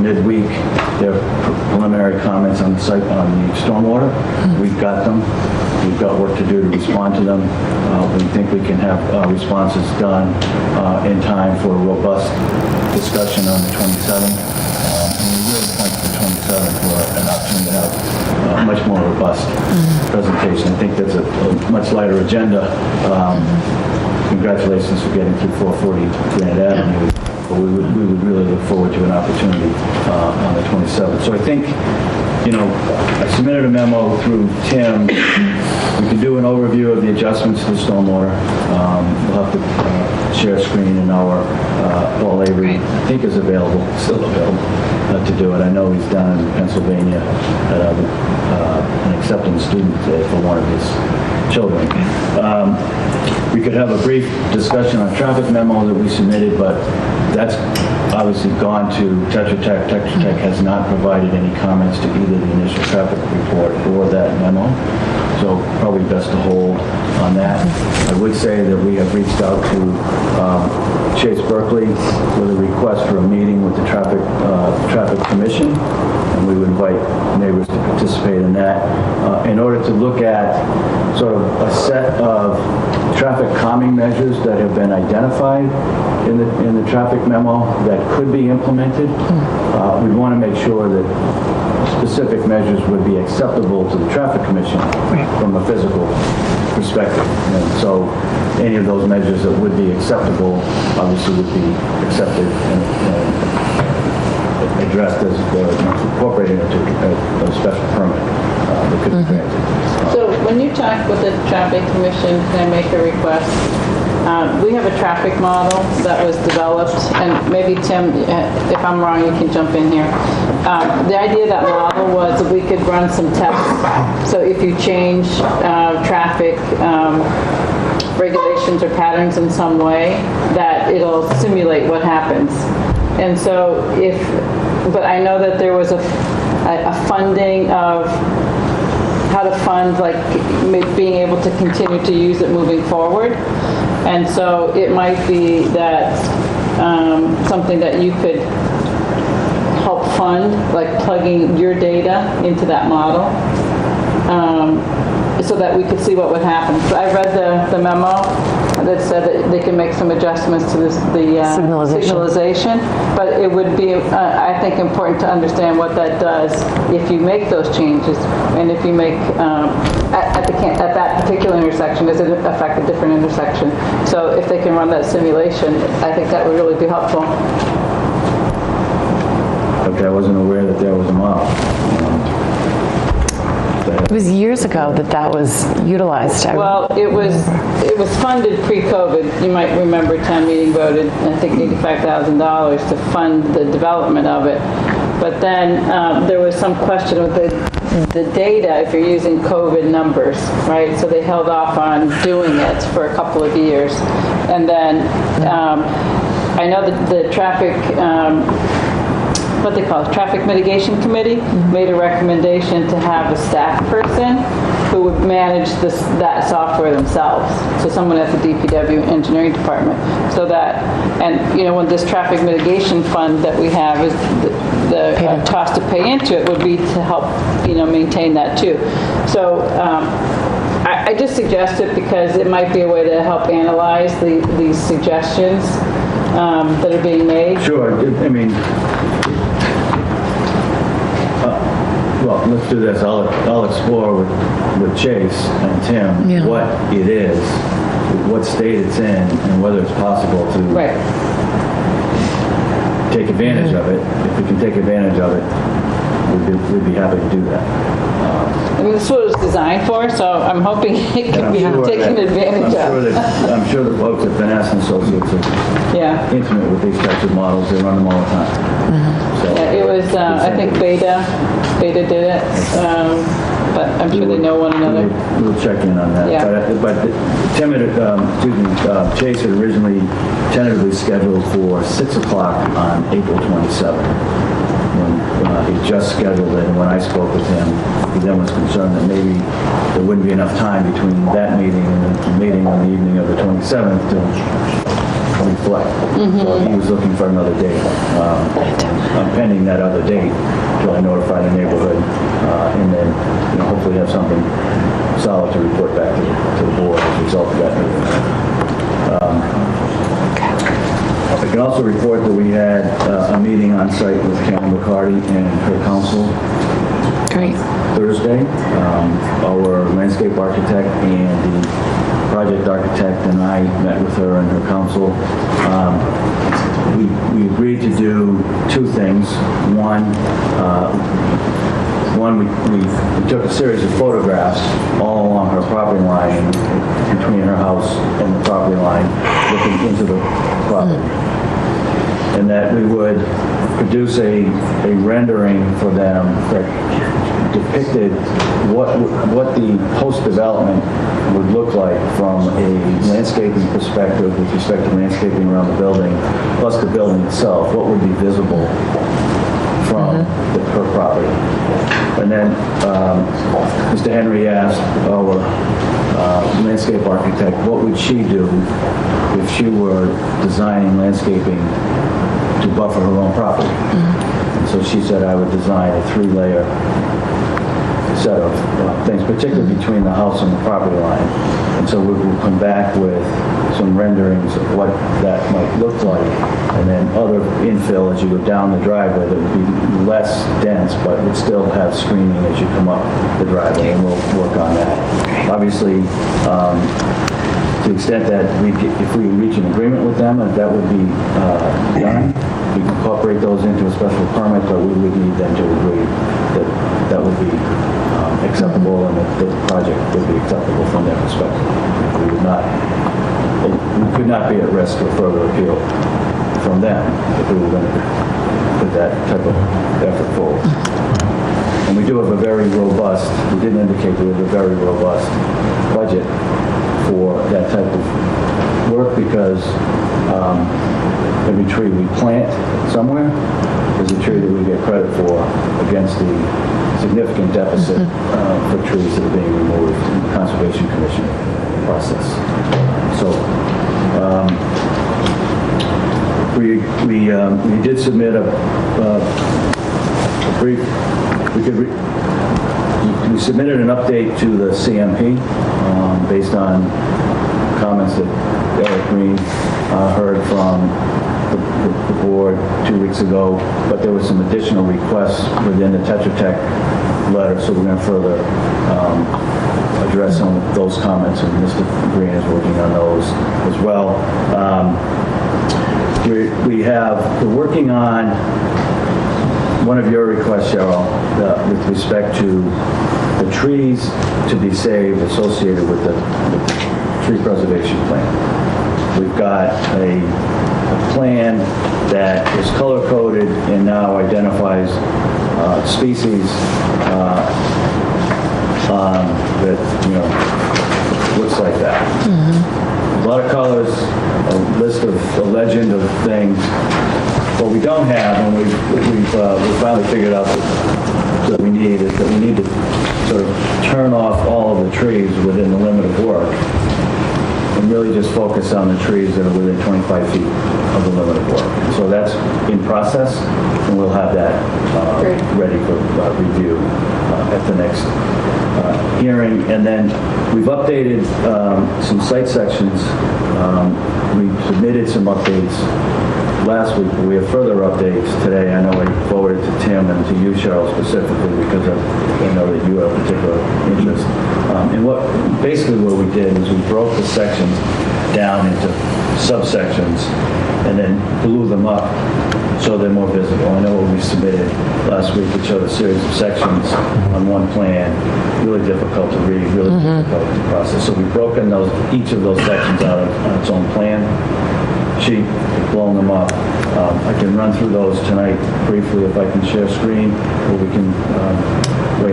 midweek their preliminary comments on the site, on the stormwater. We've got them. We've got work to do to respond to them. We think we can have responses done in time for a robust discussion on the 27th. And we really point to the 27th for an opportunity to have a much more robust presentation. I think that's a much lighter agenda. Congratulations for getting through 440 Granite Avenue. But we would really look forward to an opportunity on the 27th. So I think, I submitted a memo through Tim. We can do an overview of the adjustments to the stormwater. We'll have to share screen, and our Paul Avery, I think, is still available to do it. I know he's down in Pennsylvania at an acceptance student for one of his children. We could have a brief discussion on traffic memo that we submitted, but that's obviously gone to Tetra Tech. Tetra Tech has not provided any comments to either the initial traffic report or that memo, so probably best to hold on that. I would say that we have reached out to Chase Berkeley with a request for a meeting with the Traffic Commission, and we would invite neighbors to participate in that in order to look at sort of a set of traffic calming measures that have been identified in the traffic memo that could be implemented. We want to make sure that specific measures would be acceptable to the Traffic Commission from a physical perspective. And so any of those measures that would be acceptable obviously would be accepted and addressed as incorporated into a special permit that could be granted. So when you talk with the Traffic Commission, can I make a request? We have a traffic model that was developed, and maybe Tim, if I'm wrong, you can jump in here. The idea of that model was that we could run some tests. So if you change traffic regulations or patterns in some way, that it'll simulate what happens. And so but I know that there was a funding of how to fund, like being able to continue to use it moving forward. And so it might be that something that you could help fund, like plugging your data into that model, so that we could see what would happen. So I read the memo that said that they can make some adjustments to the signalization, but it would be, I think, important to understand what that does if you make those changes, and if you make, at that particular intersection, does it affect a different intersection? So if they can run that simulation, I think that would really be helpful. Okay, I wasn't aware that there was a model. It was years ago that was utilized. Well, it was funded pre-COVID. You might remember town meeting voted, I think, $85,000 to fund the development of it. But then there was some question with the data if you're using COVID numbers, right? So they held off on doing it for a couple of years. And then I know that the traffic what they call it, Traffic Mitigation Committee, made a recommendation to have a staff person who would manage that software themselves. So someone at the DPW engineering department. So that, and when this traffic mitigation fund that we have is the cost to pay into it would be to help, maintain that too. So I just suggest it because it might be a way to help analyze these suggestions that are being made. Sure. I mean, well, let's do this. I'll explore with Chase and Tim what it is, what state it's in, and whether it's possible to take advantage of it. If we can take advantage of it, we'd be happy to do that. I mean, this is what it was designed for, so I'm hoping it can be taken advantage of. I'm sure the folks at Vanessa and Associates are intimate with these types of models. They run them all the time. So, it was, I think Beta did it, but I'm sure they know one another. We'll check in on that. Yeah. But Tim Chase had originally tentatively scheduled for 6 o'clock on April 27th. He just scheduled it, and when I spoke with him, he then was concerned that maybe there wouldn't be enough time between that meeting and the meeting on the evening of the 27th to reflect. So he was looking for another date. I'm pending that other date till I notify the neighborhood, and then hopefully have something solid to report back to the board as a result of that meeting. I can also report that we had a meeting on site with Karen McCarty and her council. Great. Thursday. Our landscape architect and the project architect and I met with her and her council. We agreed to do two things. One, we took a series of photographs all along her property line, between her house and the property line, looking into the property. And that we would produce a rendering for them that depicted what the post-development would look like from a landscaping perspective with respect to landscaping around the building, plus the building itself, what would be visible from her property. And then Mr. Henry asked our landscape architect, what would she do if she were designing landscaping to buffer her own property? And so she said I would design a 3-layer set of things, particularly between the house and the property line. And so we will come back with some renderings of what that might look like, and then other infill as you go down the driveway that would be less dense, but would still have screening as you come up the driveway, and we'll work on that. Obviously, to the extent that if we reach an agreement with them, that would be done. We can incorporate those into a special permit, but we would need them to agree that that would be acceptable and that the project would be acceptable from their perspective. We could not be at risk of further appeal from them if we were going to put that type of effort forward. And we do have a very robust, we did indicate we have a very robust budget for that type of work, because every tree we plant somewhere is a tree that we get credit for against the significant deficit for trees that are being removed in the Conservation Commission process. So we did submit a brief. We submitted an update to the CMP based on comments that Eric Green heard from the board 2 weeks ago, but there were some additional requests within the Tetra Tech letter, so we're going to further address some of those comments, and Mr. Green is working on those as well. We're working on one of your requests, Cheryl, with respect to the trees to be saved associated with the tree preservation plan. We've got a plan that is color-coded and now identifies species that looks like that. A lot of colors, a legend of things. What we don't have, and we've finally figured out that we need, is that we need to sort of turn off all of the trees within the limit of work and really just focus on the trees that are within 25 feet of the limit of work. So that's in process, and we'll have that ready for review at the next hearing. And then we've updated some site sections. We submitted some updates last week, but we have further updates today. I know I forwarded to Tim and to you, Cheryl, specifically, because I know that you have particular interest. And basically what we did is we broke the sections down into subsections and then blew them up so they're more visible. I know what we submitted last week, which showed a series of sections on one plan, really difficult to read, really difficult to process. So we've broken each of those sections out on its own plan sheet, blown them up. I can run through those tonight briefly if I can share screen, or we can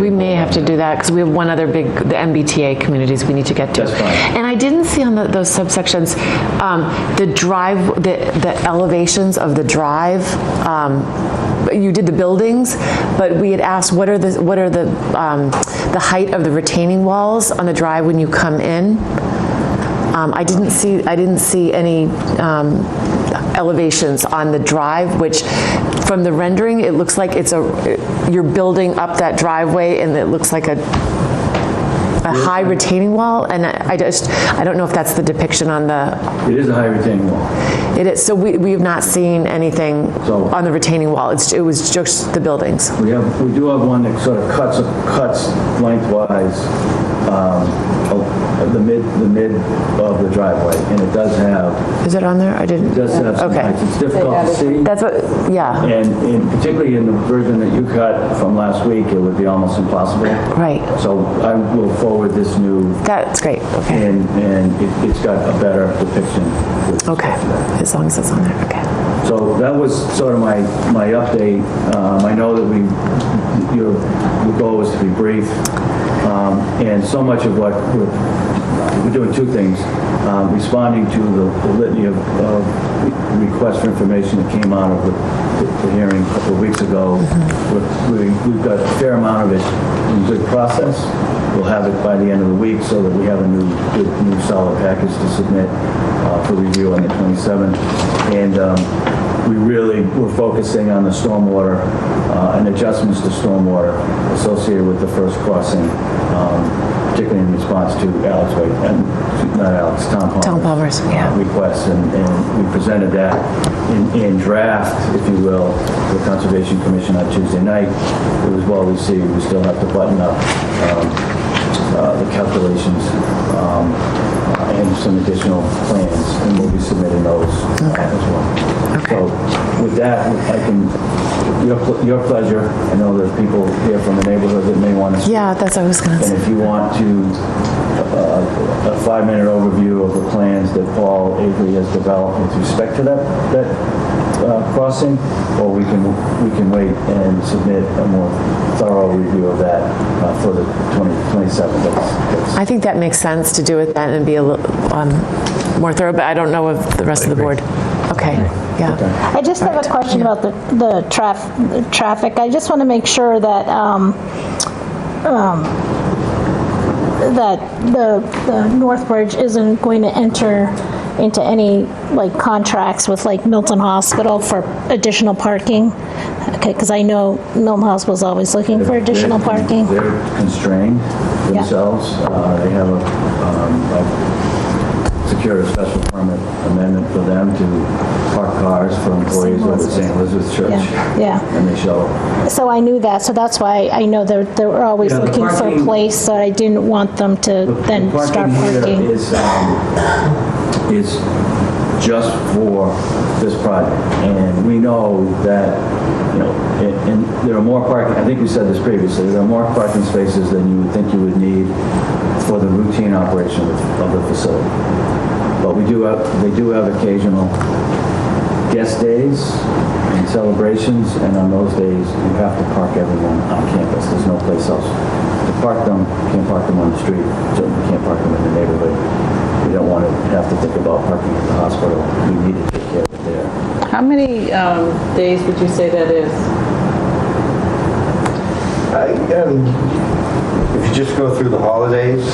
we may have to do that because we have one other big, the MBTA communities we need to get to. That's fine. And I didn't see on those subsections the drive, the elevations of the drive. you did the buildings, but we had asked what are the height of the retaining walls on the drive when you come in. I didn't see any elevations on the drive, which from the rendering, it looks like you're building up that driveway and it looks like a high retaining wall, and I don't know if that's the depiction on the... It is a high retaining wall. It is, so we have not seen anything on the retaining wall. It was just the buildings. We do have one that sort of cuts lengthwise the mid of the driveway, and it does have... Is it on there? I didn't... It does have some heights. It's difficult to see. That's what, yeah. And particularly in the version that you cut from last week, it would be almost impossible. Right. So I will forward this new... That's great, okay. And it's got a better depiction. Okay, as long as it's on there, okay. So that was sort of my update. I know that your goal was to be brief, and so much of what we're doing two things. Responding to the litany of requests for information that came out of the hearing a couple of weeks ago. We've got a fair amount of it in good process. We'll have it by the end of the week so that we have a new solid package to submit for review on the 27th. And we're focusing on the stormwater and adjustments to stormwater associated with the first crossing, particularly in response to Tom Palmer's requests. And we presented that in draft, if you will, to the Conservation Commission on Tuesday night. It was well received. We still have to button up the calculations and some additional plans, and we'll be submitting those as well. So with that, your pleasure. I know there's people here from the neighborhood that may want to speak. Yeah, that's what I was going to say. And if you want to, a 5-minute overview of the plans that Paul Avery has developed with respect to that crossing, or we can wait and submit a more thorough review of that for the 27th. I think that makes sense to do it then and be a little more thorough, but I don't know of the rest of the board. Okay, yeah. I just have a question about the traffic. I just want to make sure that that the North Bridge isn't going to enter into any contracts with Milton Hospital for additional parking. Okay, because I know Milton Hospital is always looking for additional parking. They're constrained themselves. They have secured a special permit amendment for them to park cars for employees of the St. Elizabeth's Church. Yeah. And they shall. So I knew that. So that's why I know they were always looking for a place. So I didn't want them to then start parking. Is just for this project, and we know that and there are more parking. I think we said this previously. There are more parking spaces than you would think you would need for the routine operation of the facility. But they do have occasional guest days and celebrations, and on those days you have to park everyone on campus. There's no place else to park them. You can't park them on the street. Certainly can't park them in the neighborhood. We don't want to have to think about parking at the hospital. We need to take care of it there. How many days would you say that is? If you just go through the holidays,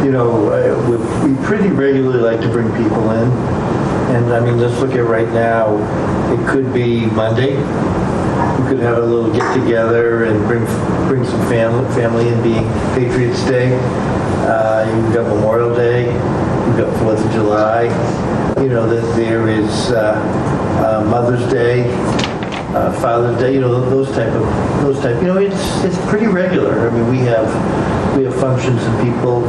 we pretty regularly like to bring people in. And I mean, let's look at right now, it could be Monday. We could have a little get together and bring some family in, being Patriots Day. You've got Memorial Day. You've got 4th of July. There is Mother's Day, Father's Day. Those type. It's pretty regular. I mean, we have functions and people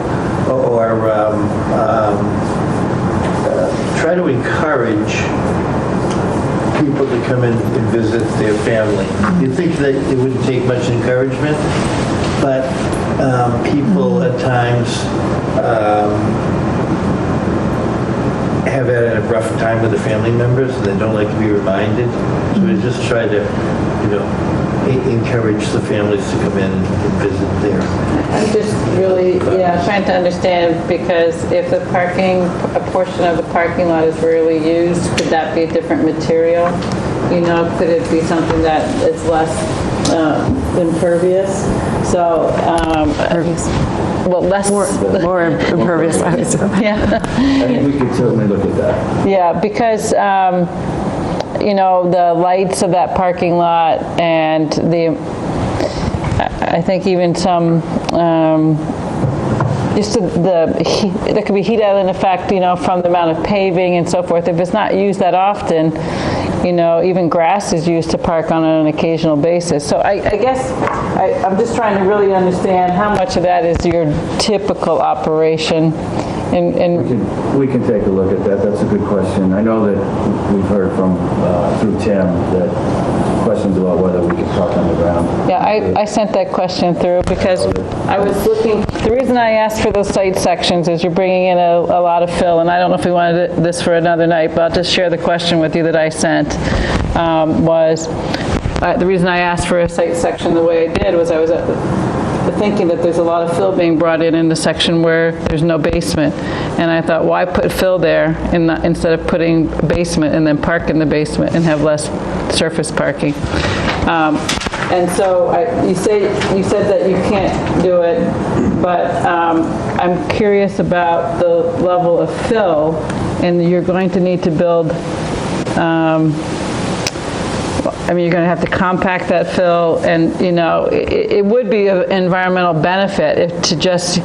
try to encourage people to come in and visit their family. You'd think that it wouldn't take much encouragement, but people at times have had a rough time with the family members and they don't like to be reminded. So we just try to, encourage the families to come in and visit there. I'm just really, trying to understand, because if the a portion of the parking lot is rarely used, could that be a different material? Could it be something that is less impervious? So, well, less more impervious, I would say. Yeah. I think we could certainly look at that. Yeah, because the lights of that parking lot and I think even some, there could be heat island effect, from the amount of paving and so forth. If it's not used that often, even grass is used to park on an occasional basis. So I guess I'm just trying to really understand how much of that is your typical operation. And we can take a look at that. That's a good question. I know that we've heard from through Tim that questions about whether we could park on the ground. Yeah, I sent that question through because I was looking. The reason I asked for those site sections is you're bringing in a lot of fill, and I don't know if we wanted this for another night, but I'll just share the question with you that I sent. The reason I asked for a site section the way I did was I was thinking that there's a lot of fill being brought in the section where there's no basement. And I thought, why put fill there instead of putting basement and then park in the basement and have less surface parking? And so you said that you can't do it, but I'm curious about the level of fill, and you're going to need to build you're going to have to compact that fill, and it would be an environmental benefit to just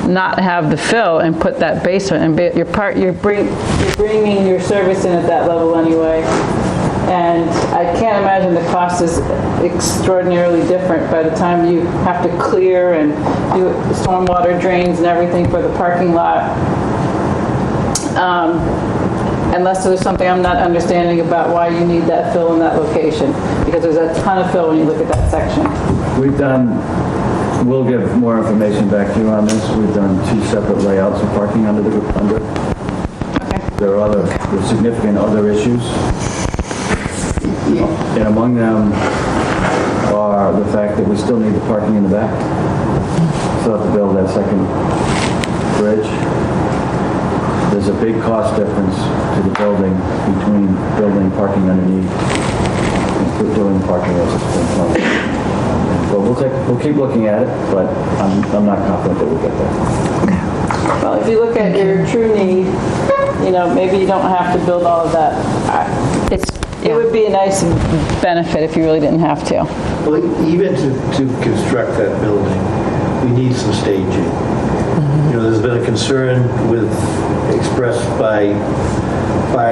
not have the fill and put that basement, and you're bringing your service in at that level anyway. And I can't imagine the cost is extraordinarily different by the time you have to clear and do stormwater drains and everything for the parking lot. Unless there's something I'm not understanding about why you need that fill in that location, because there's a ton of fill when you look at that section. We'll give more information back to you on this. We've done 2 separate layouts of parking under. Okay. There are significant other issues, and among them are the fact that we still need the parking in the back. Still have to build that second bridge. There's a big cost difference to the building between building parking underneath and doing parking as it's been planned. But we'll keep looking at it, but I'm not confident that we'll get there. Well, if you look at your true need, maybe you don't have to build all of that. It would be a nice benefit if you really didn't have to. Well, even to construct that building, we need some staging. There's been a concern expressed by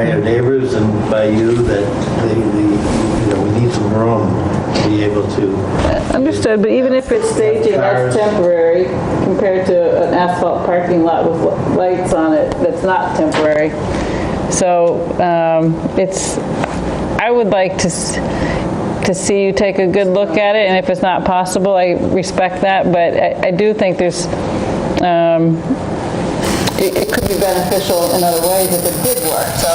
your neighbors and by you that we need some room to be able to. Understood, but even if it's staging, that's temporary compared to an asphalt parking lot with lights on it. That's not temporary. So I would like to see you take a good look at it, and if it's not possible, I respect that. But I do think there's. It could be beneficial in other ways if it did work. So,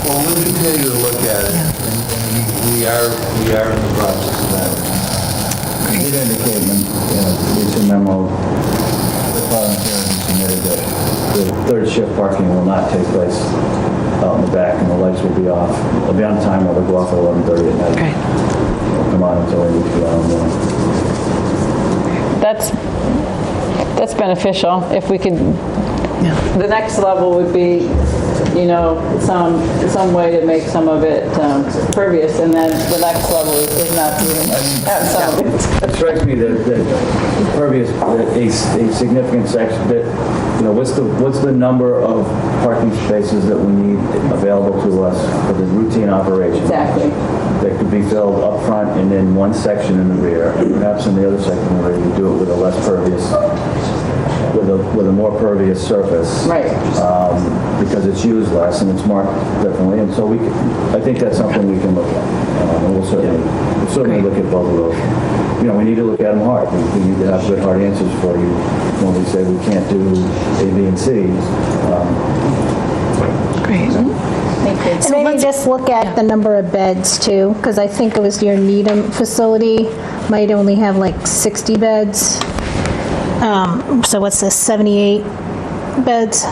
well, we'll continue to look at it, and we are in the process of that. I did indicate in the recent memo, the volunteers submitted that the third shift parking will not take place out in the back, and the lights will be off. They'll be on time, or they'll go off at 11:30 at night. Okay. They'll come on until we need to be on in the morning. That's beneficial. If we could, the next level would be, some way to make some of it pervious, and then the next level is not to even have some of it. It strikes me that pervious, a significant section, that, what's the number of parking spaces that we need available to us for the routine operation? Exactly. That could be filled up front and then one section in the rear, and perhaps in the other section in the rear, you do it with a less pervious, with a more pervious surface. Right. Because it's used less and it's marked differently, and so I think that's something we can look at. And we'll certainly look at both of those. We need to look at them hard. We need to have good hard answers for you when we say we can't do A, B, and C. Great. And maybe just look at the number of beds too, because I think it was your Needham facility might only have like 60 beds. So what's this, 78 beds?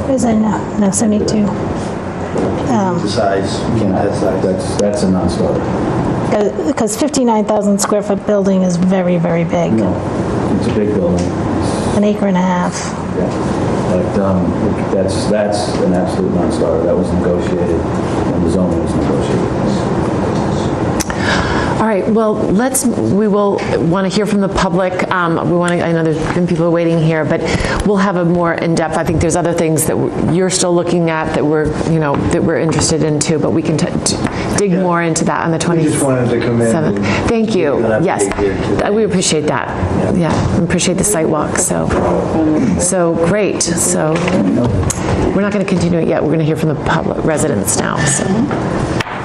Is it, no, 72. The size, that's a non-starter. Because 59,000 square foot building is very, very big. No, it's a big building. An acre and a half. But that's an absolute non-starter. That was negotiated when the zoning was negotiated. All right, well, we will want to hear from the public. I know there's been people waiting here, but we'll have a more in-depth, I think there's other things that you're still looking at that we're interested in too, but we can dig more into that on the 27th. We just wanted to come in. Thank you. Yes, we appreciate that. Yeah, we appreciate the site walk, so great. So we're not going to continue it yet. We're going to hear from the public residents now. So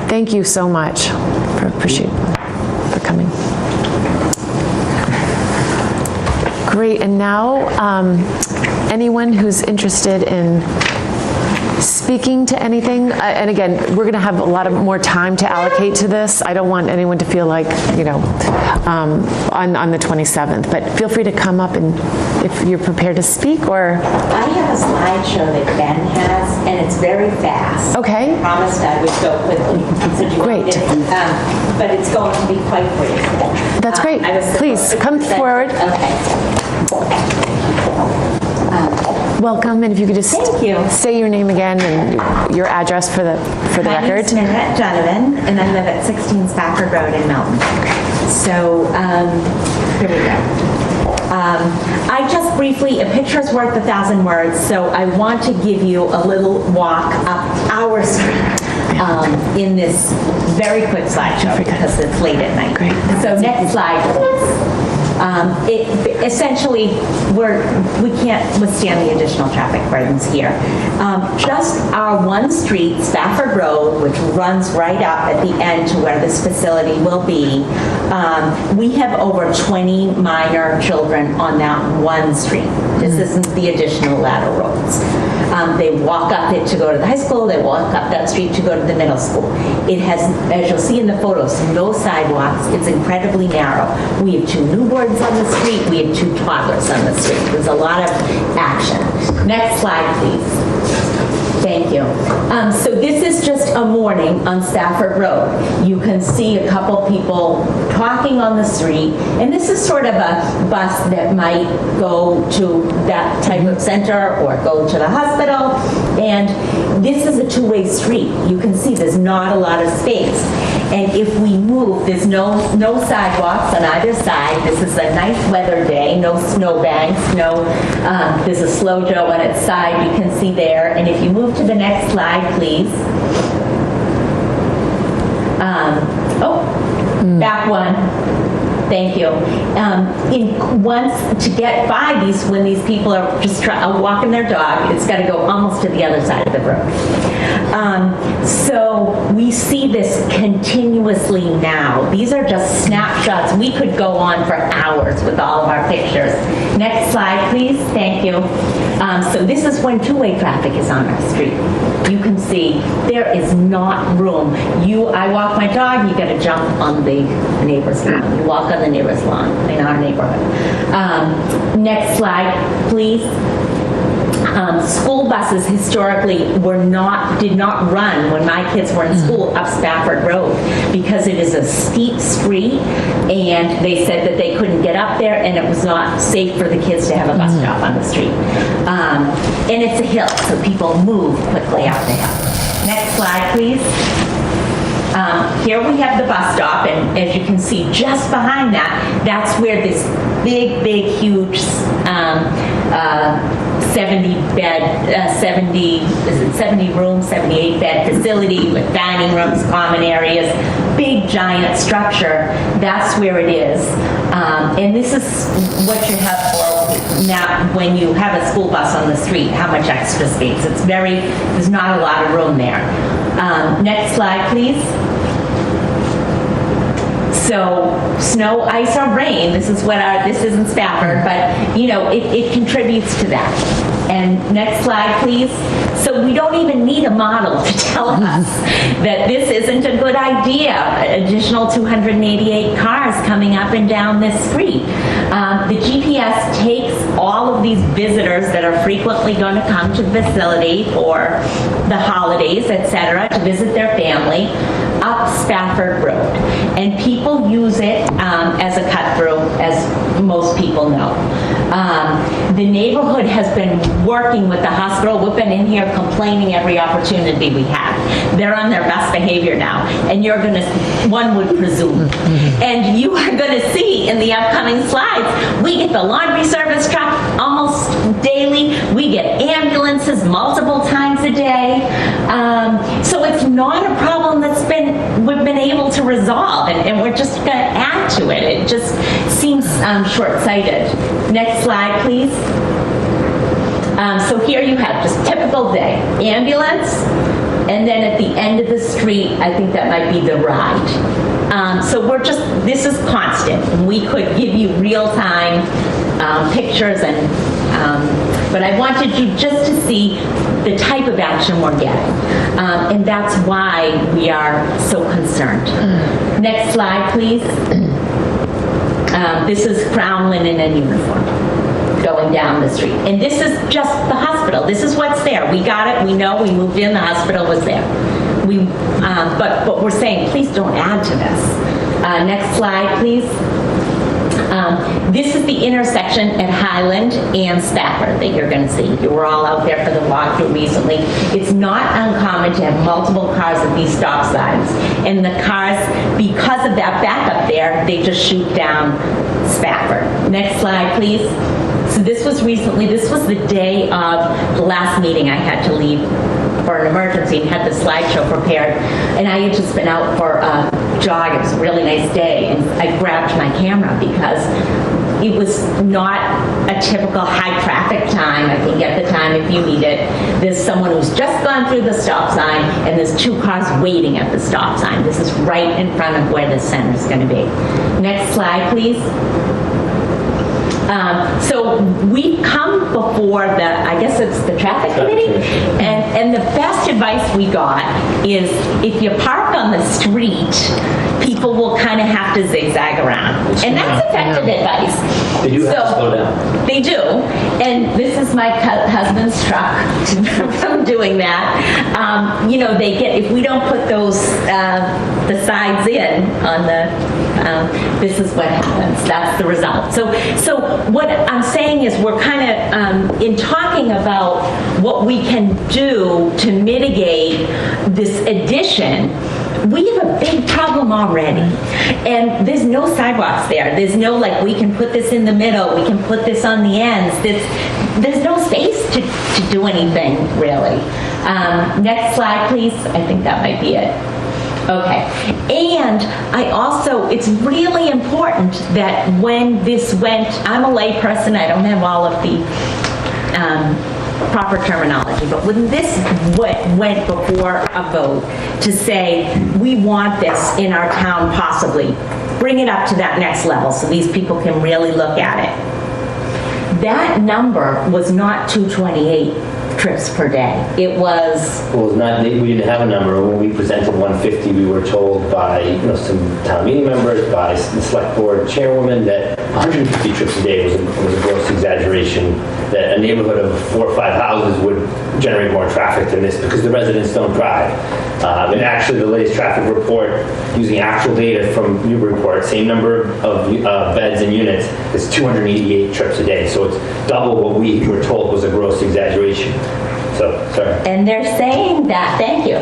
thank you so much. Appreciate for coming. Great, and now anyone who's interested in speaking to anything, and again, we're going to have a lot of more time to allocate to this. I don't want anyone to feel like, on the 27th, but feel free to come up and if you're prepared to speak or... I have a slideshow that Ben has, and it's very fast. Okay. I promised I would go quickly. Great. But it's going to be quite brief. That's great. Please, come forward. Okay. Welcome, and if you could just say your name again and your address for the record. My name is Minette Donovan, and I live at 16 Spafford Road in Milton. So, here we go. I just briefly, a picture's worth 1,000 words, so I want to give you a little walk up our street in this very quick slideshow because it's late at night. Great. So next slide, please. Essentially, we can't withstand the additional traffic burdens here. Just our one street, Spafford Road, which runs right up at the end to where this facility will be, we have over 20 minor children on that one street. This isn't the additional lateral roads. They walk up it to go to the high school, they walk up that street to go to the middle school. It has, as you'll see in the photos, no sidewalks. It's incredibly narrow. We have 2 newborns on the street, we have 2 toddlers on the street. There's a lot of action. Next slide, please. Thank you. So this is just a morning on Stafford Road. You can see a couple people talking on the street, and this is sort of a bus that might go to that type of center or go to the hospital, and this is a 2-way street. You can see there's not a lot of space, and if we move, there's no sidewalks on either side. This is a nice weather day, no snowbanks, there's a slow Joe on its side, you can see there, and if you move to the next slide, please. Back one. Thank you. Once to get by when these people are just walking their dog, it's got to go almost to the other side of the road. So we see this continuously now. These are just snapshots. We could go on for hours with all of our pictures. Next slide, please. Thank you. So this is when 2-way traffic is on our street. You can see there is not room. I walk my dog, you got to jump on the neighbor's lawn. You walk on the neighbor's lawn in our neighborhood. Next slide, please. School buses historically did not run when my kids were in school up Spafford Road because it is a steep street, and they said that they couldn't get up there and it was not safe for the kids to have a bus stop on the street. And it's a hill, so people move quickly up the hill. Next slide, please. Here we have the bus stop, and as you can see just behind that, that's where this big, huge 70 room, 78 bed facility with dining rooms, common areas, big giant structure. That's where it is. And this is what you have for now when you have a school bus on the street, how much extra space. There's not a lot of room there. Next slide, please. So snow, ice, or rain, this isn't Spafford, but it contributes to that. And next slide, please. So we don't even need a model to tell us that this isn't a good idea. Additional 288 cars coming up and down this street. The GPS takes all of these visitors that are frequently going to come to the facility for the holidays, etc., to visit their family, up Spafford Road. And people use it as a cut through, as most people know. The neighborhood has been working with the hospital. We've been in here complaining every opportunity we have. They're on their best behavior now, and you're going to, one would presume. And you are going to see in the upcoming slides, we get the laundry service truck almost daily. We get ambulances multiple times a day. So it's not a problem we've been able to resolve, and we're just going to add to it. It just seems short-sighted. Next slide, please. So here you have just typical day. Ambulance, and then at the end of the street, I think that might be the ride. So this is constant. We could give you real-time pictures, but I wanted you just to see the type of action we're getting. And that's why we are so concerned. Next slide, please. This is Crown Linen and uniform going down the street. And this is just the hospital. This is what's there. We got it. We know. We moved in. The hospital was there. But we're saying, please don't add to this. Next slide, please. This is the intersection at Highland and Stafford that you're going to see. You were all out there for the walkthrough recently. It's not uncommon to have multiple cars at these stop signs. And the cars, because of that backup there, they just shoot down Stafford. Next slide, please. So this was the day of the last meeting. I had to leave for an emergency and had the slideshow prepared. And I had just been out for a jog. It was a really nice day. And I grabbed my camera because it was not a typical high traffic time. I can get the time if you need it. There's someone who's just gone through the stop sign, and there's two cars waiting at the stop sign. This is right in front of where the center is going to be. Next slide, please. So we come before I guess it's the traffic committee, and the best advice we got is if you park on the street, people will kind of have to zigzag around. And that's effective advice. They do have to slow down. They do. And this is my husband's truck from doing that. If we don't put the sides in on this is what happens. That's the result. So what I'm saying is we're kind of in talking about what we can do to mitigate this addition. We have a big problem already, and there's no sidewalks there. There's no, we can put this in the middle, we can put this on the ends. There's no space to do anything, really. Next slide, please. I think that might be it. Okay, and it's really important that when this went, I'm a lay person, I don't have all of the proper terminology, but when this went before a vote to say, we want this in our town possibly, bring it up to that next level so these people can really look at it. That number was not 228 trips per day. It was... Well, it was not, we didn't have a number. When we presented 150, we were told by some town meeting members, by the select board chairwoman, that 150 trips a day was a gross exaggeration, that a neighborhood of 4 or 5 houses would generate more traffic than this because the residents don't drive. And actually, the latest traffic report, using actual data from Newburyport, same number of beds and units, is 288 trips a day. So it's double what we were told was a gross exaggeration. So, sorry. And they're saying that, thank you.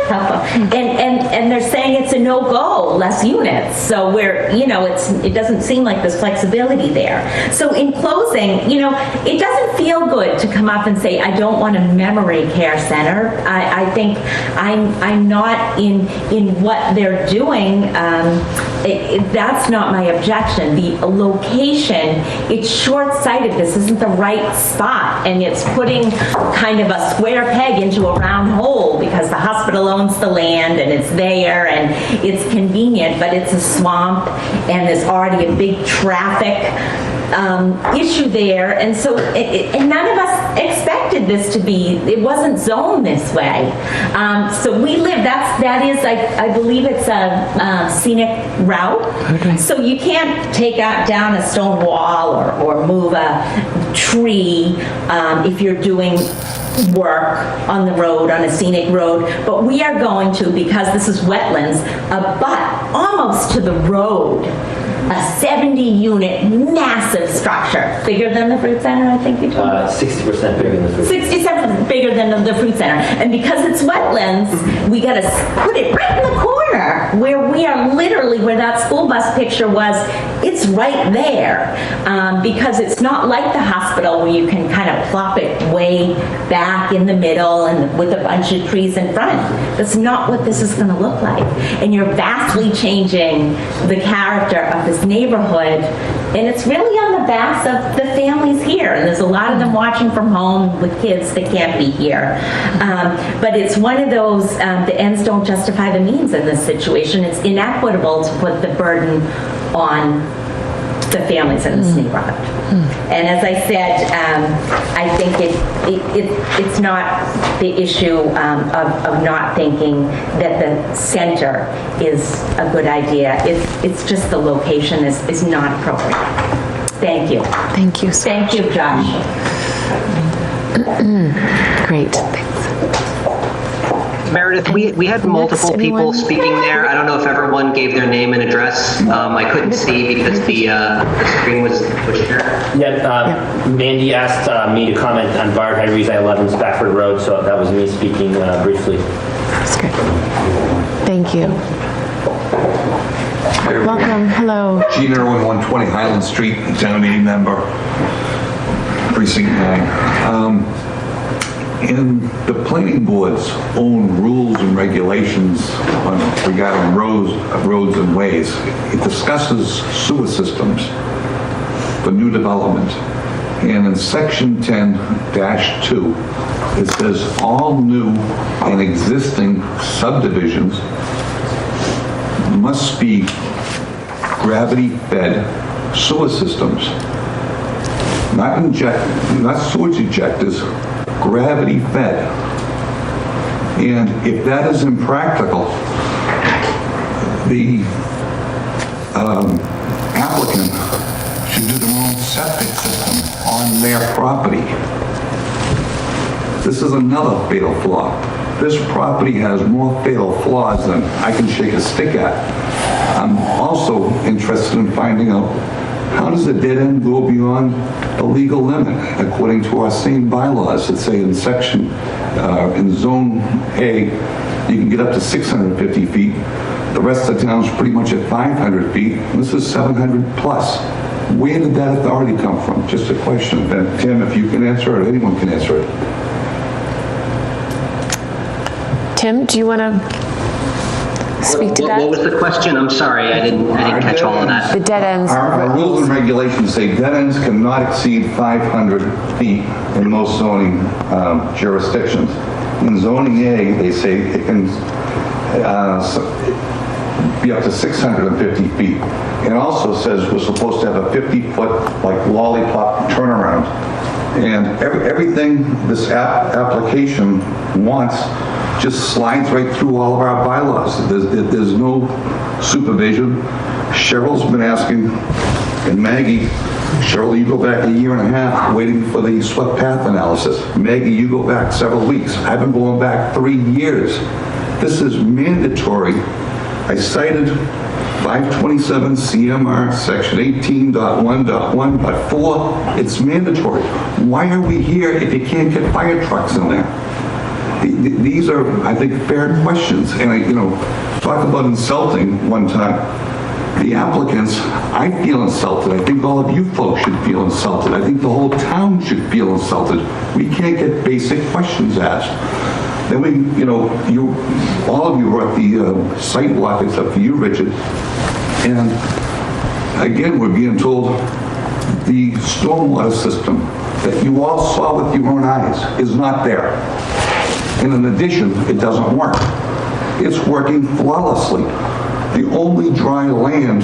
And they're saying it's a no-go, less units. So it doesn't seem like there's flexibility there. So in closing, it doesn't feel good to come up and say, I don't want a memory care center. I think I'm not in what they're doing. That's not my objection. The location, it's short-sighted. This isn't the right spot. and it's putting kind of a square peg into a round hole because the hospital owns the land and it's there and it's convenient, but it's a swamp and there's already a big traffic issue there, and so and none of us expected this to be. It wasn't zoned this way. So we live. That is. I believe it's a scenic route. So you can't take down a stone wall or move a tree if you're doing work on the road, on a scenic road, but we are going to, because this is wetlands, but almost to the road, a 70-unit massive structure, bigger than the fruit center, I think you told me. 60% bigger than the fruit center. 67% bigger than the fruit center. And because it's wetlands, we got to put it right in the corner where we are literally, where that school bus picture was, it's right there. Because it's not like the hospital where you can kind of plop it way back in the middle and with a bunch of trees in front. That's not what this is going to look like. And you're vastly changing the character of this neighborhood, and it's really on the backs of the families here, and there's a lot of them watching from home with kids that can't be here. But it's one of those, the ends don't justify the means in this situation. It's inequitable to put the burden on the families in this neighborhood. And as I said, I think it's not the issue of not thinking that the center is a good idea. It's just the location is not appropriate. Thank you. Thank you so much. Thank you, Josh. Great. Thanks. Meredith, we had multiple people speaking there. I don't know if everyone gave their name and address. I couldn't see because the screen was pushed here. Yeah, Mandy asked me to comment on Bard Highways 11 Spafford Road, so that was me speaking briefly. That's great. Thank you. Welcome. Hello. Gene Irwin, 120 Highland Street, town meeting member, precinct 9. In the planning board's own rules and regulations regarding roads and ways, it discusses sewer systems for new development. And in section 10-2, it says all new and existing subdivisions must be gravity-fed sewer systems, not sewage ejectors, gravity-fed. And if that is impractical, the applicant should do their own septic system on their property. This is another fatal flaw. This property has more fatal flaws than I can shake a stick at. I'm also interested in finding out, how does a dead end go beyond the legal limit according to our same bylaws that say in section, in zone A, you can get up to 650 feet. The rest of the town's pretty much at 500 feet. This is 700 plus. Where did that authority come from? Just a question. And Tim, if you can answer it, anyone can answer it. Tim, do you want to speak to that? What was the question? I'm sorry, I didn't catch all of that. The dead ends. Our rules and regulations say dead ends cannot exceed 500 feet in most zoning jurisdictions. In zoning A, they say it can be up to 650 feet. It also says we're supposed to have a 50-foot like lollipop turnaround. And everything this application wants just slides right through all of our bylaws. There's no supervision. Cheryl's been asking, and Maggie, Cheryl, you go back a year and a half waiting for the swept path analysis. Maggie, you go back several weeks. I've been going back 3 years. This is mandatory. I cited 527 CMR section 18.1.1.4. It's mandatory. Why are we here if you can't get fire trucks in there? These are, I think, fair questions. And I, talk about insulting one time. The applicants, I feel insulted. I think all of you folks should feel insulted. I think the whole town should feel insulted. We can't get basic questions asked. Then all of you were at the site walk, except for you, Richard. And again, we're being told the stormwater system that you all saw with your own eyes is not there. And in addition, it doesn't work. It's working flawlessly. The only dry land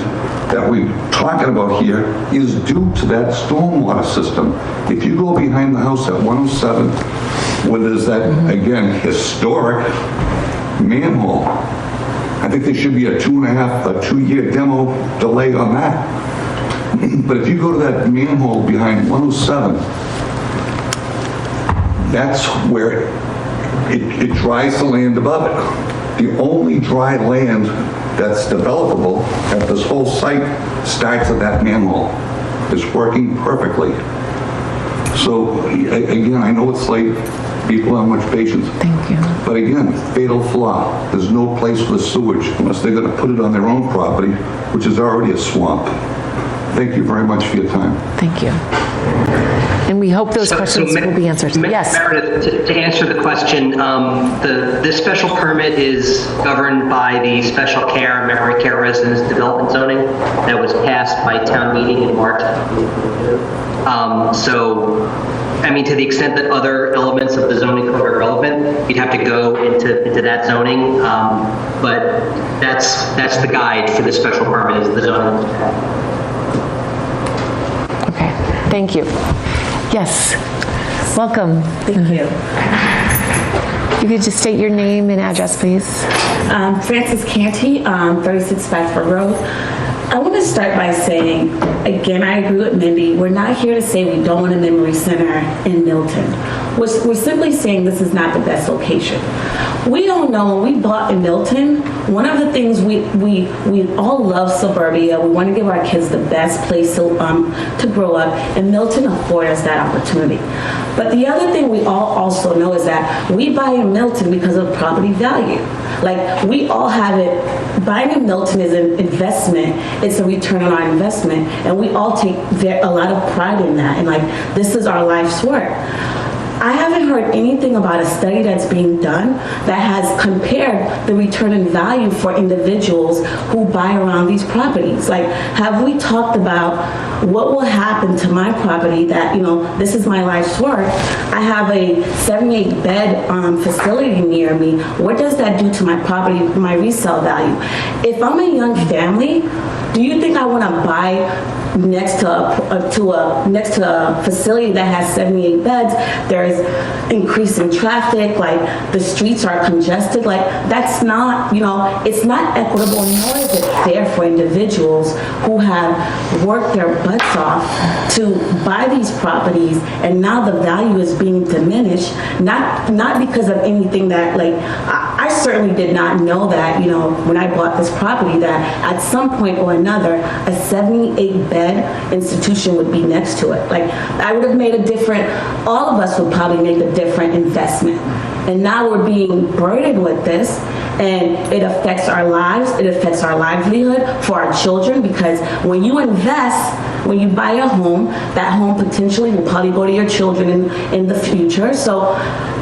that we're talking about here is due to that stormwater system. If you go behind the house at 107, where there's that, again, historic manhole, I think there should be a 2-year demo delay on that. But if you go to that manhole behind 107, that's where it dries the land above it. The only dry land that's developable at this whole site starts at that manhole. It's working perfectly. So again, I know it's late. People have much patience. Thank you. But again, fatal flaw. There's no place for the sewage unless they're going to put it on their own property, which is already a swamp. Thank you very much for your time. Thank you. And we hope those questions will be answered. Yes. Meredith, to answer the question, this special permit is governed by the special care, memory care residence development zoning that was passed by town meeting in March. So, I mean, to the extent that other elements of the zoning code are relevant, you'd have to go into that zoning. But that's the guide for the special permit, is the zoning. Okay, thank you. Yes, welcome. Thank you. You could just state your name and address, please. Frances Canty, 36 Bedford Road. I want to start by saying, again, I agree with Mindy. We're not here to say we don't want a memory center in Milton. We're simply saying this is not the best location. We all know when we bought in Milton, one of the things we all love suburbia. We want to give our kids the best place to grow up, and Milton affords us that opportunity. But the other thing we all also know is that we buy in Milton because of property value. Like, we all have it. Buying in Milton is an investment. It's a return on our investment, and we all take a lot of pride in that. And like, this is our life's work. I haven't heard anything about a study that's being done that has compared the return in value for individuals who buy around these properties. Like, have we talked about what will happen to my property that, this is my life's work. I have a 78-bed facility near me. What does that do to my property, my resale value? If I'm a young family, do you think I want to buy next to a facility that has 78 beds? There's increasing traffic, like the streets are congested. Like, that's not, it's not equitable, nor is it fair for individuals who have worked their butts off to buy these properties, and now the value is being diminished, not because of anything that, like, I certainly did not know that, when I bought this property, that at some point or another, a 78-bed institution would be next to it. Like, I would have made a different, all of us would probably make a different investment. And now we're being burdened with this, and it affects our lives, it affects our livelihood for our children, because when you invest, when you buy a home, that home potentially will probably go to your children in the future. So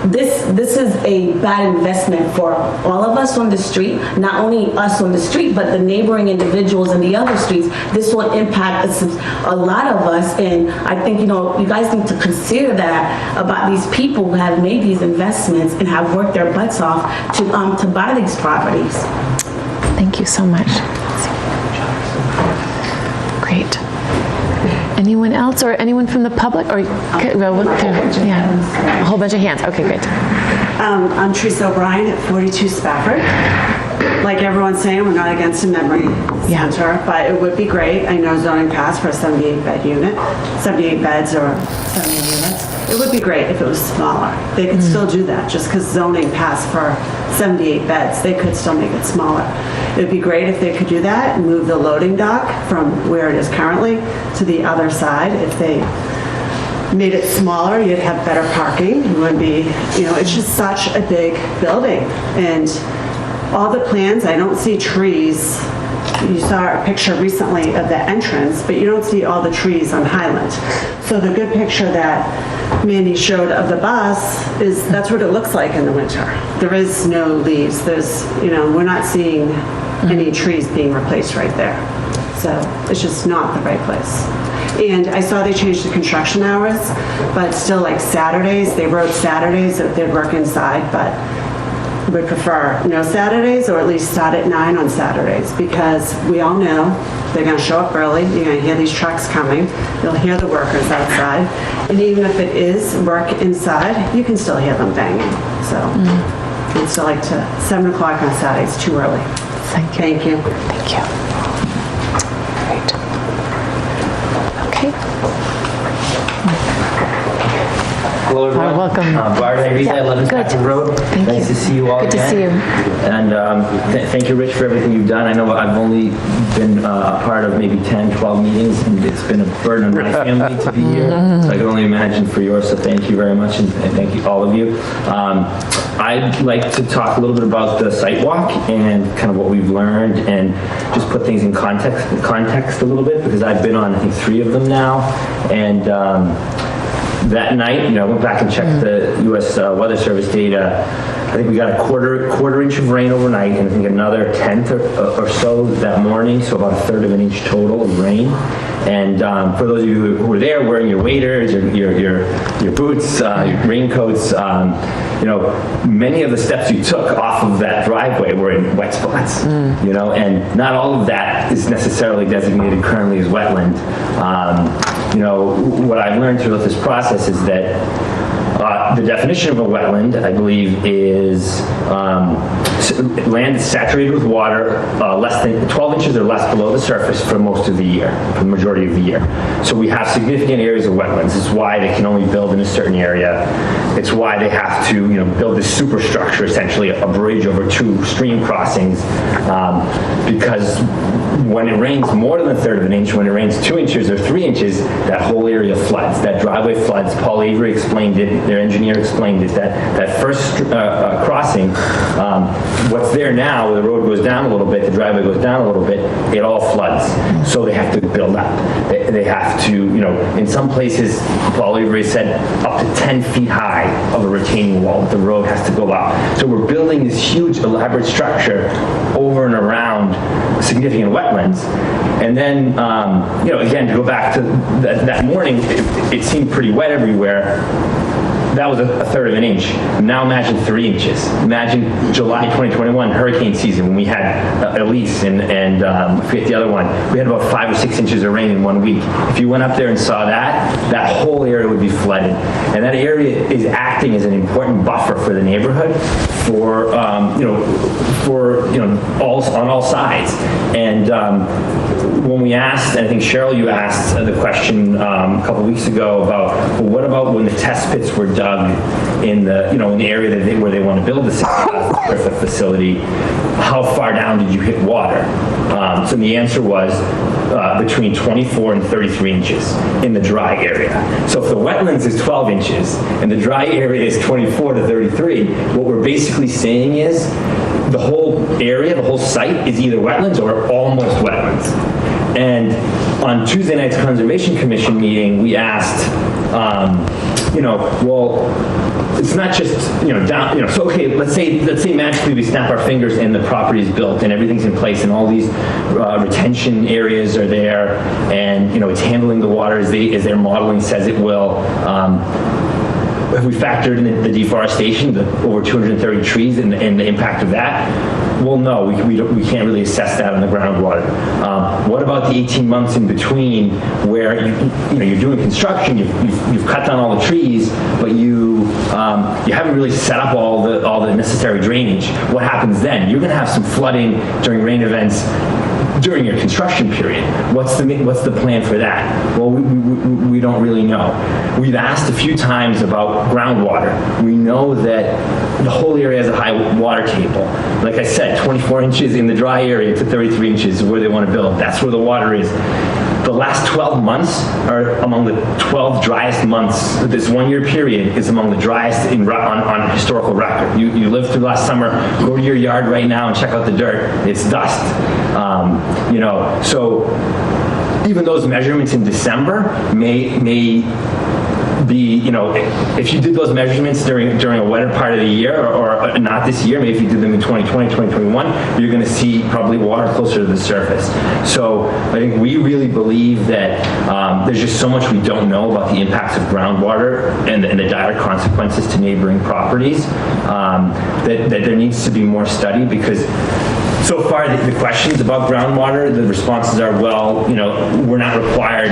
this is a bad investment for all of us on the street, not only us on the street, but the neighboring individuals in the other streets. This will impact a lot of us, and I think, you guys need to consider that about these people who have made these investments and have worked their butts off to buy these properties. Thank you so much. Great. Anyone else, or anyone from the public? Or yeah, a whole bunch of hands. Okay, great. I'm Teresa O'Brien at 42 Spafford. Like everyone's saying, we're not against a memory center, but it would be great. I know zoning passed for a 78-bed unit, 78 beds or 70 units. It would be great if it was smaller. They could still do that. Just because zoning passed for 78 beds, they could still make it smaller. It would be great if they could do that and move the loading dock from where it is currently to the other side. If they made it smaller, you'd have better parking. It would be, it's just such a big building. And all the plans, I don't see trees. You saw a picture recently of the entrance, but you don't see all the trees on Highland. So the good picture that Mandy showed of the bus is that's what it looks like in the winter. There is no leaves. There's, we're not seeing any trees being replaced right there. So it's just not the right place. And I saw they changed the construction hours, but still like Saturdays, they wrote Saturdays that they'd work inside, but would prefer no Saturdays, or at least start at 9 on Saturdays, because we all know they're gonna show up early, you're gonna hear these trucks coming, you'll hear the workers outside, and even if it is work inside, you can still hear them banging, so. And so like 7 o'clock on Saturdays, too early. Thank you. Thank you. Great. Okay. Hello, everyone. Welcome. Bart Irita, 11 Spafford Road. Nice to see you all Good to again. see you. And thank you, Rich, for everything you've done. I know I've only been a part of maybe 10, 12 meetings, and it's been a burden on my family to be here. So I can only imagine for yours, so thank you very much, and thank you, all of you. I'd like to talk a little bit about the site walk and kind of what we've learned, and just put things in context a little bit, because I've been on, I think, 3 of them now. And that night, I went back and checked the U.S. Weather Service data. I think we got a quarter inch of rain overnight, and I think another tenth or so that morning, so about a third of an inch total of rain. And for those of you who were there wearing your waders, your boots, your raincoats, many of the steps you took off of that driveway were in wet spots, and not all of that is necessarily designated currently as wetland. What I've learned throughout this process is that the definition of a wetland, I believe, is land saturated with water less than 12 inches or less below the surface for most of the year, for the majority of the year. So we have significant areas of wetlands. It's why they can only build in a certain area. It's why they have to, build this superstructure, essentially a bridge over 2 stream crossings, because when it rains more than a third of an inch, when it rains 2 inches or 3 inches, that whole area floods. That driveway floods. Paul Avery explained it. Their engineer explained it. That first crossing, what's there now, the road goes down a little bit, the driveway goes down a little bit, it all floods. So they have to build up. They have to, in some places, Paul Avery said, up to 10 feet high of a retaining wall. The road has to go up. So we're building this huge, elaborate structure over and around significant wetlands. And then, again, to go back to that morning, it seemed pretty wet everywhere. That was a third of an inch. Now imagine 3 inches. Imagine July 2021, hurricane season, when we had Elise and I forget the other one. We had about 5 or 6 inches of rain in 1 week. If you went up there and saw that whole area would be flooded. And that area is acting as an important buffer for the neighborhood, on all sides. And when we asked, and I think Cheryl, you asked the question a couple weeks ago about, well, what about when the test pits were dug in the area where they want to build the 60,000 square foot facility? How far down did you hit water? So the answer was between 24 and 33 inches in the dry area. So if the wetlands is 12 inches and the dry area is 24 to 33, what we're basically saying is the whole area, the whole site is either wetlands or almost wetlands. And on Tuesday night's Conservation Commission meeting, we asked, well, it's not just, down, so okay, let's say magically we snap our fingers and the property is built and everything's in place and all these retention areas are there and, it's handling the water as their modeling says it will. Have we factored in the deforestation, the over 230 trees and the impact of that? Well, no, we can't really assess that on the groundwater. What about the 18 months in between where you're doing construction, you've cut down all the trees, but you haven't really set up all the necessary drainage? What happens then? You're going to have some flooding during rain events during your construction period. What's the plan for that? Well, we don't really know. We've asked a few times about groundwater. We know that the whole area has a high water table. Like I said, 24 inches in the dry area to 33 inches is where they want to build. That's where the water is. The last 12 months are among the 12 driest months. This 1 year period is among the driest on historical record. You lived through last summer, go to your yard right now and check out the dirt. It's dust. So even those measurements in December may if you did those measurements during a wetter part of the year, or not this year, maybe if you did them in 2020, 2021, you're going to see probably water closer to the surface. So I think we really believe that there's just so much we don't know about the impacts of groundwater and the dire consequences to neighboring properties, that there needs to be more study, because so far, the questions about groundwater, the responses are, well, we're not required,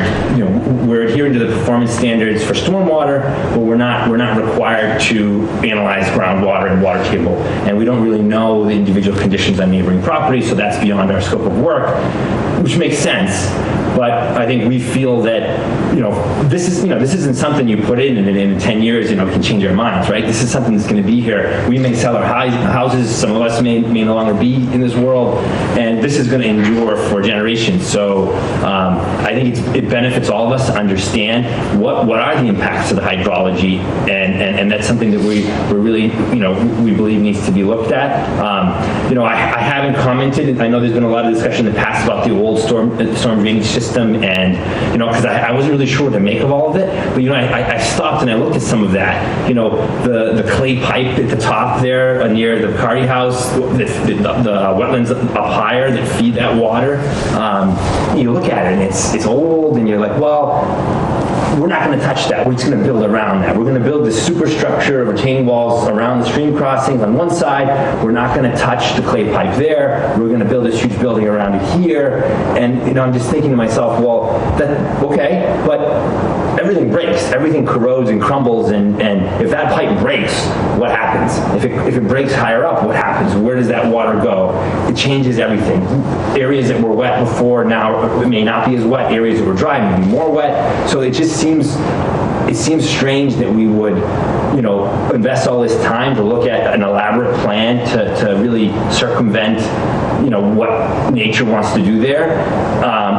we're adhering to the performance standards for stormwater, but we're not required to analyze groundwater and water table. And we don't really know the individual conditions on neighboring properties, so that's beyond our scope of work, which makes sense. But I think we feel that, this isn't something you put in and in 10 years, can change our minds, right? This is something that's going to be here. We may sell our houses, some of us may no longer be in this world, and this is going to endure for generations. So I think it benefits all of us to understand what are the impacts of the hydrology, and that's something that we're really, we believe needs to be looked at. I haven't commented. I know there's been a lot of discussion in the past about the old storm drainage system, and because I wasn't really sure what to make of all of it, but I stopped and I looked at some of that. The clay pipe at the top there near the Cardi house, the wetlands up higher that feed that water. You look at it and it's old, and you're like, well, we're not going to touch that. We're just going to build around that. We're going to build this superstructure of retaining walls around the stream crossings on one side. We're not going to touch the clay pipe there. We're going to build this huge building around it here. And I'm just thinking to myself, well, okay, but everything breaks. Everything corrodes and crumbles, and if that pipe breaks, what happens? If it breaks higher up, what happens? Where does that water go? It changes everything. Areas that were wet before now may not be as wet. Areas that were dry may be more wet. So it just seems strange that we would, invest all this time to look at an elaborate plan to really circumvent, what nature wants to do there,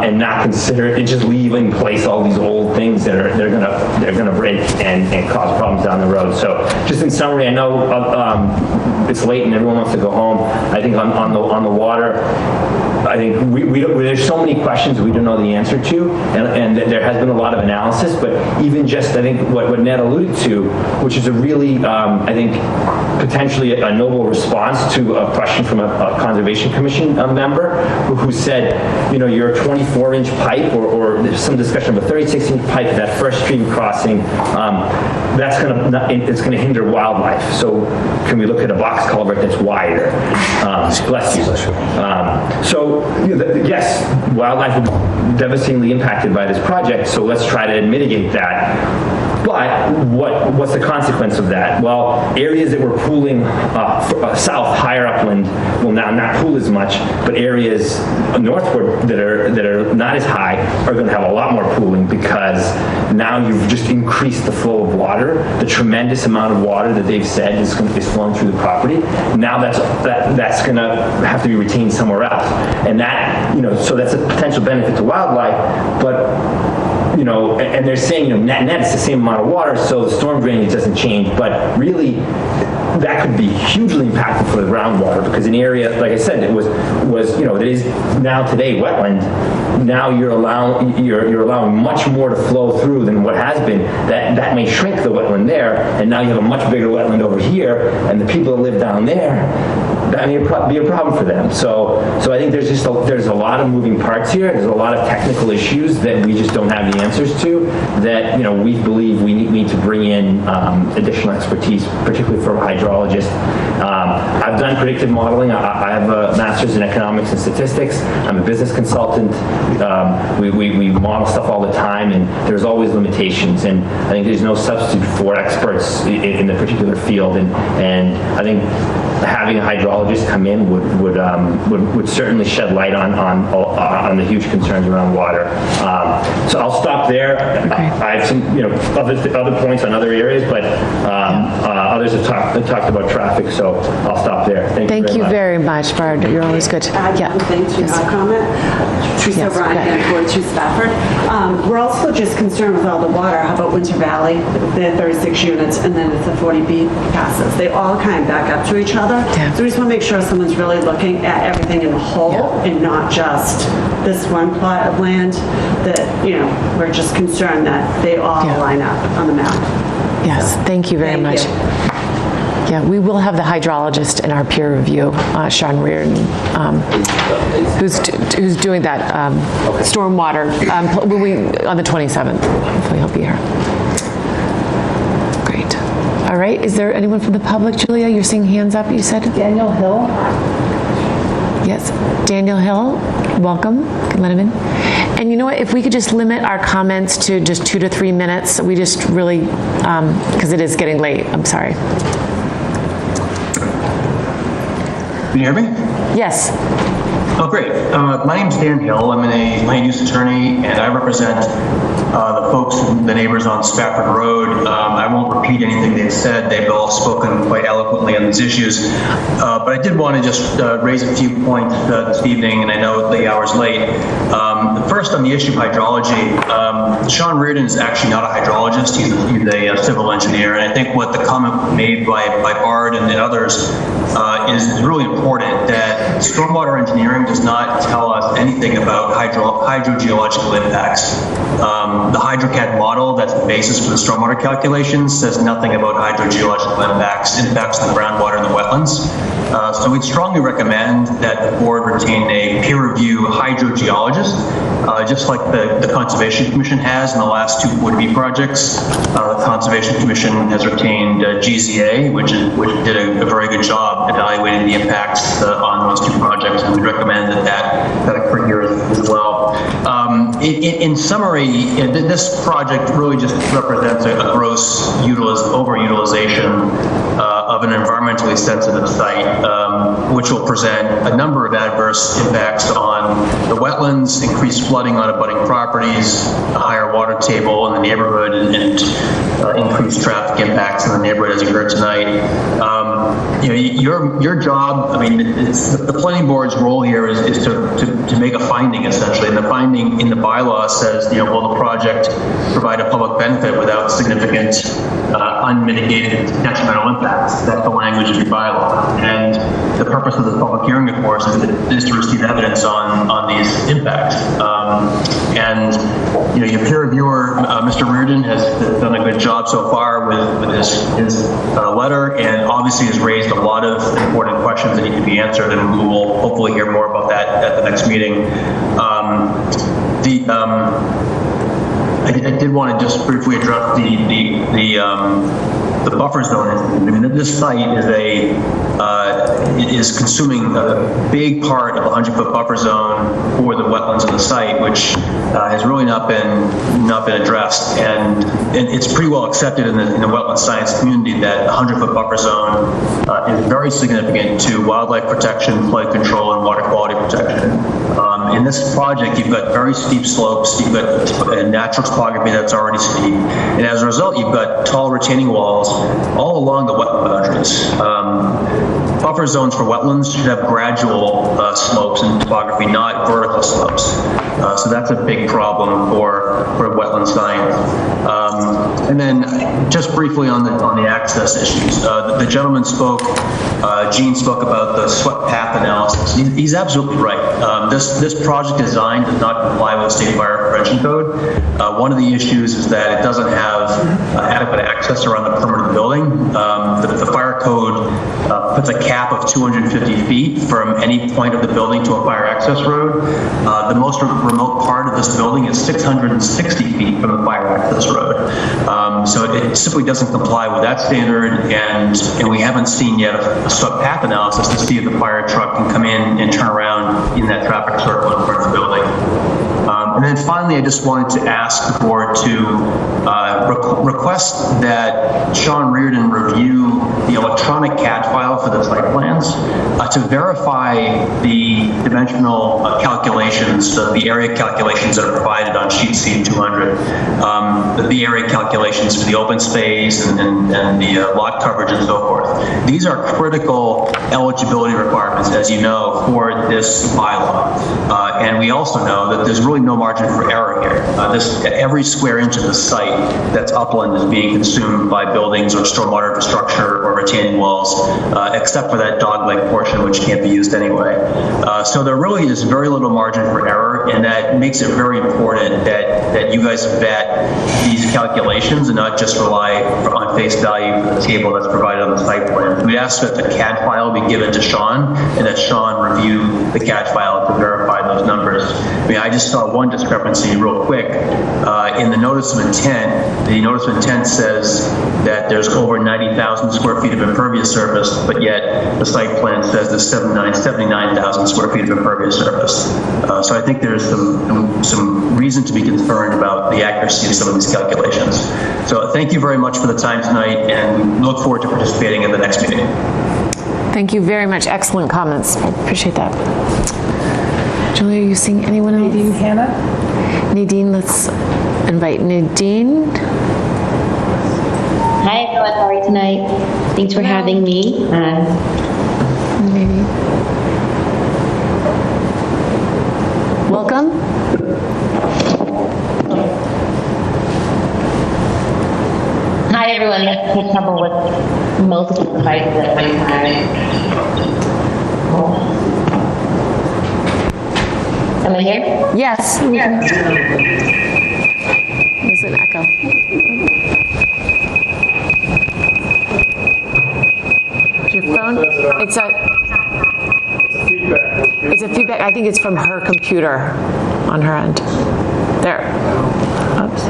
and not consider it, and just leave in place all these old things that they're gonna break and cause problems down the road. So just in summary, I know it's late and everyone wants to go home. I think on the water, I think there's so many questions we don't know the answer to, and there has been a lot of analysis, but even just, I think, what Ned alluded to, which is a really, I think, potentially a noble response to a question from a Conservation Commission member who said, your 24-inch pipe, or there's some discussion of a 36-inch pipe, that first stream crossing, it's going to hinder wildlife. So can we look at a box culvert that's wider? Bless you. So yes, wildlife will be devastatingly impacted by this project, so let's try to mitigate that. But what's the consequence of that? Well, areas that were pooling south, higher upland, will now not pool as much, but areas northward that are not as high are going to have a lot more pooling, because now you've just increased the flow of water, the tremendous amount of water that they've said is flowing through the property. Now that's going to have to be retained somewhere else, and that so that's a potential benefit to wildlife, but. And they're saying, net it's the same amount of water, so the storm drainage doesn't change, but really, that could be hugely impactful for the groundwater, because an area, like I said, it was it is now today wetland. Now you're allowing much more to flow through than what has been. That may shrink the wetland there, and now you have a much bigger wetland over here, and the people that live down there, that may be a problem for them. So I think there's a lot of moving parts here. There's a lot of technical issues that we just don't have the answers to, that we believe we need to bring in additional expertise, particularly for hydrologists. I've done predictive modeling. I have a master's in economics and statistics. I'm a business consultant. We model stuff all the time, and there's always limitations. And I think there's no substitute for experts in the particular field. And I think having a hydrologist come in would certainly shed light on the huge concerns around water. So I'll stop there. Okay. I have some other points on other areas, but others have talked about traffic, so I'll stop there. Thank you very much, Barb. You're always good. Yeah. Thank you. Comment. Teresa O'Brien, 42 Spafford. We're also just concerned with all the water. How about Winter Valley? They have 36 units, and then it's the 40B passes. They all kind of back up to each other. other. So we just want to make sure someone's really looking at everything in the whole and not just this one plot of land that, we're just concerned that they all line up on the map. Yes, thank you very much. Yeah, we will have the hydrologist in our peer review, Sean Reardon, who's doing that stormwater on the 27th. Hopefully he'll be here. Great. All right, is there anyone from the public? Julia, you're seeing hands up, you said? Daniel Hill. Yes, Daniel Hill, welcome. Can let him in. And you know what, if we could just limit our comments to just 2 to 3 minutes, we just really, because it is getting late, I'm sorry. Can you hear me? Yes. Oh, great. My name's Dan Hill. I'm a land use attorney, and I represent the folks, the neighbors on Spafford Road. I won't repeat anything they've said. They've all spoken quite eloquently on these issues. But I did want to just raise a few points this evening, and I know the hour's late. First, on the issue of hydrology, Sean Reardon is actually not a hydrologist. He's a civil engineer, and I think what the comment made by Bard and others is really important, that stormwater engineering does not tell us anything about hydrogeological impacts. The HydroCAD model, that's the basis for the stormwater calculations, says nothing about hydrogeological impacts on the groundwater and the wetlands. So we'd strongly recommend that the board retain a peer review hydrogeologist, just like the Conservation Commission has in the last 2 40B projects. The Conservation Commission has retained GZA, which did a very good job evaluating the impacts on those 2 projects, and we'd recommend that occur here as well. In summary, this project really just represents a gross overutilization of an environmentally sensitive site, which will present a number of adverse impacts on the wetlands, increased flooding on abutting properties, a higher water table in the neighborhood, and increased traffic impacts in the neighborhood, as you heard tonight. Your job, the planning board's role here is to make a finding, essentially, and the finding in the bylaw says, will the project provide a public benefit without significant unmitigated detrimental impacts? That's the language of your bylaw. And the purpose of this public hearing, of course, is to receive evidence on these impacts. Your peer reviewer, Mr. Reardon, has done a good job so far with his letter, and obviously has raised a lot of important questions that need to be answered, and we will hopefully hear more about that at the next meeting. I did want to just briefly address the buffer zone. This site is consuming a big part of the 100-foot buffer zone for the wetlands of the site, which has really not been addressed. And it's pretty well accepted in the wetland science community that the 100-foot buffer zone is very significant to wildlife protection, flood control, and water quality protection. In this project, you've got very steep slopes, you've got a natural topography that's already steep, and as a result, you've got tall retaining walls all along the wetland boundaries. Buffer zones for wetlands should have gradual slopes and topography, not vertical slopes. So that's a big problem for wetland science. And then just briefly on the access issues, the gentleman spoke, Gene spoke about the swept path analysis. He's absolutely right. This project design does not comply with the State Fire Prevention Code. One of the issues is that it doesn't have adequate access around the perimeter of the building. The fire code puts a cap of 250 feet from any point of the building to a fire access road. The most remote part of this building is 660 feet from the fire access road. So it simply doesn't comply with that standard, and we haven't seen yet a swept path analysis to see if the fire truck can come in and turn around in that traffic circle in front of the building. And then finally, I just wanted to ask the board to request that Sean Reardon review the electronic CAD file for the site plans to verify the dimensional calculations, the area calculations that are provided on sheet C200, the area calculations for the open space and the lot coverage and so forth. These are critical eligibility requirements, as you know, for this bylaw. And we also know that there's really no margin for error here. Every square inch of the site that's upland is being consumed by buildings or stormwater infrastructure or retaining walls, except for that dog-leg portion, which can't be used anyway. So there really is very little margin for error, and that makes it very important that you guys vet these calculations and not just rely on face value for the table that's provided on the site plan. We ask that the CAD file be given to Sean, and that Sean review the CAD file to verify those numbers. I mean, I just saw one discrepancy real quick. In the notice of intent, the notice of intent says that there's over 90,000 square feet of impervious surface, but yet the site plan says there's 79,000 square feet of impervious surface. So I think there's some reason to be concerned about the accuracy of some of these calculations. So thank you very much for the time tonight, and we look forward to participating in the next meeting. Thank you very much. Excellent comments. I appreciate that. Julie, are you seeing anyone else? Nadine, Hannah? Nadine, let's invite Nadine. Hi everyone, how are you tonight? Thanks for having me. Nadine. Welcome. Hi everyone, I have trouble with multiple devices at one time. Am I here? Yes. There's an echo. Your phone? It's a feedback. I think it's from her computer on her end. There. Oops.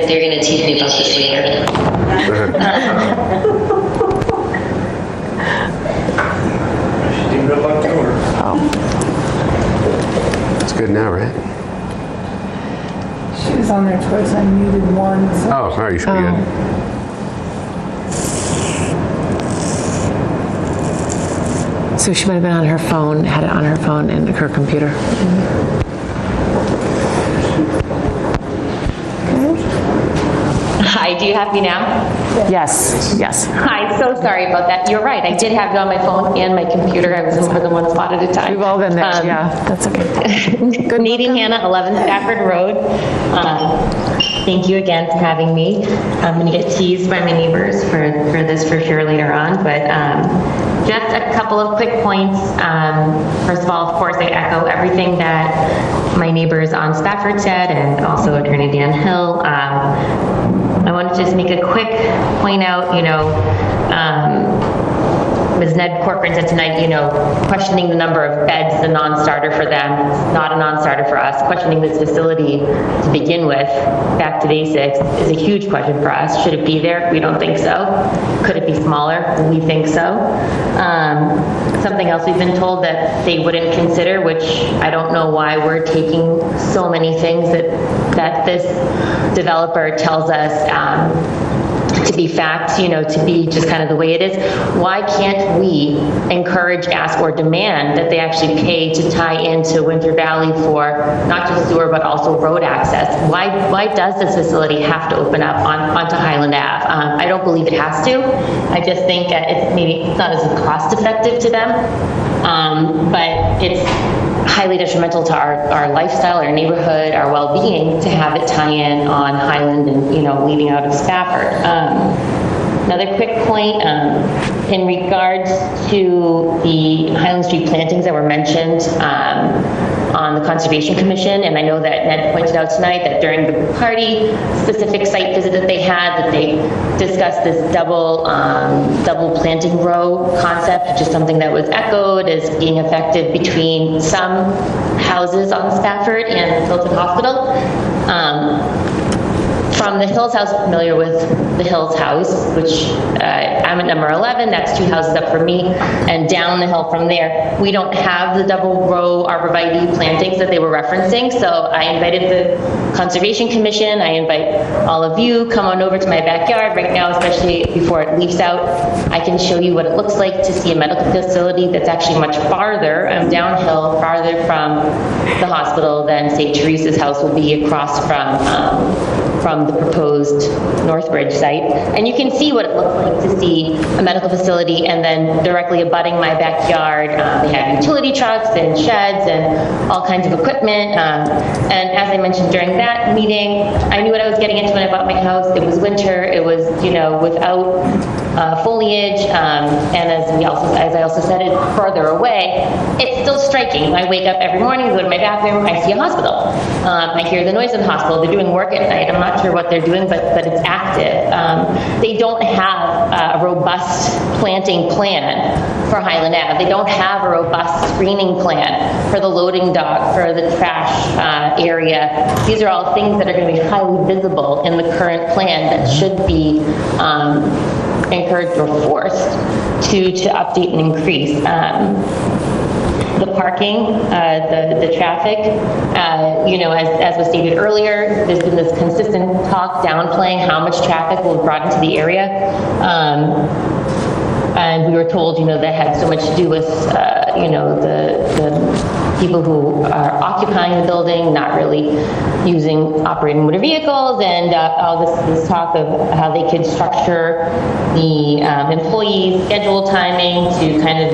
They're gonna teach me about this later. It's good now, right? She was on there twice. I muted one. So. Oh, all right, you should be good. So she might have been on her phone, had it on her phone and her computer. Hi, do you have me now? Yes, yes. Hi, so sorry about that. You're right, I did have you on my phone and my computer. I was in more than one spot at a time. We've all been there, yeah, that's okay. Nadine Hannah, 11 Stafford Road. Thank you again for having me. I'm gonna get teased by my neighbors for this for sure later on, but just a couple of quick points. First of all, of course, I echo everything that my neighbors on Stafford said, and also Attorney Dan Hill. I want to just make a quick point out, Ms. Ned Corcoran said tonight, questioning the number of beds is a non-starter for them. It's not a non-starter for us. Questioning this facility to begin with, back to basics, is a huge question for us. Should it be there? We don't think so. Could it be smaller? We think so. Something else we've been told that they wouldn't consider, which I don't know why we're taking so many things that this developer tells us to be facts, to be just kind of the way it is. Why can't we encourage, ask, or demand that they actually pay to tie into Winter Valley for not just sewer, but also road access? Why does this facility have to open up onto Highland Ave? I don't believe it has to. I just think it's not as cost effective to them, but it's highly detrimental to our lifestyle, our neighborhood, our well-being to have it tie in on Highland and, leading out of Stafford. Another quick point, in regards to the Highland Street plantings that were mentioned on the Conservation Commission, and I know that Ned pointed out tonight that during the party specific site visit that they had, that they discussed this double planting row concept, which is something that was echoed as being effective between some houses on Stafford and Milton Hospital. From the Hills House, familiar with the Hills House, which I'm at number 11, that's 2 houses up from me, and down the hill from there, we don't have the double row arborvitae plantings that they were referencing, so I invited the Conservation Commission, I invite all of you, come on over to my backyard right now, especially before it leaves out. I can show you what it looks like to see a medical facility that's actually much farther, downhill, farther from the hospital than St. Teresa's house will be across from from the proposed Northbridge site. And you can see what it looks like to see a medical facility and then directly abutting my backyard. They have utility trucks and sheds and all kinds of equipment. And as I mentioned during that meeting, I knew what I was getting into when I bought my house. It was winter. It was, without foliage, and as I also said, it further away. It's still striking. I wake up every morning, go to my bathroom, I see a hospital. I hear the noise in the hospital. They're doing work at night. I'm not sure what they're doing, but it's active. They don't have a robust planting plan for Highland Ave. They don't have a robust screening plan for the loading dock, for the trash area. These are all things that are going to be highly visible in the current plan that should be encouraged or forced to update and increase. The parking, the traffic, as was stated earlier, there's been this consistent talk downplaying how much traffic was brought into the area. And we were told, that had so much to do with, the people who are occupying the building, not really operating motor vehicles, and all this talk of how they could structure the employees' schedule timing to kind of,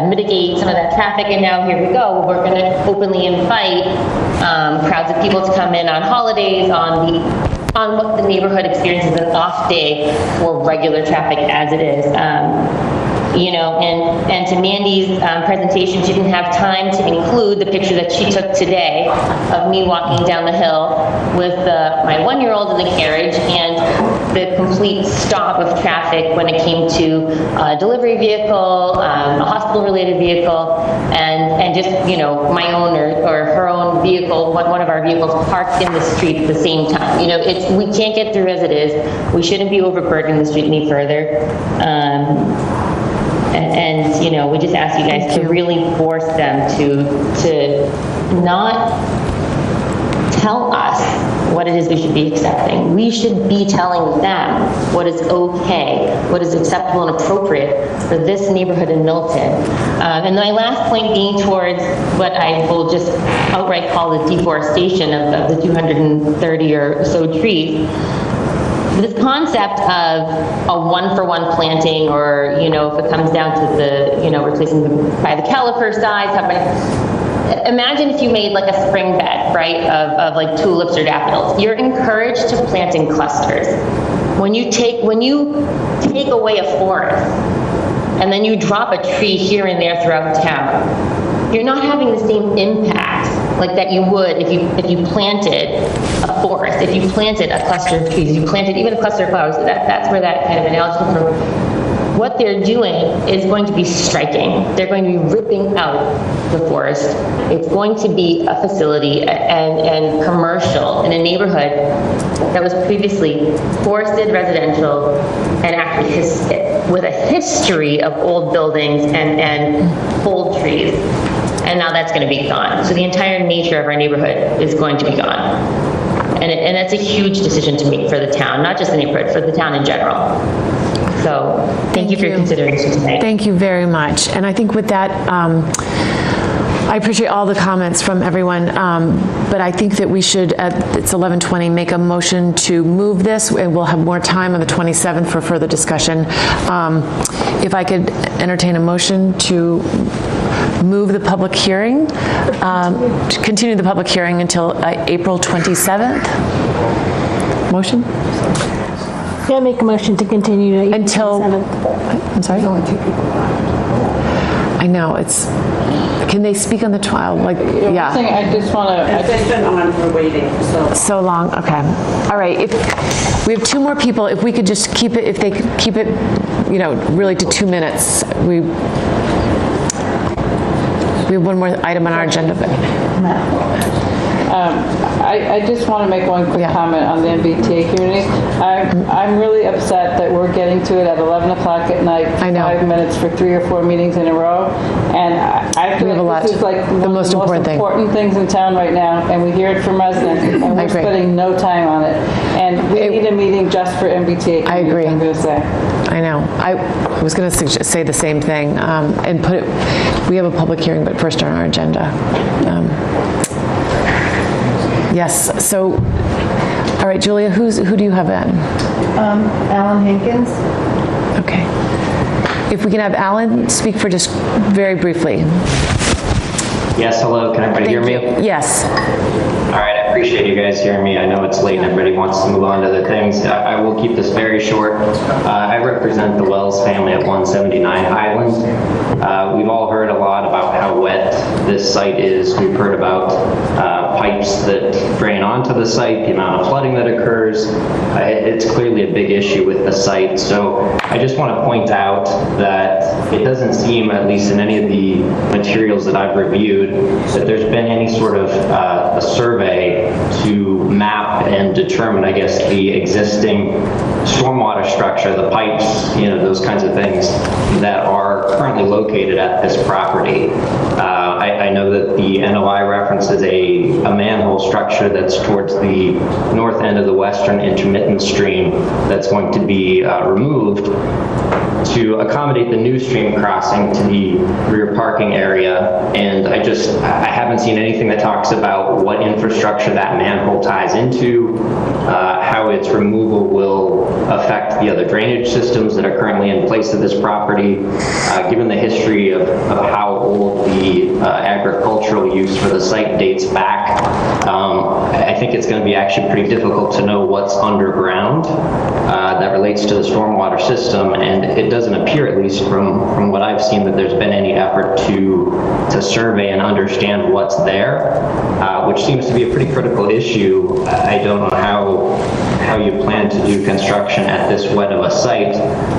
mitigate some of that traffic. And now here we go. We're going to openly invite crowds of people to come in on holidays, on what the neighborhood experiences an off day for regular traffic as it is. And to Mandy's presentation, she didn't have time to include the picture that she took today of me walking down the hill with my 1-year-old in the carriage and the complete stop of traffic when it came to a delivery vehicle, a hospital-related vehicle, and just, my own or her own vehicle, one of our vehicles parked in the street at the same time. We can't get through as it is. We shouldn't be overburdening the street any further. And we just ask you guys to really force them to not tell us what it is we should be accepting. We should be telling them what is okay, what is acceptable and appropriate for this neighborhood in Milton. And my last point being towards what I will just outright call the deforestation of the 230 or so trees. This concept of a one-for-one planting, or, if it comes down to the, replacing by the caliper size, imagine if you made like a spring bed, right, of like tulips or daffodils. You're encouraged to plant in clusters. When you take away a forest, and then you drop a tree here and there throughout town, you're not having the same impact like that you would if you planted a forest, if you planted a cluster of trees, if you planted even a cluster of flowers. That's where that kind of analogy comes from. What they're doing is going to be striking. They're going to be ripping out the forest. It's going to be a facility and commercial in a neighborhood that was previously forested residential and actually with a history of old buildings and old trees. And now that's going to be gone. So the entire nature of our neighborhood is going to be gone. And that's a huge decision to make for the town, not just the neighborhood, for the town in general. So thank you for your consideration tonight. Thank you very much. And I think with that, I appreciate all the comments from everyone, but I think that we should, it's 11:20, make a motion to move this, and we'll have more time on the 27th for further discussion. If I could entertain a motion to move the public hearing, to continue the public hearing until April 27th. Motion? Yeah, make a motion to continue to April 27th. I'm sorry? I know, it's, can they speak on the trial? Like, yeah. I just want to. It's been on for waiting, so long, okay. All right, if we have 2 more people, if we could just keep it, if they could keep it, really to 2 minutes. We have one more item on our agenda, but. I just want to make one quick comment on the MBTA community. I'm really upset that we're getting to it at 11 o'clock at night, 5 minutes for 3 or 4 meetings in a row. And I feel like this is like one of the most important things in town right now, and we hear it from residents, and we're spending no time on it. And we need a meeting just for MBTA community, I agree. I'm going to say. I know. I was going to say the same thing, and put it, we have a public hearing, but first on our agenda. Yes, so All right, Julia, who do you have in? Alan Hankins. Okay. If we can have Alan speak for just very briefly. Yes, hello, can everybody hear me? Yes. All right, I appreciate you guys hearing me. I know it's late and everybody wants to move on to other things. I will keep this very short. I represent the Wells family at 179 Highland. We've all heard a lot about how wet this site is. We've heard about pipes that drain onto the site, the amount of flooding that occurs. It's clearly a big issue with the site. So I just want to point out that it doesn't seem, at least in any of the materials that I've reviewed, that there's been any sort of a survey to map and determine, I guess, the existing stormwater structure, the pipes, you know, those kinds of things that are currently located at this property. I know that the NOI references a manhole structure that's towards the north end of the western intermittent stream that's going to be removed to accommodate the new stream crossing to the rear parking area. And I haven't seen anything that talks about what infrastructure that manhole ties into, how its removal will affect the other drainage systems that are currently in place at this property. Given the history of how old the agricultural use for the site dates back, I think it's going to be actually pretty difficult to know what's underground that relates to the stormwater system, and it doesn't appear, at least from what I've seen, that there's been any effort to survey and understand what's there, which seems to be a pretty critical issue. I don't know how you plan to do construction at this wet of a site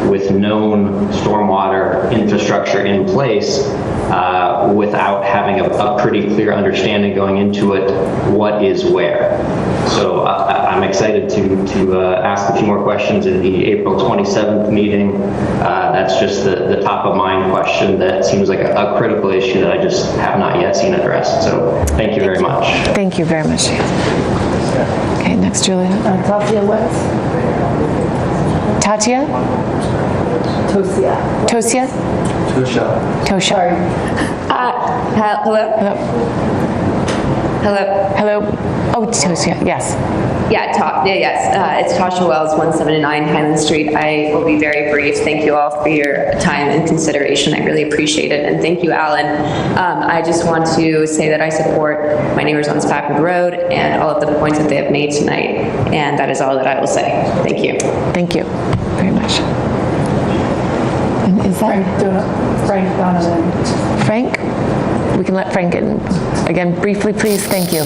with known stormwater infrastructure in place without having a pretty clear understanding going into it what is where. So I'm excited to ask a few more questions in the April 27th meeting. That's just the top of mind question that seems like a critical issue that I just have not yet seen addressed. So thank you very much. Thank you very much. Okay, next, Julia. Tatia West. Tatia? Tosia. Tosia? Tosha. Sorry. Hello? Hello? Hello? Oh, Tosia, yes. It's Tasha Wells, 179 Highland Street. I will be very brief. Thank you all for your time and consideration. I really appreciate it. And thank you, Alan. I just want to say that I support my neighbors on Spafford Road and all of the points that they have made tonight. And that is all that I will say. Thank you. Thank you very much. And is that Frank Donovan. Frank? We can let Frank in. Again, briefly, please. Thank you.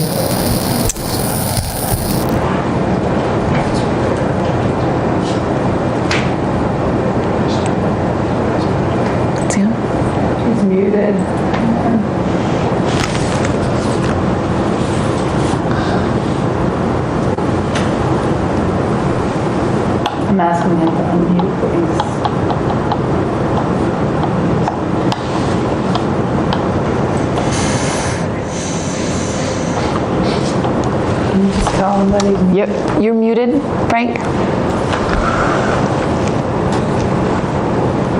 She's muted. I'm asking him to unmute, please. You're muted, Frank.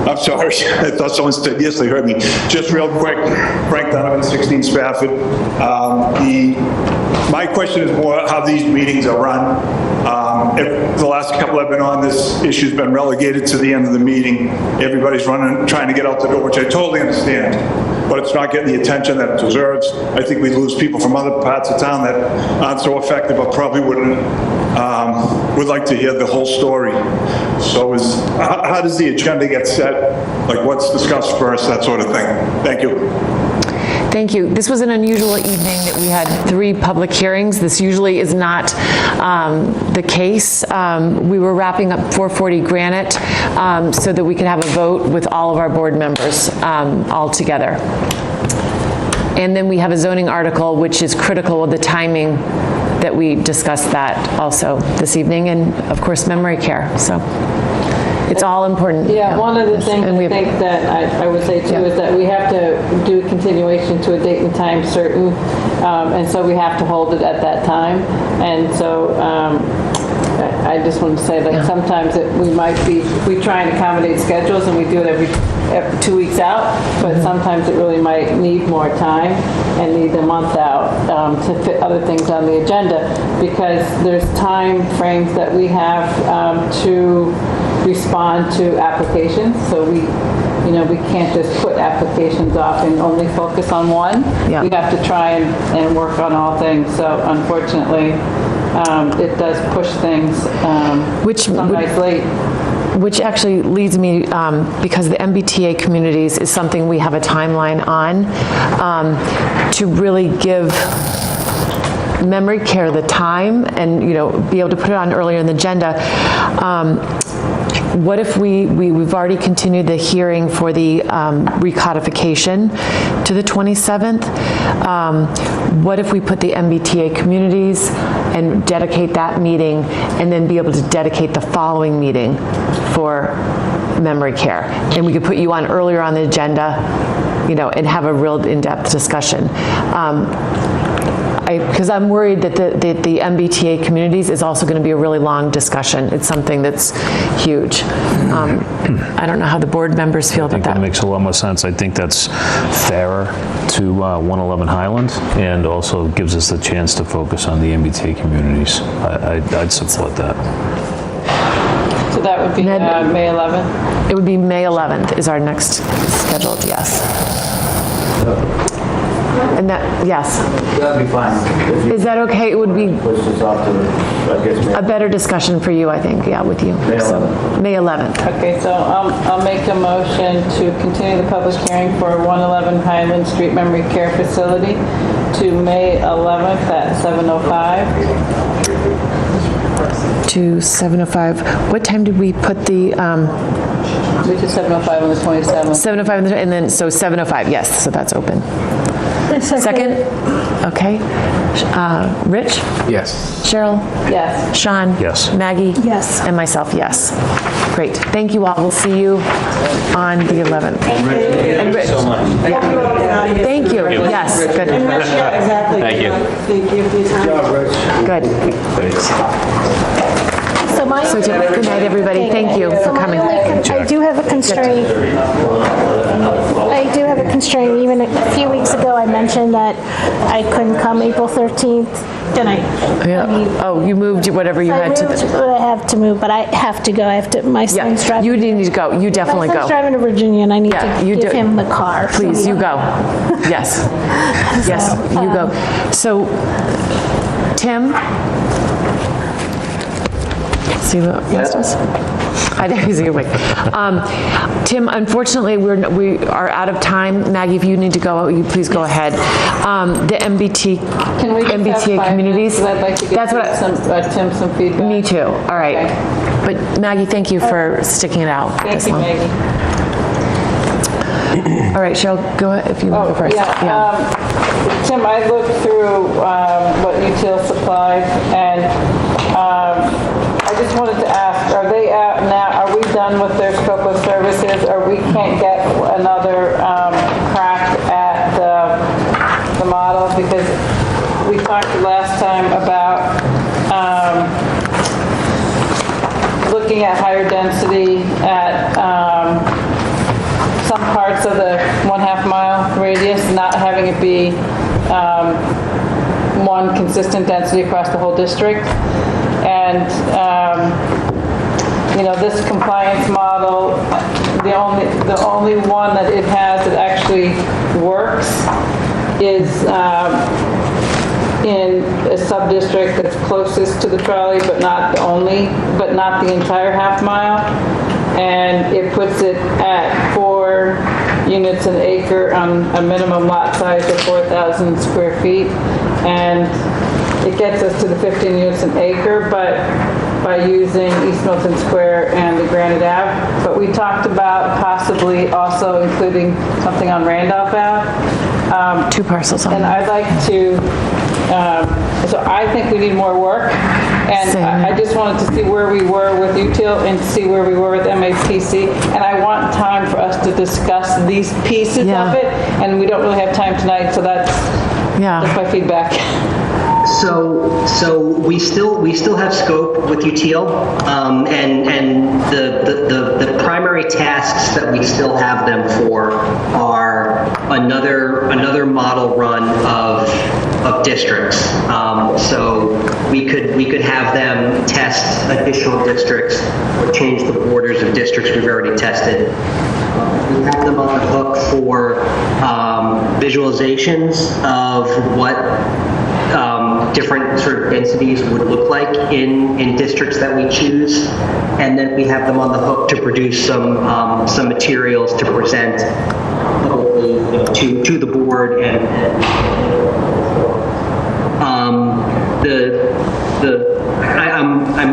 I'm sorry, I thought someone said, yes, they heard me. Just real quick, Frank Donovan, 16 Spafford. My question is more how these meetings are run. If the last couple I've been on, this issue's been relegated to the end of the meeting. Everybody's trying to get out the door, which I totally understand, but it's not getting the attention that it deserves. I think we lose people from other parts of town that aren't so effective, but probably would like to hear the whole story. So how does the agenda get set? Like what's discussed first, that sort of thing? Thank you. Thank you. This was an unusual evening that we had 3 public hearings. This usually is not the case. We were wrapping up 440 Granite so that we could have a vote with all of our board members all together. And then we have a zoning article, which is critical of the timing that we discussed that also this evening, and of course memory care. So it's all important. Yeah, one of the things I think that I would say too is that we have to do a continuation to a date and time certain, and so we have to hold it at that time. And so I just want to say that sometimes we might be, we try and accommodate schedules and we do it every 2 weeks out, but sometimes it really might need more time and need a month out to fit other things on the agenda, because there's time frames that we have to respond to applications. So we can't just put applications off and only focus on one. Yeah. We have to try and work on all things. So unfortunately, it does push things sometimes late. Which actually leads me, because the MBTA communities is something we have a timeline on, to really give memory care the time and, be able to put it on earlier in the agenda. What if we've already continued the hearing for the recodification to the 27th? What if we put the MBTA communities and dedicate that meeting and then be able to dedicate the following meeting for memory care? And we could put you on earlier on the agenda, and have a real in-depth discussion. Because I'm worried that the MBTA communities is also going to be a really long discussion. It's something that's huge. I don't know how the board members feel about that. That makes a lot more sense. I think that's fairer to 111 Highland, and also gives us the chance to focus on the MBTA communities. I'd support that. So that would be May 11th? It would be May 11th is our next scheduled, yes. And that, yes. That'd be fine. Is that okay? It would be Push this off to, I guess, a better discussion for you, I think, with you. May 11th. Okay, so I'll make a motion to continue the public hearing for 111 Highland Street Memory Care Facility to May 11th at 7:05. To 7:05. What time did we put the? We did 7:05 on the 27th. 7:05, and then, so 7:05, yes, so that's open. Second? Okay. Rich? Yes. Cheryl? Yes. Sean? Yes. Maggie? Yes. And myself, yes. Great. Thank you all. We'll see you on the 11th. Thank you so much. Thank you. Yes, good. Exactly. Thank you. Thank you for your time. Good. Thanks. Good night, everybody. Thank you for coming. I do have a constraint. Even a few weeks ago, I mentioned that I couldn't come April 13th. Oh, you moved whatever you had to. I have to move, but I have to go. My son's driving. You need to go. You definitely My go. son's driving to Virginia, and I need to give him the car. Please, you go. Yes. Yes, you go. So, Tim? See what Masters? I know he's awake. Tim, unfortunately, we are out of time. Maggie, if you need to go, you please go ahead. The MBTA communities. I'd like to get Tim some feedback. Me too. All right. Okay. But Maggie, thank you for sticking it out. Thank you, Maggie. All right, Cheryl, go ahead if you want to go first. Tim, I looked through what Util supplied, and I just wanted to ask, are they out now? Are we done with their scope of services, or we can't get another crack at the model? Because we talked last time about looking at higher density at some parts of the 1/2 mile radius, not having it be one consistent density across the whole district. And this compliance model, the only one that it has that actually works is in a sub-district that's closest to the trolley, but not the entire 1/2 mile. And it puts it at 4 units an acre on a minimum lot size of 4,000 square feet. And it gets us to the 15 units an acre, but by using East Milton Square and the Granite Ave. But we talked about possibly also including something on Randolph Ave. 2 parcels on. And I'd like to, so I think we need more work. And I just wanted to see where we were with Util and see where we were with MAPC. And I want time for us to discuss these pieces of it. And we don't really have time tonight, so that's my feedback. So we still have scope with UTL, and the primary tasks that we still have them for are another model run of districts. So we could have them test additional districts or change the borders of districts we've already tested. We have them on the hook for visualizations of what different sort of densities would look like in districts that we choose, and then we have them on the hook to produce some materials to present to the board and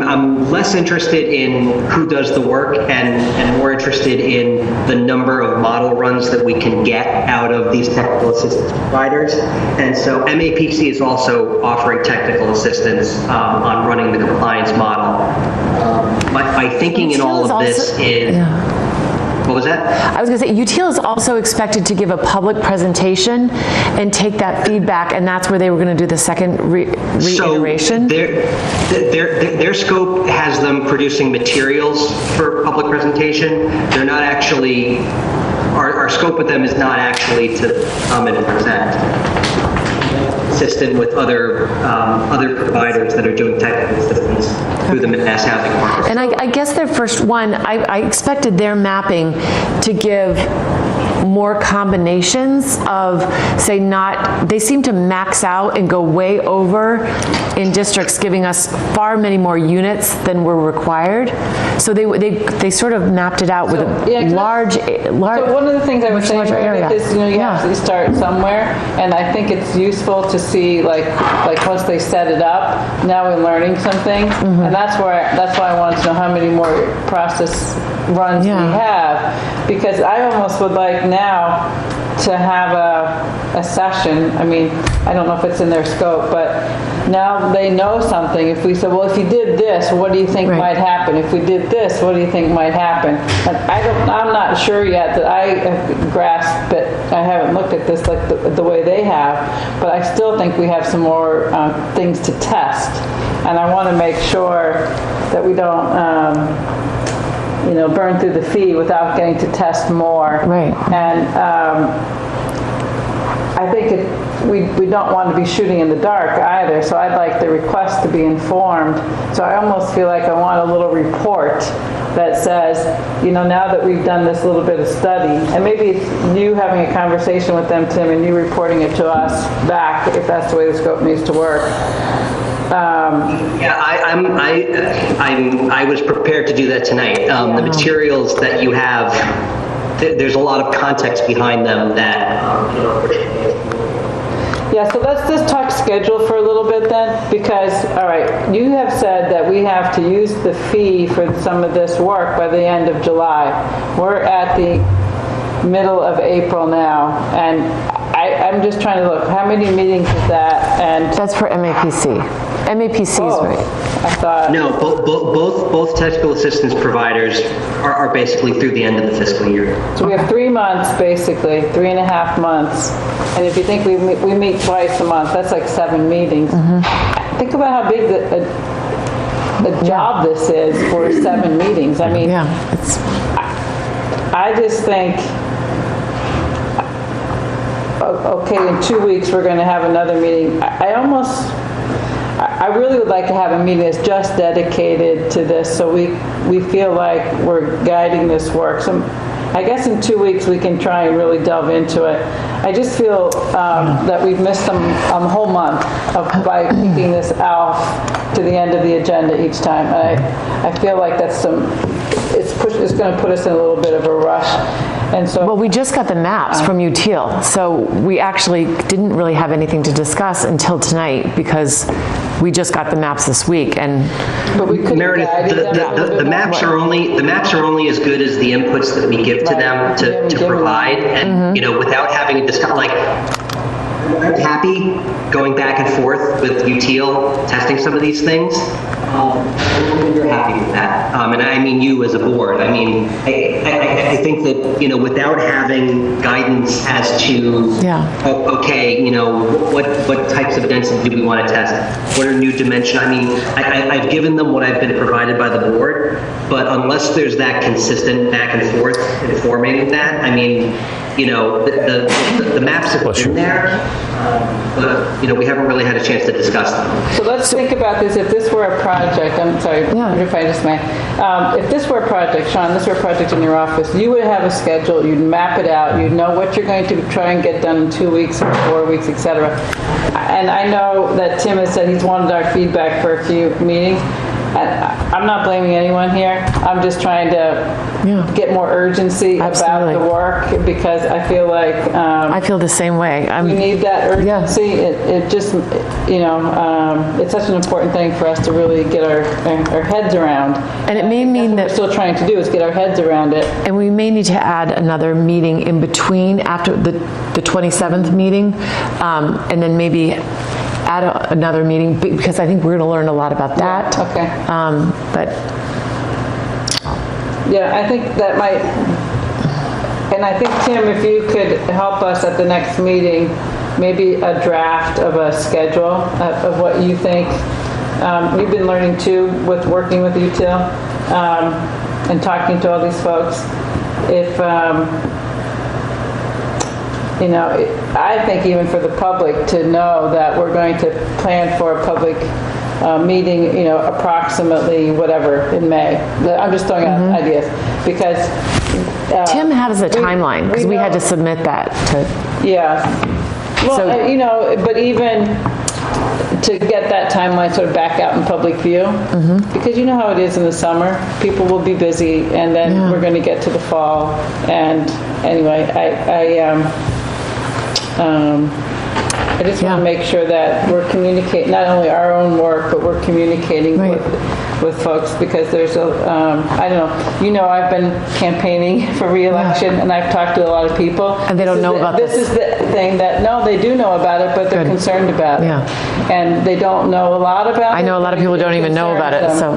I'm less interested in who does the work and more interested in the number of model runs that we can get out of these technical assistance providers. And so MAPC is also offering technical assistance on running the compliance model. My thinking in all of this is... What was that? I was going to say, UTL is also expected to give a public presentation and take that feedback, and that's where they were going to do the second reiteration. So their scope has them producing materials for public presentation. They're not actually, our scope with them is not actually to come and present. Consistent with other providers that are doing technical assistance through the mass housing market. And I guess their first one, I expected their mapping to give more combinations of, say, they seem to max out and go way over in districts, giving us far many more units than were required. So they sort of mapped it out with a large. So one of the things I was saying is, you have to start somewhere, and I think it's useful to see, like once they set it up, now we're learning some things, and that's why I wanted to know how many more process runs we have, because I almost would like now to have a session. I mean, I don't know if it's in their scope, but now they know something. If we said, well, if you did this, what do you think might happen? If we did this, what do you think might happen? And I'm not sure yet that I have grasped that. I haven't looked at this like the way they have, but I still think we have some more things to test. And I want to make sure that we don't burn through the fee without getting to test more. Right. And I think we don't want to be shooting in the dark either, so I'd like the request to be informed. So I almost feel like I want a little report that says, now that we've done this little bit of study, and maybe it's you having a conversation with them, Tim, and you reporting it to us back, if that's the way the scope needs to work. I was prepared to do that tonight. The materials that you have, there's a lot of context behind them that. Yeah, so let's just talk schedule for a little bit then, because, all right, you have said that we have to use the fee for some of this work by the end of July. We're at the middle of April now, and I'm just trying to look, how many meetings is that? And that's for MAPC. MAPC is right. I thought. No, both technical assistance providers are basically through the end of the fiscal year. So we have 3 months, basically, 3.5 months. And if you think we meet twice a month, that's like 7 meetings. Think about how big the job this is for 7 meetings. I mean, I just think, okay, in 2 weeks we're going to have another meeting. I really would like to have a meeting that's just dedicated to this, so we feel like we're guiding this work. So I guess in 2 weeks we can try and really delve into it. I just feel that we've missed the whole month by kicking this off to the end of the agenda each time. I feel like that's it's going to put us in a little bit of a rush. And so, well, we just got the maps from UTL, so we actually didn't really have anything to discuss until tonight because we just got the maps this week. And but we couldn't Meredith, the maps are only as good as the inputs that we give to them to provide, and without having a discussion, like I'm happy going back and forth with UTL testing some of these things. You're happy with that. And I mean you as a board. I mean, I think that, you know, without having guidance as to, okay, you know, what types of density do we want to test? What are new dimensions? I mean, I've given them what I've been provided by the board, but unless there's that consistent back and forth informing that, I mean, you know, the maps have been there, but, you know, we haven't really had a chance to discuss them. So let's think about this. If this were a project, I'm sorry, if I just may. If this were a project, Sean, this were a project in your office, you would have a schedule, you'd map it out, you'd know what you're going to try and get done in 2 weeks or 4 weeks, etc. And I know that Tim has said he's wanted our feedback for a few meetings. I'm not blaming anyone here. I'm just trying to get more urgency about the work because I feel like I feel the same way. We need that urgency. It just, you know, it's such an important thing for us to really get our heads around. And it may mean that we're still trying to do is get our heads around it. And we may need to add another meeting in between after the 27th meeting, and then maybe add another meeting because I think we're going to learn a lot about that. Okay. But yeah, I think that might, and I think Tim, if you could help us at the next meeting, maybe a draft of a schedule of what you think. We've been learning too with working with you, Till, and talking to all these folks. If you know, I think even for the public to know that we're going to plan for a public meeting, you know, approximately whatever in May. I'm just throwing out ideas because Tim has a timeline because we had to submit that to. Yeah. Well, you know, but even to get that timeline sort of back out in public view, because you know how it is in the summer. People will be busy, and then we're going to get to the fall. And anyway, I just want to make sure that we're communicating not only our own work, but we're communicating with folks because there's a, I don't know, you know, I've been campaigning for re-election and I've talked to a lot of people. And they don't know about this. This is the thing that, no, they do know about it, but they're concerned about it. And they don't know a lot about it. I know a lot of people don't even know about it, so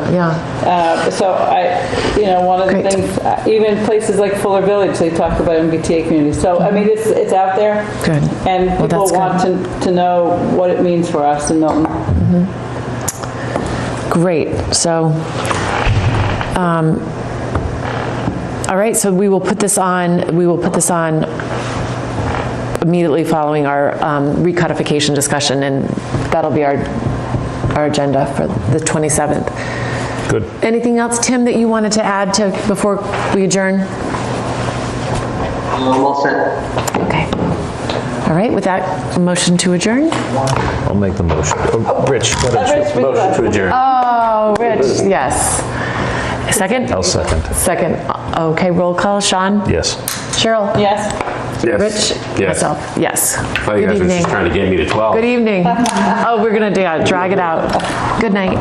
so I, you know, one of the things, even places like Fuller Village, they talk about MBTA communities. So, I mean, it's out there. Good. And people want to know what it means for us in Milton. Great. So, all right. So we will put this on. We will put this on immediately following our recodification discussion, and that'll be our agenda for the 27th. Good. Anything else, Tim, that you wanted to add to before we adjourn? I'm all set. Okay. All right. With that, a motion to adjourn. I'll make the motion. Rich, motion to adjourn. Oh, Rich, yes. Second? I'll second. Second. Okay, roll call. Sean? Yes. Cheryl? Yes. Yes. Rich? Yes. Myself? Yes. I thought you guys were just trying to get me to 12. Good evening. Oh, we're going to drag it out. Good night.